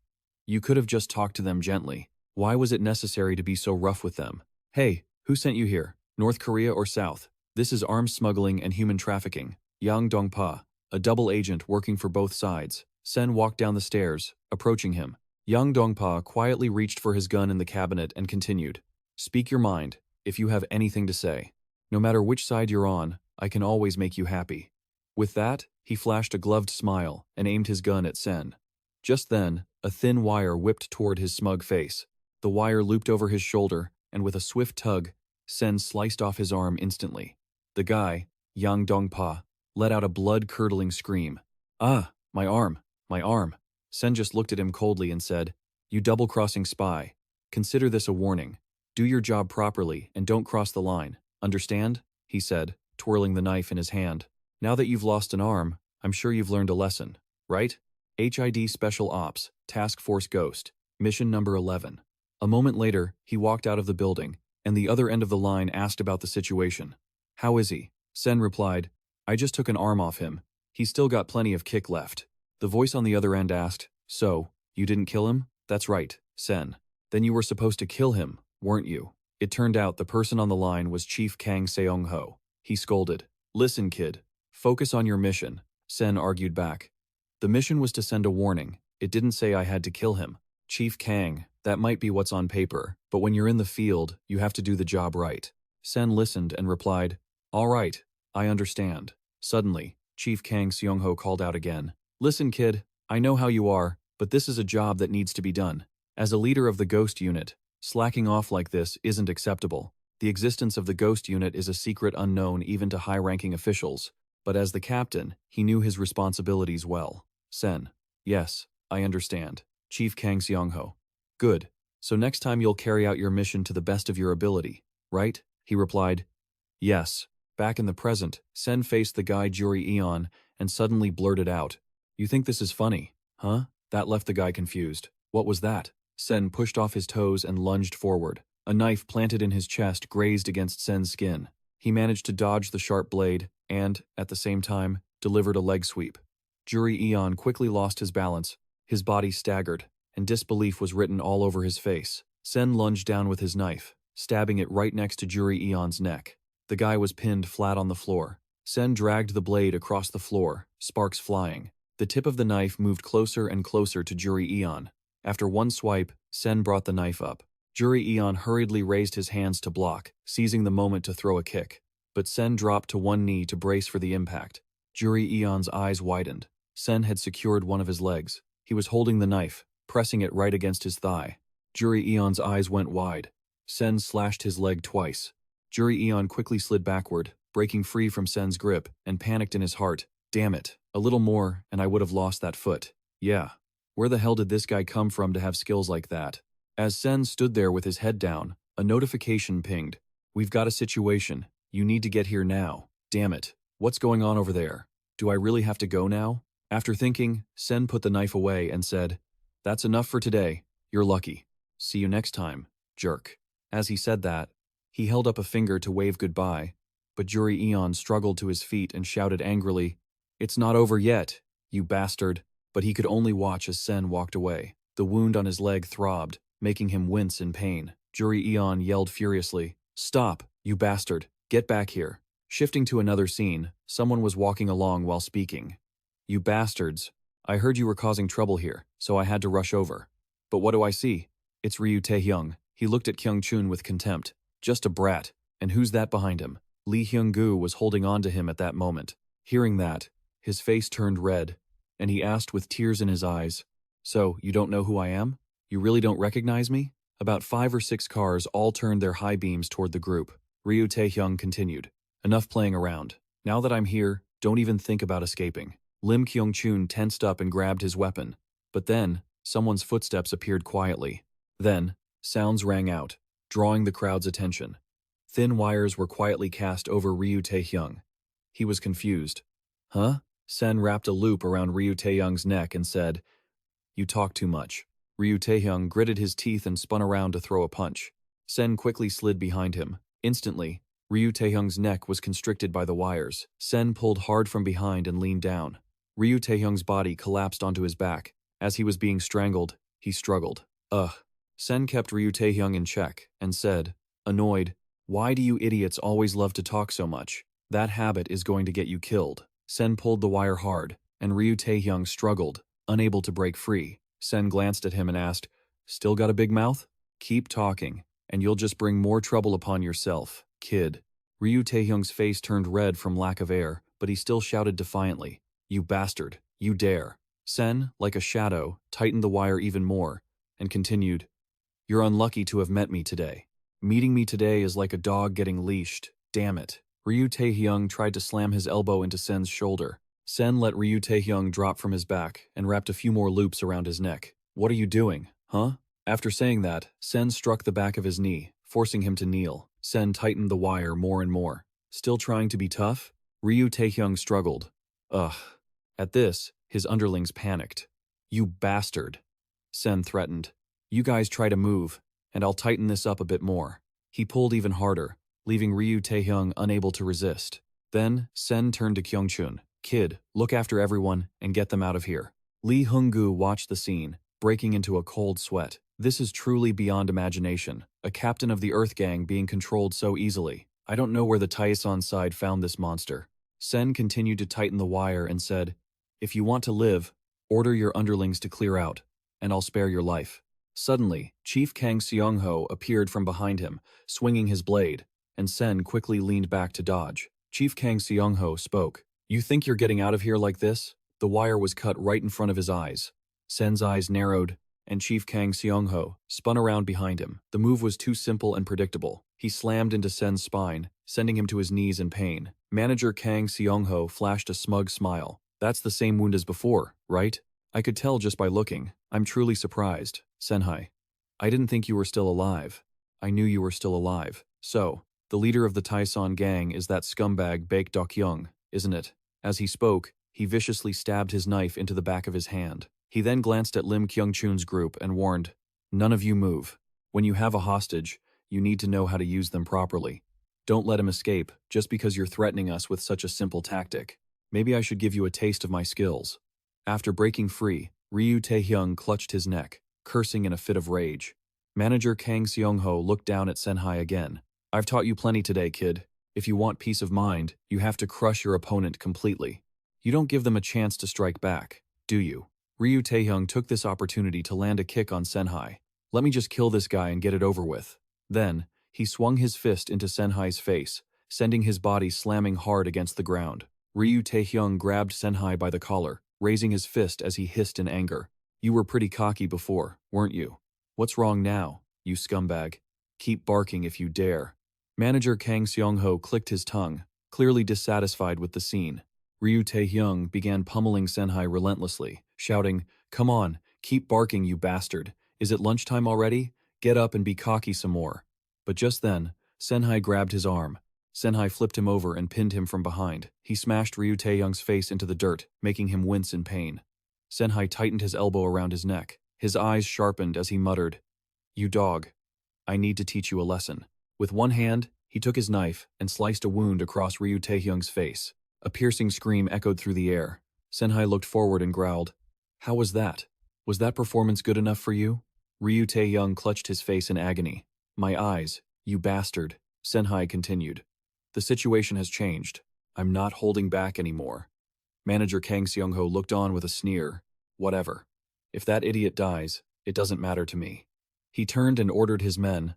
You could have just talked to them gently. Why was it necessary to be so rough with them? Hey, who sent you here? North Korea or South? This is arms smuggling and human trafficking. Yang Dongpa, a double agent working for both sides. Sen walked down the stairs, approaching him. Yang Dongpa quietly reached for his gun in the cabinet and continued. Speak your mind, if you have anything to say. No matter which side you're on, I can always make you happy. With that, he flashed a gloved smile and aimed his gun at Sen. Just then, a thin wire whipped toward his smug face. The wire looped over his shoulder, and with a swift tug, Sen sliced off his arm instantly. The guy, Yang Dongpa, let out a blood-curdling scream. "Ah, my arm, my arm." Sen just looked at him coldly and said, "You double-crossing spy. Consider this a warning. Do your job properly and don't cross the line. Understand?" he said, twirling the knife in his hand. "Now that you've lost an arm, I'm sure you've learned a lesson, right? HID Special Ops, Task Force Ghost, Mission Number 11. A moment later, he walked out of the building, and the other end of the line asked about the situation. "How is he?" Sen replied, "I just took an arm off him. He's still got plenty of kick left." The voice on the other end asked, "So, you didn't kill him?" "That's right, Sen." "Then you were supposed to kill him, weren't you?" It turned out the person on the line was Chief Kang Seongho. He scolded. "Listen, kid. Focus on your mission," Sen argued back. "The mission was to send a warning. It didn't say I had to kill him." "Chief Kang, that might be what's on paper, but when you're in the field, you have to do the job right." Sen listened and replied, "All right, I understand." Suddenly, Chief Kang Seongho called out again. "Listen, kid, I know how you are, but this is a job that needs to be done. As a leader of the Ghost Unit, slacking off like this isn't acceptable. The existence of the Ghost Unit is a secret unknown even to high-ranking officials, but as the captain, he knew his responsibilities well." Sen, "Yes, I understand." Chief Kang Seongho, "Good. So next time you'll carry out your mission to the best of your ability, right?" He replied, "Yes." Back in the present, Sen faced the guy Juri Eon and suddenly blurted out, "You think this is funny, huh?" That left the guy confused. "What was that?" Sen pushed off his toes and lunged forward. A knife planted in his chest grazed against Sen's skin. He managed to dodge the sharp blade and, at the same time, delivered a leg sweep. Juri Eon quickly lost his balance. His body staggered, and disbelief was written all over his face. Sen lunged down with his knife, stabbing it right next to Juri Eon's neck. The guy was pinned flat on the floor. Sen dragged the blade across the floor, sparks flying. The tip of the knife moved closer and closer to Juri Eon. After one swipe, Sen brought the knife up. Juri Eon hurriedly raised his hands to block, seizing the moment to throw a kick. But Sen dropped to one knee to brace for the impact. Juri Eon's eyes widened. Sen had secured one of his legs. He was holding the knife, pressing it right against his thigh. Juri Eon's eyes went wide. Sen slashed his leg twice. Juri Eon quickly slid backward, breaking free from Sen's grip, and panicked in his heart. "Damn it, a little more, and I would have lost that foot. Yeah. Where the hell did this guy come from to have skills like that?" As Sen stood there with his head down, a notification pinged. "We've got a situation. You need to get here now. Damn it. What's going on over there? Do I really have to go now?" After thinking, Sen put the knife away and said, "That's enough for today. You're lucky. See you next time, jerk." As he said that, he held up a finger to wave goodbye, but Juri Eon struggled to his feet and shouted angrily, "It's not over yet, you bastard." But he could only watch as Sen walked away. The wound on his leg throbbed, making him wince in pain. Juri Eon yelled furiously, "Stop, you bastard. Get back here." Shifting to another scene, someone was walking along while speaking. "You bastards. I heard you were causing trouble here, so I had to rush over. But what do I see? It's Ryu Taehyung." He looked at Kyung-chun with contempt. "Just a brat. And who's that behind him?" Lee Hyung-gu was holding on to him at that moment. Hearing that, his face turned red, and he asked with tears in his eyes, "So, you don't know who I am? You really don't recognize me?" About 5 or 6 cars all turned their high beams toward the group. Ryu Taehyung continued, "Enough playing around. Now that I'm here, don't even think about escaping." Lim Kyung-chun tensed up and grabbed his weapon. But then, someone's footsteps appeared quietly. Then, sounds rang out, drawing the crowd's attention. Thin wires were quietly cast over Ryu Taehyung. He was confused. "Huh?" Sen wrapped a loop around Ryu Taehyung's neck and said, "You talk too much." Ryu Taehyung gritted his teeth and spun around to throw a punch. Sen quickly slid behind him. Instantly, Ryu Taehyung's neck was constricted by the wires. Sen pulled hard from behind and leaned down. Ryu Taehyung's body collapsed onto his back. As he was being strangled, he struggled. "Ugh." Sen kept Ryu Taehyung in check and said, annoyed, "Why do you idiots always love to talk so much? That habit is going to get you killed." Sen pulled the wire hard, and Ryu Taehyung struggled, unable to break free. Sen glanced at him and asked, "Still got a big mouth? Keep talking, and you'll just bring more trouble upon yourself, kid." Ryu Taehyung's face turned red from lack of air, but he still shouted defiantly, "You bastard, you dare." Sen, like a shadow, tightened the wire even more, and continued, "You're unlucky to have met me today. Meeting me today is like a dog getting leashed. Damn it." Ryu Taehyung tried to slam his elbow into Sen's shoulder. Sen let Ryu Taehyung drop from his back and wrapped a few more loops around his neck. "What are you doing, huh?" After saying that, Sen struck the back of his knee, forcing him to kneel. Sen tightened the wire more and more. Still trying to be tough? Ryu Taehyung struggled. Ugh. At this, his underlings panicked. "You bastard," Sen threatened. "You guys try to move, and I'll tighten this up a bit more." He pulled even harder, leaving Ryu Taehyung unable to resist. Then, Sen turned to Kyungchun. "Kid, look after everyone and get them out of here." Lee Hung-gu watched the scene, breaking into a cold sweat. This is truly beyond imagination. A captain of the Earth Gang being controlled so easily. I don't know where the Taesan side found this monster. Sen continued to tighten the wire and said, "If you want to live, order your underlings to clear out, and I'll spare your life." Suddenly, Chief Kang Seongho appeared from behind him, swinging his blade, and Sen quickly leaned back to dodge. Chief Kang Seongho spoke. "You think you're getting out of here like this?" The wire was cut right in front of his eyes. Sen's eyes narrowed, and Chief Kang Seongho spun around behind him. The move was too simple and predictable. He slammed into Sen's spine, sending him to his knees in pain. Manager Kang Seongho flashed a smug smile. "That's the same wound as before, right?" "I could tell just by looking. I'm truly surprised, Senhai. I didn't think you were still alive." "I knew you were still alive. So, the leader of the Taesan gang is that scumbag Baek Dokyung, isn't it?" As he spoke, he viciously stabbed his knife into the back of his hand. He then glanced at Lim Kyung-chun's group and warned, "None of you move. When you have a hostage, you need to know how to use them properly. Don't let him escape just because you're threatening us with such a simple tactic. Maybe I should give you a taste of my skills." After breaking free, Ryu Taehyung clutched his neck, cursing in a fit of rage. Manager Kang Seongho looked down at Senhai again. "I've taught you plenty today, kid. If you want peace of mind, you have to crush your opponent completely. You don't give them a chance to strike back, do you?" Ryu Taehyung took this opportunity to land a kick on Senhai. "Let me just kill this guy and get it over with." Then, he swung his fist into Senhai's face, sending his body slamming hard against the ground. Ryu Taehyung grabbed Senhai by the collar, raising his fist as he hissed in anger. "You were pretty cocky before, weren't you? What's wrong now, you scumbag? Keep barking if you dare." Manager Kang Seongho clicked his tongue, clearly dissatisfied with the scene. Ryu Taehyung began pummeling Senhai relentlessly, shouting, "Come on, keep barking, you bastard. Is it lunchtime already? Get up and be cocky some more." But just then, Senhai grabbed his arm. Senhai flipped him over and pinned him from behind. He smashed Ryu Taehyung's face into the dirt, making him wince in pain. Senhai tightened his elbow around his neck. His eyes sharpened as he muttered, "You dog. I need to teach you a lesson." With one hand, he took his knife and sliced a wound across Ryu Taehyung's face. A piercing scream echoed through the air. Senhai looked forward and growled, "How was that? Was that performance good enough for you?" Ryu Taehyung clutched his face in agony. "My eyes, you bastard," Senhai continued. "The situation has changed. I'm not holding back anymore." Manager Kang Seongho looked on with a sneer. "Whatever. If that idiot dies, it doesn't matter to me." He turned and ordered his men,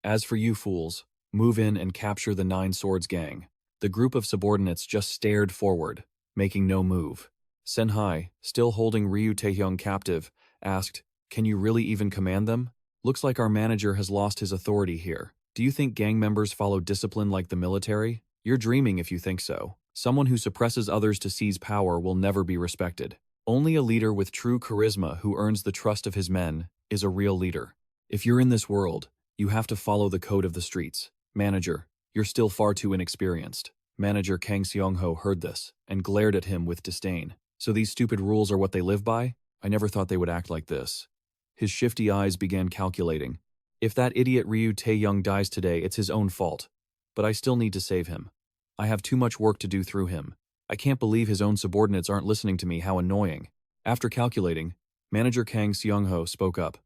"As for you fools, move in and capture the Nine Swords gang." The group of subordinates just stared forward, making no move. Senhai, still holding Ryu Taehyung captive, asked, "Can you really even command them? Looks like our manager has lost his authority here. Do you think gang members follow discipline like the military? You're dreaming if you think so. Someone who suppresses others to seize power will never be respected. Only a leader with true charisma who earns the trust of his men is a real leader. If you're in this world, you have to follow the code of the streets. Manager, you're still far too inexperienced." Manager Kang Seongho heard this and glared at him with disdain. "So these stupid rules are what they live by? I never thought they would act like this." His shifty eyes began calculating. "If that idiot Ryu Taehyung dies today, it's his own fault. But I still need to save him. I have too much work to do through him. I can't believe his own subordinates aren't listening to me, how annoying." After calculating, Manager Kang Seongho spoke up.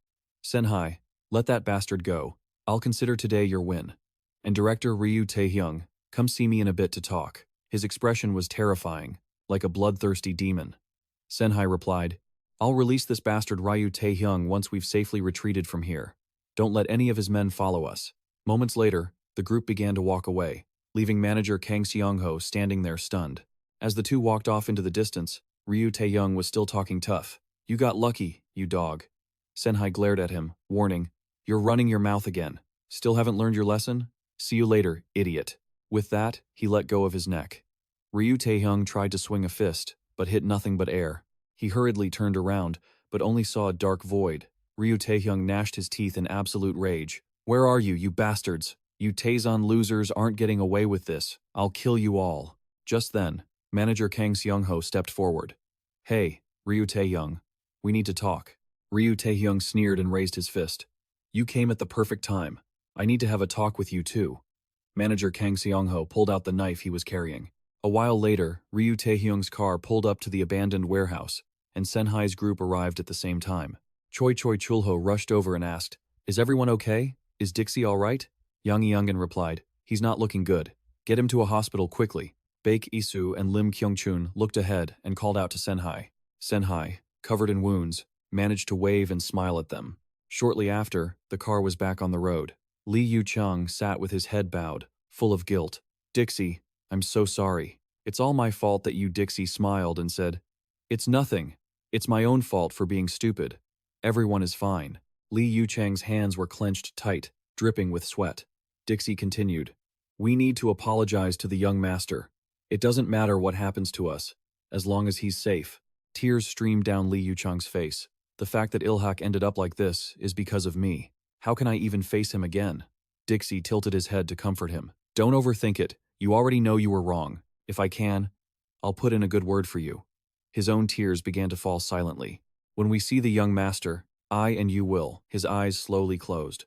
"Senhai, let that bastard go. I'll consider today your win. And Director Ryu Taehyung, come see me in a bit to talk." His expression was terrifying, like a bloodthirsty demon. Senhai replied, "I'll release this bastard Ryu Taehyung once we've safely retreated from here. Don't let any of his men follow us." Moments later, the group began to walk away, leaving Manager Kang Seongho standing there stunned. As the two walked off into the distance, Ryu Tae-young was still talking tough. You got lucky, you dog. Senhai glared at him, warning, You're running your mouth again. Still haven't learned your lesson? See you later, idiot. With that, he let go of his neck. Ryu Tae-young tried to swing a fist, but hit nothing but air. He hurriedly turned around, but only saw a dark void. Ryu Tae-young gnashed his teeth in absolute rage. Where are you, you bastards? You Taesan losers aren't getting away with this. I'll kill you all. Just then, Manager Kang Seongho stepped forward. Hey, Ryu Tae-young. We need to talk. Ryu Tae-young sneered and raised his fist. You came at the perfect time. I need to have a talk with you too. Manager Kang Seongho pulled out the knife he was carrying. A while later, Ryu Tae-young's car pulled up to the abandoned warehouse, and Senhai's group arrived at the same time. Choi Chulho rushed over and asked, Is everyone okay? Is Dixie all right? Yang Youngin replied, He's not looking good. Get him to a hospital quickly. Baek Isoo and Lim Kyung-chun looked ahead and called out to Senhai. Senhai, covered in wounds, managed to wave and smile at them. Shortly after, the car was back on the road. Lee Yu-chung sat with his head bowed, full of guilt. Dixie, I'm so sorry. It's all my fault that you. Dixie smiled and said, It's nothing. It's my own fault for being stupid. Everyone is fine. Lee Yu-chang's hands were clenched tight, dripping with sweat. Dixie continued, We need to apologize to the young master. It doesn't matter what happens to us, as long as he's safe. Tears streamed down Lee Yu-chung's face. The fact that Ilhak ended up like this is because of me. How can I even face him again? Dixie tilted his head to comfort him. Don't overthink it. You already know you were wrong. If I can, I'll put in a good word for you. His own tears began to fall silently. When we see the young master, I and you will. His eyes slowly closed.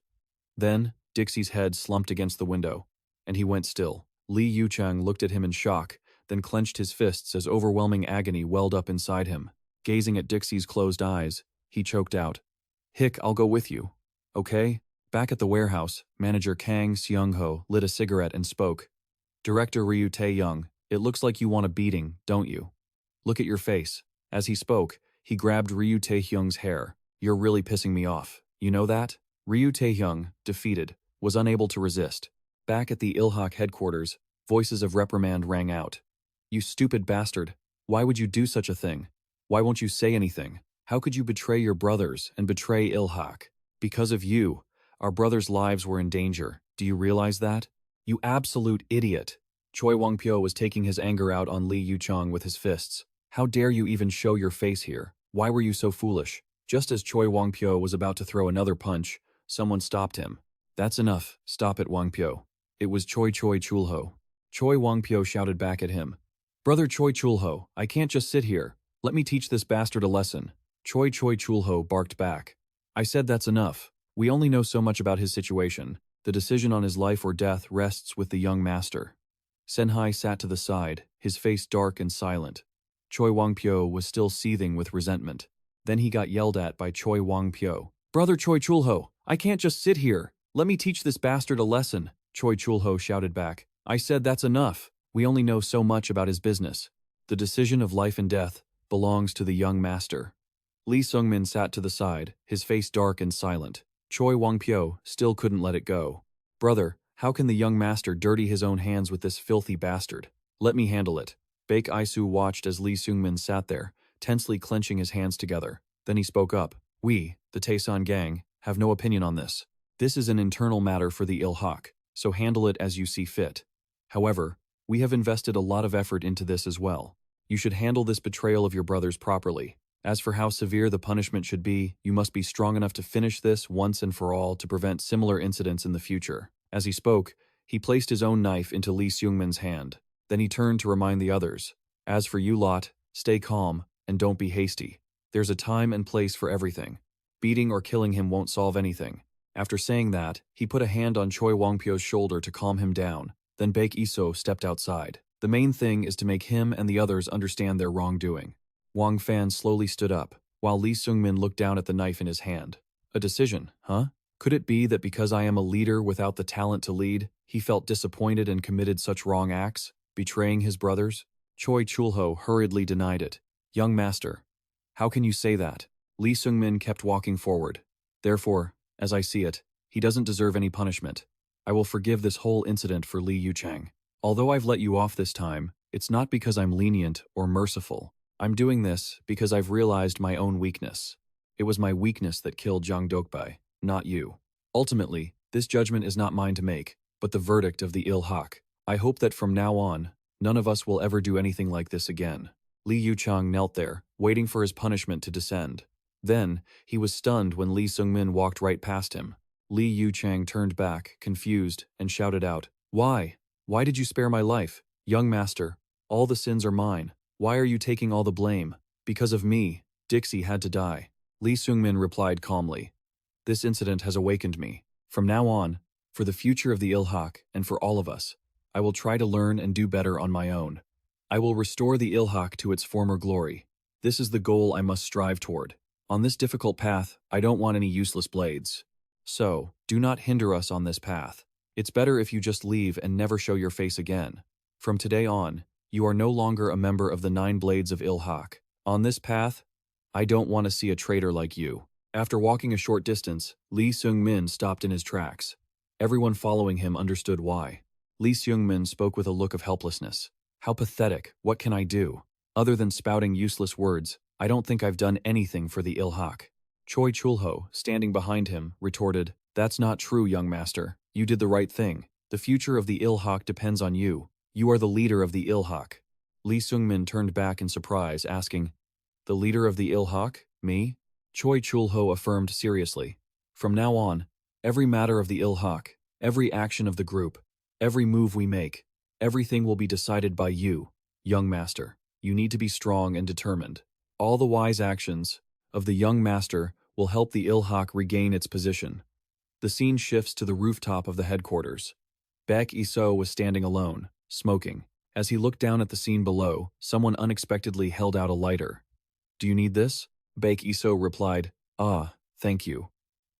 Then, Dixie's head slumped against the window, and he went still. Lee Yu-chung looked at him in shock, then clenched his fists as overwhelming agony welled up inside him. Gazing at Dixie's closed eyes, he choked out, Hick, I'll go with you. Okay? Back at the warehouse, Manager Kang Seongho lit a cigarette and spoke. Director Ryu Tae-young, it looks like you want a beating, don't you? Look at your face. As he spoke, he grabbed Ryu Tae-young's hair. You're really pissing me off. You know that? Ryu Tae-young, defeated, was unable to resist. Back at the Ilhak headquarters, voices of reprimand rang out. You stupid bastard. Why would you do such a thing? Why won't you say anything? How could you betray your brothers and betray Ilhak? Because of you, our brothers' lives were in danger. Do you realize that? You absolute idiot. Choi Wong-pyo was taking his anger out on Lee Yu-chung with his fists. How dare you even show your face here? Why were you so foolish? Just as Choi Wong-pyo was about to throw another punch, someone stopped him. That's enough. Stop it, Wong-pyo. It was Choi Chulho. Choi Wong-pyo shouted back at him. Brother Choi Chulho, I can't just sit here. Let me teach this bastard a lesson. Choi Chulho barked back. I said that's enough. We only know so much about his situation. The decision on his life or death rests with the young master. Senhai sat to the side, his face dark and silent. Choi Wong-pyo was still seething with resentment. Then he got yelled at by Choi Wong-pyo. Brother Choi Chulho, I can't just sit here. Let me teach this bastard a lesson. Choi Chulho shouted back. I said that's enough. We only know so much about his business. The decision of life and death belongs to the young master. Lee Sung-min sat to the side, his face dark and silent. Choi Wong-pyo still couldn't let it go. Brother, how can the young master dirty his own hands with this filthy bastard? Let me handle it. Baek Isoo watched as Lee Sung-min sat there, tensely clenching his hands together. Then he spoke up. We, the Taesan gang, have no opinion on this. This is an internal matter for the Ilhak, so handle it as you see fit. However, we have invested a lot of effort into this as well. You should handle this betrayal of your brothers properly. As for how severe the punishment should be, you must be strong enough to finish this once and for all to prevent similar incidents in the future. As he spoke, he placed his own knife into Lee Seung-min's hand. Then he turned to remind the others. As for you lot, stay calm and don't be hasty. There's a time and place for everything. Beating or killing him won't solve anything. After saying that, he put a hand on Choi Wong-pyo's shoulder to calm him down. Then Baek Isoo stepped outside. The main thing is to make him and the others understand their wrongdoing. Wang Fan slowly stood up, while Lee Sung-min looked down at the knife in his hand. A decision, huh? Could it be that because I am a leader without the talent to lead, he felt disappointed and committed such wrong acts, betraying his brothers? Choi Chulho hurriedly denied it. Young master, how can you say that? Lee Sung-min kept walking forward. Therefore, as I see it, he doesn't deserve any punishment. I will forgive this whole incident for Lee Yu-chang. Although I've let you off this time, It's not because I'm lenient or merciful. I'm doing this because I've realized my own weakness. It was my weakness that killed Jang Dokbae, not you. Ultimately, this judgment is not mine to make, but the verdict of the Il-hak. I hope that from now on, none of us will ever do anything like this again. Li Yuchang knelt there, waiting for his punishment to descend. Then, he was stunned when Lee Seung-min walked right past him. Li Yuchang turned back, confused, and shouted out, "Why? Why did you spare my life? Young master, all the sins are mine. Why are you taking all the blame? Because of me, Dixie had to die." Lee Seung-min replied calmly, "This incident has awakened me. From now on, for the future of the Il-hak and for all of us, I will try to learn and do better on my own. I will restore the Il-hak to its former glory. This is the goal I must strive toward. On this difficult path, I don't want any useless blades. So, do not hinder us on this path. It's better if you just leave and never show your face again. From today on, you are no longer a member of the 9 Blades of Il-hak. On this path, I don't want to see a traitor like you." After walking a short distance, Lee Seung-min stopped in his tracks. Everyone following him understood why. Lee Seung-min spoke with a look of helplessness. "How pathetic, what can I do? Other than spouting useless words, I don't think I've done anything for the Il-hak." Choi Chul-ho, standing behind him, retorted, "That's not true, young master. You did the right thing. The future of the Il-hak depends on you. You are the leader of the Il-hak." Lee Seung-min turned back in surprise, asking, "The leader of the Il-hak? Me?" Choi Chul-ho affirmed seriously, "From now on, every matter of the Il-hak, every action of the group, every move we make, everything will be decided by you, young master. You need to be strong and determined. All the wise actions of the young master will help the Il-hak regain its position." The scene shifts to the rooftop of the headquarters. Baek Isoo was standing alone, smoking. As he looked down at the scene below, someone unexpectedly held out a lighter. "Do you need this?" Baek Isoo replied, "Ah, thank you."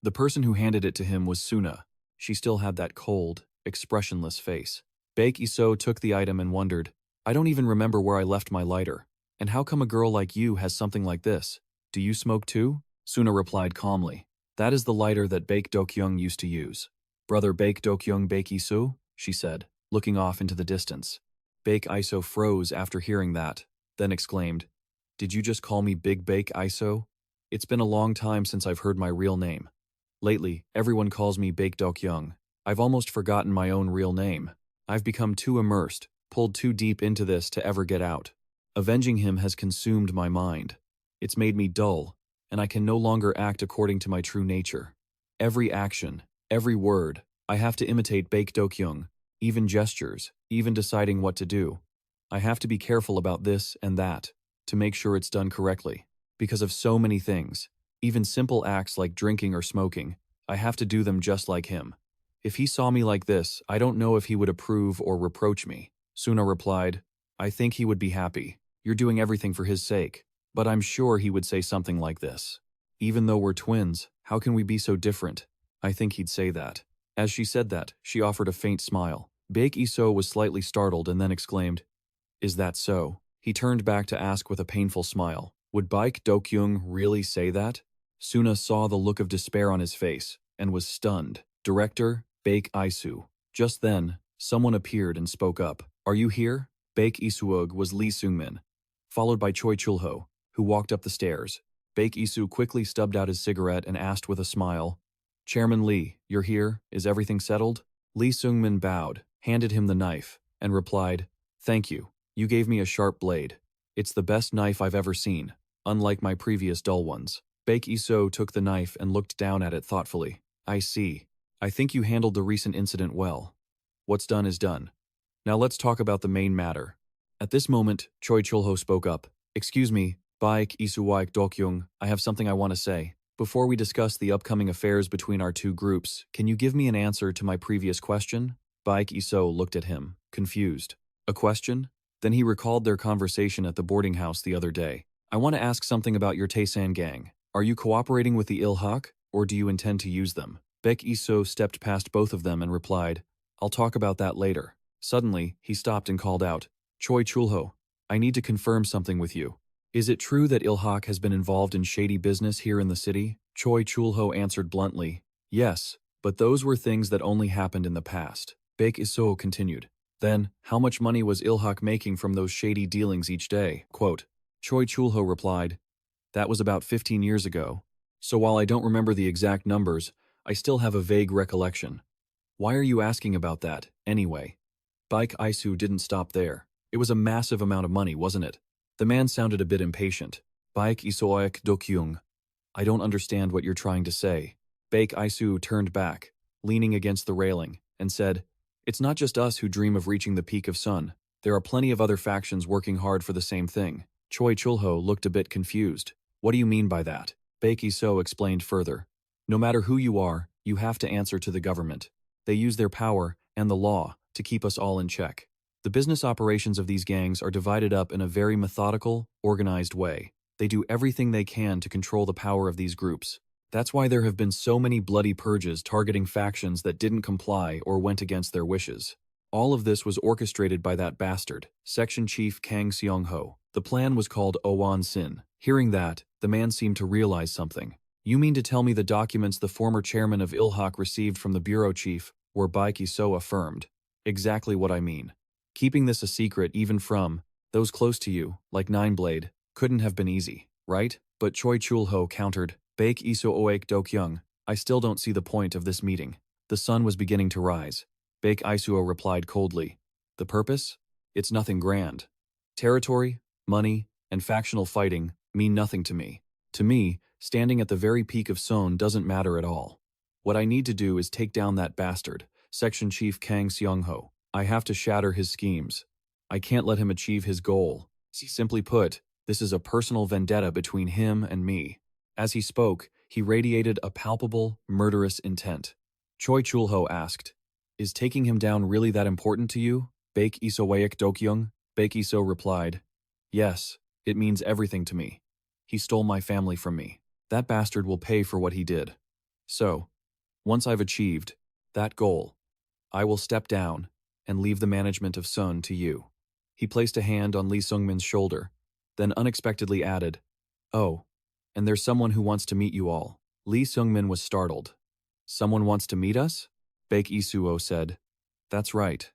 The person who handed it to him was Suna. She still had that cold, expressionless face. Baek Isoo took the item and wondered, "I don't even remember where I left my lighter. And how come a girl like you has something like this? Do you smoke too?" Suna replied calmly, "That is the lighter that Baek Dokyung used to use." "Brother Baek Dokyung Baek Isoo?" she said, looking off into the distance. Baek Isoo froze after hearing that, then exclaimed, "Did you just call me Big Baek Isoo? It's been a long time since I've heard my real name. Lately, everyone calls me Baek Dokyung. I've almost forgotten my own real name. I've become too immersed, pulled too deep into this to ever get out. Avenging him has consumed my mind. It's made me dull, and I can no longer act according to my true nature. Every action, every word, I have to imitate Baek Dokyung, even gestures, even deciding what to do. I have to be careful about this and that, to make sure it's done correctly. Because of so many things, even simple acts like drinking or smoking, I have to do them just like him. If he saw me like this, I don't know if he would approve or reproach me." Suna replied, "I think he would be happy. You're doing everything for his sake. But I'm sure he would say something like this. Even though we're twins, how can we be so different? I think he'd say that." As she said that, she offered a faint smile. Baek Isoo was slightly startled and then exclaimed, "Is that so?" He turned back to ask with a painful smile, "Would Baek Dokyung really say that?" Suna saw the look of despair on his face and was stunned. "Director, Baek Isoo." Just then, someone appeared and spoke up. "Are you here?" Baek Isoo was Lee Seung-min, followed by Choi Chul-ho, who walked up the stairs. Baek Isoo quickly stubbed out his cigarette and asked with a smile, "Chairman Lee, you're here? Is everything settled?" Lee Seung-min bowed, handed him the knife, and replied, "Thank you. You gave me a sharp blade. It's the best knife I've ever seen, unlike my previous dull ones." Baek Isoo took the knife and looked down at it thoughtfully. "I see. I think you handled the recent incident well. What's done is done. Now let's talk about the main matter." At this moment, Choi Chul-ho spoke up. "Excuse me, Baek Isoo Baek Dokyung, I have something I want to say. Before we discuss the upcoming affairs between our two groups, can you give me an answer to my previous question?" Baek Isoo looked at him, confused. "A question?" Then he recalled their conversation at the boarding house the other day. "I want to ask something about your Taesan gang. Are you cooperating with the Il-hak, or do you intend to use them?" Baek Isoo stepped past both of them and replied, "I'll talk about that later." Suddenly, he stopped and called out, "Choi Chul-ho, I need to confirm something with you. Is it true that Il-hak has been involved in shady business here in the city?" Choi Chul-ho answered bluntly, "Yes, but those were things that only happened in the past." Baek Isoo continued, Then, how much money was Ilhak making from those shady dealings each day? Quote, Choi Chul-ho replied, that was about 15 years ago. So while I don't remember the exact numbers, I still have a vague recollection. Why are you asking about that, anyway? Baek Isoo didn't stop there. It was a massive amount of money, wasn't it? The man sounded a bit impatient. Baek Dokyung. I don't understand what you're trying to say. Baek Isoo turned back, leaning against the railing, and said, it's not just us who dream of reaching the peak of sun. There are plenty of other factions working hard for the same thing. Choi Chul-ho looked a bit confused. What do you mean by that? Baek Isoo explained further. No matter who you are, you have to answer to the government. They use their power and the law to keep us all in check. The business operations of these gangs are divided up in a very methodical, organized way. They do everything they can to control the power of these groups. That's why there have been so many bloody purges targeting factions that didn't comply or went against their wishes. All of this was orchestrated by that bastard, Section Chief Kang Seongho. The plan was called Owan Sin. Hearing that, the man seemed to realize something. You mean to tell me the documents the former chairman of Ilhak received from the bureau chief were Baek Isoo affirmed? Exactly what I mean. Keeping this a secret even from those close to you, like Nineblade, couldn't have been easy, right? But Choi Chul-ho countered, Baek Dokyung, I still don't see the point of this meeting. The sun was beginning to rise. Baek Isoo replied coldly, the purpose? It's nothing grand. Territory, money, and factional fighting mean nothing to me. To me, standing at the very peak of Seoul doesn't matter at all. What I need to do is take down that bastard, Section Chief Kang Seongho. I have to shatter his schemes. I can't let him achieve his goal. Simply put, this is a personal vendetta between him and me. As he spoke, he radiated a palpable, murderous intent. Choi Chul-ho asked, is taking him down really that important to you? Baek Dokyung? Baek Isoo replied, yes, it means everything to me. He stole my family from me. That bastard will pay for what he did. So, once I've achieved that goal, I will step down and leave the management of Sun to you. He placed a hand on Lee Seung-min's shoulder, then unexpectedly added, oh, and there's someone who wants to meet you all. Lee Seung-min was startled. Someone wants to meet us? Baek Isoo said, that's right.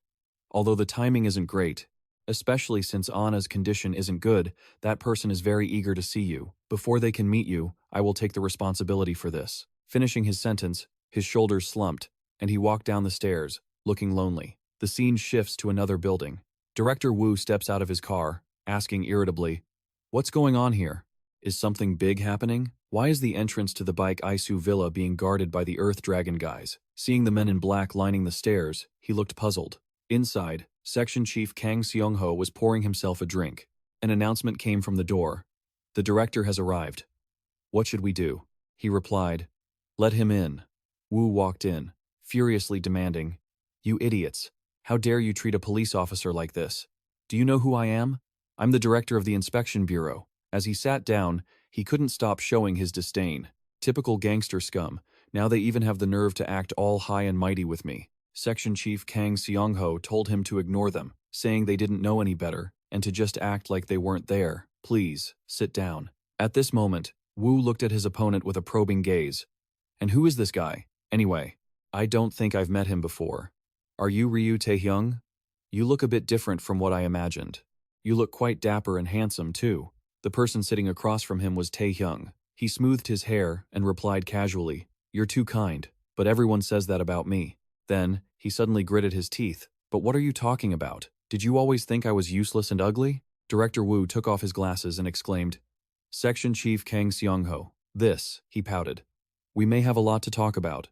Although the timing isn't great, especially since Anna's condition isn't good, that person is very eager to see you. Before they can meet you, I will take the responsibility for this. Finishing his sentence, his shoulders slumped, and he walked down the stairs, looking lonely. The scene shifts to another building. Director Woo steps out of his car, asking irritably, what's going on here? Is something big happening? Why is the entrance to the Baek Isoo villa being guarded by the Earth Dragon guys? Seeing the men in black lining the stairs, he looked puzzled. Inside, Section Chief Kang Seongho was pouring himself a drink. An announcement came from the door. The director has arrived. What should we do? He replied, let him in. Woo walked in, furiously demanding, you idiots, how dare you treat a police officer like this? Do you know who I am? I'm the director of the Inspection Bureau. As he sat down, he couldn't stop showing his disdain. Typical gangster scum. Now they even have the nerve to act all high and mighty with me. Section Chief Kang Seongho told him to ignore them, saying they didn't know any better, and to just act like they weren't there. Please, sit down. At this moment, Woo looked at his opponent with a probing gaze. And who is this guy? Anyway, I don't think I've met him before. Are you Ryu Taehyung? You look a bit different from what I imagined. You look quite dapper and handsome, too. The person sitting across from him was Taehyung. He smoothed his hair and replied casually, you're too kind, but everyone says that about me. Then, he suddenly gritted his teeth. But what are you talking about? Did you always think I was useless and ugly? Director Woo took off his glasses and exclaimed, Section Chief Kang Seongho. This, he pouted. We may have a lot to talk about.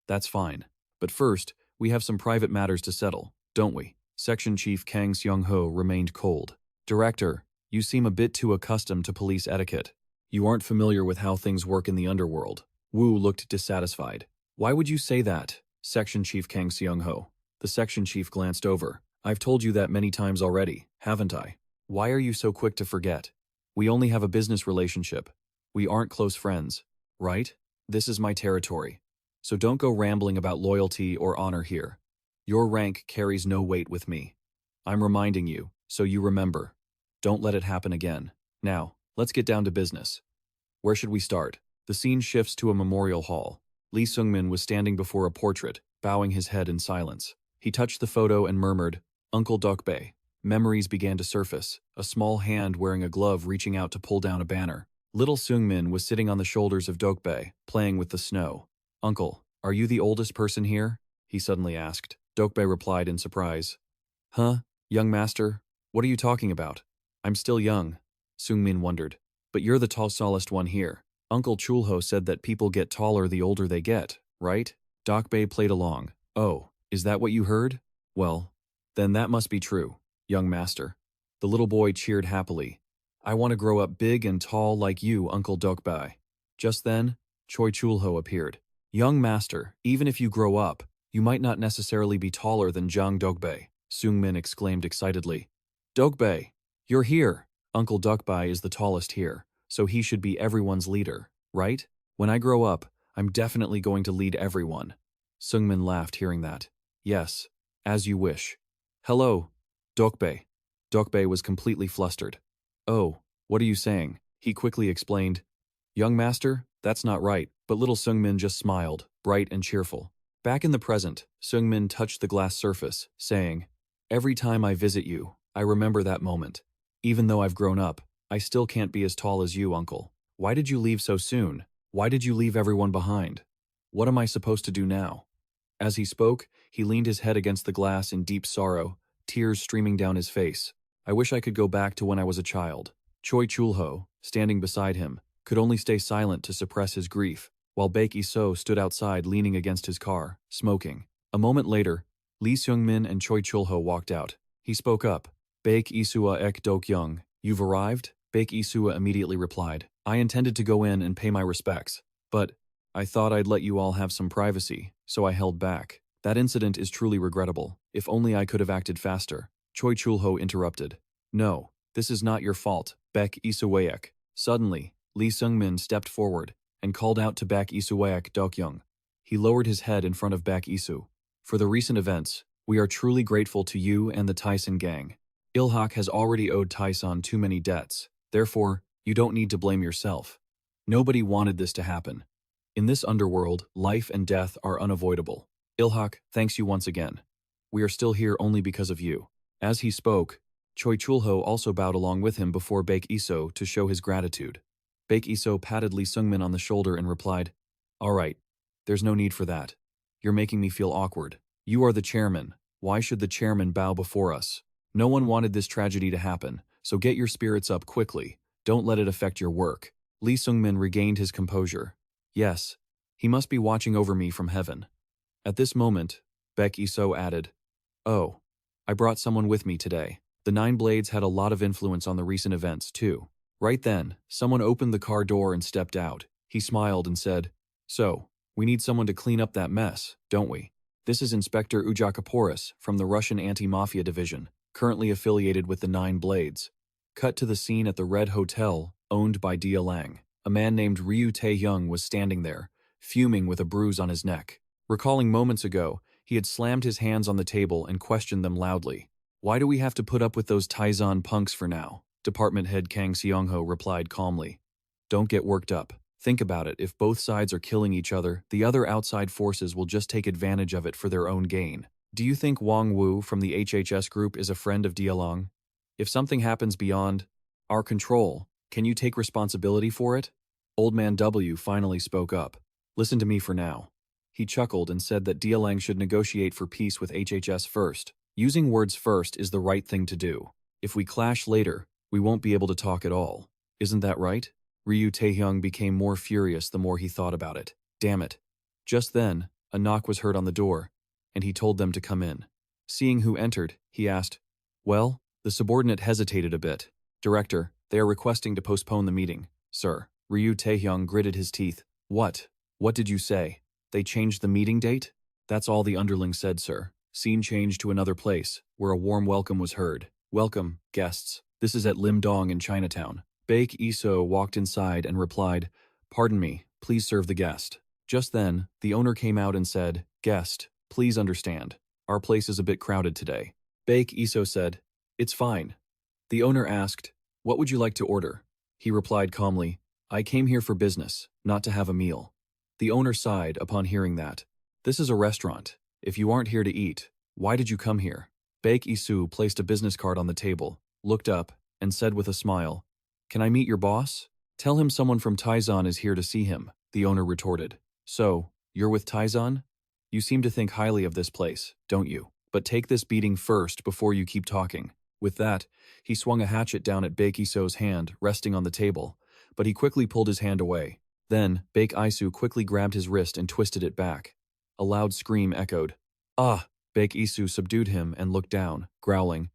That's fine. But first, we have some private matters to settle, don't we? Section Chief Kang Seongho remained cold. Director, you seem a bit too accustomed to police etiquette. You aren't familiar with how things work in the underworld. Woo looked dissatisfied. Why would you say that? Section Chief Kang Seongho. The section chief glanced over. I've told you that many times already, haven't I? Why are you so quick to forget? We only have a business relationship. We aren't close friends, right? This is my territory. So don't go rambling about loyalty or honor here. Your rank carries no weight with me. I'm reminding you, so you remember. Don't let it happen again. Now, let's get down to business. Where should we start? The scene shifts to a memorial hall. Lee Seung-min was standing before a portrait, bowing his head in silence. He touched the photo and murmured, Uncle Dokbae. Memories began to surface, a small hand wearing a glove reaching out to pull down a banner. Little Seungmin was sitting on the shoulders of Dokbae, playing with the snow. Uncle, are you the oldest person here? He suddenly asked. Dokbae replied in surprise. Huh? Young master? What are you talking about? I'm still young. Seungmin wondered. But you're the tallest one here. Uncle Chulho said that people get taller the older they get, right? Dokbae played along. Oh, is that what you heard? Well, then that must be true, young master. The little boy cheered happily. I want to grow up big and tall like you, Uncle Dokbae. Just then, Choi Chulho appeared. Young master, even if you grow up, you might not necessarily be taller than Jang Dokbae, Seungmin exclaimed excitedly. Dokbae, you're here. Uncle Dokbae is the tallest here, so he should be everyone's leader, right? When I grow up, I'm definitely going to lead everyone. Seungmin laughed hearing that. Yes, as you wish. Hello, Dokbae. Dokbae was completely flustered. Oh, what are you saying? He quickly explained. Young master, that's not right, but little Seungmin just smiled, bright and cheerful. Back in the present, Seungmin touched the glass surface, saying, Every time I visit you, I remember that moment. Even though I've grown up, I still can't be as tall as you, uncle. Why did you leave so soon? Why did you leave everyone behind? What am I supposed to do now? As he spoke, he leaned his head against the glass in deep sorrow, tears streaming down his face. I wish I could go back to when I was a child. Choi Chulho, standing beside him, could only stay silent to suppress his grief, while Baek Isoo stood outside leaning against his car, smoking. A moment later, Lee Seungmin and Choi Chulho walked out. He spoke up. Baek Isoo Baek Dokyung, you've arrived? Baek Isoo immediately replied. I intended to go in and pay my respects, but I thought I'd let you all have some privacy, so I held back. That incident is truly regrettable. If only I could have acted faster. Choi Chulho interrupted. No, this is not your fault, Baek Isoo. Suddenly, Lee Seungmin stepped forward and called out to Baek Isoo Baek Dokyung. He lowered his head in front of Baek Isoo. For the recent events, we are truly grateful to you and the Taesan gang. Ilhak has already owed Taesan too many debts. Therefore, you don't need to blame yourself. Nobody wanted this to happen. In this underworld, life and death are unavoidable. Ilhak, thanks you once again. We are still here only because of you. As he spoke, Choi Chulho also bowed along with him before Baek Isoo to show his gratitude. Baek Isoo patted Lee Seungmin on the shoulder and replied, All right, there's no need for that. You're making me feel awkward. You are the chairman. Why should the chairman bow before us? No one wanted this tragedy to happen, so get your spirits up quickly. Don't let it affect your work. Lee Seungmin regained his composure. Yes, he must be watching over me from heaven. At this moment, Baek Isoo added, Oh, I brought someone with me today. The Nine Blades had a lot of influence on the recent events, too. Right then, someone opened the car door and stepped out. He smiled and said, So, we need someone to clean up that mess, don't we? This is Inspector Ujakaporis from the Russian Anti-Mafia Division, currently affiliated with the Nine Blades. Cut to the scene at the Red Hotel, owned by Dia Lang. A man named Ryu Tae-hyung was standing there, fuming with a bruise on his neck. Recalling moments ago, he had slammed his hands on the table and questioned them loudly. Why do we have to put up with those Taesan punks for now? Department Head Kang Seongho replied calmly. Don't get worked up. Think about it, if both sides are killing each other, the other outside forces will just take advantage of it for their own gain. Do you think Wang Wu from the HHS group is a friend of Dialong? If something happens beyond our control, can you take responsibility for it? Old Man W finally spoke up. Listen to me for now. He chuckled and said that Dialong should negotiate for peace with HHS first. Using words first is the right thing to do. If we clash later, we won't be able to talk at all. Isn't that right? Ryu Tae-hyung became more furious the more he thought about it. Damn it. Just then, a knock was heard on the door, and he told them to come in. Seeing who entered, he asked, Well, the subordinate hesitated a bit. Director, they are requesting to postpone the meeting, sir. Ryu Tae-hyung gritted his teeth. What? What did you say? They changed the meeting date? That's all the underling said, sir. Scene changed to another place, where a warm welcome was heard. Welcome, guests. This is at Lim Dong in Chinatown. Baek Isoo walked inside and replied, Pardon me, please serve the guest. Just then, the owner came out and said, Guest, please understand. Our place is a bit crowded today. Baek Isoo said, It's fine. The owner asked, What would you like to order? He replied calmly, I came here for business, not to have a meal. The owner sighed upon hearing that. This is a restaurant. If you aren't here to eat, why did you come here? Baek Isoo placed a business card on the table, looked up, and said with a smile, "Can I meet your boss?" "Tell him someone from Taesan is here to see him," the owner retorted. "So, you're with Taesan? You seem to think highly of this place, don't you? But take this beating first before you keep talking." With that, he swung a hatchet down at Baek Isoo's hand, resting on the table, but he quickly pulled his hand away. Then, Baek Isoo quickly grabbed his wrist and twisted it back. A loud scream echoed. "Ah!" Baek Isoo subdued him and looked down, growling.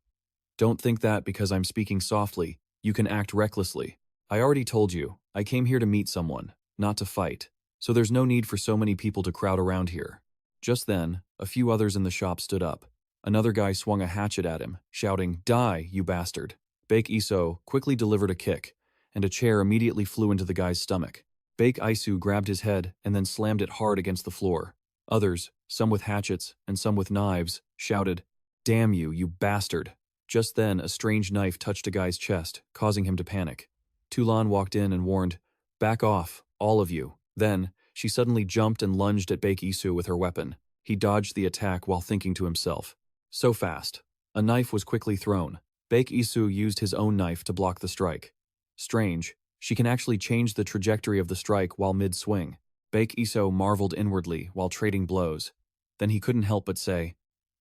"Don't think that because I'm speaking softly, you can act recklessly. I already told you, I came here to meet someone, not to fight. So there's no need for so many people to crowd around here." Just then, a few others in the shop stood up. Another guy swung a hatchet at him, shouting, "Die, you bastard." Baek Isoo quickly delivered a kick, and a chair immediately flew into the guy's stomach. Baek Isoo grabbed his head and then slammed it hard against the floor. Others, some with hatchets and some with knives, shouted, "Damn you, you bastard." Just then, a strange knife touched a guy's chest, causing him to panic. Tulan walked in and warned, "Back off, all of you." Then, she suddenly jumped and lunged at Baek Isoo with her weapon. He dodged the attack while thinking to himself, "So fast." A knife was quickly thrown. Baek Isoo used his own knife to block the strike. Strange, she can actually change the trajectory of the strike while mid-swing. Baek Isoo marveled inwardly while trading blows. Then he couldn't help but say,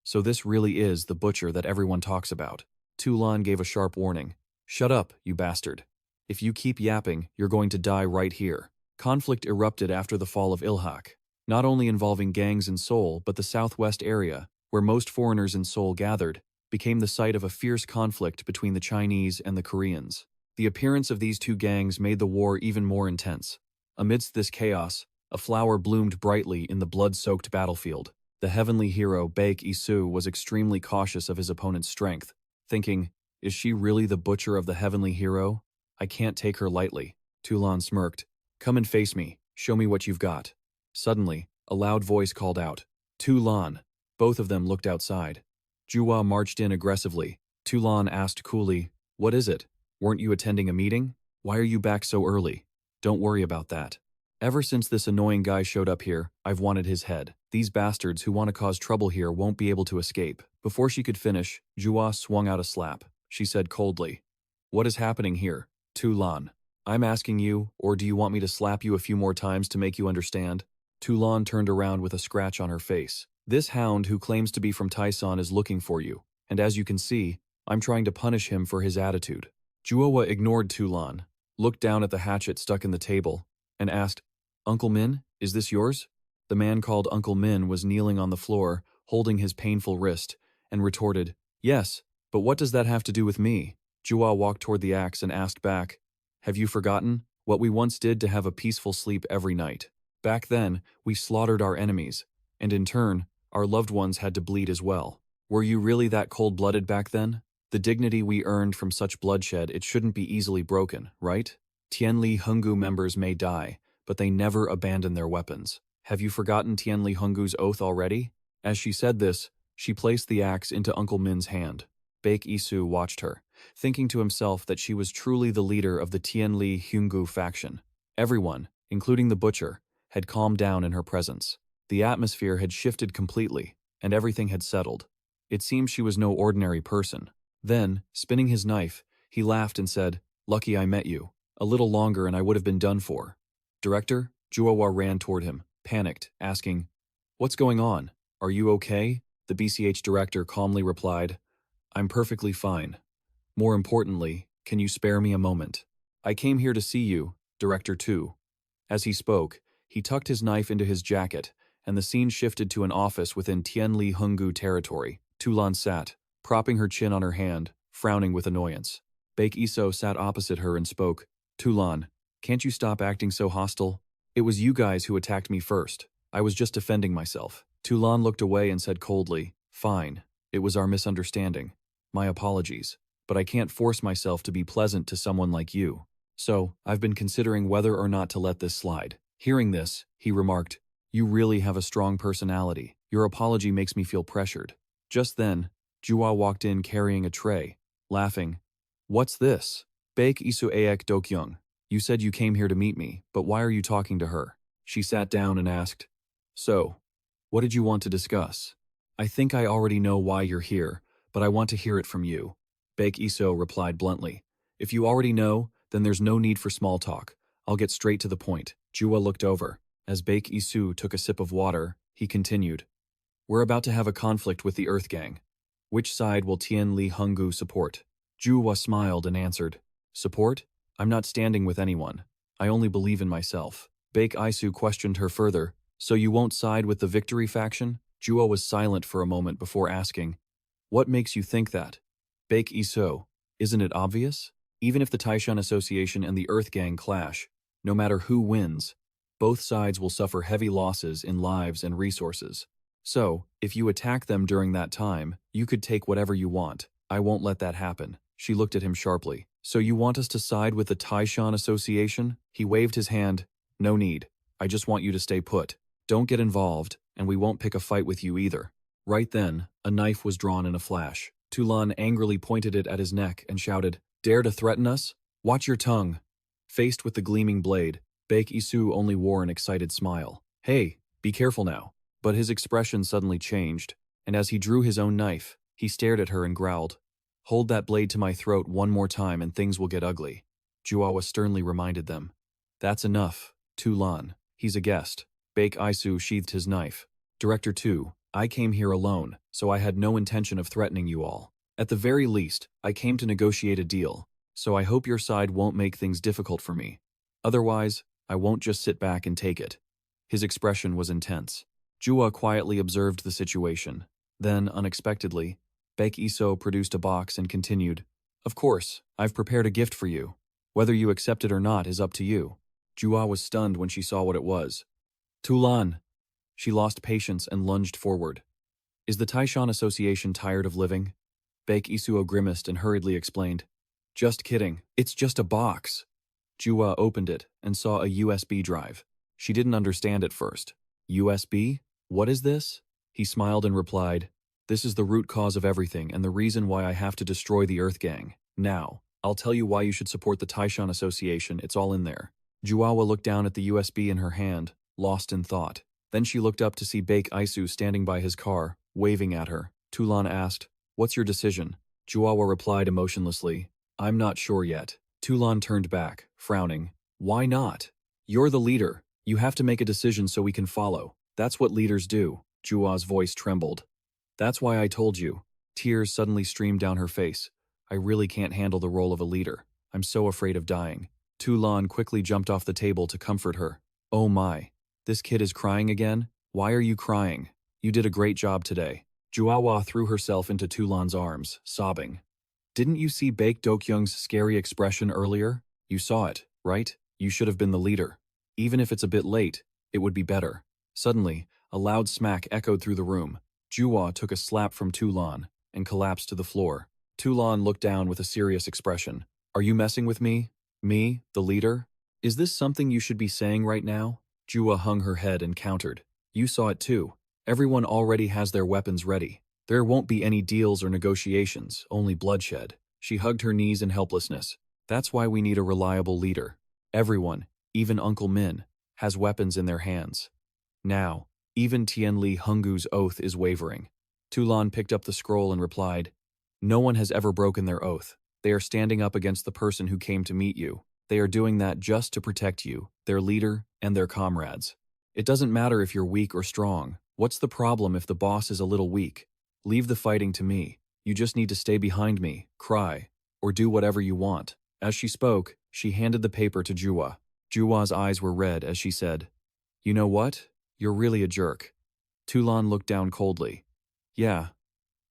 "So this really is the butcher that everyone talks about." Tulan gave a sharp warning. "Shut up, you bastard. If you keep yapping, you're going to die right here." Conflict erupted after the fall of Ilhak, not only involving gangs in Seoul but the southwest area, where most foreigners in Seoul gathered, became the site of a fierce conflict between the Chinese and the Koreans. The appearance of these two gangs made the war even more intense. Amidst this chaos, a flower bloomed brightly in the blood-soaked battlefield. The heavenly hero Baek Isoo was extremely cautious of his opponent's strength, thinking, "Is she really the butcher of the heavenly hero? I can't take her lightly." Tulan smirked. "Come and face me. Show me what you've got." Suddenly, a loud voice called out, "Tulan." Both of them looked outside. Juwa marched in aggressively. Tulan asked coolly, "What is it? Weren't you attending a meeting? Why are you back so early?" "Don't worry about that. Ever since this annoying guy showed up here, I've wanted his head. These bastards who want to cause trouble here won't be able to escape." Before she could finish, Juwa swung out a slap. She said coldly, "What is happening here, Tulan? I'm asking you, or do you want me to slap you a few more times to make you understand?" Tulan turned around with a scratch on her face. "This hound who claims to be from Taesan is looking for you, and as you can see, I'm trying to punish him for his attitude." Juwa ignored Tulan, looked down at the hatchet stuck in the table, and asked, "Uncle Min, is this yours?" The man called Uncle Min was kneeling on the floor, holding his painful wrist, and retorted, "Yes, but what does that have to do with me?" Juwa walked toward the axe and asked back, "Have you forgotten what we once did to have a peaceful sleep every night? Back then, we slaughtered our enemies, and in turn, our loved ones had to bleed as well. Were you really that cold-blooded back then? The dignity we earned from such bloodshed, it shouldn't be easily broken, right? Tianli Hungu members may die, but they never abandon their weapons. Have you forgotten Tianli Hungu's oath already?" As she said this, she placed the axe into Uncle Min's hand. Baek Isoo watched her, thinking to himself that she was truly the leader of the Tianli Hungu faction. Everyone, including the butcher, had calmed down in her presence. The atmosphere had shifted completely, and everything had settled. It seemed she was no ordinary person. Then, spinning his knife, he laughed and said, "Lucky I met you. A little longer and I would have been done for." "Director?" Juwa ran toward him, panicked, asking, "What's going on? Are you okay?" The BCH director calmly replied, "I'm perfectly fine. More importantly, can you spare me a moment? I came here to see you, Director 2. As he spoke, he tucked his knife into his jacket, and the scene shifted to an office within Tianli Hungu territory. Tulan sat, propping her chin on her hand, frowning with annoyance. Baek Isoo sat opposite her and spoke, "Tulan, can't you stop acting so hostile? It was you guys who attacked me first. I was just defending myself." Tulan looked away and said coldly, "Fine, it was our misunderstanding. My apologies, but I can't force myself to be pleasant to someone like you. So, I've been considering whether or not to let this slide." Hearing this, he remarked, "You really have a strong personality. Your apology makes me feel pressured." Just then, Juwa walked in carrying a tray, laughing. "What's this?" "Baek Isoo Baek Dokyung. You said you came here to meet me, but why are you talking to her?" She sat down and asked, "So, what did you want to discuss?" "I think I already know why you're here, but I want to hear it from you. Baek Isoo replied bluntly. If you already know, then there's no need for small talk. I'll get straight to the point. Jua looked over. As Baek Isoo took a sip of water, he continued. We're about to have a conflict with the Earth Gang. Which side will Tien Lee Hungu support? Jua smiled and answered. Support? I'm not standing with anyone. I only believe in myself. Baek Isoo questioned her further. So you won't side with the victory faction? Jua was silent for a moment before asking. What makes you think that? Baek Isoo, isn't it obvious? Even if the Taesan Association and the Earth Gang clash, no matter who wins, both sides will suffer heavy losses in lives and resources. So, if you attack them during that time, you could take whatever you want. I won't let that happen. She looked at him sharply. So you want us to side with the Taesan Association? He waved his hand. No need. I just want you to stay put. Don't get involved, and we won't pick a fight with you either. Right then, a knife was drawn in a flash. Tulan angrily pointed it at his neck and shouted, Dare to threaten us? Watch your tongue. Faced with the gleaming blade, Baek Isoo only wore an excited smile. Hey, be careful now. But his expression suddenly changed, and as he drew his own knife, he stared at her and growled. Hold that blade to my throat one more time and things will get ugly. Juawa sternly reminded them. That's enough, Tulan. He's a guest. Baek Isoo sheathed his knife. Director 2, I came here alone, so I had no intention of threatening you all. At the very least, I came to negotiate a deal, so I hope your side won't make things difficult for me. Otherwise, I won't just sit back and take it. His expression was intense. Jua quietly observed the situation. Then, unexpectedly, Baek Isoo produced a box and continued, Of course, I've prepared a gift for you. Whether you accept it or not is up to you. Jua was stunned when she saw what it was. Tulan! She lost patience and lunged forward. Is the Taesan Association tired of living? Baek Isoo grimaced and hurriedly explained. Just kidding, it's just a box. Jua opened it and saw a USB drive. She didn't understand at first. USB? What is this? He smiled and replied, This is the root cause of everything and the reason why I have to destroy the Earth Gang. Now, I'll tell you why you should support the Taesan Association, it's all in there. Juawa looked down at the USB in her hand, lost in thought. Then she looked up to see Baek Isoo standing by his car, waving at her. Tulan asked, What's your decision? Juawa replied emotionlessly, I'm not sure yet. Tulan turned back, frowning. Why not? You're the leader. You have to make a decision so we can follow. That's what leaders do. Jua's voice trembled. That's why I told you. Tears suddenly streamed down her face. I really can't handle the role of a leader. I'm so afraid of dying. Tulan quickly jumped off the table to comfort her. Oh my. This kid is crying again? Why are you crying? You did a great job today. Juawa threw herself into Tulan's arms, sobbing. Didn't you see Baek Dokyung's scary expression earlier? You saw it, right? You should have been the leader. Even if it's a bit late, it would be better. Suddenly, a loud smack echoed through the room. Jua took a slap from Tulan and collapsed to the floor. Tulan looked down with a serious expression. Are you messing with me? Me, the leader? Is this something you should be saying right now? Jua hung her head and countered. You saw it too. Everyone already has their weapons ready. There won't be any deals or negotiations, only bloodshed. She hugged her knees in helplessness. That's why we need a reliable leader. Everyone, even Uncle Min, has weapons in their hands. Now, even Tien Lee Hungu's oath is wavering. Tulan picked up the scroll and replied, No one has ever broken their oath. They are standing up against the person who came to meet you. They are doing that just to protect you, their leader, and their comrades. It doesn't matter if you're weak or strong. What's the problem if the boss is a little weak? Leave the fighting to me. You just need to stay behind me, cry, or do whatever you want. As she spoke, she handed the paper to Jua. Juwa's eyes were red as she said, You know what? You're really a jerk. Tulan looked down coldly. Yeah.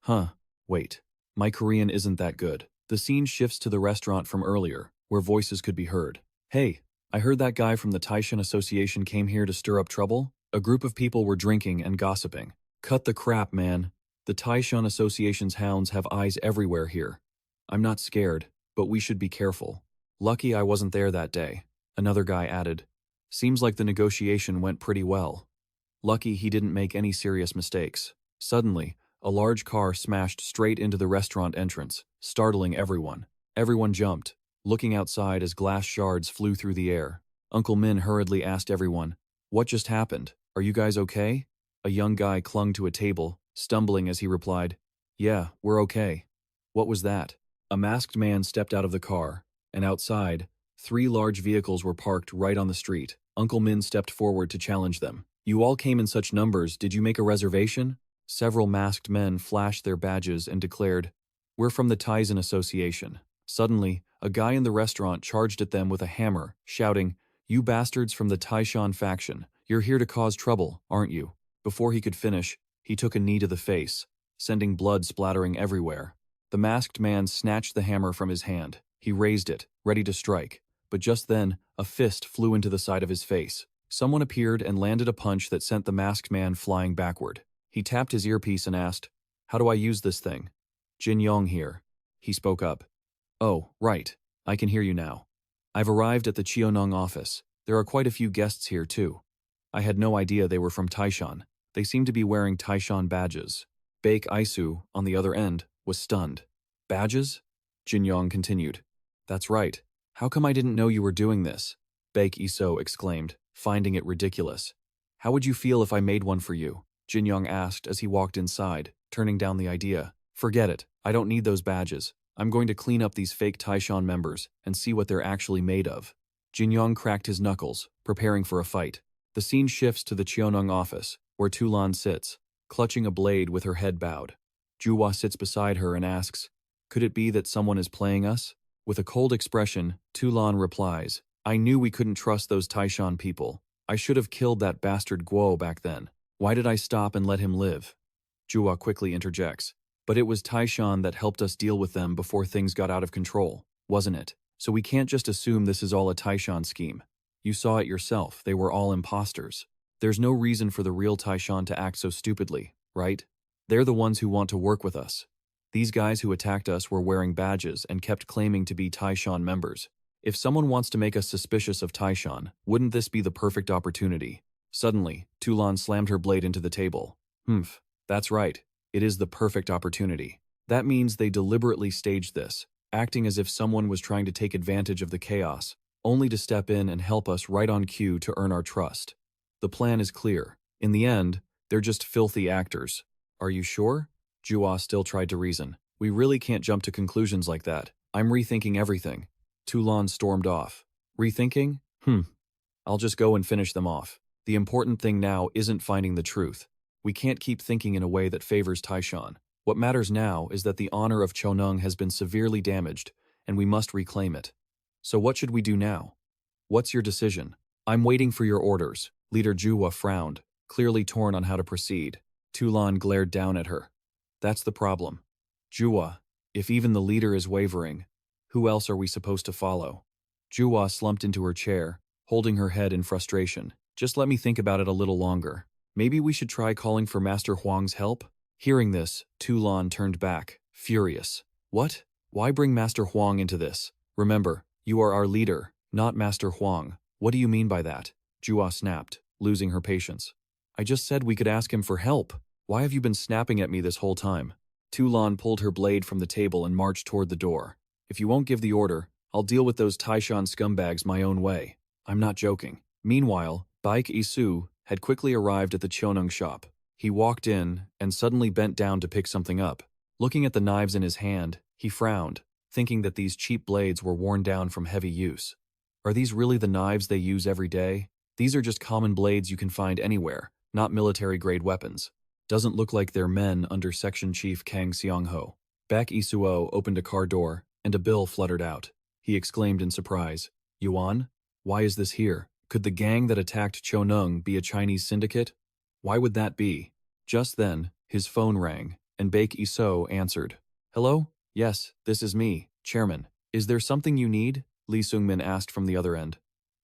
Huh. Wait. My Korean isn't that good. The scene shifts to the restaurant from earlier, where voices could be heard. Hey, I heard that guy from the Taesan Association came here to stir up trouble. A group of people were drinking and gossiping. Cut the crap, man. The Taesan Association's hounds have eyes everywhere here. I'm not scared, but we should be careful. Lucky I wasn't there that day. Another guy added. Seems like the negotiation went pretty well. Lucky he didn't make any serious mistakes. Suddenly, a large car smashed straight into the restaurant entrance, startling everyone. Everyone jumped, looking outside as glass shards flew through the air. Uncle Min hurriedly asked everyone, What just happened? Are you guys okay? A young guy clung to a table, stumbling as he replied, Yeah, we're okay. What was that? A masked man stepped out of the car, and outside, 3 large vehicles were parked right on the street. Uncle Min stepped forward to challenge them. You all came in such numbers, did you make a reservation? Several masked men flashed their badges and declared, We're from the Taesan Association. Suddenly, a guy in the restaurant charged at them with a hammer, shouting, You bastards from the Taishan faction, you're here to cause trouble, aren't you? Before he could finish, he took a knee to the face, sending blood splattering everywhere. The masked man snatched the hammer from his hand. He raised it, ready to strike. But just then, a fist flew into the side of his face. Someone appeared and landed a punch that sent the masked man flying backward. He tapped his earpiece and asked, How do I use this thing? Jin Yong here. He spoke up. Oh, right. I can hear you now. I've arrived at the Cheonong office. There are quite a few guests here, too. I had no idea they were from Taishan. They seemed to be wearing Taishan badges. Baek Isoo, on the other end, was stunned. Badges? Jin Yong continued. That's right. How come I didn't know you were doing this? Baek Isoo exclaimed, finding it ridiculous. How would you feel if I made one for you? Jin Yong asked as he walked inside, turning down the idea. Forget it. I don't need those badges. I'm going to clean up these fake Taishan members and see what they're actually made of. Jin Yong cracked his knuckles, preparing for a fight. The scene shifts to the Cheonong office, where Tulan sits, clutching a blade with her head bowed. Juwa sits beside her and asks, Could it be that someone is playing us? With a cold expression, Tulan replies, I knew we couldn't trust those Taishan people. I should have killed that bastard Guo back then. Why did I stop and let him live? Juwa quickly interjects, But it was Taishan that helped us deal with them before things got out of control, wasn't it? So we can't just assume this is all a Taishan scheme. You saw it yourself, they were all imposters. There's no reason for the real Taishan to act so stupidly, right? They're the ones who want to work with us. These guys who attacked us were wearing badges and kept claiming to be Taishan members. If someone wants to make us suspicious of Taishan, wouldn't this be the perfect opportunity? Suddenly, Tulan slammed her blade into the table. That's right. It is the perfect opportunity. That means they deliberately staged this, acting as if someone was trying to take advantage of the chaos, only to step in and help us right on cue to earn our trust. The plan is clear. In the end, they're just filthy actors. Are you sure? Juwa still tried to reason. We really can't jump to conclusions like that. I'm rethinking everything. Tulan stormed off. Rethinking? I'll just go and finish them off. The important thing now isn't finding the truth. We can't keep thinking in a way that favors Taishan. What matters now is that the honor of Cheonong has been severely damaged, and we must reclaim it. So what should we do now? What's your decision? I'm waiting for your orders. Leader Juwa frowned, clearly torn on how to proceed. Tulan glared down at her. That's the problem. Juwa, if even the leader is wavering, who else are we supposed to follow? Juwa slumped into her chair, holding her head in frustration. Just let me think about it a little longer. Maybe we should try calling for Master Huang's help? Hearing this, Tulan turned back, furious. What? Why bring Master Huang into this? Remember, you are our leader, not Master Huang. What do you mean by that? Juwa snapped, losing her patience. I just said we could ask him for help. Why have you been snapping at me this whole time? Tulan pulled her blade from the table and marched toward the door. If you won't give the order, I'll deal with those Taishan scumbags my own way. I'm not joking. Meanwhile, Baek Isoo had quickly arrived at the Cheonong shop. He walked in and suddenly bent down to pick something up. Looking at the knives in his hand, he frowned, thinking that these cheap blades were worn down from heavy use. Are these really the knives they use every day? These are just common blades you can find anywhere, not military-grade weapons. Doesn't look like they're men under Section Chief Kang Seongho. Baek Isoo opened a car door, and a bill fluttered out. He exclaimed in surprise, Yuan? Why is this here? Could the gang that attacked Cheonong be a Chinese syndicate? Why would that be? Just then, his phone rang, and Baek Isoo answered. Hello? Yes, this is me, Chairman. Is there something you need? Lee Seungmin asked from the other end.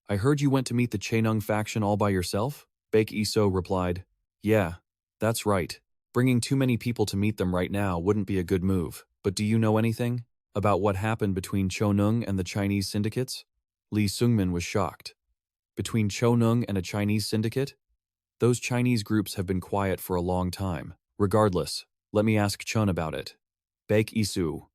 I heard you went to meet the Cheonong faction all by yourself? Baek Isoo replied. Yeah, that's right. Bringing too many people to meet them right now wouldn't be a good move. But do you know anything about what happened between Cheonong and the Chinese syndicates? Lee Seungmin was shocked. Between Cheonong and a Chinese syndicate? Those Chinese groups have been quiet for a long time. Regardless, let me ask Chun about it. Baek Isoo.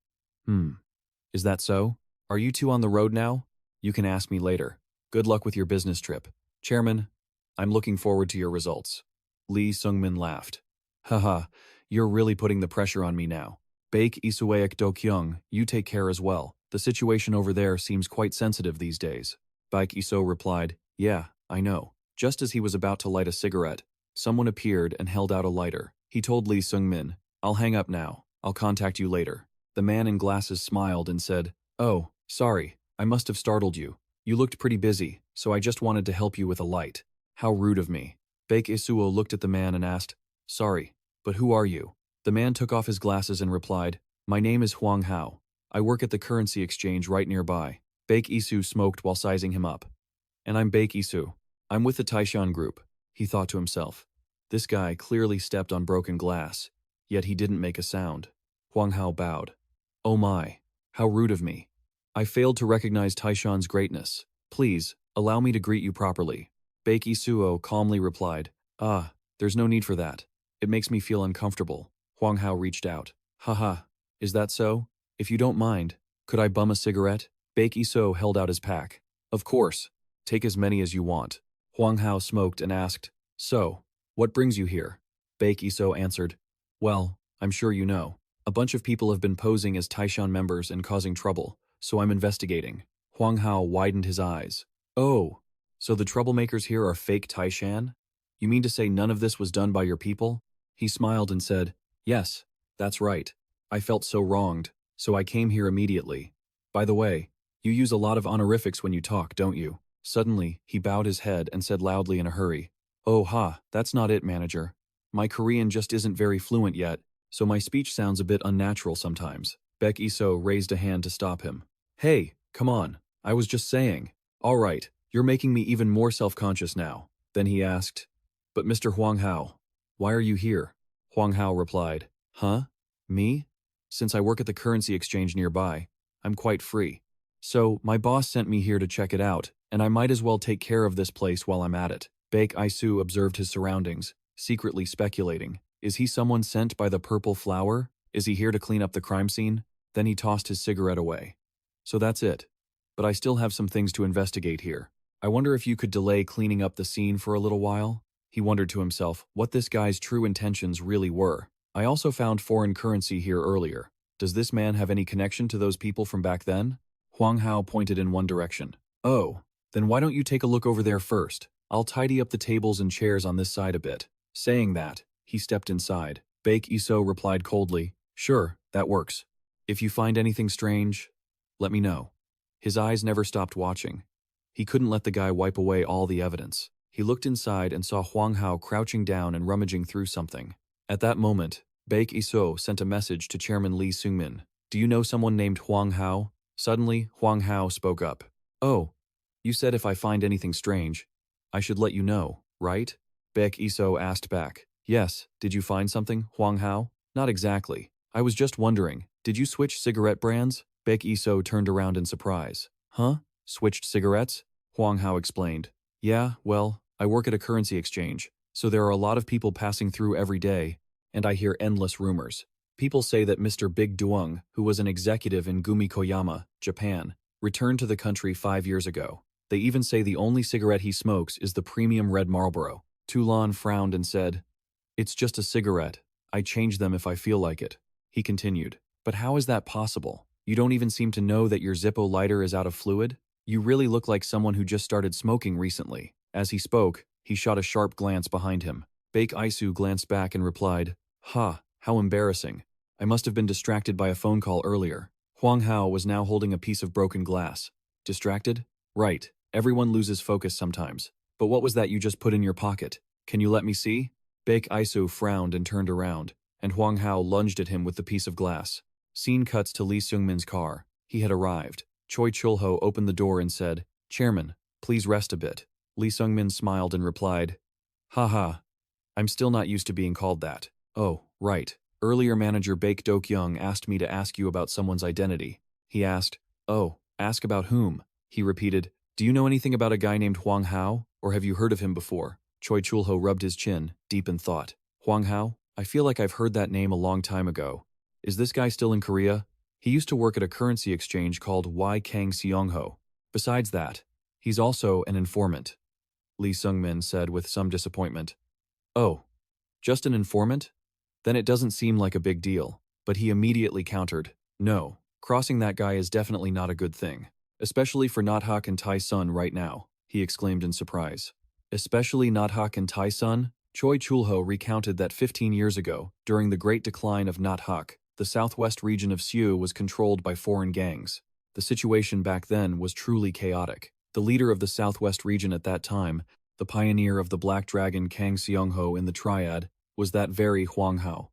Is that so? Are you two on the road now? You can ask me later. Good luck with your business trip. Chairman, I'm looking forward to your results. Lee Seungmin laughed. Haha, You're really putting the pressure on me now. Baek Dokyung, you take care as well. The situation over there seems quite sensitive these days. Baek Isoo replied, yeah, I know. Just as he was about to light a cigarette, someone appeared and held out a lighter. He told Lee Seung-min, I'll hang up now. I'll contact you later. The man in glasses smiled and said, oh, sorry, I must have startled you. You looked pretty busy, so I just wanted to help you with a light. How rude of me. Baek Isoo looked at the man and asked, sorry, but who are you? The man took off his glasses and replied, my name is Hwang Hao. I work at the currency exchange right nearby. Baek Isoo smoked while sizing him up. And I'm Baek Isoo. I'm with the Taesan Group. He thought to himself. This guy clearly stepped on broken glass, yet he didn't make a sound. Hwang Hao bowed. Oh my, how rude of me. I failed to recognize Taishan's greatness. Please, allow me to greet you properly. Baek Isoo calmly replied, there's no need for that. It makes me feel uncomfortable. Hwang Hao reached out. Haha, is that so? If you don't mind, could I bum a cigarette? Baek Isoo held out his pack. Of course, take as many as you want. Hwang Hao smoked and asked, so, what brings you here? Baek Isoo answered, well, I'm sure you know. A bunch of people have been posing as Taishan members and causing trouble, so I'm investigating. Hwang Hao widened his eyes. Oh, so the troublemakers here are fake Taishan? You mean to say none of this was done by your people? He smiled and said, yes, that's right. I felt so wronged, so I came here immediately. By the way, you use a lot of honorifics when you talk, don't you? Suddenly, he bowed his head and said loudly in a hurry, oh ha, that's not it, manager. My Korean just isn't very fluent yet, so my speech sounds a bit unnatural sometimes. Baek Isoo raised a hand to stop him. Hey, come on, I was just saying. All right, you're making me even more self-conscious now. Then he asked, but Mr. Hwang Hao, why are you here? Hwang Hao replied, huh? Me? Since I work at the currency exchange nearby, I'm quite free. So, my boss sent me here to check it out, and I might as well take care of this place while I'm at it. Baek Isoo observed his surroundings, secretly speculating. Is he someone sent by the purple flower? Is he here to clean up the crime scene? Then he tossed his cigarette away. So that's it. But I still have some things to investigate here. I wonder if you could delay cleaning up the scene for a little while? He wondered to himself what this guy's true intentions really were. I also found foreign currency here earlier. Does this man have any connection to those people from back then? Hwang Hao pointed in one direction. Oh, then why don't you take a look over there first? I'll tidy up the tables and chairs on this side a bit. Saying that, he stepped inside. Baek Isoo replied coldly, sure, that works. If you find anything strange, let me know. His eyes never stopped watching. He couldn't let the guy wipe away all the evidence. He looked inside and saw Hwang Hao crouching down and rummaging through something. At that moment, Baek Isoo sent a message to Chairman Lee Seung-min. Do you know someone named Hwang Hao? Suddenly, Hwang Hao spoke up. Oh, you said if I find anything strange, I should let you know, right? Baek Isoo asked back. Yes, did you find something, Hwang Hao? Not exactly. I was just wondering, did you switch cigarette brands? Baek Isoo turned around in surprise. Huh? Switched cigarettes? Hwang Hao explained. Yeah, well, I work at a currency exchange, so there are a lot of people passing through every day, and I hear endless rumors. People say that Mr. Baek Dokyung, who was an executive in Gumikoyama, Japan, returned to the country 5 years ago. They even say the only cigarette he smokes is the premium red Marlboro. Toulon frowned and said, it's just a cigarette. I change them if I feel like it. He continued, but how is that possible? You don't even seem to know that your Zippo lighter is out of fluid? You really look like someone who just started smoking recently. As he spoke, he shot a sharp glance behind him. Baek Isoo glanced back and replied, ha, how embarrassing. I must have been distracted by a phone call earlier. Hwang Hao was now holding a piece of broken glass. Distracted? Right. Everyone loses focus sometimes. But what was that you just put in your pocket? Can you let me see? Baek Isoo frowned and turned around, and Hwang Hao lunged at him with the piece of glass. Scene cuts to Lee Seung-min's car. He had arrived. Choi Chul-ho opened the door and said, Chairman, please rest a bit. Lee Seung-min smiled and replied, haha, I'm still not used to being called that. Oh, right. Earlier manager Baek Dokyung asked me to ask you about someone's identity. He asked, oh, ask about whom? He repeated, do you know anything about a guy named Hwang Hao, or have you heard of him before? Choi Chul-ho rubbed his chin, deep in thought. Hwang Hao? I feel like I've heard that name a long time ago. Is this guy still in Korea? He used to work at a currency exchange called Y Kang Seongho. Besides that, he's also an informant. Lee Seung-min said with some disappointment. Oh, just an informant? Then it doesn't seem like a big deal. But he immediately countered, no, crossing that guy is definitely not a good thing. Especially for Nathak and Taesan right now, he exclaimed in surprise. Especially Nathak and Taesan? Choi Chulho recounted that 15 years ago, during the Great Decline of Nathak, the southwest region of Seoul was controlled by foreign gangs. The situation back then was truly chaotic. The leader of the southwest region at that time, the pioneer of the Black Dragon Kang Seongho in the Triad, was that very Hwang Hao.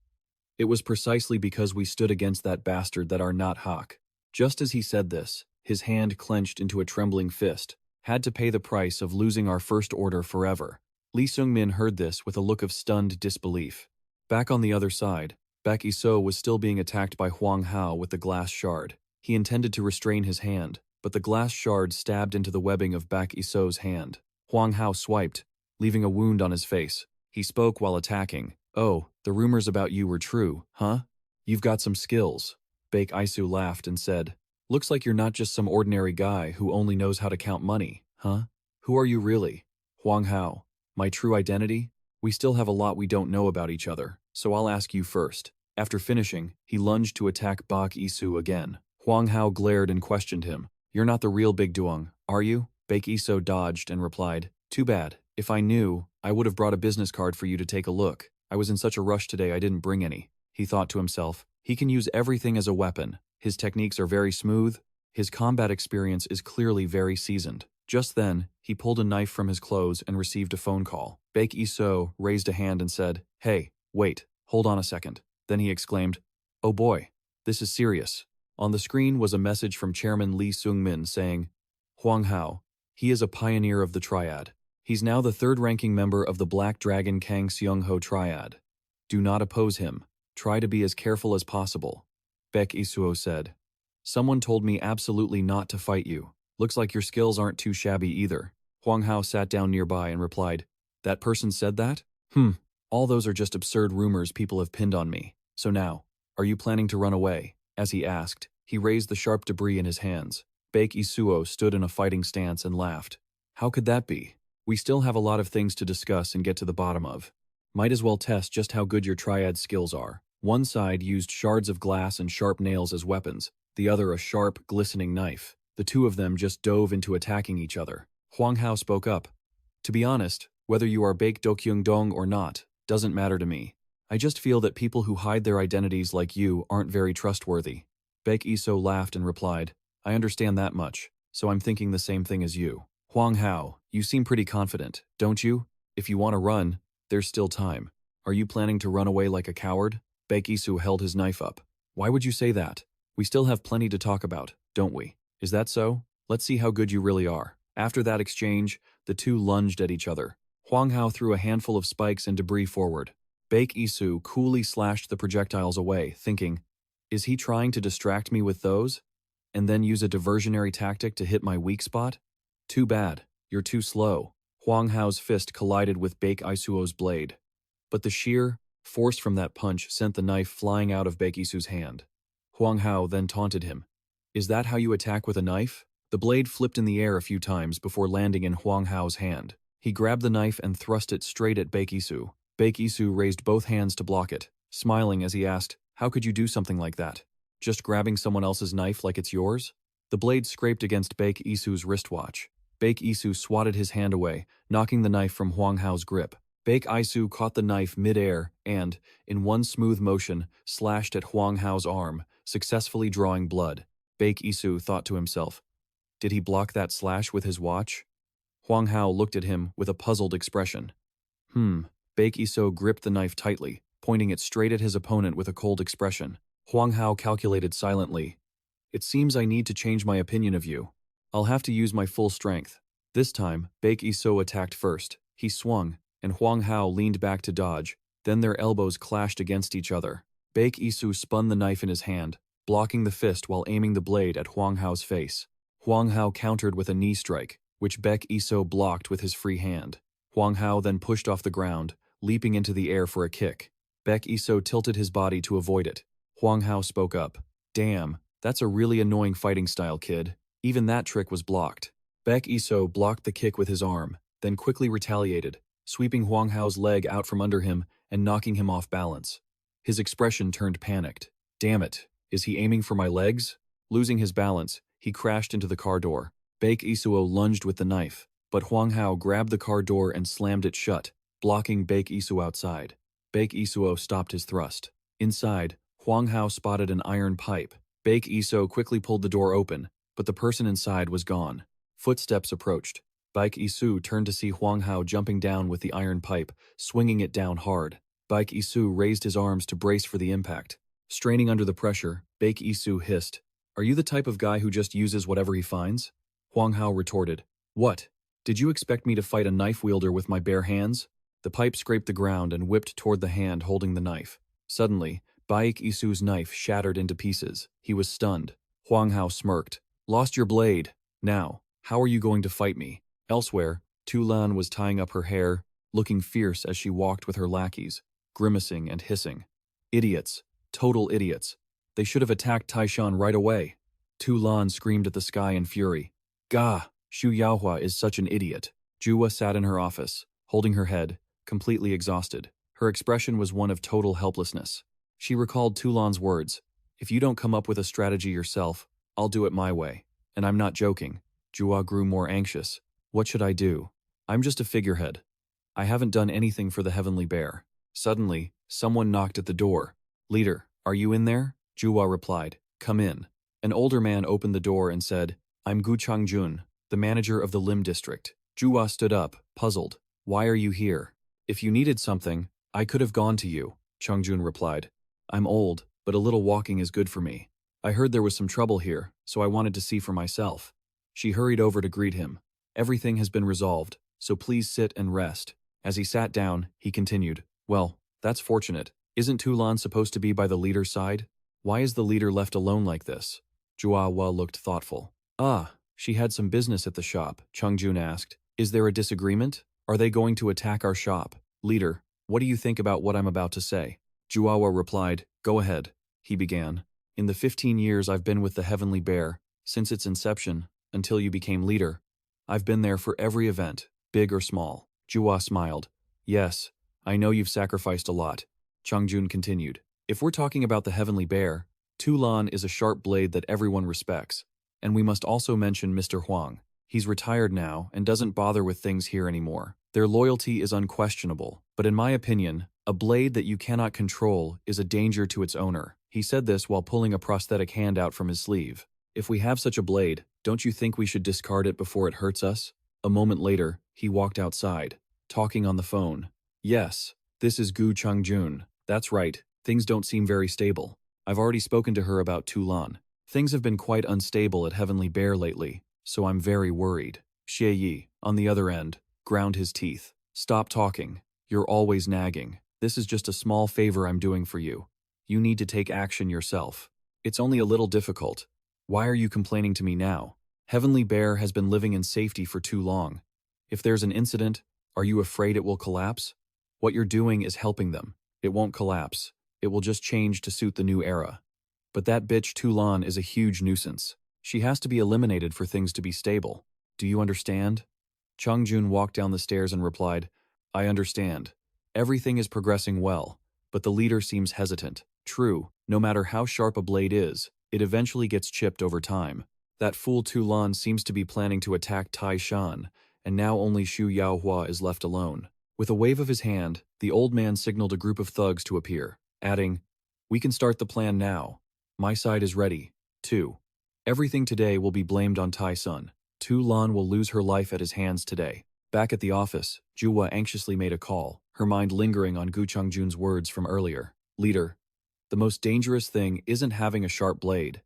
It was precisely because we stood against that bastard that our Nathak, just as he said this, his hand clenched into a trembling fist, had to pay the price of losing our first order forever. Lee Seung-min heard this with a look of stunned disbelief. Back on the other side, Baek Isoo was still being attacked by Hwang Hao with the glass shard. He intended to restrain his hand, but the glass shard stabbed into the webbing of Baek Isoo's hand. Hwang Hao swiped, leaving a wound on his face. He spoke while attacking. Oh, the rumors about you were true, huh? You've got some skills. Baek Isoo laughed and said, looks like you're not just some ordinary guy who only knows how to count money, huh? Who are you really? Hwang Hao. My true identity? We still have a lot we don't know about each other, so I'll ask you first. After finishing, he lunged to attack Baek Isoo again. Hwang Hao glared and questioned him. You're not the real Baek Dokyung, are you? Baek Isoo dodged and replied, too bad. If I knew, I would have brought a business card for you to take a look. I was in such a rush today I didn't bring any. He thought to himself, he can use everything as a weapon. His techniques are very smooth. His combat experience is clearly very seasoned. Just then, he pulled a knife from his clothes and received a phone call. Baek Isoo raised a hand and said, hey, wait, hold on a second. Then he exclaimed, oh boy, this is serious. On the screen was a message from Chairman Lee Seung-min saying, Hwang Hao, he is a pioneer of the Triad. He's now the third-ranking member of the Black Dragon Kang Seongho Triad. Do not oppose him. Try to be as careful as possible. Baek Isoo said. Someone told me absolutely not to fight you. Looks like your skills aren't too shabby either. Hwang Hao sat down nearby and replied, that person said that? All those are just absurd rumors people have pinned on me. So now, are you planning to run away? As he asked, he raised the sharp debris in his hands. Baek Isoo stood in a fighting stance and laughed. How could that be? We still have a lot of things to discuss and get to the bottom of. Might as well test just how good your triad skills are. One side used shards of glass and sharp nails as weapons, the other a sharp, glistening knife. The two of them just dove into attacking each other. Hwang Hao spoke up. To be honest, whether you are Baek Dokyung Dong or not, doesn't matter to me. I just feel that people who hide their identities like you aren't very trustworthy. Baek Isoo laughed and replied, I understand that much, so I'm thinking the same thing as you. Hwang Hao, you seem pretty confident, don't you? If you want to run, there's still time. Are you planning to run away like a coward? Baek Isoo held his knife up. Why would you say that? We still have plenty to talk about, don't we? Is that so? Let's see how good you really are. After that exchange, the two lunged at each other. Hwang Hao threw a handful of spikes and debris forward. Baek Isoo coolly slashed the projectiles away, thinking, is he trying to distract me with those? And then use a diversionary tactic to hit my weak spot? Too bad. You're too slow. Hwang Hao's fist collided with Baek Isoo's blade. But the sheer force from that punch sent the knife flying out of Baek Isoo's hand. Hwang Hao then taunted him. Is that how you attack with a knife? The blade flipped in the air a few times before landing in Hwang Hao's hand. He grabbed the knife and thrust it straight at Baek Isoo. Baek Isoo raised both hands to block it, smiling as he asked, how could you do something like that? Just grabbing someone else's knife like it's yours? The blade scraped against Baek Isoo's wristwatch. Baek Isoo swatted his hand away, knocking the knife from Hwang Hao's grip. Baek Isoo caught the knife mid-air and, in one smooth motion, slashed at Hwang Hao's arm, successfully drawing blood. Baek Isoo thought to himself, did he block that slash with his watch? Hwang Hao looked at him with a puzzled expression. Baek Isoo gripped the knife tightly, pointing it straight at his opponent with a cold expression. Hwang Hao calculated silently. It seems I need to change my opinion of you. I'll have to use my full strength. This time, Baek Isoo attacked first. He swung, and Hwang Hao leaned back to dodge. Then their elbows clashed against each other. Baek Isoo spun the knife in his hand, blocking the fist while aiming the blade at Hwang Hao's face. Hwang Hao countered with a knee strike, which Baek Isoo blocked with his free hand. Hwang Hao then pushed off the ground, leaping into the air for a kick. Baek Isoo tilted his body to avoid it. Hwang Hao spoke up. Damn, that's a really annoying fighting style, kid. Even that trick was blocked. Baek Isoo blocked the kick with his arm, then quickly retaliated, sweeping Hwang Hao's leg out from under him and knocking him off balance. His expression turned panicked. Damn it, is he aiming for my legs? Losing his balance, he crashed into the car door. Baek Isoo lunged with the knife, but Hwang Hao grabbed the car door and slammed it shut, blocking Baek Isoo outside. Baek Isoo stopped his thrust. Inside, Hwang Hao spotted an iron pipe. Baek Isoo quickly pulled the door open, but the person inside was gone. Footsteps approached. Baek Isoo turned to see Hwang Hao jumping down with the iron pipe, swinging it down hard. Baek Isoo raised his arms to brace for the impact. Straining under the pressure, Baek Isoo hissed, "Are you the type of guy who just uses whatever he finds?" Hwang Hao retorted, "What? Did you expect me to fight a knife wielder with my bare hands?" The pipe scraped the ground and whipped toward the hand holding the knife. Suddenly, Baek Isoo's knife shattered into pieces. He was stunned. Hwang Hao smirked. "Lost your blade. Now, how are you going to fight me?" Elsewhere, Tu Lan was tying up her hair, looking fierce as she walked with her lackeys, grimacing and hissing. Idiots. Total idiots. They should have attacked Taishan right away. Tu Lan screamed at the sky in fury. Gah! Xu Yaohua is such an idiot. Jua sat in her office, holding her head, completely exhausted. Her expression was one of total helplessness. She recalled Tu Lan's words, "If you don't come up with a strategy yourself, I'll do it my way." And I'm not joking. Jua grew more anxious. What should I do? I'm just a figurehead. I haven't done anything for the Heavenly Bear. Suddenly, someone knocked at the door. "Leader, are you in there?" Jua replied, "Come in." An older man opened the door and said, "I'm Gu Changjun, the manager of the Lim district." Jua stood up, puzzled. "Why are you here?" "If you needed something, I could have gone to you," Changjun replied. "I'm old, but a little walking is good for me. I heard there was some trouble here, so I wanted to see for myself." She hurried over to greet him. "Everything has been resolved, so please sit and rest." As he sat down, he continued, "Well, that's fortunate. Isn't Tu Lan supposed to be by the leader's side? Why is the leader left alone like this?" Juawa looked thoughtful. "Ah, she had some business at the shop," Changjun asked. "Is there a disagreement? Are they going to attack our shop?" "Leader, what do you think about what I'm about to say?" Juawa replied, "Go ahead." He began, "In the 15 years I've been with the Heavenly Bear, since its inception, until you became leader, I've been there for every event, big or small." Jua smiled. "Yes, I know you've sacrificed a lot." Changjun continued, "If we're talking about the Heavenly Bear, Tu Lan is a sharp blade that everyone respects. And we must also mention Mr. Huang. He's retired now and doesn't bother with things here anymore. Their loyalty is unquestionable, but in my opinion, a blade that you cannot control is a danger to its owner." He said this while pulling a prosthetic hand out from his sleeve. "If we have such a blade, don't you think we should discard it before it hurts us?" A moment later, he walked outside, talking on the phone. "Yes, this is Gu Changjun. That's right, things don't seem very stable. I've already spoken to her about Tu Lan. Things have been quite unstable at Heavenly Bear lately, so I'm very worried." Xie Yi, on the other end, ground his teeth. "Stop talking. You're always nagging. This is just a small favor I'm doing for you. You need to take action yourself. It's only a little difficult. Why are you complaining to me now? Heavenly Bear has been living in safety for too long. If there's an incident, are you afraid it will collapse? What you're doing is helping them. It won't collapse. It will just change to suit the new era. But that bitch Tu Lan is a huge nuisance. She has to be eliminated for things to be stable. Do you understand?" Changjun walked down the stairs and replied, "I understand. Everything is progressing well, but the leader seems hesitant. True, no matter how sharp a blade is, it eventually gets chipped over time. That fool Tu Lan seems to be planning to attack Tai Shan, and now only Xu Yaohua is left alone." With a wave of his hand, the old man signaled a group of thugs to appear, adding, "We can start the plan now. My side is ready, too. Everything today will be blamed on Tai Sun. Tu Lan will lose her life at his hands today." Back at the office, Juwa anxiously made a call, her mind lingering on Gu Changjun's words from earlier. "Leader, the most dangerous thing isn't having a sharp blade.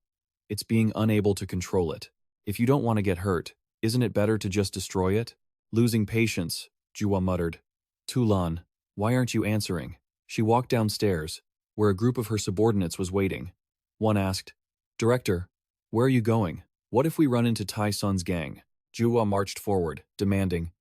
It's being unable to control it. If you don't want to get hurt, isn't it better to just destroy it?" Losing patience, Juwa muttered, "Tu Lan, why aren't you answering?" She walked downstairs, where a group of her subordinates was waiting. One asked, "Director, where are you going? What if we run into Tai Sun's gang?" Juwa marched forward, demanding,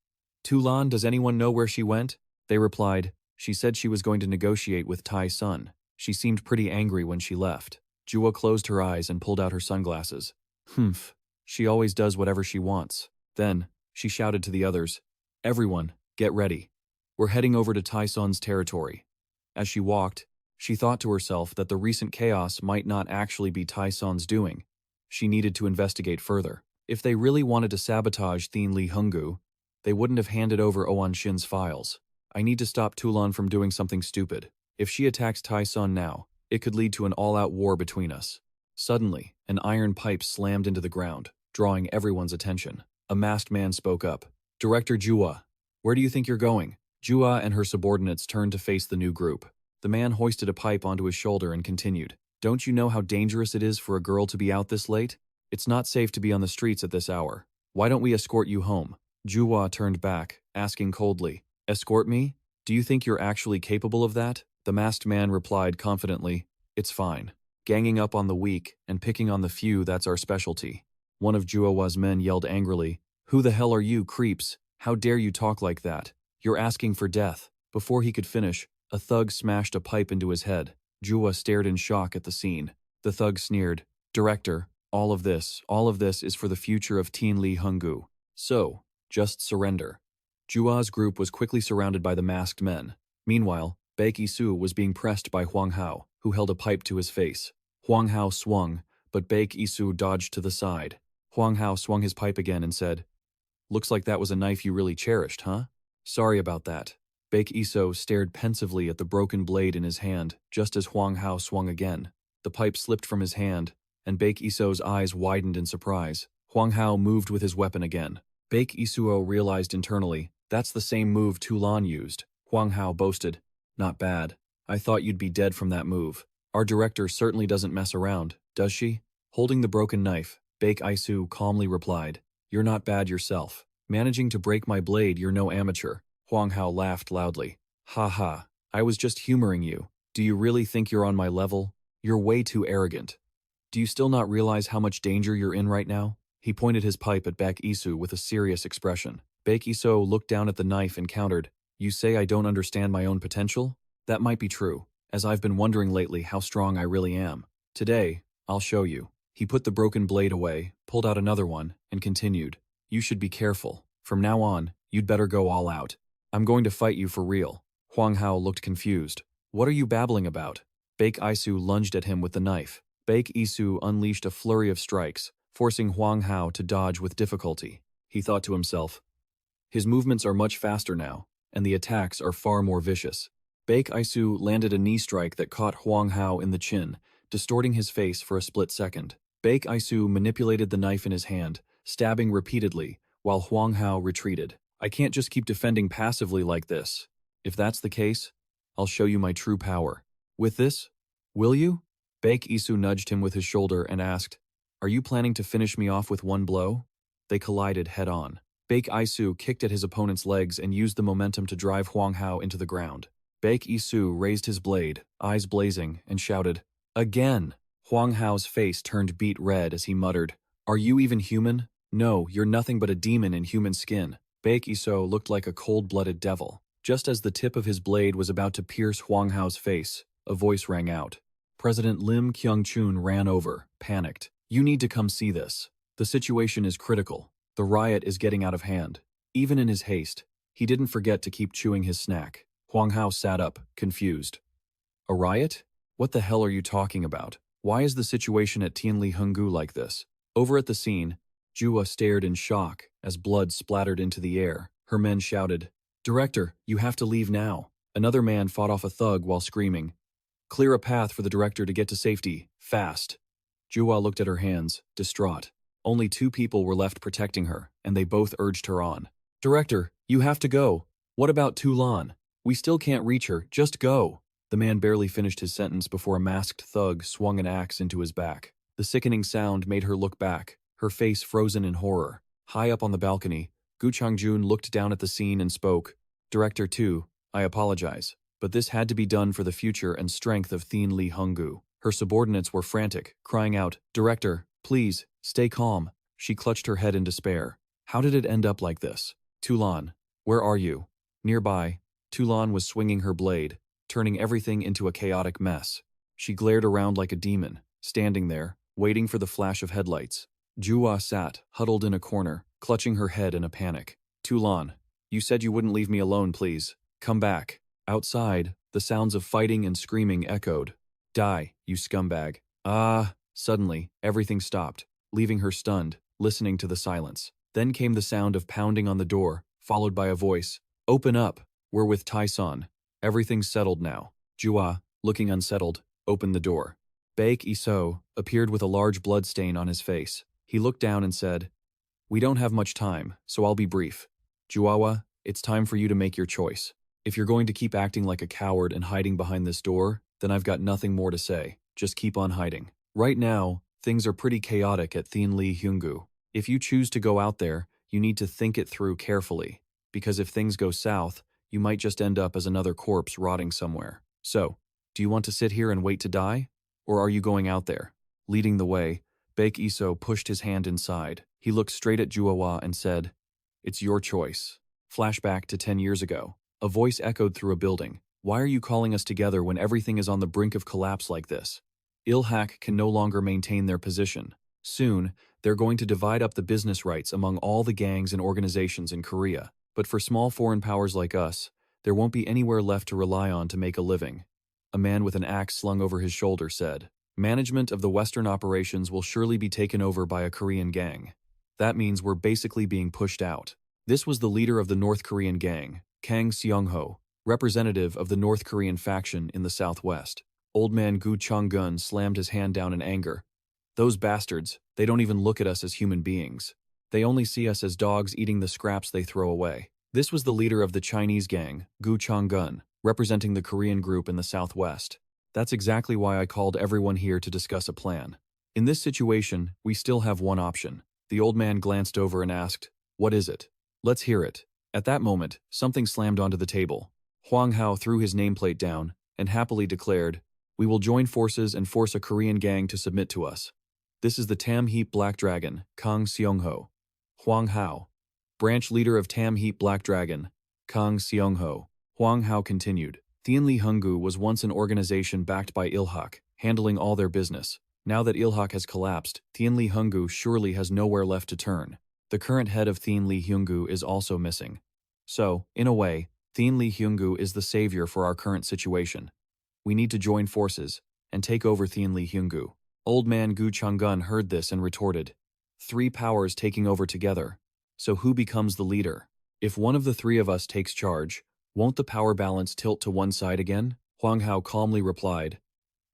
"Tu Lan, does anyone know where she went?" They replied, "She said she was going to negotiate with Tai Sun. She seemed pretty angry when she left." Juwa closed her eyes and pulled out her sunglasses. "Humph, she always does whatever she wants." Then, she shouted to the others, "Everyone, get ready. We're heading over to Tai Sun's territory." As she walked, She thought to herself that the recent chaos might not actually be Taesan's doing. She needed to investigate further. If they really wanted to sabotage Thien Lee Hungu, they wouldn't have handed over Oan Shin's files. I need to stop Tulan from doing something stupid. If she attacks Taesan now, it could lead to an all-out war between us. Suddenly, an iron pipe slammed into the ground, drawing everyone's attention. A masked man spoke up. Director Jua, where do you think you're going? Jua and her subordinates turned to face the new group. The man hoisted a pipe onto his shoulder and continued. Don't you know how dangerous it is for a girl to be out this late? It's not safe to be on the streets at this hour. Why don't we escort you home? Jua turned back, asking coldly, Escort me? Do you think you're actually capable of that? The masked man replied confidently, It's fine. Ganging up on the weak and picking on the few, that's our specialty. One of Jua's men yelled angrily, Who the hell are you, creeps? How dare you talk like that? You're asking for death. Before he could finish, a thug smashed a pipe into his head. Jua stared in shock at the scene. The thug sneered, Director, all of this is for the future of Thien Lee Hungu. So, just surrender. Jua's group was quickly surrounded by the masked men. Meanwhile, Baek Isoo was being pressed by Huang Hao, who held a pipe to his face. Huang Hao swung, but Baek Isoo dodged to the side. Huang Hao swung his pipe again and said, Looks like that was a knife you really cherished, huh? Sorry about that. Baek Isoo stared pensively at the broken blade in his hand, just as Huang Hao swung again. The pipe slipped from his hand, and Baek Isoo's eyes widened in surprise. Huang Hao moved with his weapon again. Baek Isoo realized internally, that's the same move Tulan used. Huang Hao boasted, Not bad. I thought you'd be dead from that move. Our director certainly doesn't mess around, does she? Holding the broken knife, Baek Isoo calmly replied, You're not bad yourself. Managing to break my blade, you're no amateur. Huang Hao laughed loudly. Ha ha, I was just humoring you. Do you really think you're on my level? You're way too arrogant. Do you still not realize how much danger you're in right now? He pointed his pipe at Baek Isoo with a serious expression. Baek Isoo looked down at the knife and countered, You say I don't understand my own potential? That might be true, as I've been wondering lately how strong I really am. Today, I'll show you. He put the broken blade away, pulled out another one, and continued, You should be careful. From now on, you'd better go all out. I'm going to fight you for real. Huang Hao looked confused. What are you babbling about? Baek Isoo lunged at him with the knife. Baek Isoo unleashed a flurry of strikes, forcing Huang Hao to dodge with difficulty. He thought to himself, His movements are much faster now, and the attacks are far more vicious. Baek Isoo landed a knee strike that caught Huang Hao in the chin, distorting his face for a split second. Baek Isoo manipulated the knife in his hand, stabbing repeatedly, while Huang Hao retreated. I can't just keep defending passively like this. If that's the case, I'll show you my true power. With this, will you? Baek Isoo nudged him with his shoulder and asked, Are you planning to finish me off with one blow? They collided head-on. Baek Isoo kicked at his opponent's legs and used the momentum to drive Huang Hao into the ground. Baek Isoo raised his blade, eyes blazing, and shouted, Again! Huang Hao's face turned beet red as he muttered, Are you even human? No, you're nothing but a demon in human skin. Baek Isoo looked like a cold-blooded devil. Just as the tip of his blade was about to pierce Huang Hao's face, a voice rang out. President Lim Kyung-chun ran over, panicked. You need to come see this. The situation is critical. The riot is getting out of hand. Even in his haste, he didn't forget to keep chewing his snack. Huang Hao sat up, confused. A riot? What the hell are you talking about? Why is the situation at Thien Lee Hungu like this? Over at the scene, Jua stared in shock as blood splattered into the air. Her men shouted, Director, you have to leave now. Another man fought off a thug while screaming, Clear a path for the director to get to safety, fast. Jua looked at her hands, distraught. Only 2 people were left protecting her, and they both urged her on. Director, you have to go. What about Tulan? We still can't reach her, just go. The man barely finished his sentence before a masked thug swung an axe into his back. The sickening sound made her look back, her face frozen in horror. High up on the balcony, Gu Changjun looked down at the scene and spoke, Director 2, I apologize, but this had to be done for the future and strength of Thien Lee Hungu. Her subordinates were frantic, crying out, Director, please, stay calm. She clutched her head in despair. How did it end up like this? Tulan, where are you? Nearby, Tulan was swinging her blade, turning everything into a chaotic mess. She glared around like a demon, standing there, waiting for the flash of headlights. Jua sat, huddled in a corner, clutching her head in a panic. Tulan, you said you wouldn't leave me alone, please. Come back. Outside, The sounds of fighting and screaming echoed. Die, you scumbag. Ah! Suddenly, everything stopped, leaving her stunned, listening to the silence. Then came the sound of pounding on the door, followed by a voice. Open up! We're with Taesan. Everything's settled now. Jua, looking unsettled, opened the door. Baek Isoo appeared with a large blood stain on his face. He looked down and said, We don't have much time, so I'll be brief. Juawa, it's time for you to make your choice. If you're going to keep acting like a coward and hiding behind this door, then I've got nothing more to say. Just keep on hiding. Right now, things are pretty chaotic at Thienli Hyunggu. If you choose to go out there, you need to think it through carefully. Because if things go south, you might just end up as another corpse rotting somewhere. So, do you want to sit here and wait to die? Or are you going out there? Leading the way, Baek Isoo pushed his hand inside. He looked straight at Juawa and said, It's your choice. Flashback to 10 years ago. A voice echoed through a building. Why are you calling us together when everything is on the brink of collapse like this? Ilhak can no longer maintain their position. Soon, they're going to divide up the business rights among all the gangs and organizations in Korea. But for small foreign powers like us, there won't be anywhere left to rely on to make a living. A man with an axe slung over his shoulder said, Management of the Western operations will surely be taken over by a Korean gang. That means we're basically being pushed out. This was the leader of the North Korean gang, Kang Seongho, representative of the North Korean faction in the southwest. Old man Gu Chang-gun slammed his hand down in anger. Those bastards, they don't even look at us as human beings. They only see us as dogs eating the scraps they throw away. This was the leader of the Chinese gang, Gu Chang-gun, representing the Korean group in the southwest. That's exactly why I called everyone here to discuss a plan. In this situation, we still have one option. The old man glanced over and asked, What is it? Let's hear it. At that moment, something slammed onto the table. Huang Hao threw his nameplate down and happily declared, We will join forces and force a Korean gang to submit to us. This is the Tam Heap Black Dragon, Kang Seongho. Huang Hao, branch leader of Tam Heap Black Dragon, Kang Seongho. Huang Hao continued. Thienli Hyunggu was once an organization backed by Ilhak, handling all their business. Now that Ilhak has collapsed, Thienli Hyunggu surely has nowhere left to turn. The current head of Thienli Hyunggu is also missing. So, in a way, Thienli Hyunggu is the savior for our current situation. We need to join forces and take over Thienli Hyunggu. Old man Gu Chang-gun heard this and retorted, 3 powers taking over together. So who becomes the leader? If one of the 3 of us takes charge, won't the power balance tilt to one side again? Huang Hao calmly replied,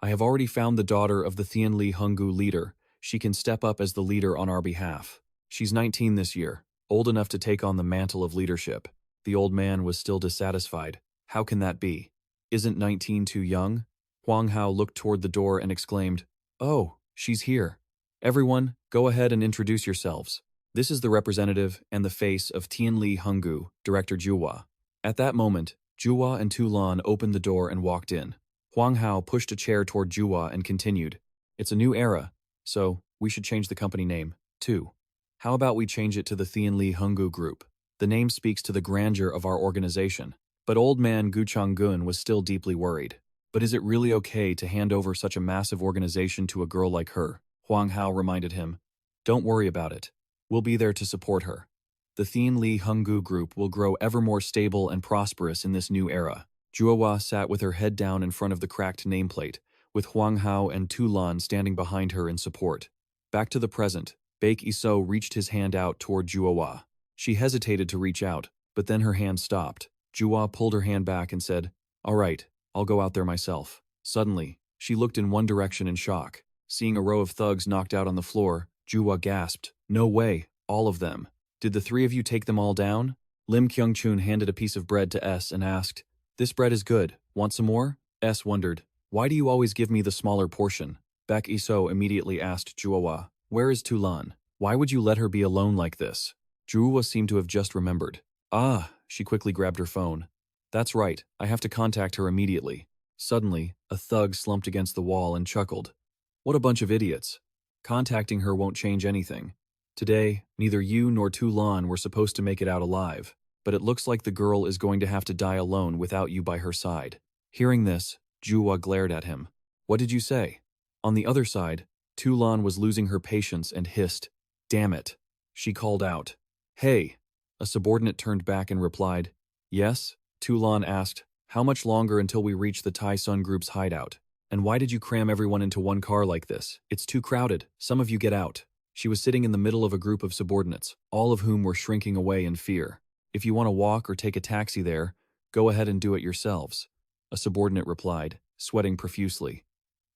I have already found the daughter of the Thienli Hyunggu leader. She can step up as the leader on our behalf. She's 19 this year, old enough to take on the mantle of leadership. The old man was still dissatisfied. How can that be? Isn't 19 too young? Huang Hao looked toward the door and exclaimed, Oh, she's here. Everyone, go ahead and introduce yourselves. This is the representative and the face of Thienli Hyunggu, Director Juwa. At that moment, Juwa and Tulan opened the door and walked in. Huang Hao pushed a chair toward Juwa and continued, It's a new era, so we should change the company name, too. How about we change it to the Thienli Hyunggu Group? The name speaks to the grandeur of our organization. But old man Gu Chang-gun was still deeply worried. But is it really okay to hand over such a massive organization to a girl like her? Huang Hao reminded him, Don't worry about it. We'll be there to support her. The Thienli Hyunggu Group will grow ever more stable and prosperous in this new era. Juawa sat with her head down in front of the cracked nameplate, with Huang Hao and Tulan standing behind her in support. Back to the present, Baek Isoo reached his hand out toward Juawa. She hesitated to reach out, but then her hand stopped. Juwa pulled her hand back and said, All right, I'll go out there myself. Suddenly, she looked in one direction in shock. Seeing a row of thugs knocked out on the floor, Juwa gasped, No way, all of them. Did the 3 of you take them all down? Lim Kyung-chun handed a piece of bread to S and asked, This bread is good, want some more? S wondered, Why do you always give me the smaller portion? Baek Isoo immediately asked Juwa, Where is Tulan? Why would you let her be alone like this? Juwa seemed to have just remembered. Ah, she quickly grabbed her phone. That's right, I have to contact her immediately. Suddenly, a thug slumped against the wall and chuckled. What a bunch of idiots. Contacting her won't change anything. Today, neither you nor Tulan were supposed to make it out alive, but it looks like the girl is going to have to die alone without you by her side. Hearing this, Juwa glared at him. What did you say? On the other side, Tulan was losing her patience and hissed, Damn it. She called out, Hey. A subordinate turned back and replied, Yes? Tulan asked, How much longer until we reach the Taesan Group's hideout? And why did you cram everyone into one car like this? It's too crowded. Some of you get out. She was sitting in the middle of a group of subordinates, all of whom were shrinking away in fear. If you want to walk or take a taxi there, go ahead and do it yourselves. A subordinate replied, sweating profusely.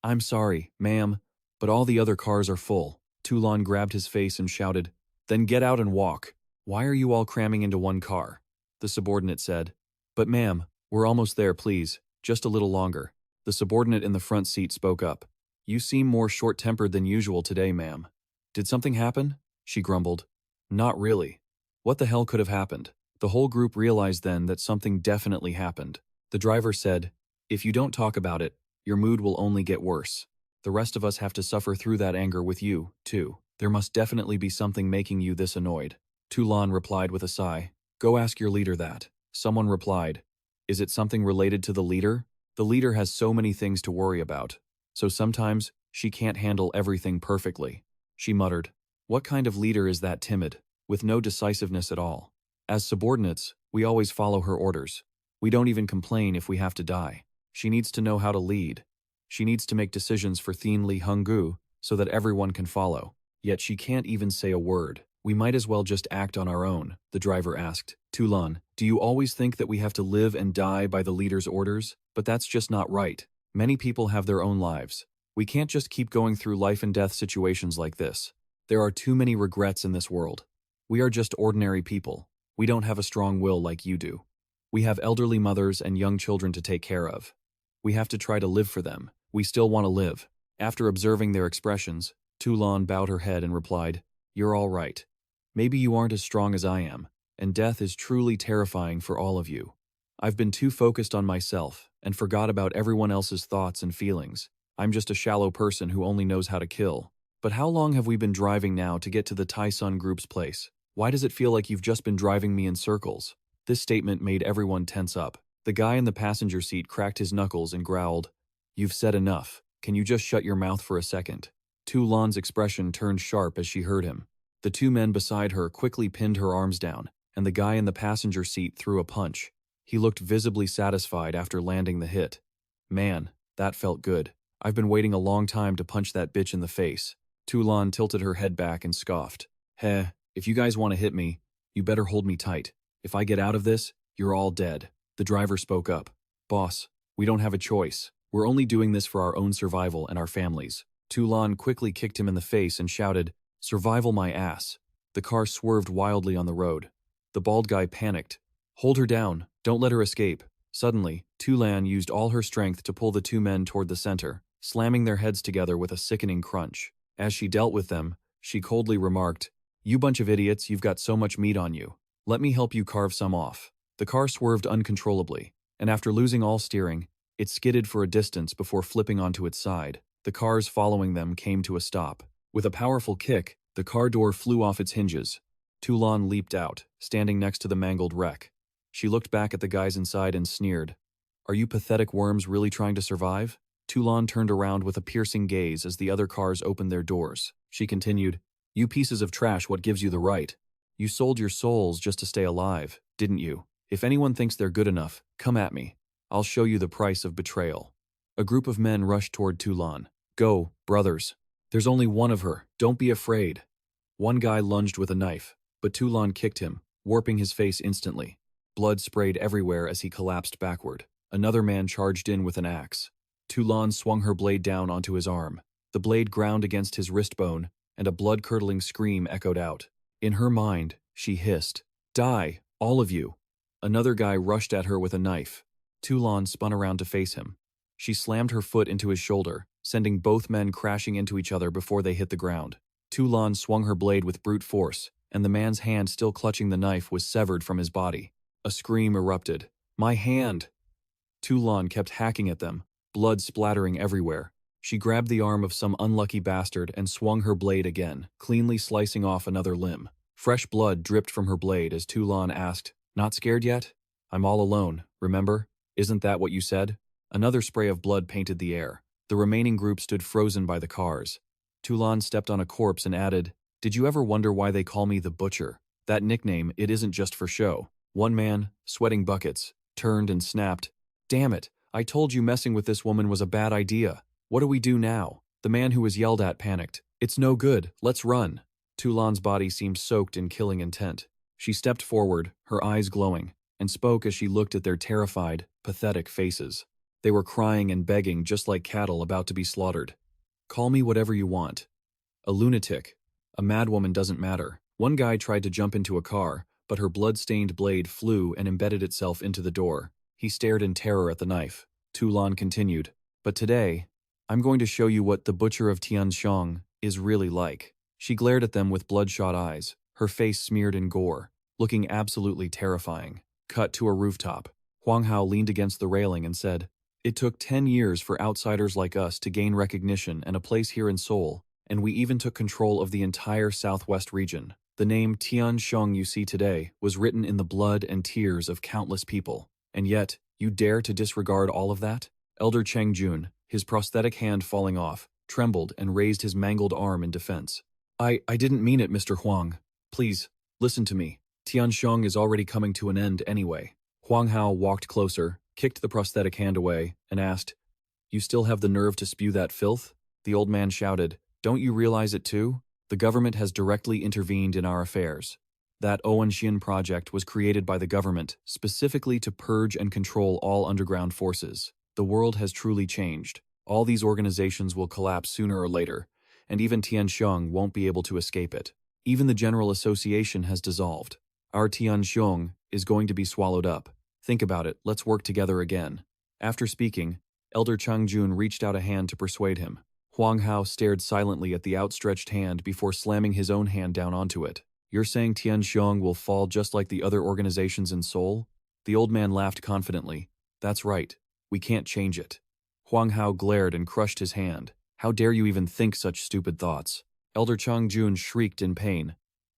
I'm sorry, ma'am, but all the other cars are full. Toulon grabbed his face and shouted, Then get out and walk. Why are you all cramming into one car? The subordinate said. But ma'am, we're almost there, please. Just a little longer. The subordinate in the front seat spoke up. You seem more short-tempered than usual today, ma'am. Did something happen? She grumbled. Not really. What the hell could have happened? The whole group realized then that something definitely happened. The driver said, If you don't talk about it, your mood will only get worse. The rest of us have to suffer through that anger with you, too. There must definitely be something making you this annoyed. Toulon replied with a sigh. Go ask your leader that. Someone replied. Is it something related to the leader? The leader has so many things to worry about. So sometimes, she can't handle everything perfectly. She muttered. What kind of leader is that timid, with no decisiveness at all? As subordinates, we always follow her orders. We don't even complain if we have to die. She needs to know how to lead. She needs to make decisions for Thien Li Hunggu so that everyone can follow. Yet she can't even say a word. We might as well just act on our own, the driver asked. Toulon, do you always think that we have to live and die by the leader's orders? But that's just not right. Many people have their own lives. We can't just keep going through life and death situations like this. There are too many regrets in this world. We are just ordinary people. We don't have a strong will like you do. We have elderly mothers and young children to take care of. We have to try to live for them. We still want to live. After observing their expressions, Toulon bowed her head and replied, You're all right. Maybe you aren't as strong as I am, and death is truly terrifying for all of you. I've been too focused on myself and forgot about everyone else's thoughts and feelings. I'm just a shallow person who only knows how to kill. But how long have we been driving now to get to the Taesan Group's place? Why does it feel like you've just been driving me in circles? This statement made everyone tense up. The guy in the passenger seat cracked his knuckles and growled, You've said enough. Can you just shut your mouth for a second? Toulon's expression turned sharp as she heard him. The two men beside her quickly pinned her arms down, and the guy in the passenger seat threw a punch. He looked visibly satisfied after landing the hit. Man, that felt good. I've been waiting a long time to punch that bitch in the face. Toulon tilted her head back and scoffed. Heh, if you guys want to hit me, you better hold me tight. If I get out of this, you're all dead. The driver spoke up. Boss, we don't have a choice. We're only doing this for our own survival and our families. Toulon quickly kicked him in the face and shouted, Survival my ass. The car swerved wildly on the road. The bald guy panicked. Hold her down. Don't let her escape. Suddenly, Toulon used all her strength to pull the two men toward the center, slamming their heads together with a sickening crunch. As she dealt with them, she coldly remarked, You bunch of idiots, you've got so much meat on you. Let me help you carve some off. The car swerved uncontrollably, and after losing all steering, it skidded for a distance before flipping onto its side. The cars following them came to a stop. With a powerful kick, the car door flew off its hinges. Toulon leaped out, standing next to the mangled wreck. She looked back at the guys inside and sneered. Are you pathetic worms really trying to survive? Toulon turned around with a piercing gaze as the other cars opened their doors. She continued, You pieces of trash, what gives you the right? You sold your souls just to stay alive, didn't you? If anyone thinks they're good enough, come at me. I'll show you the price of betrayal. A group of men rushed toward Toulon. Go, brothers. There's only one of her. Don't be afraid. One guy lunged with a knife, but Toulon kicked him, warping his face instantly. Blood sprayed everywhere as he collapsed backward. Another man charged in with an axe. Toulon swung her blade down onto his arm. The blade ground against his wrist bone, and a blood-curdling scream echoed out. In her mind, she hissed, Die, all of you. Another guy rushed at her with a knife. Toulon spun around to face him. She slammed her foot into his shoulder, sending both men crashing into each other before they hit the ground. Toulon swung her blade with brute force, and the man's hand still clutching the knife was severed from his body. A scream erupted. My hand! Toulon kept hacking at them, blood splattering everywhere. She grabbed the arm of some unlucky bastard and swung her blade again, cleanly slicing off another limb. Fresh blood dripped from her blade as Toulon asked, Not scared yet? I'm all alone, remember? Isn't that what you said? Another spray of blood painted the air. The remaining group stood frozen by the cars. Toulon stepped on a corpse and added, Did you ever wonder why they call me the Butcher? That nickname, it isn't just for show. One man, sweating buckets, turned and snapped, Damn it, I told you messing with this woman was a bad idea. What do we do now? The man who was yelled at panicked. It's no good, let's run. Tulan's body seemed soaked in killing intent. She stepped forward, her eyes glowing, and spoke as she looked at their terrified, pathetic faces. They were crying and begging just like cattle about to be slaughtered. Call me whatever you want. A lunatic. A madwoman doesn't matter. One guy tried to jump into a car, but her blood-stained blade flew and embedded itself into the door. He stared in terror at the knife. Tulan continued, but today, I'm going to show you what the butcher of Tianxiong is really like. She glared at them with bloodshot eyes, her face smeared in gore, looking absolutely terrifying. Cut to a rooftop. Huang Hao leaned against the railing and said, "It took 10 years for outsiders like us to gain recognition and a place here in Seoul, and we even took control of the entire southwest region. The name Tianxiong you see today was written in the blood and tears of countless people. And yet, you dare to disregard all of that?" Elder Cheng Jun, his prosthetic hand falling off, trembled and raised his mangled arm in defense. I didn't mean it, Mr. Huang. Please, listen to me. Tianxiong is already coming to an end anyway. Huang Hao walked closer, kicked the prosthetic hand away, and asked, "You still have the nerve to spew that filth?" The old man shouted, "Don't you realize it too? The government has directly intervened in our affairs. That Owenxian project was created by the government specifically to purge and control all underground forces. The world has truly changed. All these organizations will collapse sooner or later, and even Tianxiong won't be able to escape it. Even the General Association has dissolved. Our Tianxiong is going to be swallowed up. Think about it, let's work together again." After speaking, Elder Changjun reached out a hand to persuade him. Huang Hao stared silently at the outstretched hand before slamming his own hand down onto it. "You're saying Tianxiong will fall just like the other organizations in Seoul?" The old man laughed confidently. "That's right. We can't change it." Huang Hao glared and crushed his hand. "How dare you even think such stupid thoughts?" Elder Changjun shrieked in pain.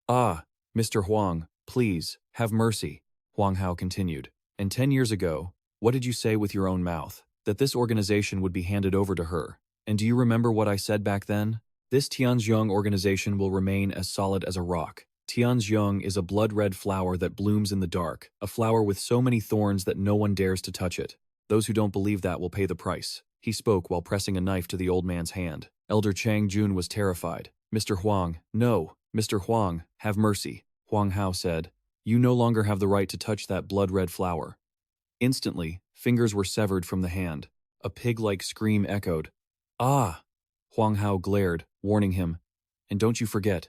"Ah, Mr. Huang, please, have mercy," Huang Hao continued. "And 10 years ago, what did you say with your own mouth? That this organization would be handed over to her. And do you remember what I said back then? This Tianxiong organization will remain as solid as a rock. Tianxiong is a blood-red flower that blooms in the dark, a flower with so many thorns that no one dares to touch it. Those who don't believe that will pay the price." He spoke while pressing a knife to the old man's hand. Elder Chang Jun was terrified. "Mr. Huang, no, Mr. Huang, have mercy," Huang Hao said. "You no longer have the right to touch that blood-red flower." Instantly, fingers were severed from the hand. A pig-like scream echoed. "Ah!" Huang Hao glared, warning him. "And don't you forget,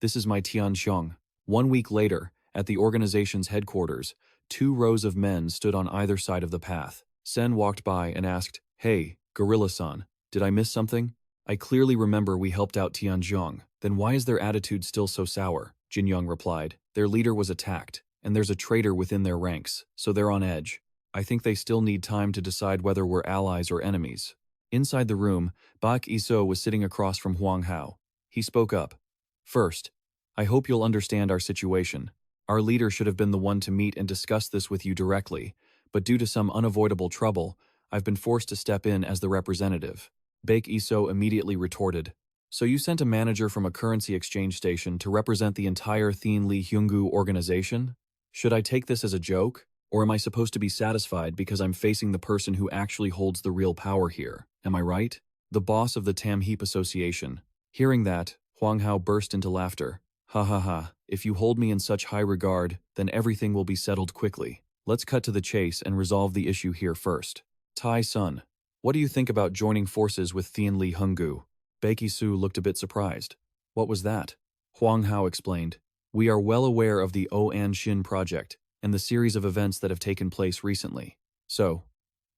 this is my Tianxiong." 1 week later, at the organization's headquarters, 2 rows of men stood on either side of the path. Sen walked by and asked, "Hey, Gorilla-san, did I miss something? I clearly remember we helped out Tianxiong. Then why is their attitude still so sour?" Jin Young replied. "Their leader was attacked, and there's a traitor within their ranks, so they're on edge. I think they still need time to decide whether we're allies or enemies." Inside the room, Baek Isoo was sitting across from Huang Hao. He spoke up. "First, I hope you'll understand our situation. Our leader should have been the one to meet and discuss this with you directly, but due to some unavoidable trouble, I've been forced to step in as the representative." Baek Isoo immediately retorted, "So you sent a manager from a currency exchange station to represent the entire Thienli Hyunggu organization? Should I take this as a joke? Or am I supposed to be satisfied because I'm facing the person who actually holds the real power here? Am I right? The boss of the Tam Heap Association." Hearing that, Huang Hao burst into laughter. "Ha ha ha, if you hold me in such high regard, then everything will be settled quickly. Let's cut to the chase and resolve the issue here first. Tai-sun, what do you think about joining forces with Thienli Hyunggu?" Baek Isoo looked a bit surprised. "What was that?" Huang Hao explained. "We are well aware of the Oan-shin project and the series of events that have taken place recently. So,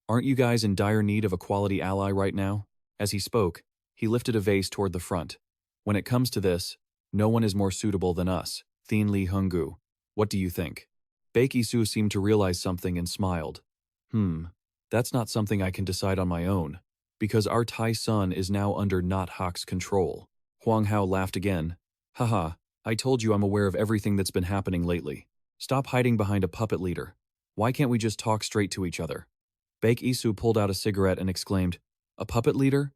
aren't you guys in dire need of a quality ally right now?" As he spoke, he lifted a vase toward the front. "When it comes to this, no one is more suitable than us, Thienli Hyunggu. What do you think?" Baek Isoo seemed to realize something and smiled. That's not something I can decide on my own, because our Tai-sun is now under Not Hawk's control." Huang Hao laughed again. "Haha, I told you I'm aware of everything that's been happening lately. Stop hiding behind a puppet leader. Why can't we just talk straight to each other?" Baek Isoo pulled out a cigarette and exclaimed, "A puppet leader?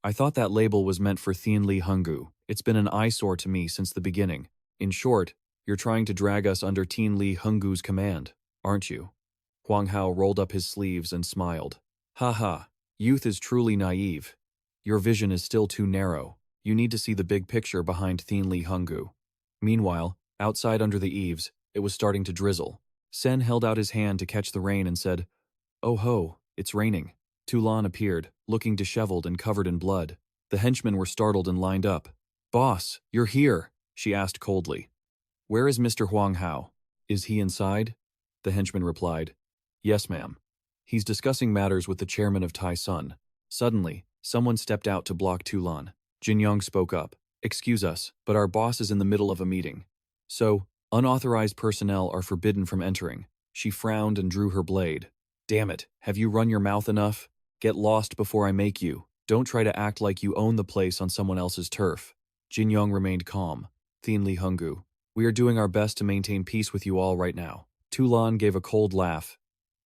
I thought that label was meant for Thienli Hyunggu. It's been an eyesore to me since the beginning. In short, you're trying to drag us under Thienli Hyunggu's command, aren't you?" Huang Hao rolled up his sleeves and smiled. Ha ha, youth is truly naive. Your vision is still too narrow. You need to see the big picture behind Thinli Hungu. Meanwhile, outside under the eaves, it was starting to drizzle. Sen held out his hand to catch the rain and said, "Oh ho, it's raining." Tulan appeared, looking disheveled and covered in blood. The henchmen were startled and lined up. "Boss, you're here," she asked coldly. "Where is Mr. Huang Hao? Is he inside?" The henchman replied, "Yes, ma'am. He's discussing matters with the chairman of Taesan." Suddenly, someone stepped out to block Tulan. Jin Yong spoke up. "Excuse us, but our boss is in the middle of a meeting. So, unauthorized personnel are forbidden from entering." She frowned and drew her blade. "Damn it, have you run your mouth enough? Get lost before I make you. Don't try to act like you own the place on someone else's turf." Jin Yong remained calm. "Thinli Hungu, we are doing our best to maintain peace with you all right now." Tulan gave a cold laugh.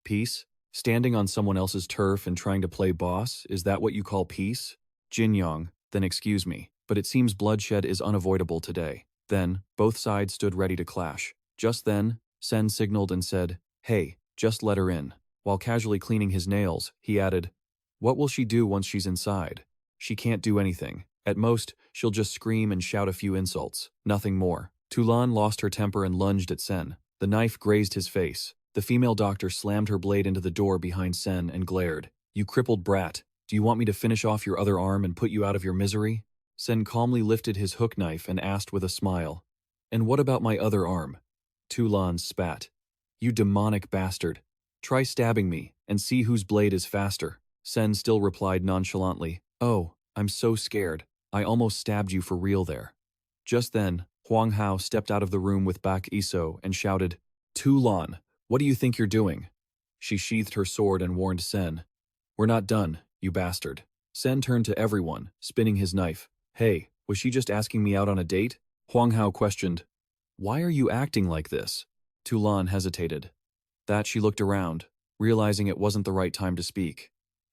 "Peace? Standing on someone else's turf and trying to play boss, is that what you call peace?" Jin Yong, "Then excuse me, but it seems bloodshed is unavoidable today." Then, both sides stood ready to clash. Just then, Sen signaled and said, "Hey, just let her in." While casually cleaning his nails, he added, "What will she do once she's inside? She can't do anything. At most, she'll just scream and shout a few insults. Nothing more." Tulan lost her temper and lunged at Sen. The knife grazed his face. The female doctor slammed her blade into the door behind Sen and glared. "You crippled brat, do you want me to finish off your other arm and put you out of your misery?" Sen calmly lifted his hook knife and asked with a smile, "And what about my other arm?" Tulan spat. "You demonic bastard. Try stabbing me and see whose blade is faster." Sen still replied nonchalantly, "Oh, I'm so scared. I almost stabbed you for real there." Just then, Huang Hao stepped out of the room with Baek Isoo and shouted, "Tulan, what do you think you're doing?" She sheathed her sword and warned Sen, "We're not done, you bastard." Sen turned to everyone, spinning his knife. "Hey, was she just asking me out on a date?" Huang Hao questioned, "Why are you acting like this?" Tulan hesitated. That she looked around, realizing it wasn't the right time to speak.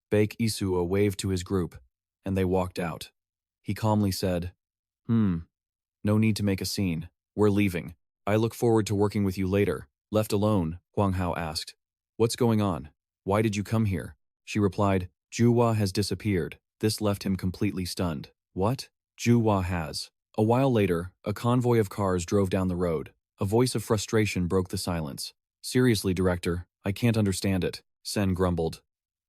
Baek Isoo waved to his group, and they walked out. He calmly said, No need to make a scene. We're leaving. I look forward to working with you later." Left alone, Huang Hao asked, "What's going on? Why did you come here?" She replied, "Juhua has disappeared." This left him completely stunned. "What? Juhua has?" A while later, a convoy of cars drove down the road. A voice of frustration broke the silence. "Seriously, Director, I can't understand it," Sen grumbled.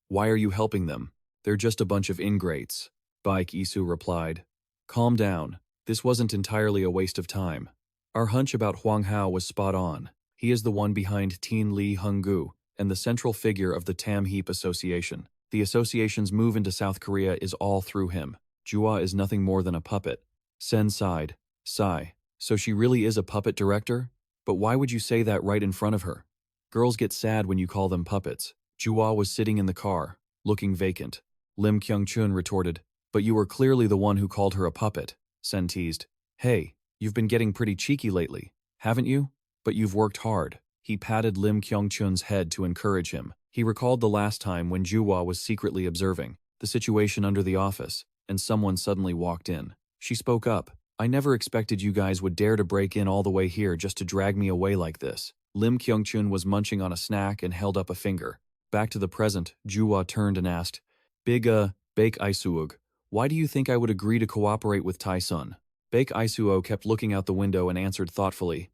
"Why are you helping them? They're just a bunch of ingrates." Baek Isoo replied, "Calm down. This wasn't entirely a waste of time. Our hunch about Huang Hao was spot on. He is the one behind Thinli Hungu and the central figure of the Tam Heap Association. The association's move into South Korea is all through him. Juhua is nothing more than a puppet." Sen sighed. "Sigh. So she really is a puppet, Director? But why would you say that right in front of her? Girls get sad when you call them puppets." Juhua was sitting in the car, looking vacant. Lim Kyung-chun retorted, "But you were clearly the one who called her a puppet." Sen teased, "Hey, you've been getting pretty cheeky lately, haven't you? But you've worked hard." He patted Lim Kyung-chun's head to encourage him. He recalled the last time when Juhua was secretly observing the situation under the office, and someone suddenly walked in. She spoke up, "I never expected you guys would dare to break in all the way here just to drag me away like this." Lim Kyung-chun was munching on a snack and held up a finger. Back to the present, Juhua turned and asked, Baek Isoo, why do you think I would agree to cooperate with Taesan?" Baek Isoo kept looking out the window and answered thoughtfully,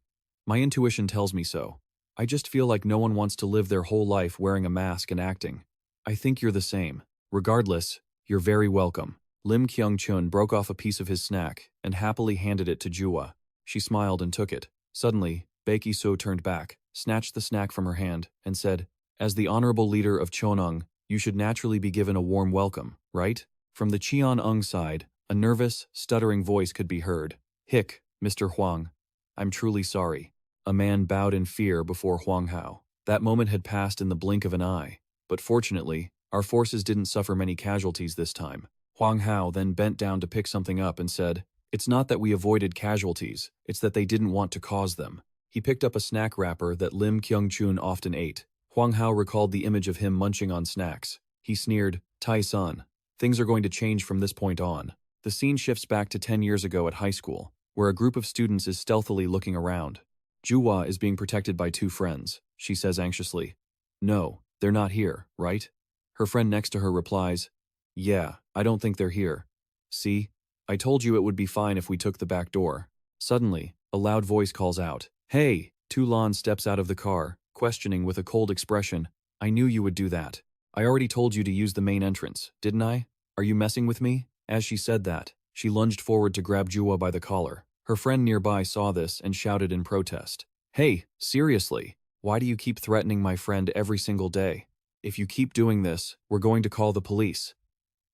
"My intuition tells me so. I just feel like no one wants to live their whole life wearing a mask and acting. I think you're the same. Regardless, you're very welcome." Lim Kyung-chun broke off a piece of his snack and happily handed it to Juhua. She smiled and took it. Suddenly, Baek Isoo turned back, snatched the snack from her hand, and said, "As the honorable leader of Cheonung, you should naturally be given a warm welcome, right?" From the Cheonung side, a nervous, stuttering voice could be heard. "Hick, Mr. Huang. I'm truly sorry." A man bowed in fear before Huang Hao. That moment had passed in the blink of an eye, but fortunately, our forces didn't suffer many casualties this time. Huang Hao then bent down to pick something up and said, "It's not that we avoided casualties, it's that they didn't want to cause them." He picked up a snack wrapper that Lim Kyung-chun often ate. Huang Hao recalled the image of him munching on snacks. He sneered, "Tai-san, things are going to change from this point on." The scene shifts back to 10 years ago at high school, where a group of students is stealthily looking around. Juhua is being protected by two friends, she says anxiously. No, they're not here, right? Her friend next to her replies, yeah, I don't think they're here. See? I told you it would be fine if we took the back door. Suddenly, a loud voice calls out, hey! Tulan steps out of the car, questioning with a cold expression, I knew you would do that. I already told you to use the main entrance, didn't I? Are you messing with me? As she said that, she lunged forward to grab Jua by the collar. Her friend nearby saw this and shouted in protest. Hey, seriously, why do you keep threatening my friend every single day? If you keep doing this, we're going to call the police.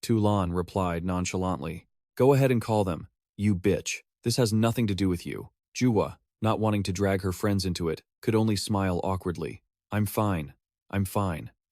Tulan replied nonchalantly. Go ahead and call them, you bitch. This has nothing to do with you. Jua, not wanting to drag her friends into it, could only smile awkwardly. I'm fine.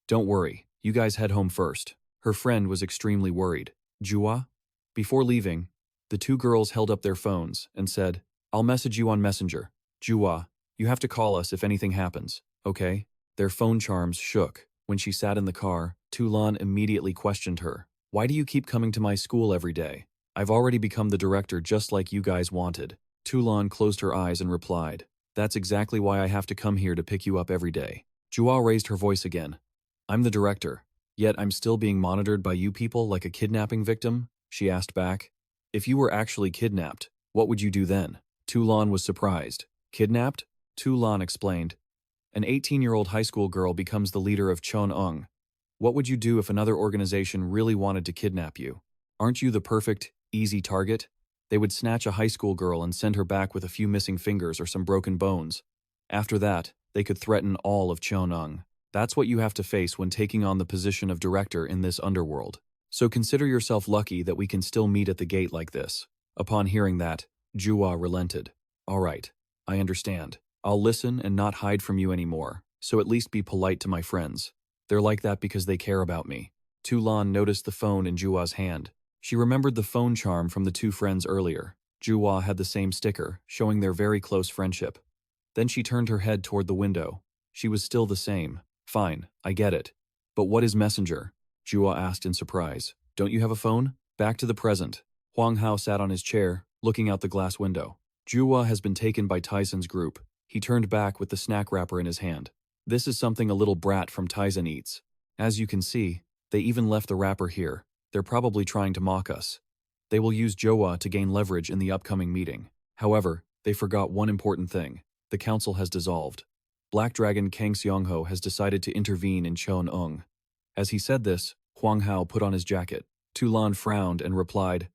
Don't worry, you guys head home first. Her friend was extremely worried. Jua? Before leaving, the two girls held up their phones and said, I'll message you on Messenger. Jua, you have to call us if anything happens, okay? Their phone charms shook. When she sat in the car, Tulan immediately questioned her. Why do you keep coming to my school every day? I've already become the director just like you guys wanted. Tulan closed her eyes and replied, that's exactly why I have to come here to pick you up every day. Jua raised her voice again. I'm the director, yet I'm still being monitored by you people like a kidnapping victim? She asked back. If you were actually kidnapped, what would you do then? Tulan was surprised. Kidnapped? Tulan explained. An 18-year-old high school girl becomes the leader of Cheon-ung. What would you do if another organization really wanted to kidnap you? Aren't you the perfect, easy target? They would snatch a high school girl and send her back with a few missing fingers or some broken bones. After that, they could threaten all of Cheon-ung. That's what you have to face when taking on the position of director in this underworld. So consider yourself lucky that we can still meet at the gate like this. Upon hearing that, Jua relented. All right, I understand. I'll listen and not hide from you anymore, so at least be polite to my friends. They're like that because they care about me. Tulan noticed the phone in Jua's hand. She remembered the phone charm from the two friends earlier. Jua had the same sticker, showing their very close friendship. Then she turned her head toward the window. She was still the same. Fine, I get it. But what is Messenger? Jua asked in surprise. Don't you have a phone? Back to the present. Huang Hao sat on his chair, looking out the glass window. Jua has been taken by Taesan's group. He turned back with the snack wrapper in his hand. This is something a little brat from Taesan eats. As you can see, they even left the wrapper here. They're probably trying to mock us. They will use Jua to gain leverage in the upcoming meeting. However, they forgot one important thing. The council has dissolved. Black Dragon Kang Seongho has decided to intervene in Cheon-ung. As he said this, Huang Hao put on his jacket. Tulan frowned and replied,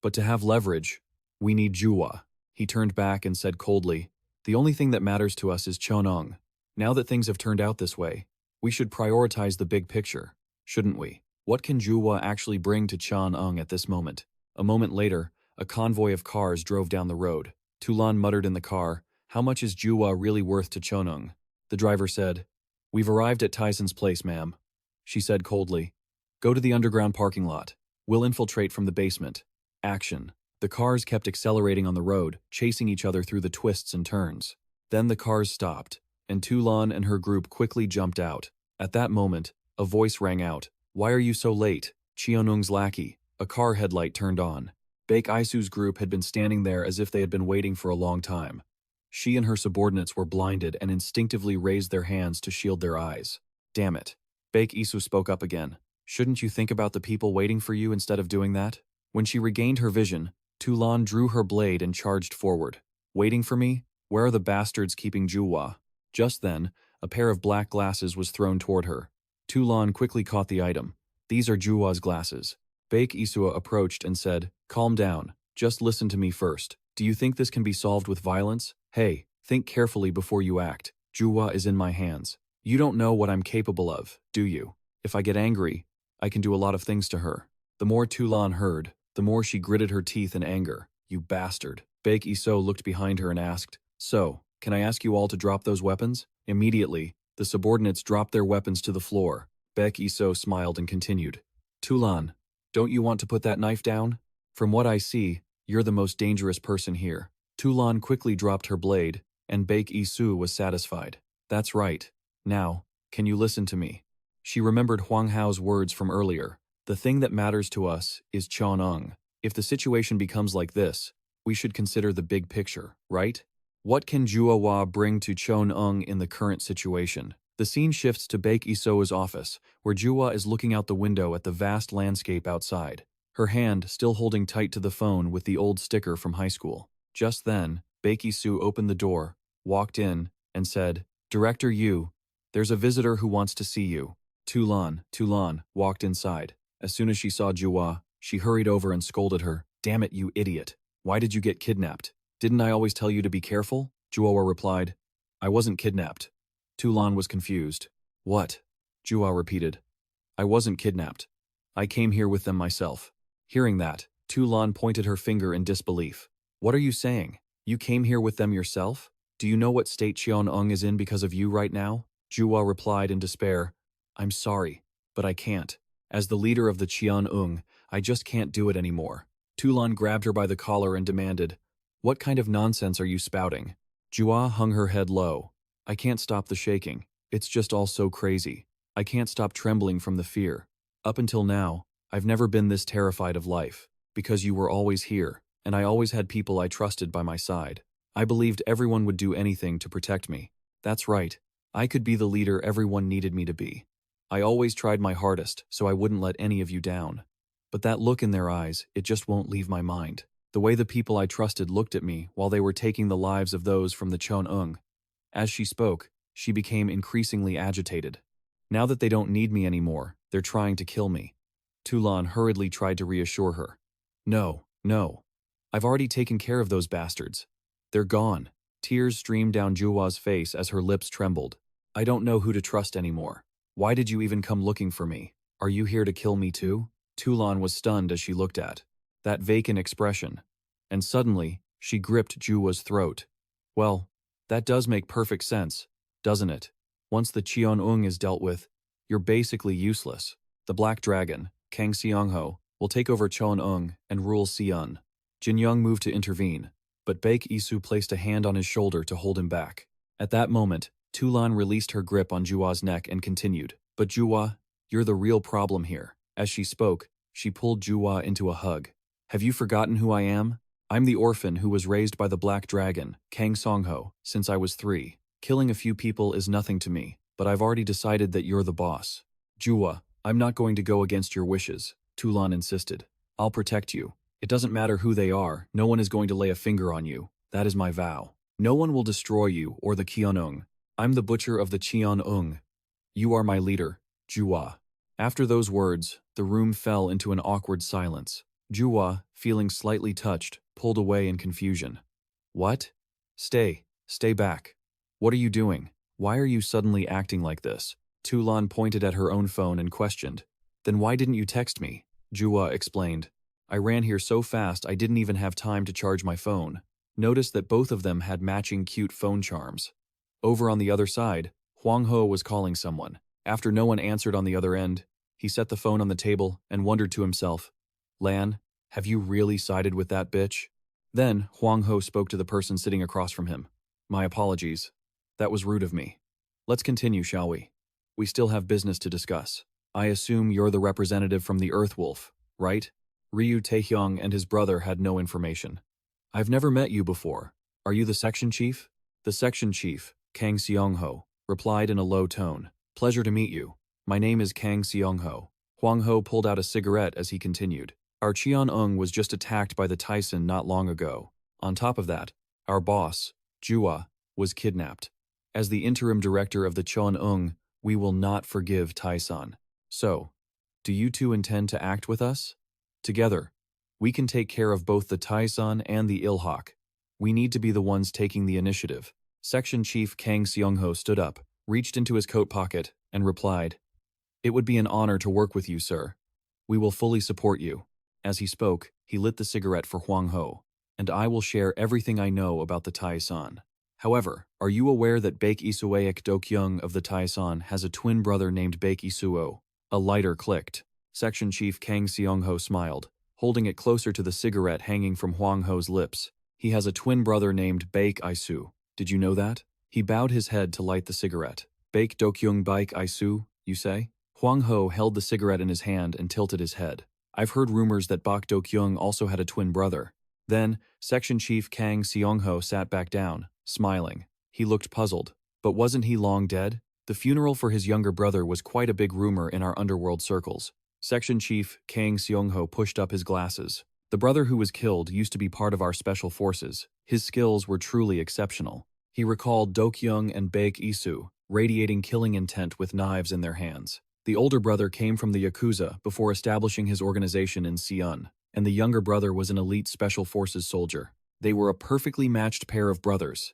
but to have leverage, we need Jua. He turned back and said coldly, the only thing that matters to us is Cheon-ung. Now that things have turned out this way, we should prioritize the big picture, shouldn't we? What can Jua actually bring to Cheon-ung at this moment? A moment later, a convoy of cars drove down the road. Tulan muttered in the car, how much is Jua really worth to Cheon-ung? The driver said, we've arrived at Taesan's place, ma'am. She said coldly, go to the underground parking lot. We'll infiltrate from the basement. Action. The cars kept accelerating on the road, chasing each other through the twists and turns. Then the cars stopped, and Tulan and her group quickly jumped out. At that moment, a voice rang out. Why are you so late? Cheon-ung's lackey. A car headlight turned on. Baek Isoo's group had been standing there as if they had been waiting for a long time. She and her subordinates were blinded and instinctively raised their hands to shield their eyes. Damn it. Baek Isoo spoke up again. Shouldn't you think about the people waiting for you instead of doing that? When she regained her vision, Tulan drew her blade and charged forward. Waiting for me? Where are the bastards keeping Jua? Just then, a pair of black glasses was thrown toward her. Tulan quickly caught the item. These are Juwa's glasses. Baek Isoo approached and said, calm down. Just listen to me first. Do you think this can be solved with violence? Hey, think carefully before you act. Jua is in my hands. You don't know what I'm capable of, do you? If I get angry, I can do a lot of things to her. The more Tulan heard, the more she gritted her teeth in anger. You bastard. Baek Isoo looked behind her and asked, so, can I ask you all to drop those weapons? Immediately, the subordinates dropped their weapons to the floor. Baek Isoo smiled and continued. Tulan, don't you want to put that knife down? From what I see, you're the most dangerous person here. Tulan quickly dropped her blade, and Baek Isoo was satisfied. That's right. Now, can you listen to me? She remembered Huang Hao's words from earlier. The thing that matters to us is Cheon-ung. If the situation becomes like this, we should consider the big picture, right? What can Jua bring to Cheon-ung in the current situation? The scene shifts to Baek Isoo's office, where Jua is looking out the window at the vast landscape outside, her hand still holding tight to the phone with the old sticker from high school. Just then, Baek Isoo opened the door, walked in, and said, "Director Yu, there's a visitor who wants to see you." Tulan walked inside. As soon as she saw Jua, she hurried over and scolded her. "Damn it, you idiot. Why did you get kidnapped? Didn't I always tell you to be careful?" Jua replied, "I wasn't kidnapped." Tulan was confused. "What?" Jua repeated. "I wasn't kidnapped. I came here with them myself." Hearing that, Tulan pointed her finger in disbelief. "What are you saying? You came here with them yourself? Do you know what state Cheon-ung is in because of you right now?" Jua replied in despair, "I'm sorry, but I can't. As the leader of the Cheon-ung, I just can't do it anymore." Tulan grabbed her by the collar and demanded, "What kind of nonsense are you spouting?" Jua hung her head low. "I can't stop the shaking. It's just all so crazy. I can't stop trembling from the fear. Up until now, I've never been this terrified of life, because you were always here, and I always had people I trusted by my side. I believed everyone would do anything to protect me. That's right. I could be the leader everyone needed me to be. I always tried my hardest so I wouldn't let any of you down. But that look in their eyes, it just won't leave my mind. The way the people I trusted looked at me while they were taking the lives of those from the Cheon-ung." As she spoke, she became increasingly agitated. "Now that they don't need me anymore, they're trying to kill me." Tulan hurriedly tried to reassure her. No. I've already taken care of those bastards. They're gone." Tears streamed down Juwa's face as her lips trembled. "I don't know who to trust anymore. Why did you even come looking for me? Are you here to kill me too?" Tulan was stunned as she looked at that vacant expression. And suddenly, she gripped Juwa's throat. "Well, that does make perfect sense, doesn't it? Once the Cheon-ung is dealt with, you're basically useless. The Black Dragon, Kang Seongho, will take over Cheon-ung and rule Seon." Jin Young moved to intervene, but Baek Isoo placed a hand on his shoulder to hold him back. At that moment, Tulan released her grip on Juwa's neck and continued, "But Juwa, you're the real problem here." As she spoke, she pulled Juwa into a hug. "Have you forgotten who I am? I'm the orphan who was raised by the Black Dragon, Kang Seongho, since I was 3. Killing a few people is nothing to me, but I've already decided that you're the boss." "Juwa, I'm not going to go against your wishes," Tulan insisted. "I'll protect you. It doesn't matter who they are, no one is going to lay a finger on you. That is my vow. No one will destroy you or the Cheon-ung. I'm the butcher of the Cheon-ung. You are my leader, Juwa." After those words, the room fell into an awkward silence. Juwa, feeling slightly touched, pulled away in confusion. "What? Stay back. What are you doing? Why are you suddenly acting like this?" Tulan pointed at her own phone and questioned. "Then why didn't you text me?" Juwa explained. "I ran here so fast I didn't even have time to charge my phone." Notice that both of them had matching cute phone charms. Over on the other side, Hwang Ho was calling someone. After no one answered on the other end, he set the phone on the table and wondered to himself, "Lan, have you really sided with that bitch?" Then Hwang Ho spoke to the person sitting across from him. "My apologies. That was rude of me. Let's continue, shall we? We still have business to discuss. I assume you're the representative from the Earthwolf, right?" Ryu Taehyung and his brother had no information. "I've never met you before. Are you the section chief?" The section chief, Kang Seongho, replied in a low tone. "Pleasure to meet you. My name is Kang Seongho." Hwang Ho pulled out a cigarette as he continued. "Our Cheon-ung was just attacked by the Taesan not long ago. On top of that, our boss, Jua, was kidnapped. As the interim director of the Cheon-ung, we will not forgive Taesan. So, do you two intend to act with us? Together, we can take care of both the Taesan and the Ilhak. We need to be the ones taking the initiative." Section Chief Kang Seongho stood up, reached into his coat pocket, and replied, "It would be an honor to work with you, sir. We will fully support you." As he spoke, he lit the cigarette for Hwang Ho. "And I will share everything I know about the Taesan. However, are you aware that Baek Dokyung of the Taesan has a twin brother named Baek Isoo?" A lighter clicked. Section Chief Kang Seongho smiled, holding it closer to the cigarette hanging from Hwang Ho's lips. "He has a twin brother named Baek Isoo. Did you know that?" He bowed his head to light the cigarette. "Baek Dokyung Baek Isoo, you say?" Hwang Ho held the cigarette in his hand and tilted his head. "I've heard rumors that Baek Dokyung also had a twin brother." Then, Section Chief Kang Seongho sat back down, smiling. He looked puzzled. "But wasn't he long dead?" The funeral for his younger brother was quite a big rumor in our underworld circles. Section Chief Kang Seongho pushed up his glasses. The brother who was killed used to be part of our special forces. His skills were truly exceptional. He recalled Dokyung and Baek Isoo, radiating killing intent with knives in their hands. The older brother came from the Yakuza before establishing his organization in Seoul, and the younger brother was an elite special forces soldier. They were a perfectly matched pair of brothers.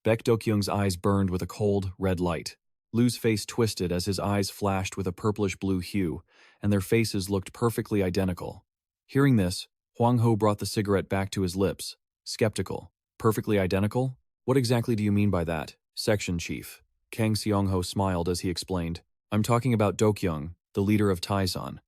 Baek Dokyung's eyes burned with a cold, red light. Lu's face twisted as his eyes flashed with a purplish-blue hue, and their faces looked perfectly identical. Hearing this, Hwang Ho brought the cigarette back to his lips, skeptical. Perfectly identical? What exactly do you mean by that, Section Chief? Kang Seongho smiled as he explained. I'm talking about Dokyung, the leader of Taesan.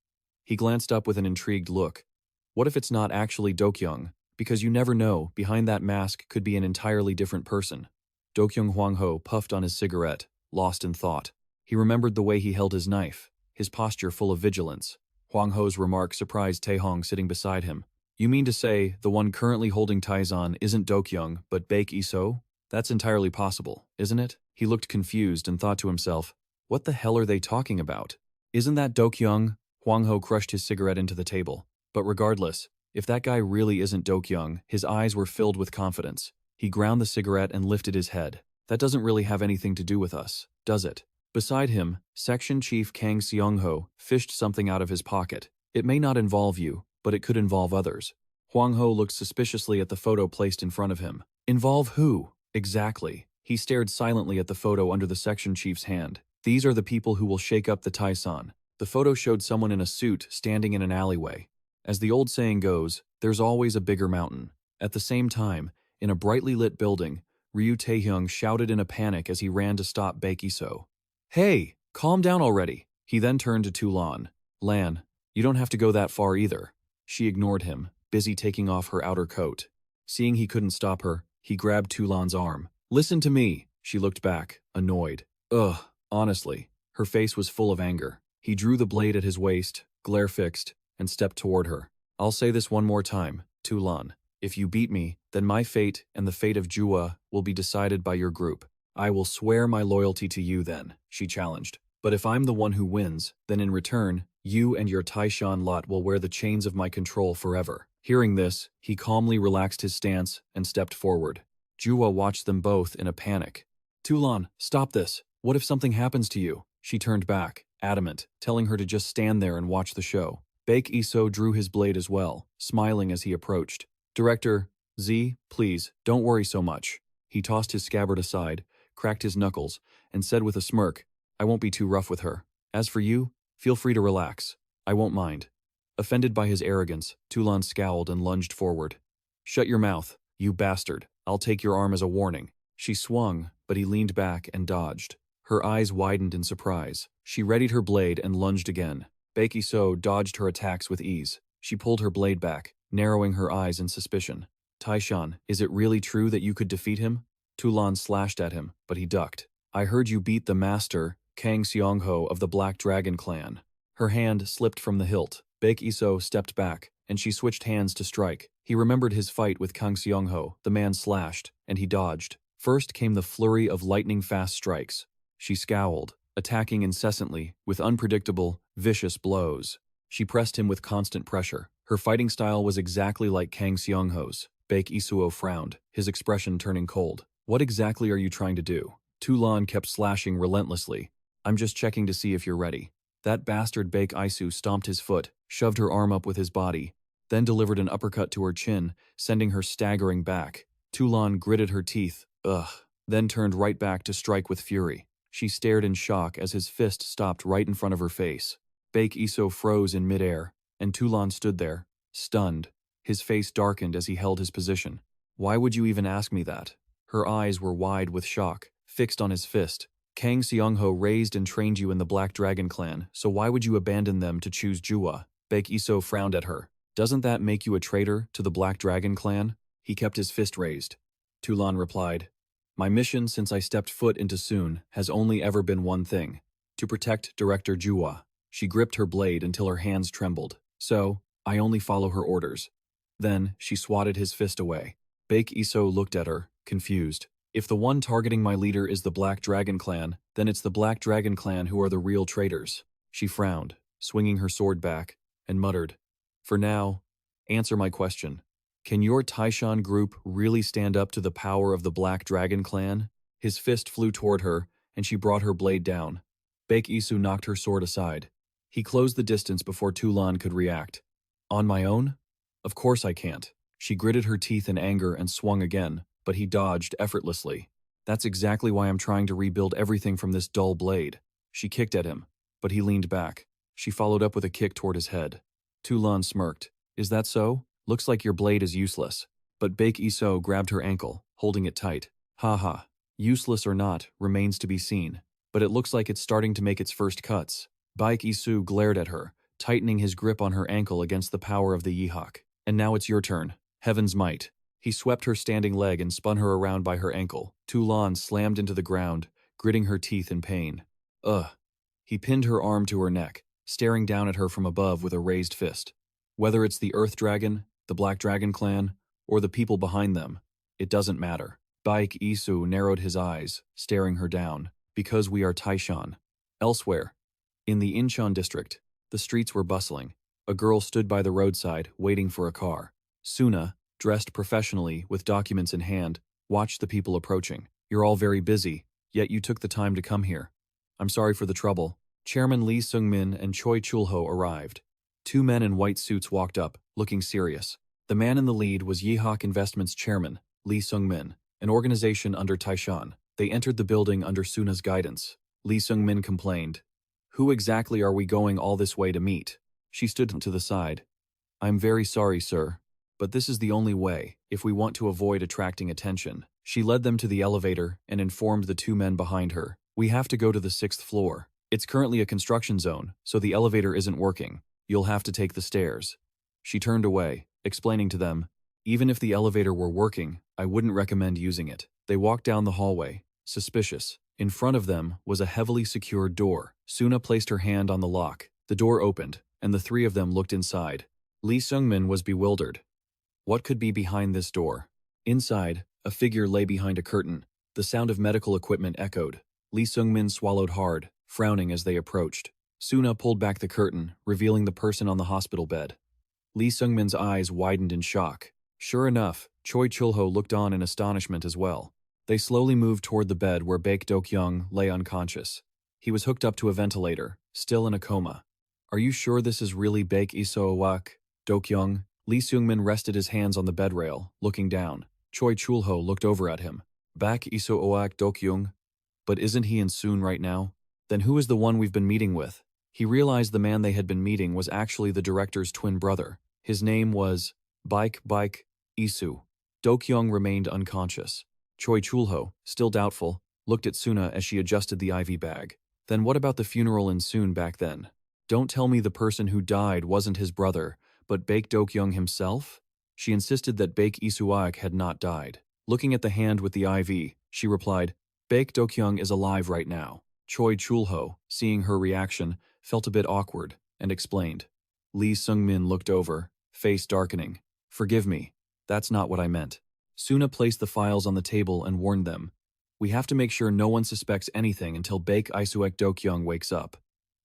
He glanced up with an intrigued look. What if it's not actually Dokyung? Because you never know, behind that mask could be an entirely different person. Dokyung Hwang Ho puffed on his cigarette, lost in thought. He remembered the way he held his knife, his posture full of vigilance. Hwang Ho's remark surprised Taehong sitting beside him. You mean to say the one currently holding Taesan isn't Dokyung, but Baek Isoo? That's entirely possible, isn't it? He looked confused and thought to himself, what the hell are they talking about? Isn't that Dokyung? Hwang Ho crushed his cigarette into the table. But regardless, if that guy really isn't Dokyung, his eyes were filled with confidence. He ground the cigarette and lifted his head. That doesn't really have anything to do with us, does it? Beside him, Section Chief Kang Seongho fished something out of his pocket. It may not involve you, but it could involve others. Hwang Ho looked suspiciously at the photo placed in front of him. Involve who? Exactly. He stared silently at the photo under the Section Chief's hand. These are the people who will shake up the Taesan. The photo showed someone in a suit standing in an alleyway. As the old saying goes, there's always a bigger mountain. At the same time, in a brightly lit building, Ryu Taehyung shouted in a panic as he ran to stop Baek Isoo. Hey, calm down already. He then turned to Tulan. Lan, you don't have to go that far either. She ignored him, busy taking off her outer coat. Seeing he couldn't stop her, he grabbed Tulan's arm. Listen to me. She looked back, annoyed. Ugh, honestly. Her face was full of anger. He drew the blade at his waist, glare fixed, and stepped toward her. I'll say this one more time, Tulan. If you beat me, then my fate and the fate of Jua will be decided by your group. I will swear my loyalty to you then, she challenged. But if I'm the one who wins, then in return, you and your Taishan lot will wear the chains of my control forever. Hearing this, he calmly relaxed his stance and stepped forward. Jua watched them both in a panic. Tulan, stop this. What if something happens to you? She turned back, adamant, telling her to just stand there and watch the show. Baek Isoo drew his blade as well, smiling as he approached. Director, Z, please, don't worry so much. He tossed his scabbard aside, cracked his knuckles, and said with a smirk, I won't be too rough with her. As for you, feel free to relax. I won't mind. Offended by his arrogance, Tulan scowled and lunged forward. Shut your mouth, you bastard. I'll take your arm as a warning. She swung, but he leaned back and dodged. Her eyes widened in surprise. She readied her blade and lunged again. Baek Isoo dodged her attacks with ease. She pulled her blade back, narrowing her eyes in suspicion. Taishan, is it really true that you could defeat him? Tulan slashed at him, but he ducked. I heard you beat the master, Kang Seongho of the Black Dragon clan. Her hand slipped from the hilt. Baek Isoo stepped back, and she switched hands to strike. He remembered his fight with Kang Seongho. The man slashed, and he dodged. First came the flurry of lightning-fast strikes. She scowled, attacking incessantly, with unpredictable, vicious blows. She pressed him with constant pressure. Her fighting style was exactly like Kang Seongho's. Baek Isoo frowned, his expression turning cold. What exactly are you trying to do? Tulan kept slashing relentlessly. I'm just checking to see if you're ready. That bastard Baek Isoo stomped his foot, shoved her arm up with his body, then delivered an uppercut to her chin, sending her staggering back. Tulan gritted her teeth, then turned right back to strike with fury. She stared in shock as his fist stopped right in front of her face. Baek Isoo froze in midair, and Tulan stood there, stunned. His face darkened as he held his position. Why would you even ask me that? Her eyes were wide with shock, fixed on his fist. Kang Seongho raised and trained you in the Black Dragon clan, so why would you abandon them to choose Jua? Baek Isoo frowned at her. Doesn't that make you a traitor to the Black Dragon clan? He kept his fist raised. Tulan replied, My mission since I stepped foot into Seoul has only ever been one thing, to protect Director Jua. She gripped her blade until her hands trembled. So, I only follow her orders. Then, she swatted his fist away. Baek Isoo looked at her, confused. If the one targeting my leader is the Black Dragon clan, Then it's the Black Dragon clan who are the real traitors. She frowned, swinging her sword back, and muttered, "For now, answer my question. Can your Taesan group really stand up to the power of the Black Dragon clan?" His fist flew toward her, and she brought her blade down. Baek Isoo knocked her sword aside. He closed the distance before Tulan could react. "On my own? Of course I can't." She gritted her teeth in anger and swung again, but he dodged effortlessly. "That's exactly why I'm trying to rebuild everything from this dull blade." She kicked at him, but he leaned back. She followed up with a kick toward his head. Tulan smirked. "Is that so? Looks like your blade is useless." But Baek Isoo grabbed her ankle, holding it tight. "Ha ha. Useless or not, remains to be seen. But it looks like it's starting to make its first cuts." Baek Isoo glared at her, tightening his grip on her ankle against the power of the Yihawk. "And now it's your turn. Heaven's might." He swept her standing leg and spun her around by her ankle. Tulan slammed into the ground, gritting her teeth in pain. "Ugh." He pinned her arm to her neck, staring down at her from above with a raised fist. "Whether it's the Earth Dragon, the Black Dragon clan, or the people behind them, it doesn't matter." Baek Isoo narrowed his eyes, staring her down. "Because we are Taishan." Elsewhere, in the Incheon district, the streets were bustling. A girl stood by the roadside, waiting for a car. Suna, dressed professionally with documents in hand, watched the people approaching. "You're all very busy, yet you took the time to come here. I'm sorry for the trouble." Chairman Lee Seung-min and Choi Chul-ho arrived. Two men in white suits walked up, looking serious. The man in the lead was Yihawk Investments chairman, Lee Seung-min, an organization under Taishan. They entered the building under Suna's guidance. Lee Seung-min complained, "Who exactly are we going all this way to meet?" She stood to the side. "I'm very sorry, sir, but this is the only way, if we want to avoid attracting attention." She led them to the elevator and informed the two men behind her, "We have to go to the 6th floor. It's currently a construction zone, so the elevator isn't working. You'll have to take the stairs." She turned away, explaining to them, "Even if the elevator were working, I wouldn't recommend using it." They walked down the hallway, suspicious. In front of them was a heavily secured door. Suna placed her hand on the lock. The door opened, and the three of them looked inside. Lee Seung-min was bewildered. What could be behind this door? Inside, a figure lay behind a curtain. The sound of medical equipment echoed. Lee Seung-min swallowed hard, frowning as they approached. Suna pulled back the curtain, revealing the person on the hospital bed. Lee Seung-min's eyes widened in shock. Sure enough, Choi Chul-ho looked on in astonishment as well. They slowly moved toward the bed where Baek Dokyung lay unconscious. He was hooked up to a ventilator, still in a coma. "Are you sure this is really Baek Isoo Dokyung?" Lee Seung-min rested his hands on the bed rail, looking down. Choi Chul-ho looked over at him. "Baek Isoo Dokyung? But isn't he in Soon right now? Then who is the one we've been meeting with?" He realized the man they had been meeting was actually the director's twin brother. His name was Baek Isoo. Dokyung remained unconscious. Choi Chul-ho, still doubtful, looked at Suna as she adjusted the IV bag. "Then what about the funeral in Soon back then? Don't tell me the person who died wasn't his brother, but Baek Dokyung himself?" She insisted that Baek Isoo had not died. Looking at the hand with the IV, she replied, "Baek Dokyung is alive right now." Choi Chul-ho, seeing her reaction, felt a bit awkward, and explained. Lee Seung-min looked over, face darkening. "Forgive me, that's not what I meant." Suna placed the files on the table and warned them, "We have to make sure no one suspects anything until Baek Isoo Dokyung wakes up."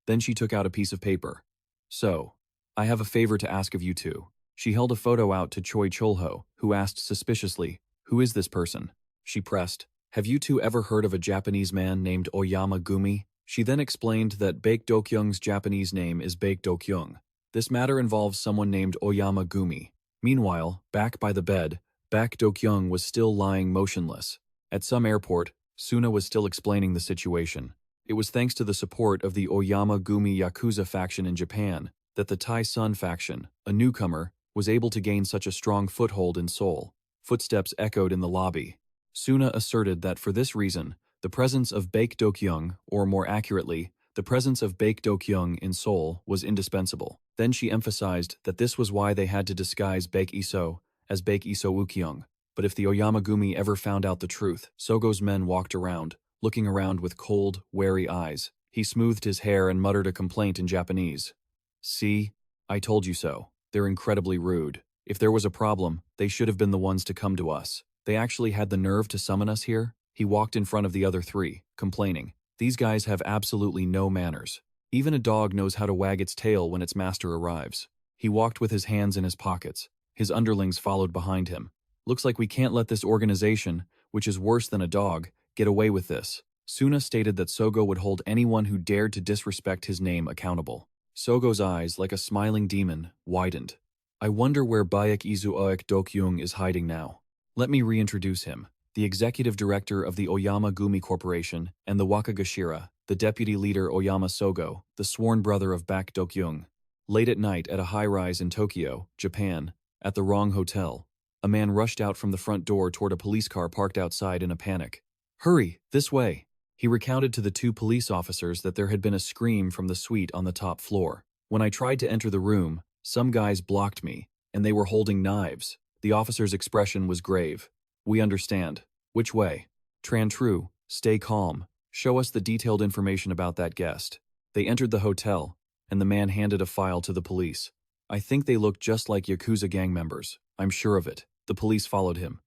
Then she took out a piece of paper. "So, I have a favor to ask of you two." She held a photo out to Choi Chul-ho, who asked suspiciously, "Who is this person?" She pressed, "Have you two ever heard of a Japanese man named Ozama Group?" She then explained that Baek Dokyung's Japanese name is Baek Dokyung. This matter involves someone named Ozama Group. Meanwhile, back by the bed, Baek Dokyung was still lying motionless. At some airport, Suna was still explaining the situation. It was thanks to the support of the Ozama Group Yakuza faction in Japan that the Taesan faction, a newcomer, was able to gain such a strong foothold in Seoul. Footsteps echoed in the lobby. Suna asserted that for this reason, the presence of Baek Dokyung, or more accurately, the presence of Baek Dokyung in Seoul was indispensable. Then she emphasized that this was why they had to disguise Baek Isoo as Baek Isoo. But if the Ozama Group ever found out the truth, Sogo's men walked around, looking around with cold, wary eyes. He smoothed his hair and muttered a complaint in Japanese. "See? I told you so. They're incredibly rude. If there was a problem, they should have been the ones to come to us. They actually had the nerve to summon us here." He walked in front of the other three, complaining. These guys have absolutely no manners. Even a dog knows how to wag its tail when its master arrives. He walked with his hands in his pockets. His underlings followed behind him. Looks like we can't let this organization, which is worse than a dog, get away with this. Suna stated that Sogo would hold anyone who dared to disrespect his name accountable. Sogo's eyes, like a smiling demon, widened. I wonder where Baek Isoo Dokyung is hiding now. Let me reintroduce him. The executive director of the Ozama Group Corporation and the Wakagashira, the deputy leader Oyama Sogo, the sworn brother of Baek Dokyung. Late at night at a high-rise in Tokyo, Japan, at the wrong hotel, a man rushed out from the front door toward a police car parked outside in a panic. Hurry, this way! He recounted to the two police officers that there had been a scream from the suite on the top floor. When I tried to enter the room, some guys blocked me, and they were holding knives. The officer's expression was grave. We understand. Which way? True. Stay calm. Show us the detailed information about that guest. They entered the hotel, and the man handed a file to the police. I think they looked just like Yakuza gang members. I'm sure of it. The police followed him.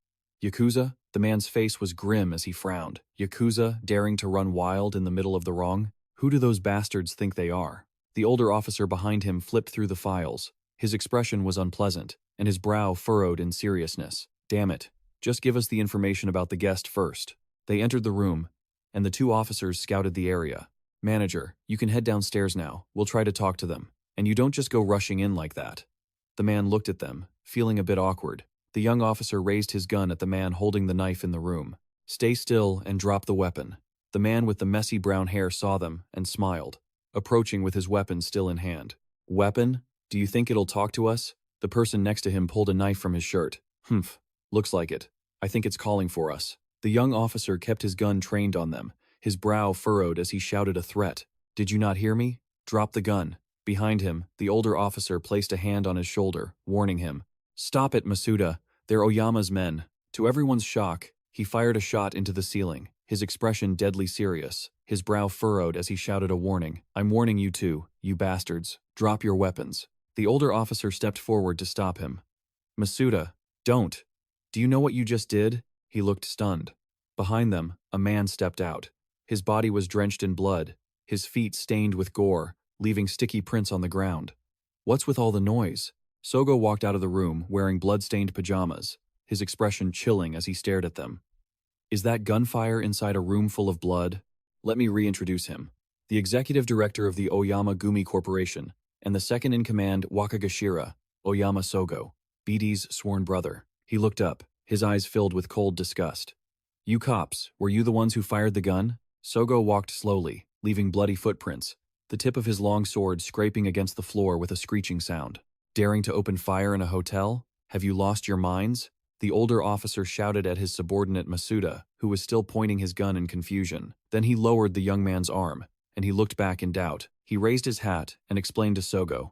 Yakuza? The man's face was grim as he frowned. Yakuza, daring to run wild in the middle of the wrong? Who do those bastards think they are? The older officer behind him flipped through the files. His expression was unpleasant, and his brow furrowed in seriousness. Damn it. Just give us the information about the guest first. They entered the room, and the two officers scouted the area. Manager, you can head downstairs now. We'll try to talk to them. And you don't just go rushing in like that. The man looked at them, feeling a bit awkward. The young officer raised his gun at the man holding the knife in the room. Stay still and drop the weapon. The man with the messy brown hair saw them and smiled, approaching with his weapon still in hand. Weapon? Do you think it'll talk to us? The person next to him pulled a knife from his shirt. Humph. Looks like it. I think it's calling for us. The young officer kept his gun trained on them, his brow furrowed as he shouted a threat. Did you not hear me? Drop the gun. Behind him, the older officer placed a hand on his shoulder, warning him. Stop it, Masuda. They're Oyama's men. To everyone's shock, he fired a shot into the ceiling, his expression deadly serious, his brow furrowed as he shouted a warning. I'm warning you too, you bastards. Drop your weapons. The older officer stepped forward to stop him. Masuda, don't. Do you know what you just did? He looked stunned. Behind them, a man stepped out. His body was drenched in blood, his feet stained with gore, leaving sticky prints on the ground. What's with all the noise? Sogo walked out of the room wearing blood-stained pajamas, his expression chilling as he stared at them. Is that gunfire inside a room full of blood? Let me reintroduce him. The executive director of the Ozama Group Corporation and the second-in-command Wakagashira, Oyama Sogo, BD's sworn brother. He looked up, his eyes filled with cold disgust. You cops, were you the ones who fired the gun? Sogo walked slowly, leaving bloody footprints, the tip of his long sword scraping against the floor with a screeching sound. Daring to open fire in a hotel? Have you lost your minds? The older officer shouted at his subordinate Masuda, who was still pointing his gun in confusion. Then he lowered the young man's arm, and he looked back in doubt. He raised his hat and explained to Sogo.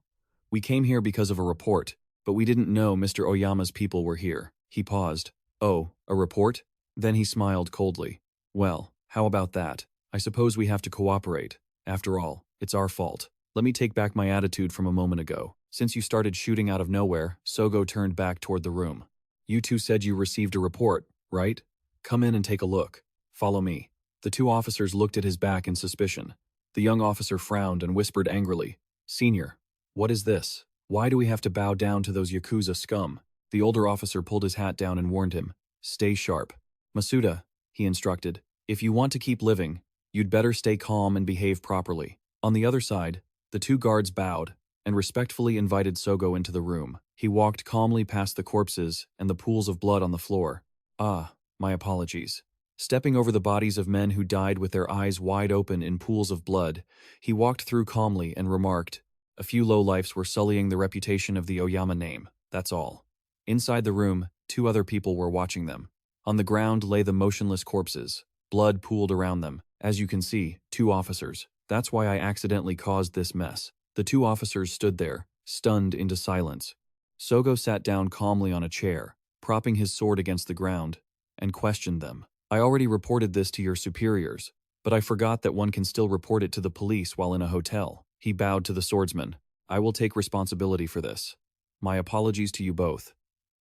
We came here because of a report, but we didn't know Mr. Oyama's people were here. He paused. Oh, a report? Then he smiled coldly. Well, how about that? I suppose we have to cooperate. After all, it's our fault. Let me take back my attitude from a moment ago. Since you started shooting out of nowhere, Sogo turned back toward the room. You two said you received a report, right? Come in and take a look. Follow me. The two officers looked at his back in suspicion. The young officer frowned and whispered angrily, Senior, what is this? Why do we have to bow down to those Yakuza scum? The older officer pulled his hat down and warned him, Stay sharp. Masuda, he instructed, if you want to keep living, you'd better stay calm and behave properly. On the other side, the two guards bowed and respectfully invited Sogo into the room. He walked calmly past the corpses and the pools of blood on the floor. Ah, my apologies. Stepping over the bodies of men who died with their eyes wide open in pools of blood, he walked through calmly and remarked, A few lowlifes were sullying the reputation of the Oyama name, that's all. Inside the room, two other people were watching them. On the ground lay the motionless corpses. Blood pooled around them. As you can see, two officers. That's why I accidentally caused this mess. The two officers stood there, stunned into silence. Sogo sat down calmly on a chair, propping his sword against the ground, and questioned them. I already reported this to your superiors, but I forgot that one can still report it to the police while in a hotel. He bowed to the swordsman. I will take responsibility for this. My apologies to you both.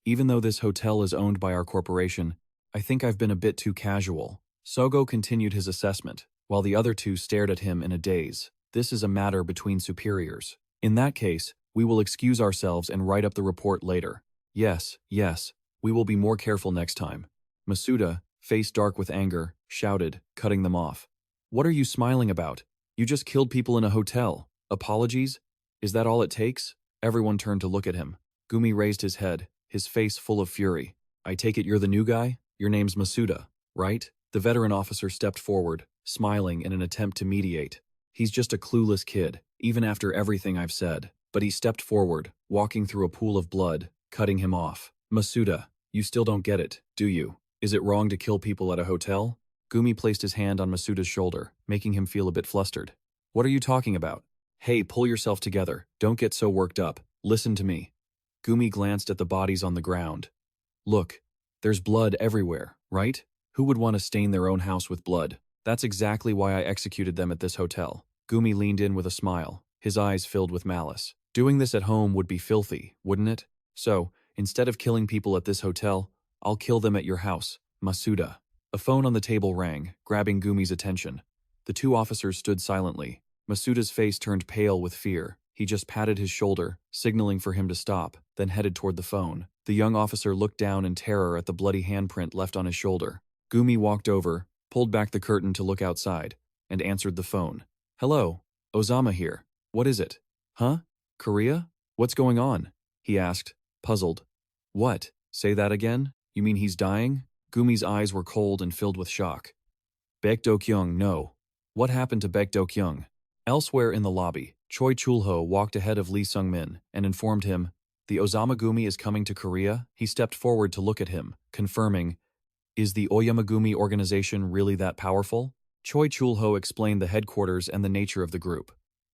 Even though this hotel is owned by our corporation, I think I've been a bit too casual. Sogo continued his assessment, while the other two stared at him in a daze. This is a matter between superiors. In that case, we will excuse ourselves and write up the report later. Yes, yes, we will be more careful next time. Masuda, face dark with anger, shouted, cutting them off. What are you smiling about? You just killed people in a hotel. Apologies? Is that all it takes? Everyone turned to look at him. Gumi raised his head, his face full of fury. I take it you're the new guy? Your name's Masuda, right? The veteran officer stepped forward, smiling in an attempt to mediate. He's just a clueless kid, even after everything I've said. But he stepped forward, walking through a pool of blood, cutting him off. Masuda, you still don't get it, do you? Is it wrong to kill people at a hotel? Gumi placed his hand on Masuda's shoulder, making him feel a bit flustered. What are you talking about? Hey, pull yourself together. Don't get so worked up. Listen to me. Gumi glanced at the bodies on the ground. Look, there's blood everywhere, right? Who would want to stain their own house with blood? That's exactly why I executed them at this hotel. Gumi leaned in with a smile, his eyes filled with malice. Doing this at home would be filthy, wouldn't it? So, instead of killing people at this hotel, I'll kill them at your house, Masuda. A phone on the table rang, grabbing Gumi's attention. The two officers stood silently. Masuda's face turned pale with fear. He just patted his shoulder, signaling for him to stop, then headed toward the phone. The young officer looked down in terror at the bloody handprint left on his shoulder. Gumi walked over, pulled back the curtain to look outside, and answered the phone. Hello, Ozama here. What is it? Huh? Korea? What's going on? He asked, puzzled. What? Say that again? You mean he's dying? Gumi's eyes were cold and filled with shock. Baek Dokyung, no. What happened to Baek Dokyung? Elsewhere in the lobby, Choi Chulho walked ahead of Lee Sung-min and informed him, the Ozama Gumi is coming to Korea. He stepped forward to look at him, confirming, is the Oyama Gumi organization really that powerful? Choi Chulho explained the headquarters and the nature of the group.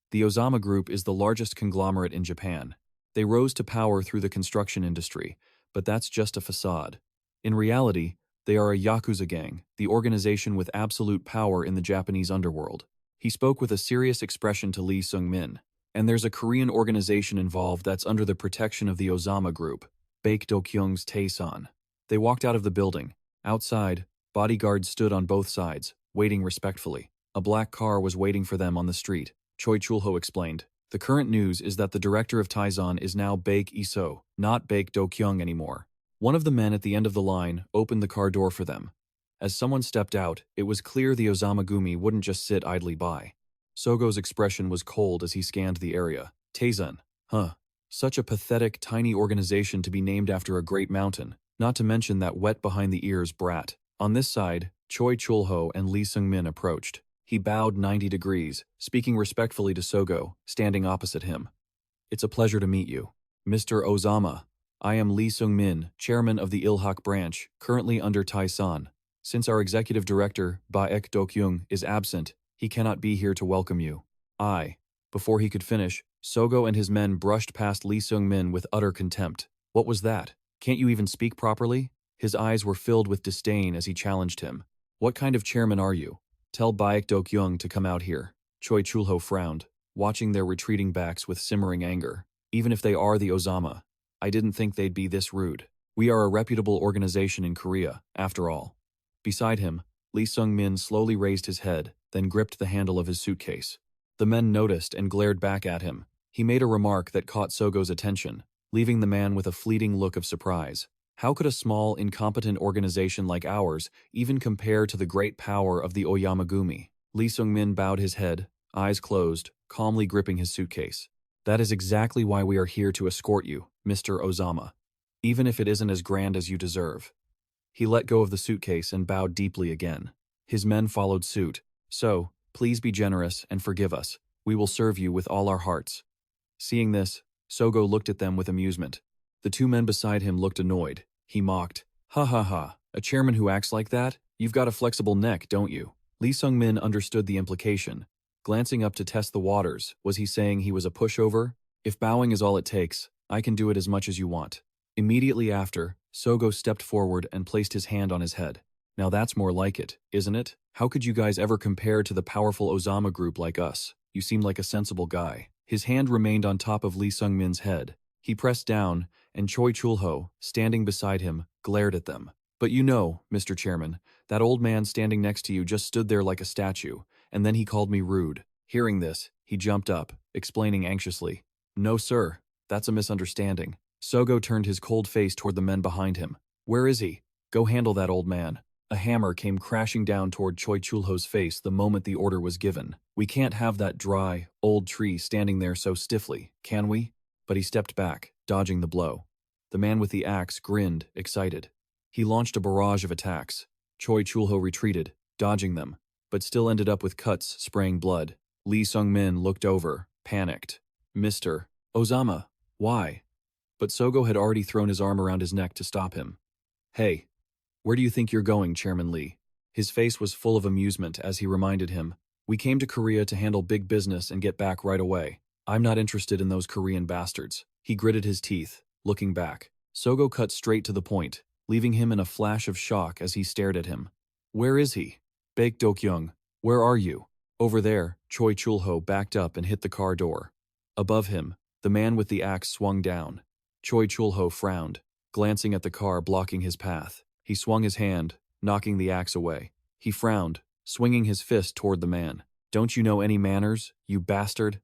The Ozama Group is the largest conglomerate in Japan. They rose to power through the construction industry, but that's just a facade. In reality, they are a Yakuza gang, the organization with absolute power in the Japanese underworld. He spoke with a serious expression to Lee Sung-min. And there's a Korean organization involved that's under the protection of the Ozama Group, Baek Dokyung's Taesan. They walked out of the building. Outside, bodyguards stood on both sides, waiting respectfully. A black car was waiting for them on the street. Choi Chulho explained. The current news is that the director of Taesan is now Baek Isoo, not Baek Dokyung anymore. One of the men at the end of the line opened the car door for them. As someone stepped out, it was clear the Ozama Gumi wouldn't just sit idly by. Sogo's expression was cold as he scanned the area. Taesan, huh? Such a pathetic, tiny organization to be named after a great mountain, not to mention that wet-behind-the-ears brat. On this side, Choi Chulho and Lee Sung-min approached. He bowed 90 degrees, speaking respectfully to Sogo, standing opposite him. It's a pleasure to meet you. Mr. Ozama, I am Lee Sung-min, chairman of the Ilhak branch, currently under Taesan. Since our executive director, Baek Dokyung, is absent, he cannot be here to welcome you. Before he could finish, Sogo and his men brushed past Lee Sung-min with utter contempt. What was that? Can't you even speak properly? His eyes were filled with disdain as he challenged him. What kind of chairman are you? Tell Baek Dokyung to come out here. Choi Chulho frowned, watching their retreating backs with simmering anger. Even if they are the Ozama, I didn't think they'd be this rude. We are a reputable organization in Korea, after all. Beside him, Lee Sung-min slowly raised his head, then gripped the handle of his suitcase. The men noticed and glared back at him. He made a remark that caught Sogo's attention, leaving the man with a fleeting look of surprise. How could a small, incompetent organization like ours even compare to the great power of the Oyama Gumi? Lee Sung-min bowed his head, eyes closed, calmly gripping his suitcase. That is exactly why we are here to escort you, Mr. Ozama. Even if it isn't as grand as you deserve. He let go of the suitcase and bowed deeply again. His men followed suit. So, please be generous and forgive us. We will serve you with all our hearts. Seeing this, Sogo looked at them with amusement. The two men beside him looked annoyed. He mocked. Ha ha ha, a chairman who acts like that? You've got a flexible neck, don't you? Lee Sung-min understood the implication. Glancing up to test the waters, was he saying he was a pushover? If bowing is all it takes, I can do it as much as you want. Immediately after, Sogo stepped forward and placed his hand on his head. Now that's more like it, isn't it? How could you guys ever compare to the powerful Ozama Group like us? You seem like a sensible guy. His hand remained on top of Lee Sung-min's head. He pressed down, and Choi Chulho, standing beside him, glared at them. But you know, Mr. Chairman, that old man standing next to you just stood there like a statue, and then he called me rude. Hearing this, he jumped up, explaining anxiously. No sir, that's a misunderstanding. Sogo turned his cold face toward the men behind him. Where is he? Go handle that old man. A hammer came crashing down toward Choi Chulho's face the moment the order was given. We can't have that dry, old tree standing there so stiffly, can we? But he stepped back, dodging the blow. The man with the axe grinned, excited. He launched a barrage of attacks. Choi Chulho retreated, dodging them, but still ended up with cuts spraying blood. Lee Sung-min looked over, panicked. Mr. Ozama, why? But Sogo had already thrown his arm around his neck to stop him. Hey, where do you think you're going, Chairman Lee? His face was full of amusement as he reminded him. We came to Korea to handle big business and get back right away. I'm not interested in those Korean bastards. He gritted his teeth, looking back. Sogo cut straight to the point, leaving him in a flash of shock as he stared at him. Where is he? Baek Dokyung, where are you? Over there, Choi Chulho backed up and hit the car door. Above him, the man with the axe swung down. Choi Chulho frowned, glancing at the car blocking his path. He swung his hand, knocking the axe away. He frowned, swinging his fist toward the man. Don't you know any manners, you bastard?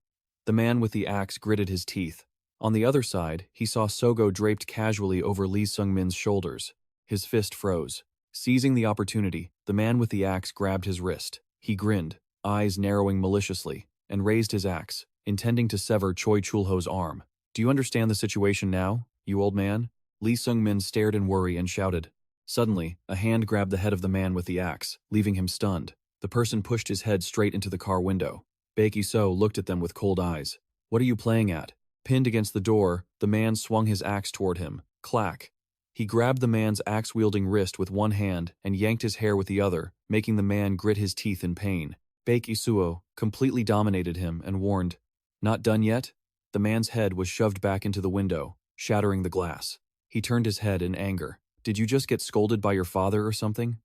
The man with the axe gritted his teeth. On the other side, he saw Sogo draped casually over Lee Sung-min's shoulders. His fist froze. Seizing the opportunity, the man with the axe grabbed his wrist. He grinned, eyes narrowing maliciously, and raised his axe, intending to sever Choi Chulho's arm. Do you understand the situation now, you old man? Lee Sung-min stared in worry and shouted. Suddenly, a hand grabbed the head of the man with the axe, leaving him stunned. The person pushed his head straight into the car window. Baek Isoo looked at them with cold eyes. What are you playing at? Pinned against the door, the man swung his axe toward him. Clack. He grabbed the man's axe-wielding wrist with one hand and yanked his hair with the other, making the man grit his teeth in pain. Baek Isoo completely dominated him and warned, Not done yet? The man's head was shoved back into the window, shattering the glass. He turned his head in anger. Did you just get scolded by your father or something?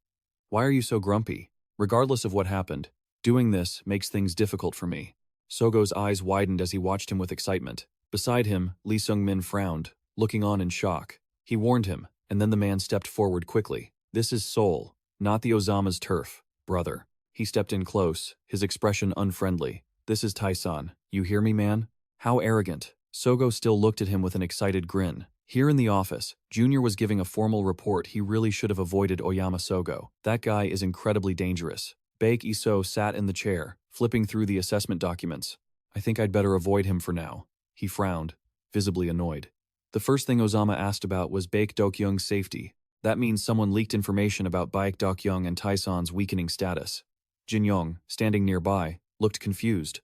Why are you so grumpy? Regardless of what happened, doing this makes things difficult for me. Sogo's eyes widened as he watched him with excitement. Beside him, Lee Sung-min frowned, looking on in shock. He warned him, and then the man stepped forward quickly. This is Seoul, not the Ozama's turf, brother. He stepped in close, his expression unfriendly. This is Taesan. You hear me, man? How arrogant. Sogo still looked at him with an excited grin. Here in the office, Junior was giving a formal report he really should have avoided Oyama Sogo. That guy is incredibly dangerous. Baek Isoo sat in the chair, flipping through the assessment documents. I think I'd better avoid him for now. He frowned, visibly annoyed. The first thing Ozama asked about was Baek Dokyung's safety. That means someone leaked information about Baek Dokyung and Taesan's weakening status. Jin Yong, standing nearby, looked confused.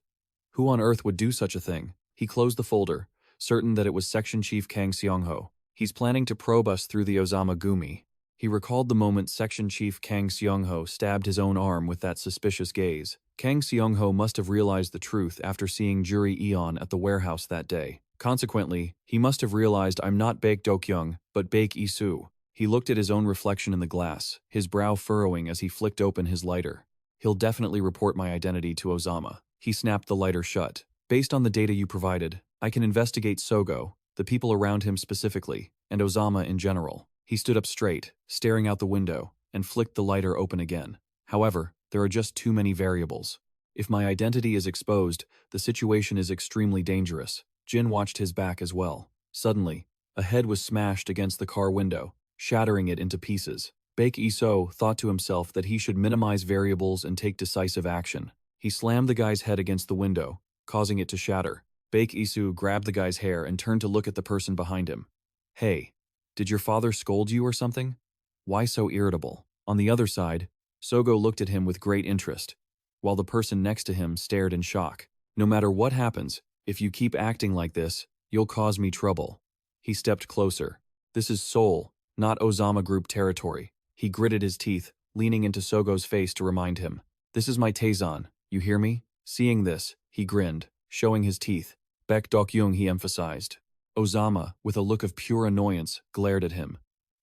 Who on earth would do such a thing? He closed the folder, certain that it was Section Chief Kang Seongho. He's planning to probe us through the Ozama Gumi. He recalled the moment Section Chief Kang Seongho stabbed his own arm with that suspicious gaze. Kang Seongho must have realized the truth after seeing Juri Eon at the warehouse that day. Consequently, he must have realized I'm not Baek Dokyung, but Baek Isoo. He looked at his own reflection in the glass, his brow furrowing as he flicked open his lighter. He'll definitely report my identity to Ozama. He snapped the lighter shut. Based on the data you provided, I can investigate Sogo, the people around him specifically, and Ozama in general. He stood up straight, staring out the window, and flicked the lighter open again. However, there are just too many variables. If my identity is exposed, the situation is extremely dangerous. Jin watched his back as well. Suddenly, a head was smashed against the car window, shattering it into pieces. Baek Isoo thought to himself that he should minimize variables and take decisive action. He slammed the guy's head against the window, causing it to shatter. Baek Isoo grabbed the guy's hair and turned to look at the person behind him. Hey, did your father scold you or something? Why so irritable? On the other side, Sogo looked at him with great interest, while the person next to him stared in shock. No matter what happens, if you keep acting like this, you'll cause me trouble. He stepped closer. This is Seoul, not Ozama Group territory. He gritted his teeth, leaning into Sogo's face to remind him. This is my Taesan, you hear me? Seeing this, he grinned, showing his teeth. Baek Dokyung, he emphasized. Ozama, with a look of pure annoyance, glared at him.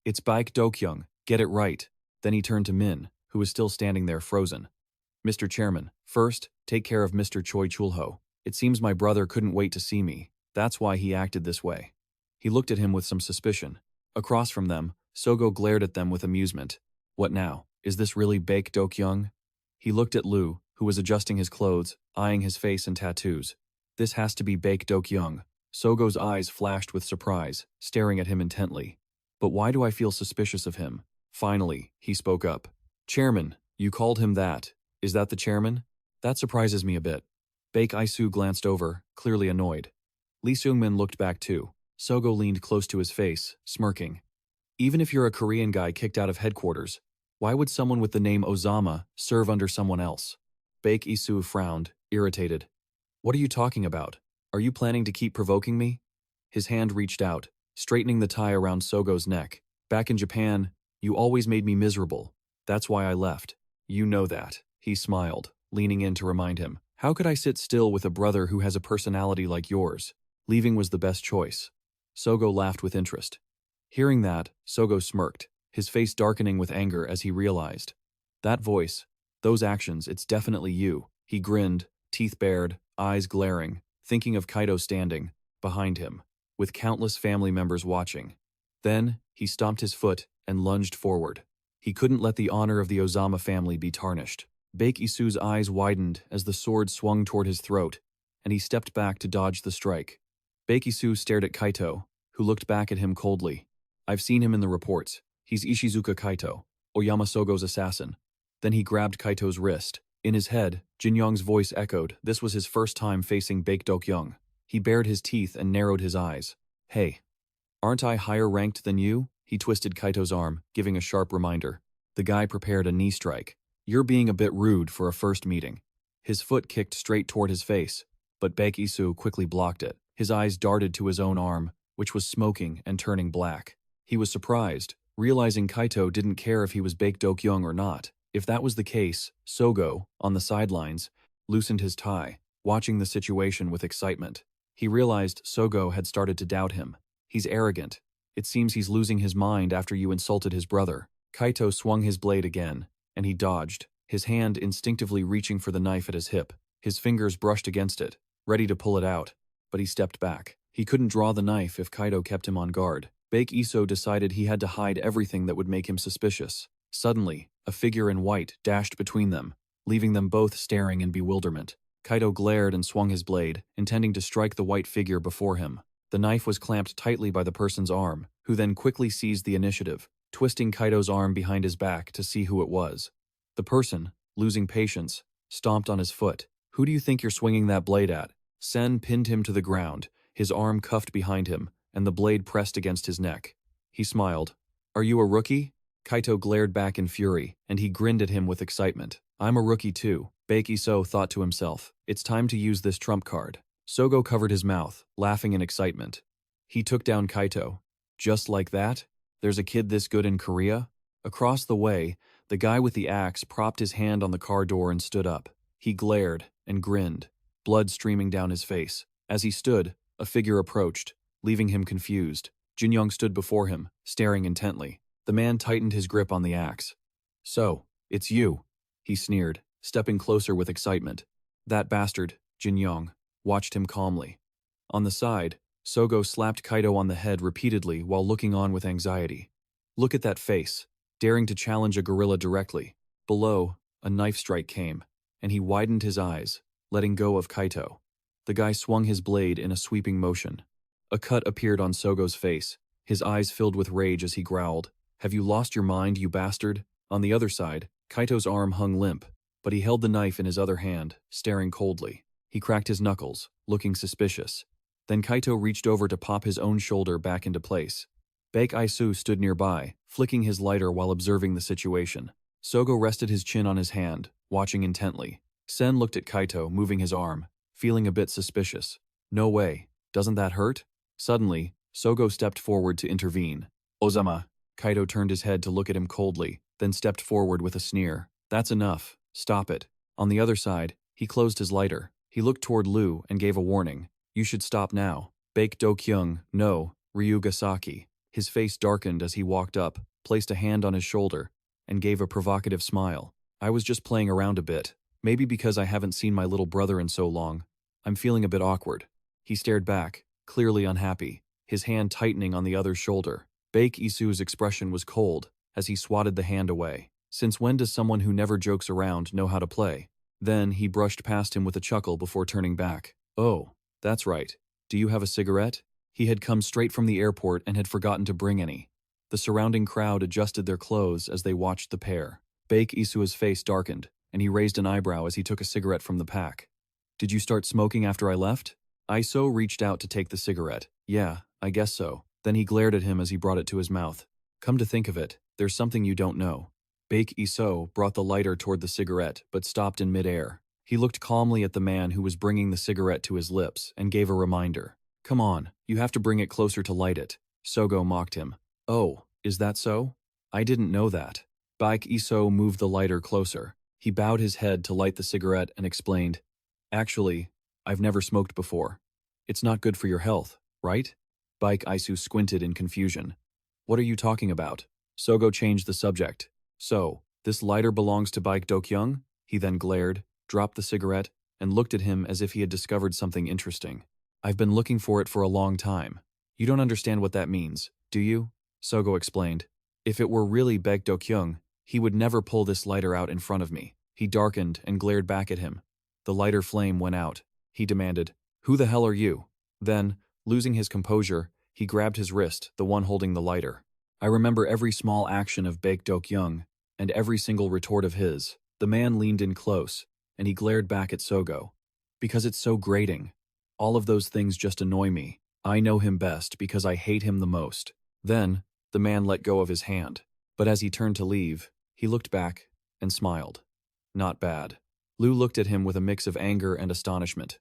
It's Baek Dokyung, get it right. Then he turned to Min, who was still standing there frozen. Mr. Chairman, first, take care of Mr. Choi Chulho. It seems my brother couldn't wait to see me. That's why he acted this way. He looked at him with some suspicion. Across from them, Sogo glared at them with amusement. What now? Is this really Baek Dokyung? He looked at Lu, who was adjusting his clothes, eyeing his face and tattoos. This has to be Baek Dokyung. Sogo's eyes flashed with surprise, staring at him intently. But why do I feel suspicious of him? Finally, he spoke up. Chairman, you called him that. Is that the chairman? That surprises me a bit. Baek Isoo glanced over, clearly annoyed. Lee Seung-min looked back too. Sogo leaned close to his face, smirking. Even if you're a Korean guy kicked out of headquarters, why would someone with the name Ozama serve under someone else? Baek Isoo frowned, irritated. What are you talking about? Are you planning to keep provoking me? His hand reached out, straightening the tie around Sogo's neck. Back in Japan, you always made me miserable. That's why I left. You know that. He smiled, leaning in to remind him. How could I sit still with a brother who has a personality like yours? Leaving was the best choice. Sogo laughed with interest. Hearing that, Sogo smirked, his face darkening with anger as he realized. That voice, those actions, it's definitely you. He grinned, teeth bared, eyes glaring, thinking of Kaito standing behind him, with countless family members watching. Then, he stomped his foot and lunged forward. He couldn't let the honor of the Ozama family be tarnished. Baek Isoo's eyes widened as the sword swung toward his throat, and he stepped back to dodge the strike. Baek Isoo stared at Kaito, who looked back at him coldly. I've seen him in the reports. He's Ishizuka Kaito, Oyama Sogo's assassin. Then he grabbed Kaito's wrist. In his head, Jin-young's voice echoed. This was his first time facing Baek Dokyung. He bared his teeth and narrowed his eyes. Hey, aren't I higher ranked than you? He twisted Kaito's arm, giving a sharp reminder. The guy prepared a knee strike. You're being a bit rude for a first meeting. His foot kicked straight toward his face, but Baek Isoo quickly blocked it. His eyes darted to his own arm, which was smoking and turning black. He was surprised, realizing Kaito didn't care if he was Baek Dokyung or not. If that was the case, Sogo, on the sidelines, loosened his tie, watching the situation with excitement. He realized Sogo had started to doubt him. He's arrogant. It seems he's losing his mind after you insulted his brother. Kaito swung his blade again, and he dodged, his hand instinctively reaching for the knife at his hip. His fingers brushed against it, ready to pull it out, but he stepped back. He couldn't draw the knife if Kaito kept him on guard. Baek Isoo decided he had to hide everything that would make him suspicious. Suddenly, a figure in white dashed between them, leaving them both staring in bewilderment. Kaito glared and swung his blade, intending to strike the white figure before him. The knife was clamped tightly by the person's arm, who then quickly seized the initiative, twisting Kaito's arm behind his back to see who it was. The person, losing patience, stomped on his foot. Who do you think you're swinging that blade at? Sen pinned him to the ground, his arm cuffed behind him, and the blade pressed against his neck. He smiled. Are you a rookie? Kaito glared back in fury, and he grinned at him with excitement. I'm a rookie too, Baek Isoo thought to himself. It's time to use this trump card. Sogo covered his mouth, laughing in excitement. He took down Kaito. Just like that? There's a kid this good in Korea? Across the way, the guy with the axe propped his hand on the car door and stood up. He glared and grinned, blood streaming down his face. As he stood, a figure approached, leaving him confused. Jin-young stood before him, staring intently. The man tightened his grip on the axe. So, it's you, he sneered, stepping closer with excitement. That bastard, Jin-young, watched him calmly. On the side, Sogo slapped Kaito on the head repeatedly while looking on with anxiety. Look at that face, daring to challenge a gorilla directly. Below, a knife strike came, and he widened his eyes, letting go of Kaito. The guy swung his blade in a sweeping motion. A cut appeared on Sogo's face, his eyes filled with rage as he growled. Have you lost your mind, you bastard? On the other side, Kaito's arm hung limp, but he held the knife in his other hand, staring coldly. He cracked his knuckles, looking suspicious. Then Kaito reached over to pop his own shoulder back into place. Baek Isoo stood nearby, flicking his lighter while observing the situation. Sogo rested his chin on his hand, watching intently. Sen looked at Kaito, moving his arm, feeling a bit suspicious. No way, doesn't that hurt? Suddenly, Sogo stepped forward to intervene. Ozama. Kaito turned his head to look at him coldly, then stepped forward with a sneer. That's enough. Stop it. On the other side, he closed his lighter. He looked toward Lu and gave a warning. You should stop now. Baek Dokyung, no, Ryuga Saki. His face darkened as he walked up, placed a hand on his shoulder, and gave a provocative smile. I was just playing around a bit. Maybe because I haven't seen my little brother in so long. I'm feeling a bit awkward. He stared back, clearly unhappy, his hand tightening on the other's shoulder. Baek Isoo's expression was cold as he swatted the hand away. Since when does someone who never jokes around know how to play? Then he brushed past him with a chuckle before turning back. "Oh, that's right. Do you have a cigarette?" He had come straight from the airport and had forgotten to bring any. The surrounding crowd adjusted their clothes as they watched the pair. Baek Isoo's face darkened, and he raised an eyebrow as he took a cigarette from the pack. "Did you start smoking after I left?" Isoo reached out to take the cigarette. "Yeah, I guess so." Then he glared at him as he brought it to his mouth. "Come to think of it, there's something you don't know." Baek Isoo brought the lighter toward the cigarette, but stopped in midair. He looked calmly at the man who was bringing the cigarette to his lips and gave a reminder. "Come on, you have to bring it closer to light it." Seongho mocked him. "Oh, is that so? I didn't know that." Baek Isoo moved the lighter closer. He bowed his head to light the cigarette and explained, "Actually, I've never smoked before. It's not good for your health, right?" Baek Isoo squinted in confusion. "What are you talking about?" Seongho changed the subject. "So, this lighter belongs to Baek Dokyung?" He then glared, dropped the cigarette, and looked at him as if he had discovered something interesting. "I've been looking for it for a long time. You don't understand what that means, do you?" Seongho explained. "If it were really Baek Dokyung, he would never pull this lighter out in front of me." He darkened and glared back at him. The lighter flame went out. He demanded, "Who the hell are you?" Then, losing his composure, he grabbed his wrist, the one holding the lighter. "I remember every small action of Baek Dokyung, and every single retort of his." The man leaned in close, and he glared back at Seongho. "Because it's so grating. All of those things just annoy me. I know him best because I hate him the most." Then, the man let go of his hand. But as he turned to leave, he looked back and smiled. "Not bad." Lu looked at him with a mix of anger and astonishment.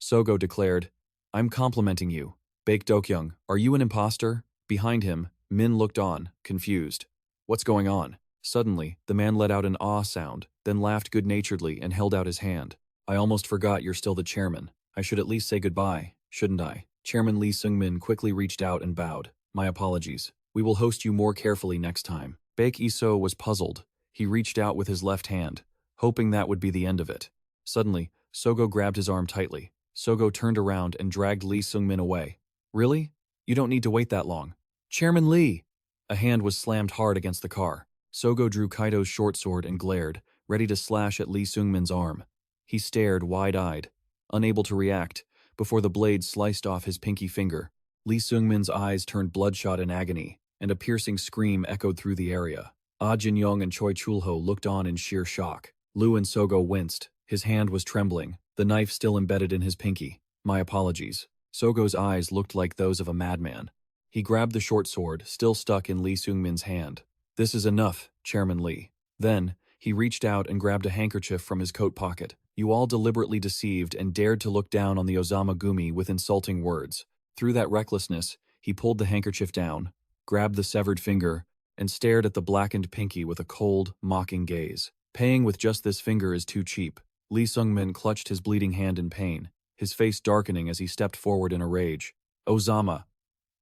Seongho declared, "I'm complimenting you. Baek Dokyung, are you an imposter?" Behind him, Min looked on, confused. "What's going on?" Suddenly, the man let out an "ah" sound, then laughed good-naturedly and held out his hand. "I almost forgot you're still the chairman. I should at least say goodbye, shouldn't I?" Chairman Lee Seung-min quickly reached out and bowed. "My apologies. We will host you more carefully next time." Baek Isoo was puzzled. He reached out with his left hand, hoping that would be the end of it. Suddenly, Seongho grabbed his arm tightly. Seongho turned around and dragged Lee Seung-min away. "Really? You don't need to wait that long." "Chairman Lee!" A hand was slammed hard against the car. Seongho drew Kaido's short sword and glared, ready to slash at Lee Seung-min's arm. He stared wide-eyed, unable to react, before the blade sliced off his pinky finger. Lee Seung-min's eyes turned bloodshot in agony, and a piercing scream echoed through the area. Ah Jin-young and Choi Chul-ho looked on in sheer shock. Lu and Seongho winced. His hand was trembling, the knife still embedded in his pinky. "My apologies." Seongho's eyes looked like those of a madman. He grabbed the short sword, still stuck in Lee Seung-min's hand. "This is enough, Chairman Lee." Then, he reached out and grabbed a handkerchief from his coat pocket. "You all deliberately deceived and dared to look down on the Ozama Gumi with insulting words." Through that recklessness, he pulled the handkerchief down, grabbed the severed finger, and stared at the blackened pinky with a cold, mocking gaze. Paying with just this finger is too cheap. Lee Seung-min clutched his bleeding hand in pain, his face darkening as he stepped forward in a rage. "Ozama,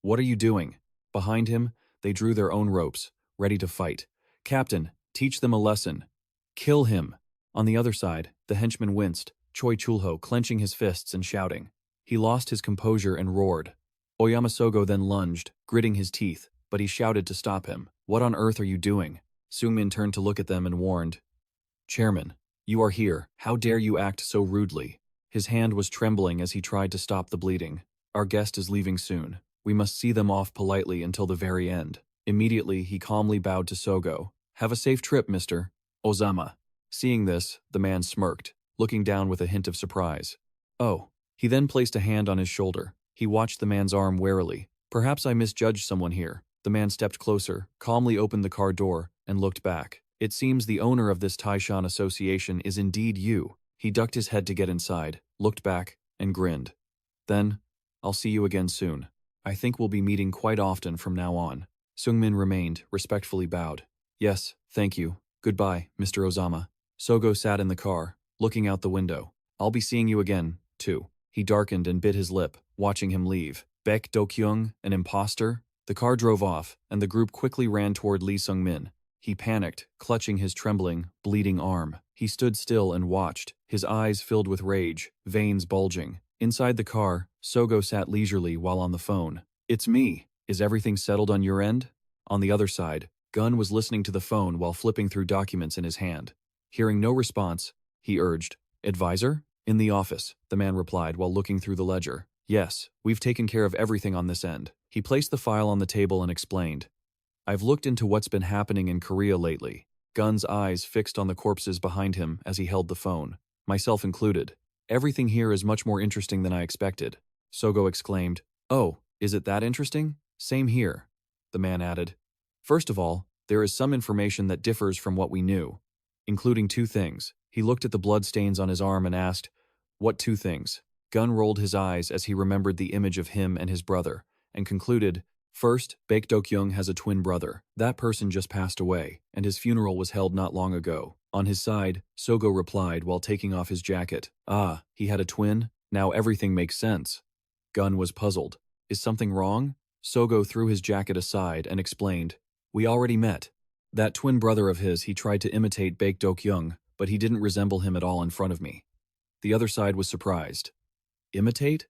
what are you doing?" Behind him, they drew their own ropes, ready to fight. "Captain, teach them a lesson. Kill him." On the other side, the henchman winced, Choi Chul-ho clenching his fists and shouting. He lost his composure and roared. Oyama Seongho then lunged, gritting his teeth, but he shouted to stop him. "What on earth are you doing?" Seung-min turned to look at them and warned, "Chairman, you are here. How dare you act so rudely?" His hand was trembling as he tried to stop the bleeding. "Our guest is leaving soon. We must see them off politely until the very end." Immediately, he calmly bowed to Seongho. "Have a safe trip, Mr. Ozama." Seeing this, the man smirked, looking down with a hint of surprise. "Oh." He then placed a hand on his shoulder. He watched the man's arm warily. "Perhaps I misjudged someone here." The man stepped closer, calmly opened the car door, and looked back. "It seems the owner of this Taishan association is indeed you." He ducked his head to get inside, looked back, and grinned. "Then, I'll see you again soon. I think we'll be meeting quite often from now on." Seung-min remained, respectfully bowed. "Yes, thank you. Goodbye, Mr. Ozama." Seongho sat in the car, looking out the window. "I'll be seeing you again, too." He darkened and bit his lip, watching him leave. Baek Dokyung, an imposter? The car drove off, and the group quickly ran toward Lee Seung-min. He panicked, clutching his trembling, bleeding arm. He stood still and watched, his eyes filled with rage, veins bulging. Inside the car, Seongho sat leisurely while on the phone. "It's me. Is everything settled on your end?" On the other side, Gun was listening to the phone while flipping through documents in his hand. Hearing no response, he urged. Advisor? In the office, the man replied while looking through the ledger. Yes, we've taken care of everything on this end. He placed the file on the table and explained. I've looked into what's been happening in Korea lately. Gun's eyes fixed on the corpses behind him as he held the phone, myself included. Everything here is much more interesting than I expected. Sogo exclaimed. Oh, is it that interesting? Same here, the man added. First of all, there is some information that differs from what we knew, including two things. He looked at the bloodstains on his arm and asked, what two things? Gun rolled his eyes as he remembered the image of him and his brother, and concluded, first, Baek Dokyung has a twin brother. That person just passed away, and his funeral was held not long ago. On his side, Sogo replied while taking off his jacket. Ah, he had a twin? Now everything makes sense. Gun was puzzled. Is something wrong? Sogo threw his jacket aside and explained. We already met. That twin brother of his, he tried to imitate Baek Dokyung, but he didn't resemble him at all in front of me. The other side was surprised. Imitate?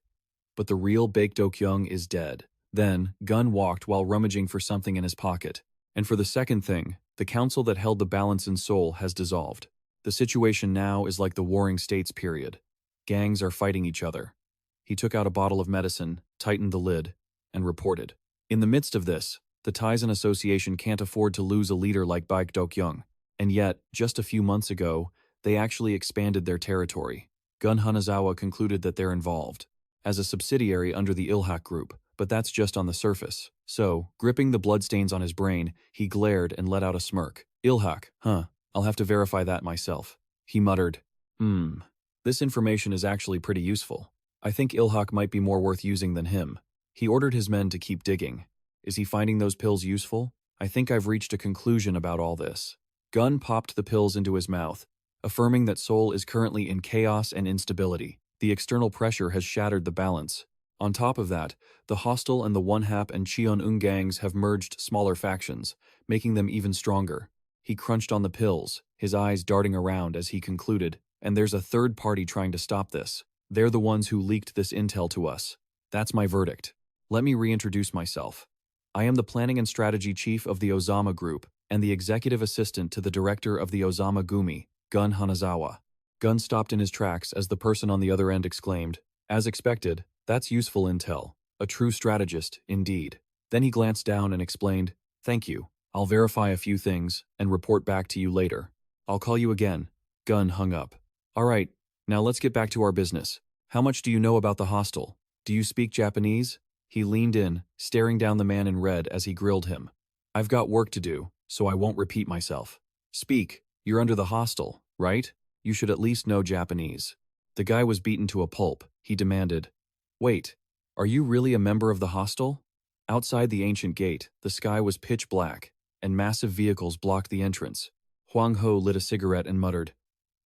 But the real Baek Dokyung is dead. Then, Gun walked while rummaging for something in his pocket. And for the second thing, the council that held the balance in Seoul has dissolved. The situation now is like the Warring States period. Gangs are fighting each other. He took out a bottle of medicine, tightened the lid, and reported. In the midst of this, the Taesan Association can't afford to lose a leader like Baek Dokyung. And yet, just a few months ago, they actually expanded their territory. Gun Hanazawa concluded that they're involved, as a subsidiary under the Ilhak Group, but that's just on the surface. So, gripping the bloodstains on his brain, he glared and let out a smirk. Ilhak, huh? I'll have to verify that myself. He muttered. This information is actually pretty useful. I think Ilhak might be more worth using than him. He ordered his men to keep digging. Is he finding those pills useful? I think I've reached a conclusion about all this. Gun popped the pills into his mouth, affirming that Seoul is currently in chaos and instability. The external pressure has shattered the balance. On top of that, the Hostel and the One-Hap and Cheon-eun gangs have merged smaller factions, making them even stronger. He crunched on the pills, his eyes darting around as he concluded, and there's a third party trying to stop this. They're the ones who leaked this intel to us. That's my verdict. Let me reintroduce myself. I am the Planning and Strategy Chief of the Ozama Group and the Executive Assistant to the Director of the Ozama Gumi, Gun Hanazawa. Gun stopped in his tracks as the person on the other end exclaimed, as expected, that's useful intel. A true strategist, indeed. Then he glanced down and explained, thank you. I'll verify a few things and report back to you later. I'll call you again. Gun hung up. All right, now let's get back to our business. How much do you know about the hostel? Do you speak Japanese? He leaned in, staring down the man in red as he grilled him. I've got work to do, so I won't repeat myself. Speak. You're under the hostel, right? You should at least know Japanese. The guy was beaten to a pulp. He demanded, wait, are you really a member of the hostel? Outside the ancient gate, the sky was pitch black, and massive vehicles blocked the entrance. Hwang Ho lit a cigarette and muttered,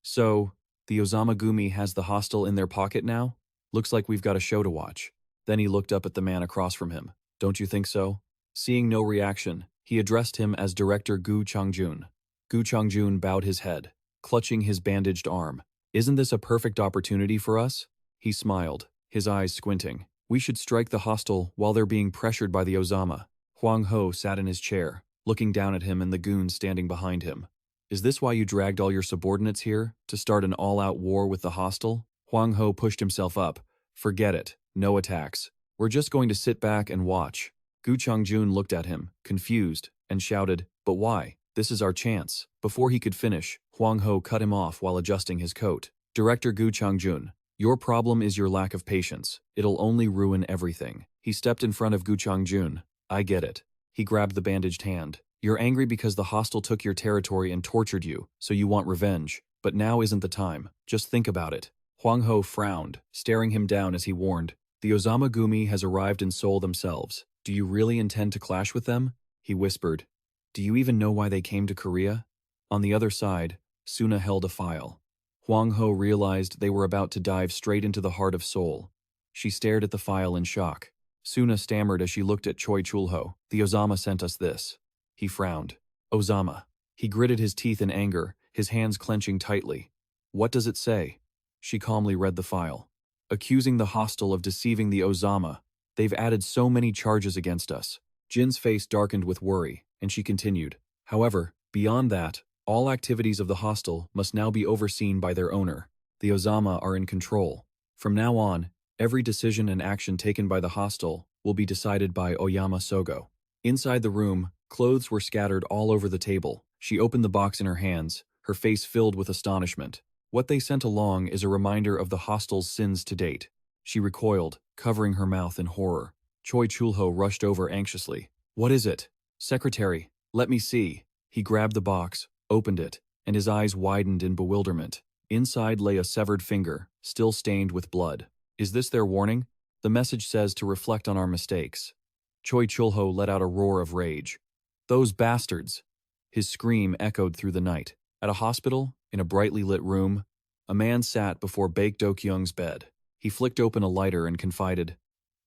so, the Ozama Gumi has the hostel in their pocket now? Looks like we've got a show to watch. Then he looked up at the man across from him. Don't you think so? Seeing no reaction, he addressed him as Director Gu Changjun. Gu Changjun bowed his head, clutching his bandaged arm. Isn't this a perfect opportunity for us? He smiled, his eyes squinting. We should strike the hostel while they're being pressured by the Ozama. Hwang Ho sat in his chair, looking down at him and the goons standing behind him. Is this why you dragged all your subordinates here, to start an all-out war with the hostel? Hwang Ho pushed himself up. Forget it. No attacks. We're just going to sit back and watch. Gu Changjun looked at him, confused, and shouted, but why? This is our chance. Before he could finish, Hwang Ho cut him off while adjusting his coat. Director Gu Changjun, your problem is your lack of patience. It'll only ruin everything. He stepped in front of Gu Changjun. I get it. He grabbed the bandaged hand. You're angry because the hostel took your territory and tortured you, so you want revenge. But now isn't the time. Just think about it. Hwang Ho frowned, staring him down as he warned, the Ozama Gumi has arrived in Seoul themselves. Do you really intend to clash with them? He whispered. Do you even know why they came to Korea? On the other side, Suna held a file. Hwang Ho realized they were about to dive straight into the heart of Seoul. She stared at the file in shock. Suna stammered as she looked at Choi Chulho. The Ozama sent us this. He frowned. Ozama. He gritted his teeth in anger, his hands clenching tightly. What does it say? She calmly read the file. Accusing the hostel of deceiving the Ozama. They've added so many charges against us. Jin's face darkened with worry, and she continued. However, beyond that, All activities of the hostel must now be overseen by their owner. The Ozama are in control. From now on, every decision and action taken by the hostel will be decided by Oyama Sogo. Inside the room, clothes were scattered all over the table. She opened the box in her hands, her face filled with astonishment. What they sent along is a reminder of the hostel's sins to date. She recoiled, covering her mouth in horror. Choi Chulho rushed over anxiously. What is it? Secretary, let me see. He grabbed the box, opened it, and his eyes widened in bewilderment. Inside lay a severed finger, still stained with blood. Is this their warning? The message says to reflect on our mistakes. Choi Chulho let out a roar of rage. Those bastards! His scream echoed through the night. At a hospital, in a brightly lit room, a man sat before Baek Dokyung's bed. He flicked open a lighter and confided,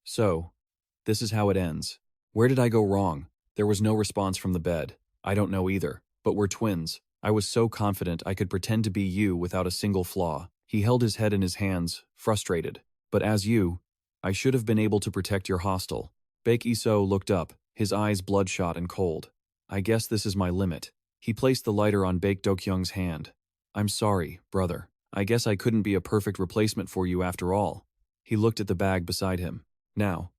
So, this is how it ends. Where did I go wrong? There was no response from the bed. I don't know either, but we're twins. I was so confident I could pretend to be you without a single flaw. He held his head in his hands, frustrated. But as you, I should have been able to protect your hostel. Baek Isoo looked up, his eyes bloodshot and cold. I guess this is my limit. He placed the lighter on Baek Dokyung's hand. I'm sorry, brother. I guess I couldn't be a perfect replacement for you after all. He looked at the bag beside him. Now,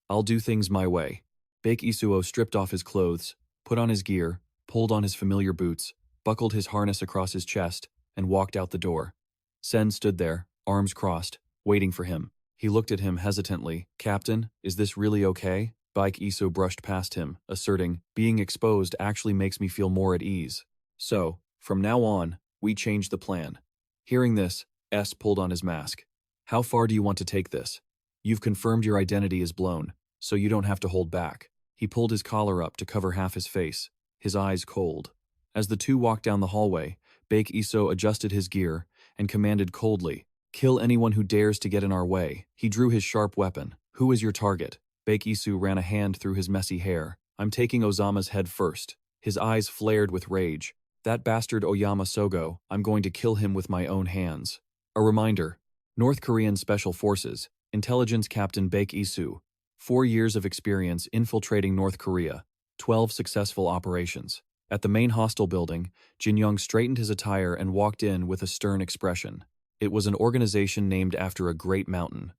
I'll do things my way. Baek Isoo stripped off his clothes, put on his gear, pulled on his familiar boots, buckled his harness across his chest, and walked out the door. Sen stood there, arms crossed, waiting for him. He looked at him hesitantly. Captain, is this really okay? Baek Isoo brushed past him, asserting, being exposed actually makes me feel more at ease. So, from now on, we change the plan. Hearing this, S pulled on his mask. How far do you want to take this? You've confirmed your identity is blown, so you don't have to hold back. He pulled his collar up to cover half his face, his eyes cold. As the two walked down the hallway, Baek Isoo adjusted his gear and commanded coldly, Kill anyone who dares to get in our way. He drew his sharp weapon. Who is your target? Baek Isoo ran a hand through his messy hair. I'm taking Ozama's head first. His eyes flared with rage. That bastard Oyama Sogo, I'm going to kill him with my own hands. A reminder, North Korean Special Forces, Intelligence Captain Baek Isoo, 4 years of experience infiltrating North Korea, 12 successful operations. At the main hostel building, Jin Young straightened his attire and walked in with a stern expression. It was an organization named after a great mountain.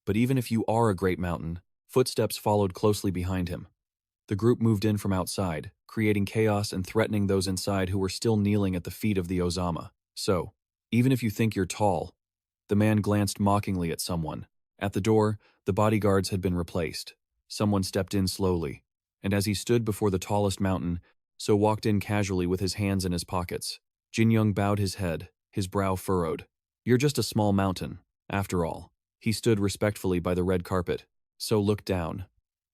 But even if you are a great mountain, footsteps followed closely behind him. The group moved in from outside, creating chaos and threatening those inside who were still kneeling at the feet of the Ozama. So, even if you think you're tall, the man glanced mockingly at someone. At the door, the bodyguards had been replaced. Someone stepped in slowly, and as he stood before the tallest mountain, So walked in casually with his hands in his pockets. Jin Young bowed his head, his brow furrowed. You're just a small mountain, after all. He stood respectfully by the red carpet. So looked down.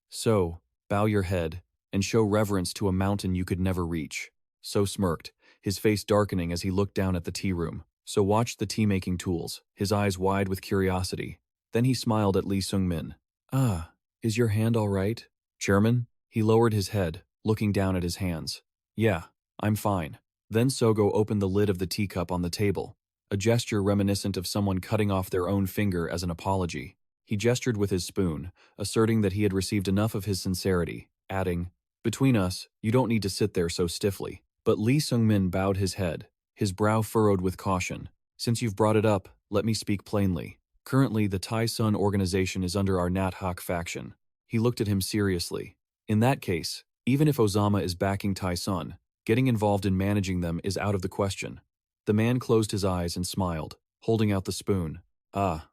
So, bow your head, and show reverence to a mountain you could never reach. So smirked, his face darkening as he looked down at the tea room. So watched the tea-making tools, his eyes wide with curiosity. Then he smiled at Lee Sung-min. Ah, is your hand all right, Chairman? He lowered his head, looking down at his hands. Yeah, I'm fine. Then Sogo opened the lid of the teacup on the table, a gesture reminiscent of someone cutting off their own finger as an apology. He gestured with his spoon, asserting that he had received enough of his sincerity, adding, Between us, you don't need to sit there so stiffly. But Lee Sung-min bowed his head, his brow furrowed with caution. Since you've brought it up, let me speak plainly. Currently, the Taesan organization is under our Nat Hak faction. He looked at him seriously. In that case, even if Ozama is backing Taesan, getting involved in managing them is out of the question. The man closed his eyes and smiled, holding out the spoon. Ah,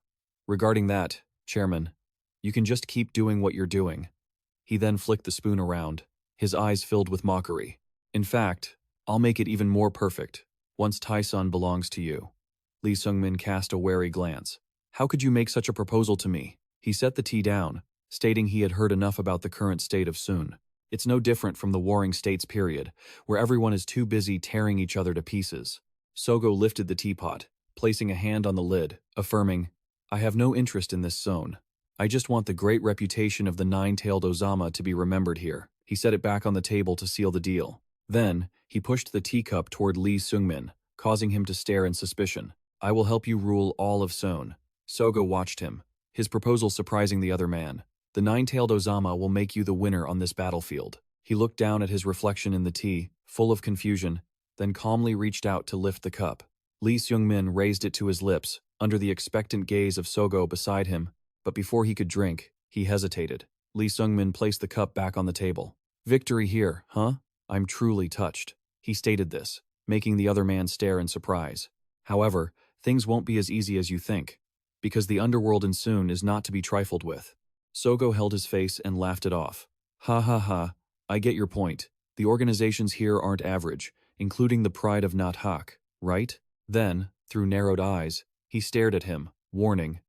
regarding that, Chairman, you can just keep doing what you're doing. He then flicked the spoon around, his eyes filled with mockery. In fact, I'll make it even more perfect, once Taesan belongs to you. Lee Sung-min cast a wary glance. How could you make such a proposal to me? He set the tea down, stating he had heard enough about the current state of Seoul. It's no different from the Warring States period, where everyone is too busy tearing each other to pieces. Sogo lifted the teapot, placing a hand on the lid, affirming, I have no interest in this zone. I just want the great reputation of the nine-tailed Ozama to be remembered here. He set it back on the table to seal the deal. Then, he pushed the teacup toward Lee Sung-min, causing him to stare in suspicion. I will help you rule all of Seoul. Sogo watched him, his proposal surprising the other man. The nine-tailed Ozama will make you the winner on this battlefield. He looked down at his reflection in the tea, full of confusion. then calmly reached out to lift the cup. Lee Seung-min raised it to his lips, under the expectant gaze of Seoul beside him, but before he could drink, he hesitated. Lee Seung-min placed the cup back on the table. "Victory here, huh? I'm truly touched." He stated this, making the other man stare in surprise. However, things won't be as easy as you think, because the underworld in Seoul is not to be trifled with. Seoul held his face and laughed it off. "Ha ha ha, I get your point. The organizations here aren't average, including the pride of Nathak, right?" Then, through narrowed eyes, he stared at him, warning,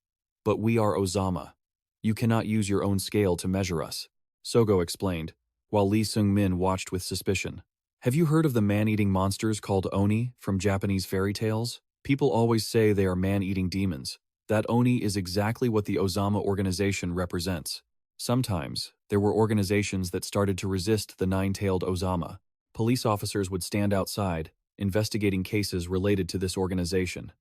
"But we are Ozama. You cannot use your own scale to measure us," Seoul explained, while Lee Seung-min watched with suspicion. "Have you heard of the man-eating monsters called Oni from Japanese fairy tales? People always say they are man-eating demons. That Oni is exactly what the Ozama organization represents. Sometimes, there were organizations that started to resist the nine-tailed Ozama. Police officers would stand outside, investigating cases related to this organization.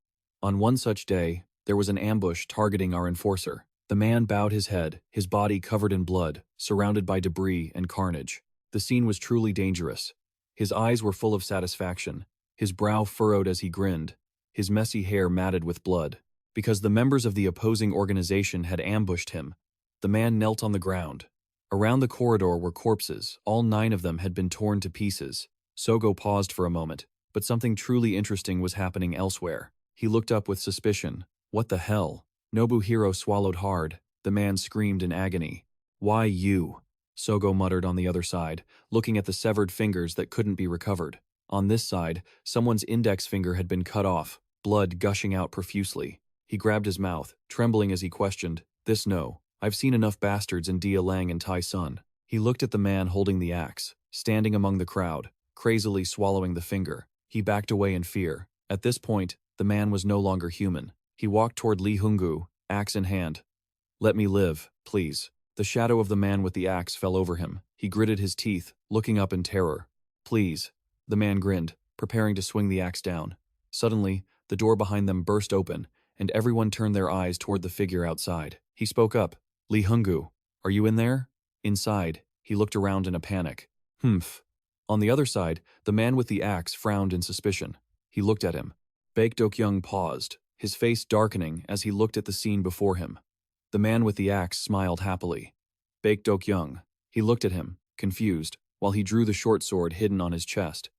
On one such day, there was an ambush targeting our enforcer. The man bowed his head, his body covered in blood, surrounded by debris and carnage. The scene was truly dangerous. His eyes were full of satisfaction, his brow furrowed as he grinned, his messy hair matted with blood. Because the members of the opposing organization had ambushed him, the man knelt on the ground. Around the corridor were corpses, all 9 of them had been torn to pieces. Seoul paused for a moment, but something truly interesting was happening elsewhere. He looked up with suspicion. "What the hell?" Nobuhiro swallowed hard. The man screamed in agony. "Why you?" Seoul muttered on the other side, looking at the severed fingers that couldn't be recovered. On this side, someone's index finger had been cut off, blood gushing out profusely. He grabbed his mouth, trembling as he questioned, "This no. I've seen enough bastards in Dia Lang and Tai Sun." He looked at the man holding the axe, standing among the crowd, crazily swallowing the finger. He backed away in fear. At this point, the man was no longer human. He walked toward Lee Hungu, axe in hand. "Let me live, please." The shadow of the man with the axe fell over him. He gritted his teeth, looking up in terror. "Please." The man grinned, preparing to swing the axe down. Suddenly, the door behind them burst open, and everyone turned their eyes toward the figure outside. He spoke up. "Lee Hungu, are you in there?" Inside, he looked around in a panic. "Humph." On the other side, the man with the axe frowned in suspicion. He looked at him. Baek Dokyung paused, his face darkening as he looked at the scene before him. The man with the axe smiled happily. Baek Dokyung. He looked at him, confused, while he drew the short sword hidden on his chest.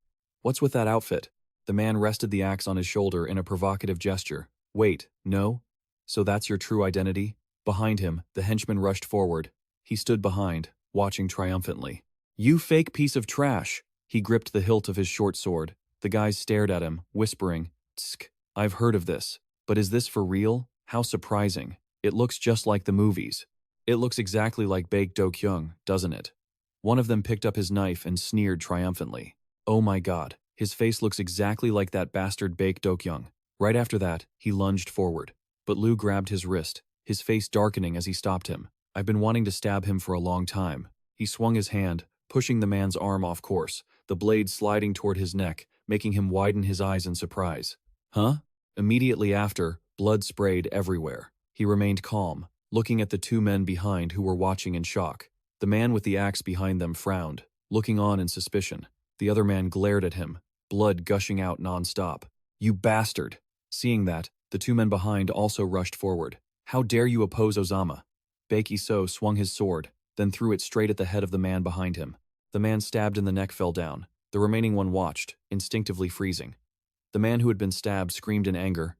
"What's with that outfit?" The man rested the axe on his shoulder in a provocative gesture. "Wait, no? So that's your true identity?" Behind him, the henchman rushed forward. He stood behind, watching triumphantly. "You fake piece of trash!" He gripped the hilt of his short sword. The guys stared at him, whispering, "Tsk, I've heard of this. But is this for real? How surprising. It looks just like the movies." "It looks exactly like Baek Dokyung, doesn't it?" One of them picked up his knife and sneered triumphantly. "Oh my god, his face looks exactly like that bastard Baek Dokyung." Right after that, he lunged forward. But Liu grabbed his wrist, his face darkening as he stopped him. "I've been wanting to stab him for a long time." He swung his hand, pushing the man's arm off course, the blade sliding toward his neck, making him widen his eyes in surprise. "Huh?" Immediately after, blood sprayed everywhere. He remained calm, looking at the 2 men behind who were watching in shock. The man with the axe behind them frowned, looking on in suspicion. The other man glared at him, blood gushing out non-stop. "You bastard!" Seeing that, the 2 men behind also rushed forward. "How dare you oppose Ozama?" Baek Isoo swung his sword, then threw it straight at the head of the man behind him. The man stabbed in the neck fell down. The remaining one watched, instinctively freezing. The man who had been stabbed screamed in anger.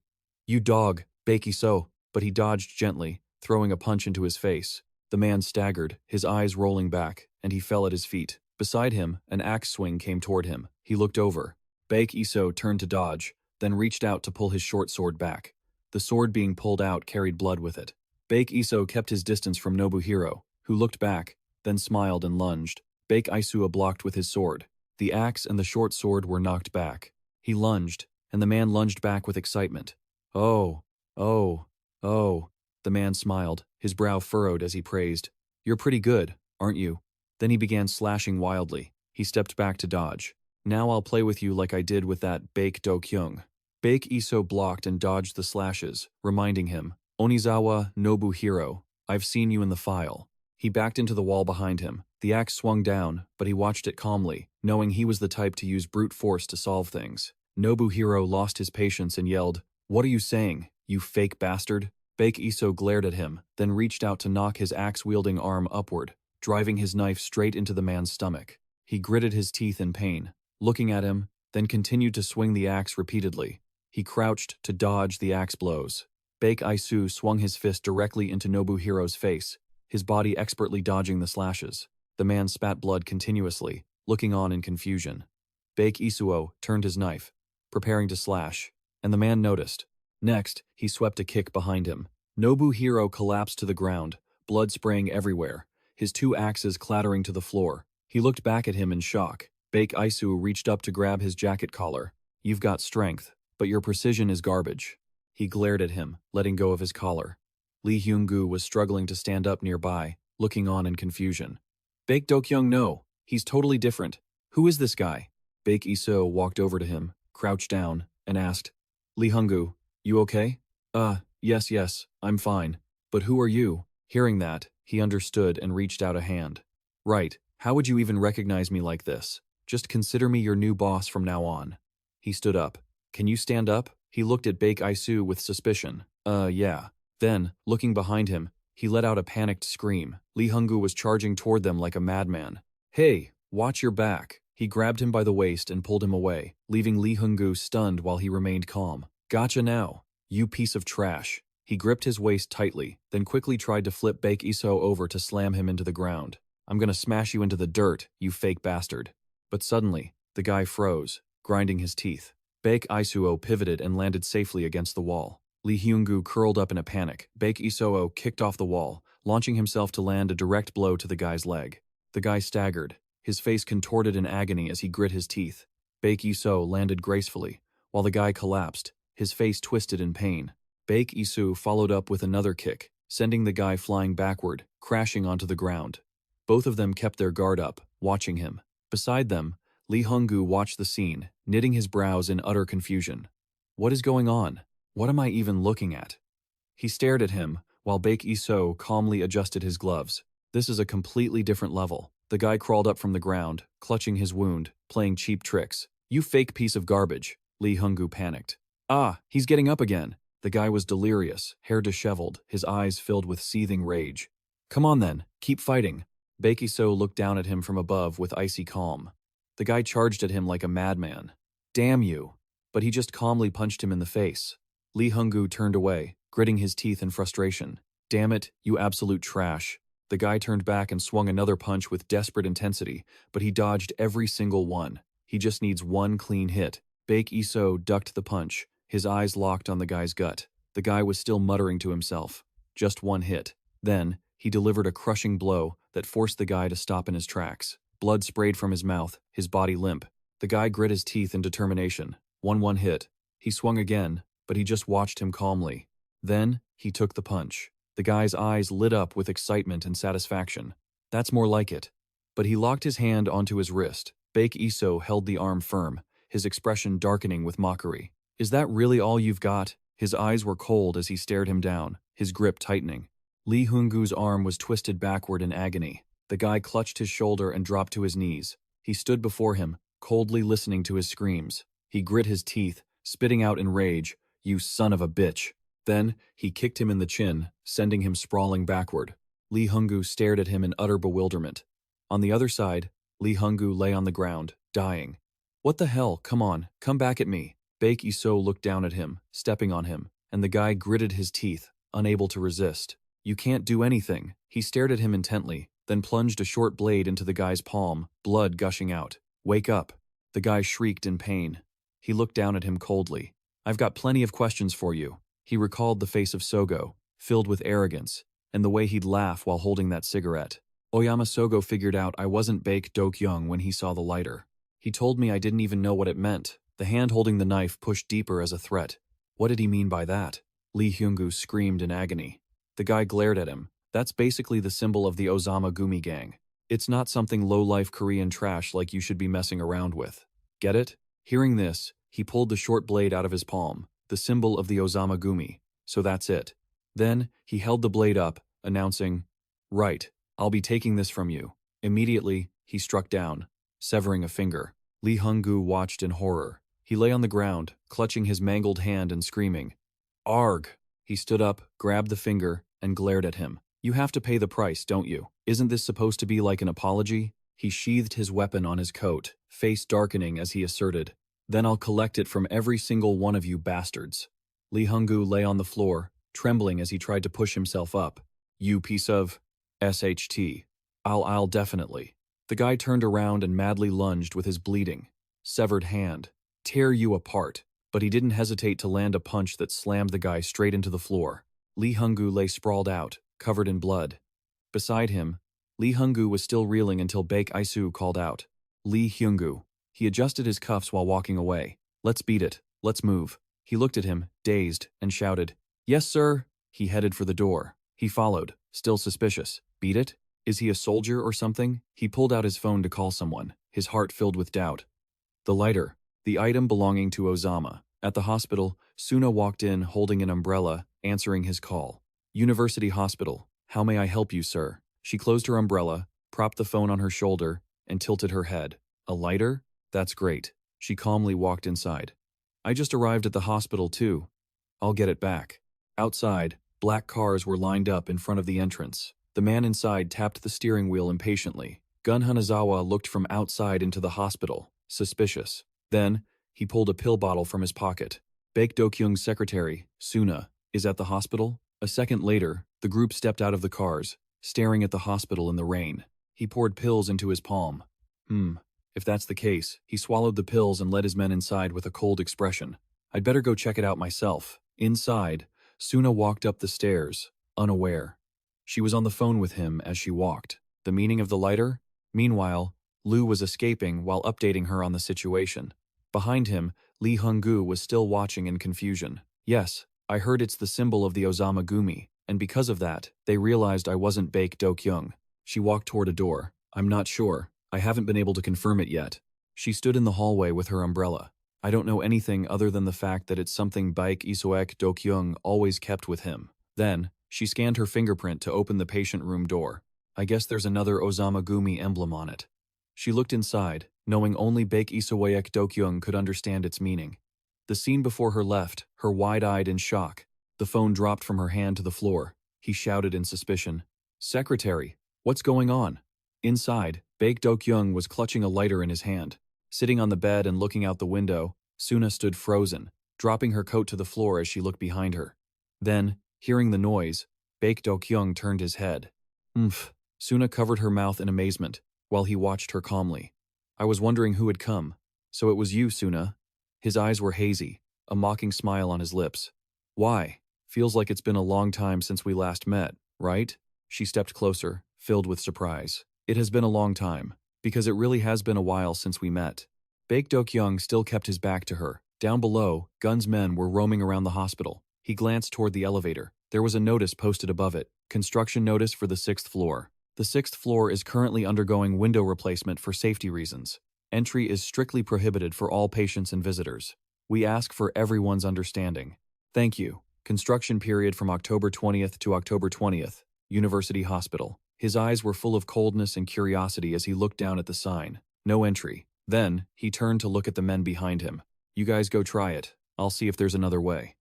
"You dog, Baek Isoo," but he dodged gently, throwing a punch into his face. The man staggered, his eyes rolling back, and he fell at his feet. Beside him, an axe swing came toward him. He looked over. Baek Isoo turned to dodge, then reached out to pull his short sword back. The sword being pulled out carried blood with it. Baek Isoo kept his distance from Nobuhiro, who looked back, then smiled and lunged. Baek Isoo blocked with his sword. The axe and the short sword were knocked back. He lunged, and the man lunged back with excitement. "Oh, oh, oh." The man smiled, his brow furrowed as he praised. "You're pretty good, aren't you?" Then he began slashing wildly. He stepped back to dodge. "Now I'll play with you like I did with that Baek Dokyung." Baek Isoo blocked and dodged the slashes, reminding him, "Onizawa Nobuhiro, I've seen you in the file." He backed into the wall behind him. The axe swung down, but he watched it calmly, knowing he was the type to use brute force to solve things. Nobuhiro lost his patience and yelled, "What are you saying, you fake bastard?" Baek Isoo glared at him, then reached out to knock his axe-wielding arm upward, driving his knife straight into the man's stomach. He gritted his teeth in pain, looking at him, then continued to swing the axe repeatedly. He crouched to dodge the axe blows. Baek Isoo swung his fist directly into Nobuhiro's face, his body expertly dodging the slashes. The man spat blood continuously, looking on in confusion. Baek Isoo turned his knife, preparing to slash, and the man noticed. Next, he swept a kick behind him. Nobuhiro collapsed to the ground, blood spraying everywhere, his two axes clattering to the floor. He looked back at him in shock. Baek Isoo reached up to grab his jacket collar. "You've got strength, but your precision is garbage." He glared at him, letting go of his collar. Lee Hyung-gu was struggling to stand up nearby, looking on in confusion. "Baek Dokyung, no. He's totally different. Who is this guy?" Baek Isoo walked over to him, crouched down, and asked, "Lee Hyung-gu, you okay?" Yes, I'm fine. But who are you?" Hearing that, he understood and reached out a hand. "Right, how would you even recognize me like this? Just consider me your new boss from now on." He stood up. "Can you stand up?" He looked at Baek Isoo with suspicion. Yeah." Then, looking behind him, he let out a panicked scream. Lee Hyung-gu was charging toward them like a madman. "Hey, watch your back." He grabbed him by the waist and pulled him away, leaving Lee Hyung-gu stunned while he remained calm. "Gotcha now, you piece of trash." He gripped his waist tightly, then quickly tried to flip Baek Isoo over to slam him into the ground. "I'm gonna smash you into the dirt, you fake bastard." But suddenly, the guy froze, grinding his teeth. Baek Isoo pivoted and landed safely against the wall. Lee Hyung-gu curled up in a panic. Baek Isoo kicked off the wall, launching himself to land a direct blow to the guy's leg. The guy staggered, his face contorted in agony as he grit his teeth. Baek Isoo landed gracefully, while the guy collapsed, his face twisted in pain. Baek Isoo followed up with another kick, sending the guy flying backward, crashing onto the ground. Both of them kept their guard up, watching him. Beside them, Lee Hyung-gu watched the scene, knitting his brows in utter confusion. What is going on? What am I even looking at? He stared at him, while Baek Isoo calmly adjusted his gloves. This is a completely different level. The guy crawled up from the ground, clutching his wound, playing cheap tricks. "You fake piece of garbage." Lee Hyung-gu panicked. "Ah, he's getting up again." The guy was delirious, hair disheveled, his eyes filled with seething rage. "Come on then, keep fighting." Baek Isoo looked down at him from above with icy calm. The guy charged at him like a madman. "Damn you." But he just calmly punched him in the face. Lee Hyung-gu turned away, gritting his teeth in frustration. "Damn it, you absolute trash." The guy turned back and swung another punch with desperate intensity, but he dodged every single one. He just needs one clean hit. Baek Isoo ducked the punch, his eyes locked on the guy's gut. The guy was still muttering to himself. Just one hit. Then, he delivered a crushing blow that forced the guy to stop in his tracks. Blood sprayed from his mouth, his body limp. The guy grit his teeth in determination. One hit. He swung again, but he just watched him calmly. Then, he took the punch. The guy's eyes lit up with excitement and satisfaction. That's more like it. But he locked his hand onto his wrist. Baek Isoo held the arm firm, his expression darkening with mockery. "Is that really all you've got?" His eyes were cold as he stared him down, his grip tightening. Lee Hyung-gu's arm was twisted backward in agony. The guy clutched his shoulder and dropped to his knees. He stood before him, coldly listening to his screams. He grit his teeth, spitting out in rage, "You son of a bitch." Then, he kicked him in the chin, sending him sprawling backward. Lee Hyung-gu stared at him in utter bewilderment. On the other side, Lee Hyung-gu lay on the ground, dying. "What the hell? Come on, come back at me." Baek Isoo looked down at him, stepping on him, and the guy gritted his teeth, unable to resist. "You can't do anything." He stared at him intently, then plunged a short blade into the guy's palm, blood gushing out. "Wake up." The guy shrieked in pain. He looked down at him coldly. "I've got plenty of questions for you." He recalled the face of Sogo, filled with arrogance, and the way he'd laugh while holding that cigarette. Oyama Sogo figured out I wasn't Baek Dokyung when he saw the lighter. He told me I didn't even know what it meant. The hand holding the knife pushed deeper as a threat. What did he mean by that? Lee Hyung-gu screamed in agony. The guy glared at him. "That's basically the symbol of the Ozama Gumi gang. It's not something low-life Korean trash like you should be messing around with. Get it?" Hearing this, he pulled the short blade out of his palm, the symbol of the Ozama Gumi. "So that's it." Then, he held the blade up, announcing, "Right, I'll be taking this from you. Immediately, he struck down, severing a finger. Lee Hung-gu watched in horror. He lay on the ground, clutching his mangled hand and screaming. Arg! He stood up, grabbed the finger, and glared at him. You have to pay the price, don't you? Isn't this supposed to be like an apology? He sheathed his weapon on his coat, face darkening as he asserted. Then I'll collect it from every single one of you bastards. Lee Hung-gu lay on the floor, trembling as he tried to push himself up. You piece of... SHT. I'll definitely. The guy turned around and madly lunged with his bleeding, severed hand. Tear you apart. But he didn't hesitate to land a punch that slammed the guy straight into the floor. Lee Hung-gu lay sprawled out, covered in blood. Beside him, Lee Hung-gu was still reeling until Baek Isoo called out. Lee Hyung-gu. He adjusted his cuffs while walking away. Let's beat it. Let's move. He looked at him, dazed, and shouted. Yes, sir. He headed for the door. He followed, still suspicious. Beat it? Is he a soldier or something? He pulled out his phone to call someone, his heart filled with doubt. The lighter, the item belonging to Ozama. At the hospital, Suna walked in holding an umbrella, answering his call. University Hospital. How may I help you, sir? She closed her umbrella, propped the phone on her shoulder, and tilted her head. A lighter? That's great. She calmly walked inside. I just arrived at the hospital too. I'll get it back. Outside, black cars were lined up in front of the entrance. The man inside tapped the steering wheel impatiently. Gun Hanazawa looked from outside into the hospital, suspicious. Then, he pulled a pill bottle from his pocket. Baek Dokyung's secretary, Suna, is at the hospital? A second later, the group stepped out of the cars, staring at the hospital in the rain. He poured pills into his palm. If that's the case, he swallowed the pills and led his men inside with a cold expression. I'd better go check it out myself. Inside, Suna walked up the stairs, unaware. She was on the phone with him as she walked. The meaning of the lighter? Meanwhile, Lu was escaping while updating her on the situation. Behind him, Lee Hung-gu was still watching in confusion. Yes, I heard it's the symbol of the Ozama Gumi, and because of that, they realized I wasn't Baek Dokyung. She walked toward a door. I'm not sure. I haven't been able to confirm it yet. She stood in the hallway with her umbrella. I don't know anything other than the fact that it's something Baek Isoo Dokyung always kept with him. Then, she scanned her fingerprint to open the patient room door. I guess there's another Ozama Gumi emblem on it. She looked inside, knowing only Baek Isoo Dokyung could understand its meaning. The scene before her left, her wide-eyed in shock. The phone dropped from her hand to the floor. He shouted in suspicion. Secretary, what's going on? Inside, Baek Dokyung was clutching a lighter in his hand. Sitting on the bed and looking out the window, Suna stood frozen, dropping her coat to the floor as she looked behind her. Then, hearing the noise, Baek Dokyung turned his head. Suna covered her mouth in amazement, while he watched her calmly. I was wondering who had come. So it was you, Suna. His eyes were hazy, a mocking smile on his lips. Why? Feels like it's been a long time since we last met, right? She stepped closer, filled with surprise. It has been a long time, because it really has been a while since we met. Baek Dokyung still kept his back to her. Down below, Gun's men were roaming around the hospital. He glanced toward the elevator. There was a notice posted above it. Construction notice for the 6th floor. The 6th floor is currently undergoing window replacement for safety reasons. Entry is strictly prohibited for all patients and visitors. We ask for everyone's understanding. Thank you. Construction period from October 20th to October 20th. University Hospital. His eyes were full of coldness and curiosity as he looked down at the sign. No entry. Then, he turned to look at the men behind him. You guys go try it. I'll see if there's another way.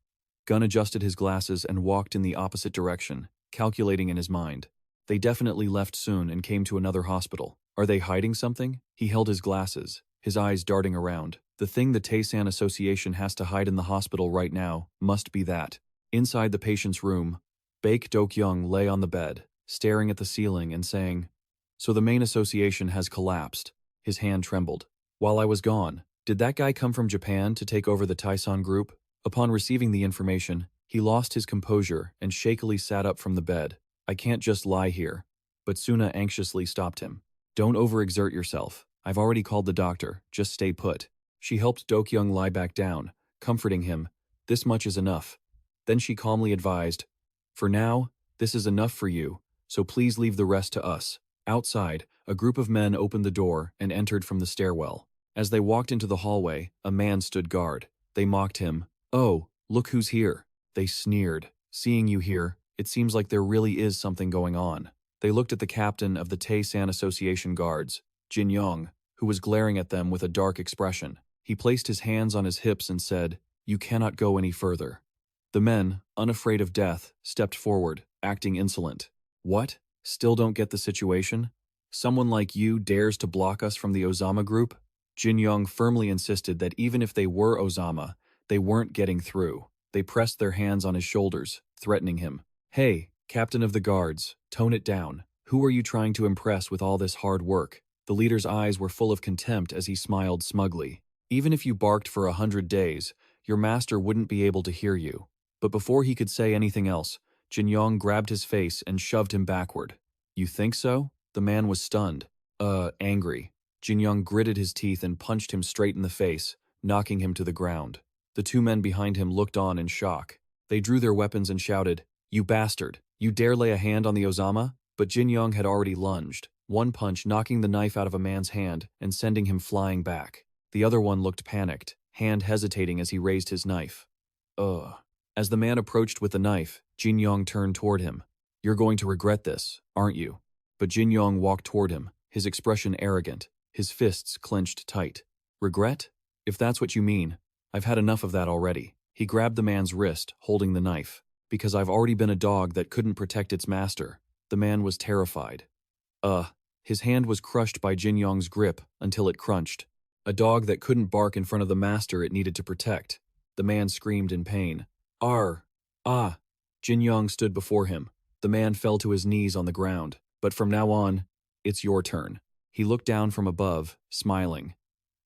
Gunn adjusted his glasses and walked in the opposite direction, calculating in his mind. They definitely left soon and came to another hospital. Are they hiding something? He held his glasses, his eyes darting around. The thing the Taesan Association has to hide in the hospital right now must be that. Inside the patient's room, Baek Dokyung lay on the bed, staring at the ceiling and saying, So the main association has collapsed. His hand trembled. While I was gone, did that guy come from Japan to take over the Taesan Group? Upon receiving the information, he lost his composure and shakily sat up from the bed. I can't just lie here. But Suna anxiously stopped him. Don't overexert yourself. I've already called the doctor. Just stay put. She helped Dokyung lie back down, comforting him. This much is enough. Then she calmly advised, For now, this is enough for you, so please leave the rest to us. Outside, a group of men opened the door and entered from the stairwell. As they walked into the hallway, a man stood guard. They mocked him. Oh, look who's here. They sneered. Seeing you here, it seems like there really is something going on. They looked at the captain of the Taesan Association guards, Jin Yong, who was glaring at them with a dark expression. He placed his hands on his hips and said, "You cannot go any further." The men, unafraid of death, stepped forward, acting insolent. "What? Still don't get the situation? Someone like you dares to block us from the Ozama Group?" Jin Yong firmly insisted that even if they were Ozama, they weren't getting through. They pressed their hands on his shoulders, threatening him. "Hey, captain of the guards, tone it down. Who are you trying to impress with all this hard work?" The leader's eyes were full of contempt as he smiled smugly. "Even if you barked for 100 days, your master wouldn't be able to hear you." But before he could say anything else, Jin Yong grabbed his face and shoved him backward. "You think so?" The man was stunned. Angry. Jin Yong gritted his teeth and punched him straight in the face, knocking him to the ground. The two men behind him looked on in shock. They drew their weapons and shouted, "You bastard! You dare lay a hand on the Ozama?" But Jin Yong had already lunged, one punch knocking the knife out of a man's hand and sending him flying back. The other one looked panicked, hand hesitating as he raised his knife. As the man approached with the knife, Jin Yong turned toward him. "You're going to regret this, aren't you?" But Jin Yong walked toward him, his expression arrogant, his fists clenched tight. "Regret? If that's what you mean, I've had enough of that already." He grabbed the man's wrist, holding the knife. "Because I've already been a dog that couldn't protect its master." The man was terrified. His hand was crushed by Jin Yong's grip until it crunched. A dog that couldn't bark in front of the master it needed to protect. The man screamed in pain. Jin Yong stood before him. The man fell to his knees on the ground. "But from now on, it's your turn." He looked down from above, smiling.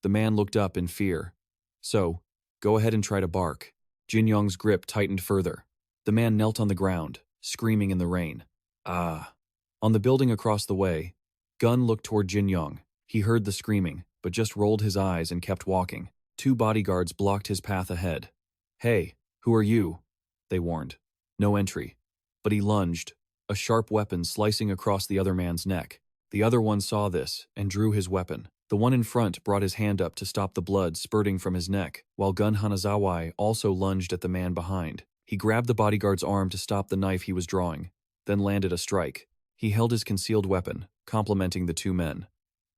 The man looked up in fear. "So, go ahead and try to bark." Jin Yong's grip tightened further. The man knelt on the ground, screaming in the rain. On the building across the way, Gun looked toward Jin Yong. He heard the screaming, but just rolled his eyes and kept walking. Two bodyguards blocked his path ahead. "Hey, who are you?" they warned. "No entry." But he lunged, a sharp weapon slicing across the other man's neck. The other one saw this and drew his weapon. The one in front brought his hand up to stop the blood spurting from his neck, while Gun Hanazawa also lunged at the man behind. He grabbed the bodyguard's arm to stop the knife he was drawing, then landed a strike. He held his concealed weapon, complimenting the two men.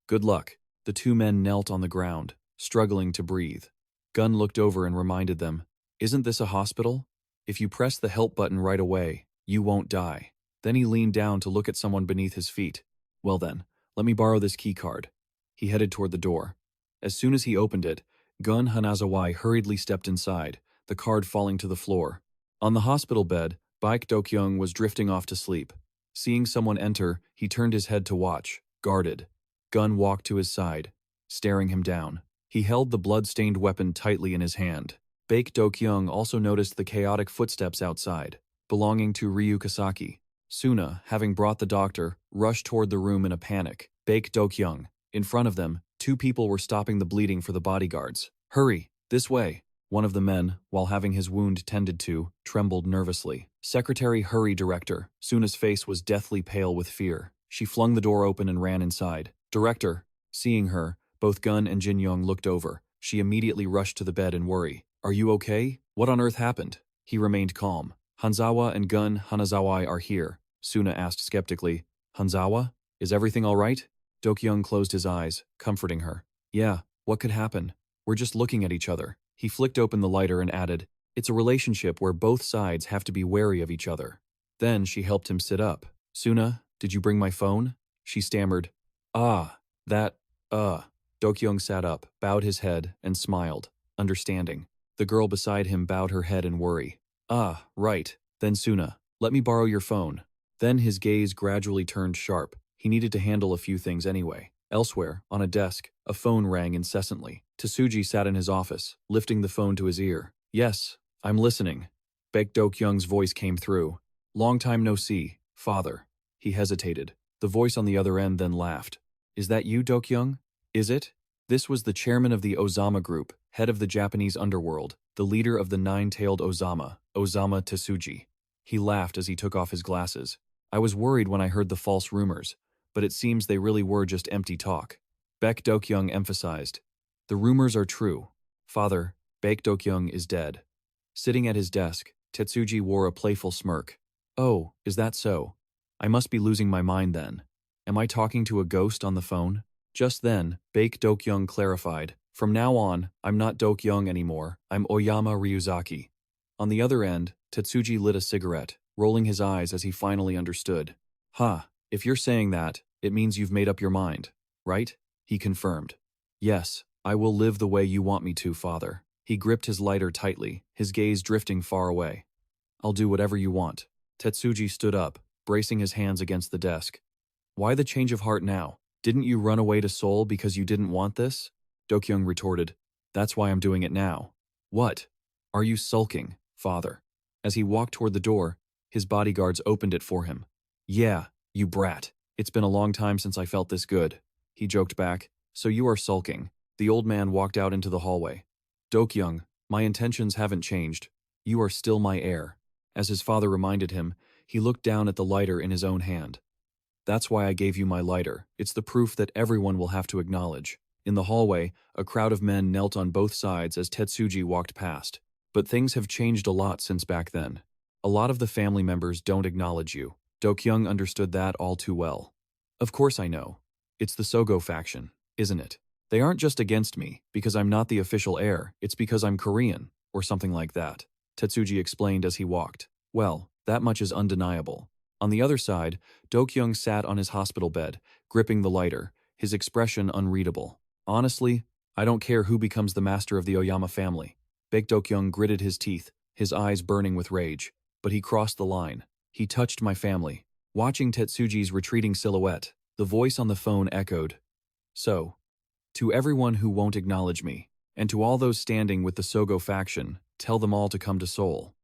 "Good luck." The two men knelt on the ground, struggling to breathe. Gun looked over and reminded them, "Isn't this a hospital? If you press the help button right away, you won't die." Then he leaned down to look at someone beneath his feet. "Well then, let me borrow this key card." He headed toward the door. As soon as he opened it, Gun Hanazawa hurriedly stepped inside, the card falling to the floor. On the hospital bed, Baek Dokyung was drifting off to sleep. Seeing someone enter, he turned his head to watch, guarded. Gun walked to his side, staring him down. He held the blood-stained weapon tightly in his hand. Baek Dokyung also noticed the chaotic footsteps outside, belonging to Ryu Kasaki. Suna, having brought the doctor, rushed toward the room in a panic. Baek Dokyung. In front of them, two people were stopping the bleeding for the bodyguards. "Hurry, this way." One of the men, while having his wound tended to, trembled nervously. "Secretary, hurry, Director." Suna's face was deathly pale with fear. She flung the door open and ran inside. "Director." Seeing her, both Gun and Jin Yong looked over. She immediately rushed to the bed in worry. "Are you okay? What on earth happened?" He remained calm. "Hanzawa and Gun Hanazawa are here," Suna asked skeptically. "Hanzawa? Is everything all right?" Dokyung closed his eyes, comforting her. "Yeah, what could happen? We're just looking at each other." He flicked open the lighter and added, "It's a relationship where both sides have to be wary of each other." Then she helped him sit up. "Suna, did you bring my phone?" She stammered. Dokyung sat up, bowed his head, and smiled, understanding. The girl beside him bowed her head in worry. Right. Then Suna, let me borrow your phone." Then his gaze gradually turned sharp. He needed to handle a few things anyway. Elsewhere, on a desk, a phone rang incessantly. Tsuji sat in his office, lifting the phone to his ear. "Yes, I'm listening." Baek Dokyung's voice came through. "Long time no see, father." He hesitated. The voice on the other end then laughed. "Is that you, Dokyung?" "Is it?" This was the chairman of the Ozama Group, head of the Japanese underworld, the leader of the nine-tailed Ozama, Ozama Tsuji. He laughed as he took off his glasses. "I was worried when I heard the false rumors, but it seems they really were just empty talk." Baek Dokyung emphasized, "The rumors are true. Father, Baek Dokyung is dead." Sitting at his desk, Tetsuji wore a playful smirk. "Oh, is that so? I must be losing my mind then. Am I talking to a ghost on the phone? Just then, Baek Dokyung clarified, "From now on, I'm not Dokyung anymore, I'm Oyama Ryuzaki." On the other end, Tetsuji lit a cigarette, rolling his eyes as he finally understood. "Ha, if you're saying that, it means you've made up your mind, right?" He confirmed. "Yes, I will live the way you want me to, father." He gripped his lighter tightly, his gaze drifting far away. "I'll do whatever you want." Tetsuji stood up, bracing his hands against the desk. "Why the change of heart now? Didn't you run away to Seoul because you didn't want this?" Dokyung retorted. "That's why I'm doing it now." "What? Are you sulking, father?" As he walked toward the door, his bodyguards opened it for him. "Yeah, you brat. It's been a long time since I felt this good." He joked back. "So you are sulking." The old man walked out into the hallway. "Dokyung, my intentions haven't changed. You are still my heir." As his father reminded him, he looked down at the lighter in his own hand. "That's why I gave you my lighter. It's the proof that everyone will have to acknowledge." In the hallway, a crowd of men knelt on both sides as Tetsuji walked past. But things have changed a lot since back then. A lot of the family members don't acknowledge you. Dokyung understood that all too well. "Of course I know. It's the Sogo faction, isn't it? They aren't just against me because I'm not the official heir, it's because I'm Korean, or something like that," Tetsuji explained as he walked. "Well, that much is undeniable." On the other side, Dokyung sat on his hospital bed, gripping the lighter, his expression unreadable. "Honestly, I don't care who becomes the master of the Oyama family." Baek Dokyung gritted his teeth, his eyes burning with rage. But he crossed the line. "He touched my family." Watching Tetsuji's retreating silhouette, the voice on the phone echoed. "So, to everyone who won't acknowledge me, and to all those standing with the Sogo faction, tell them all to come to Seoul."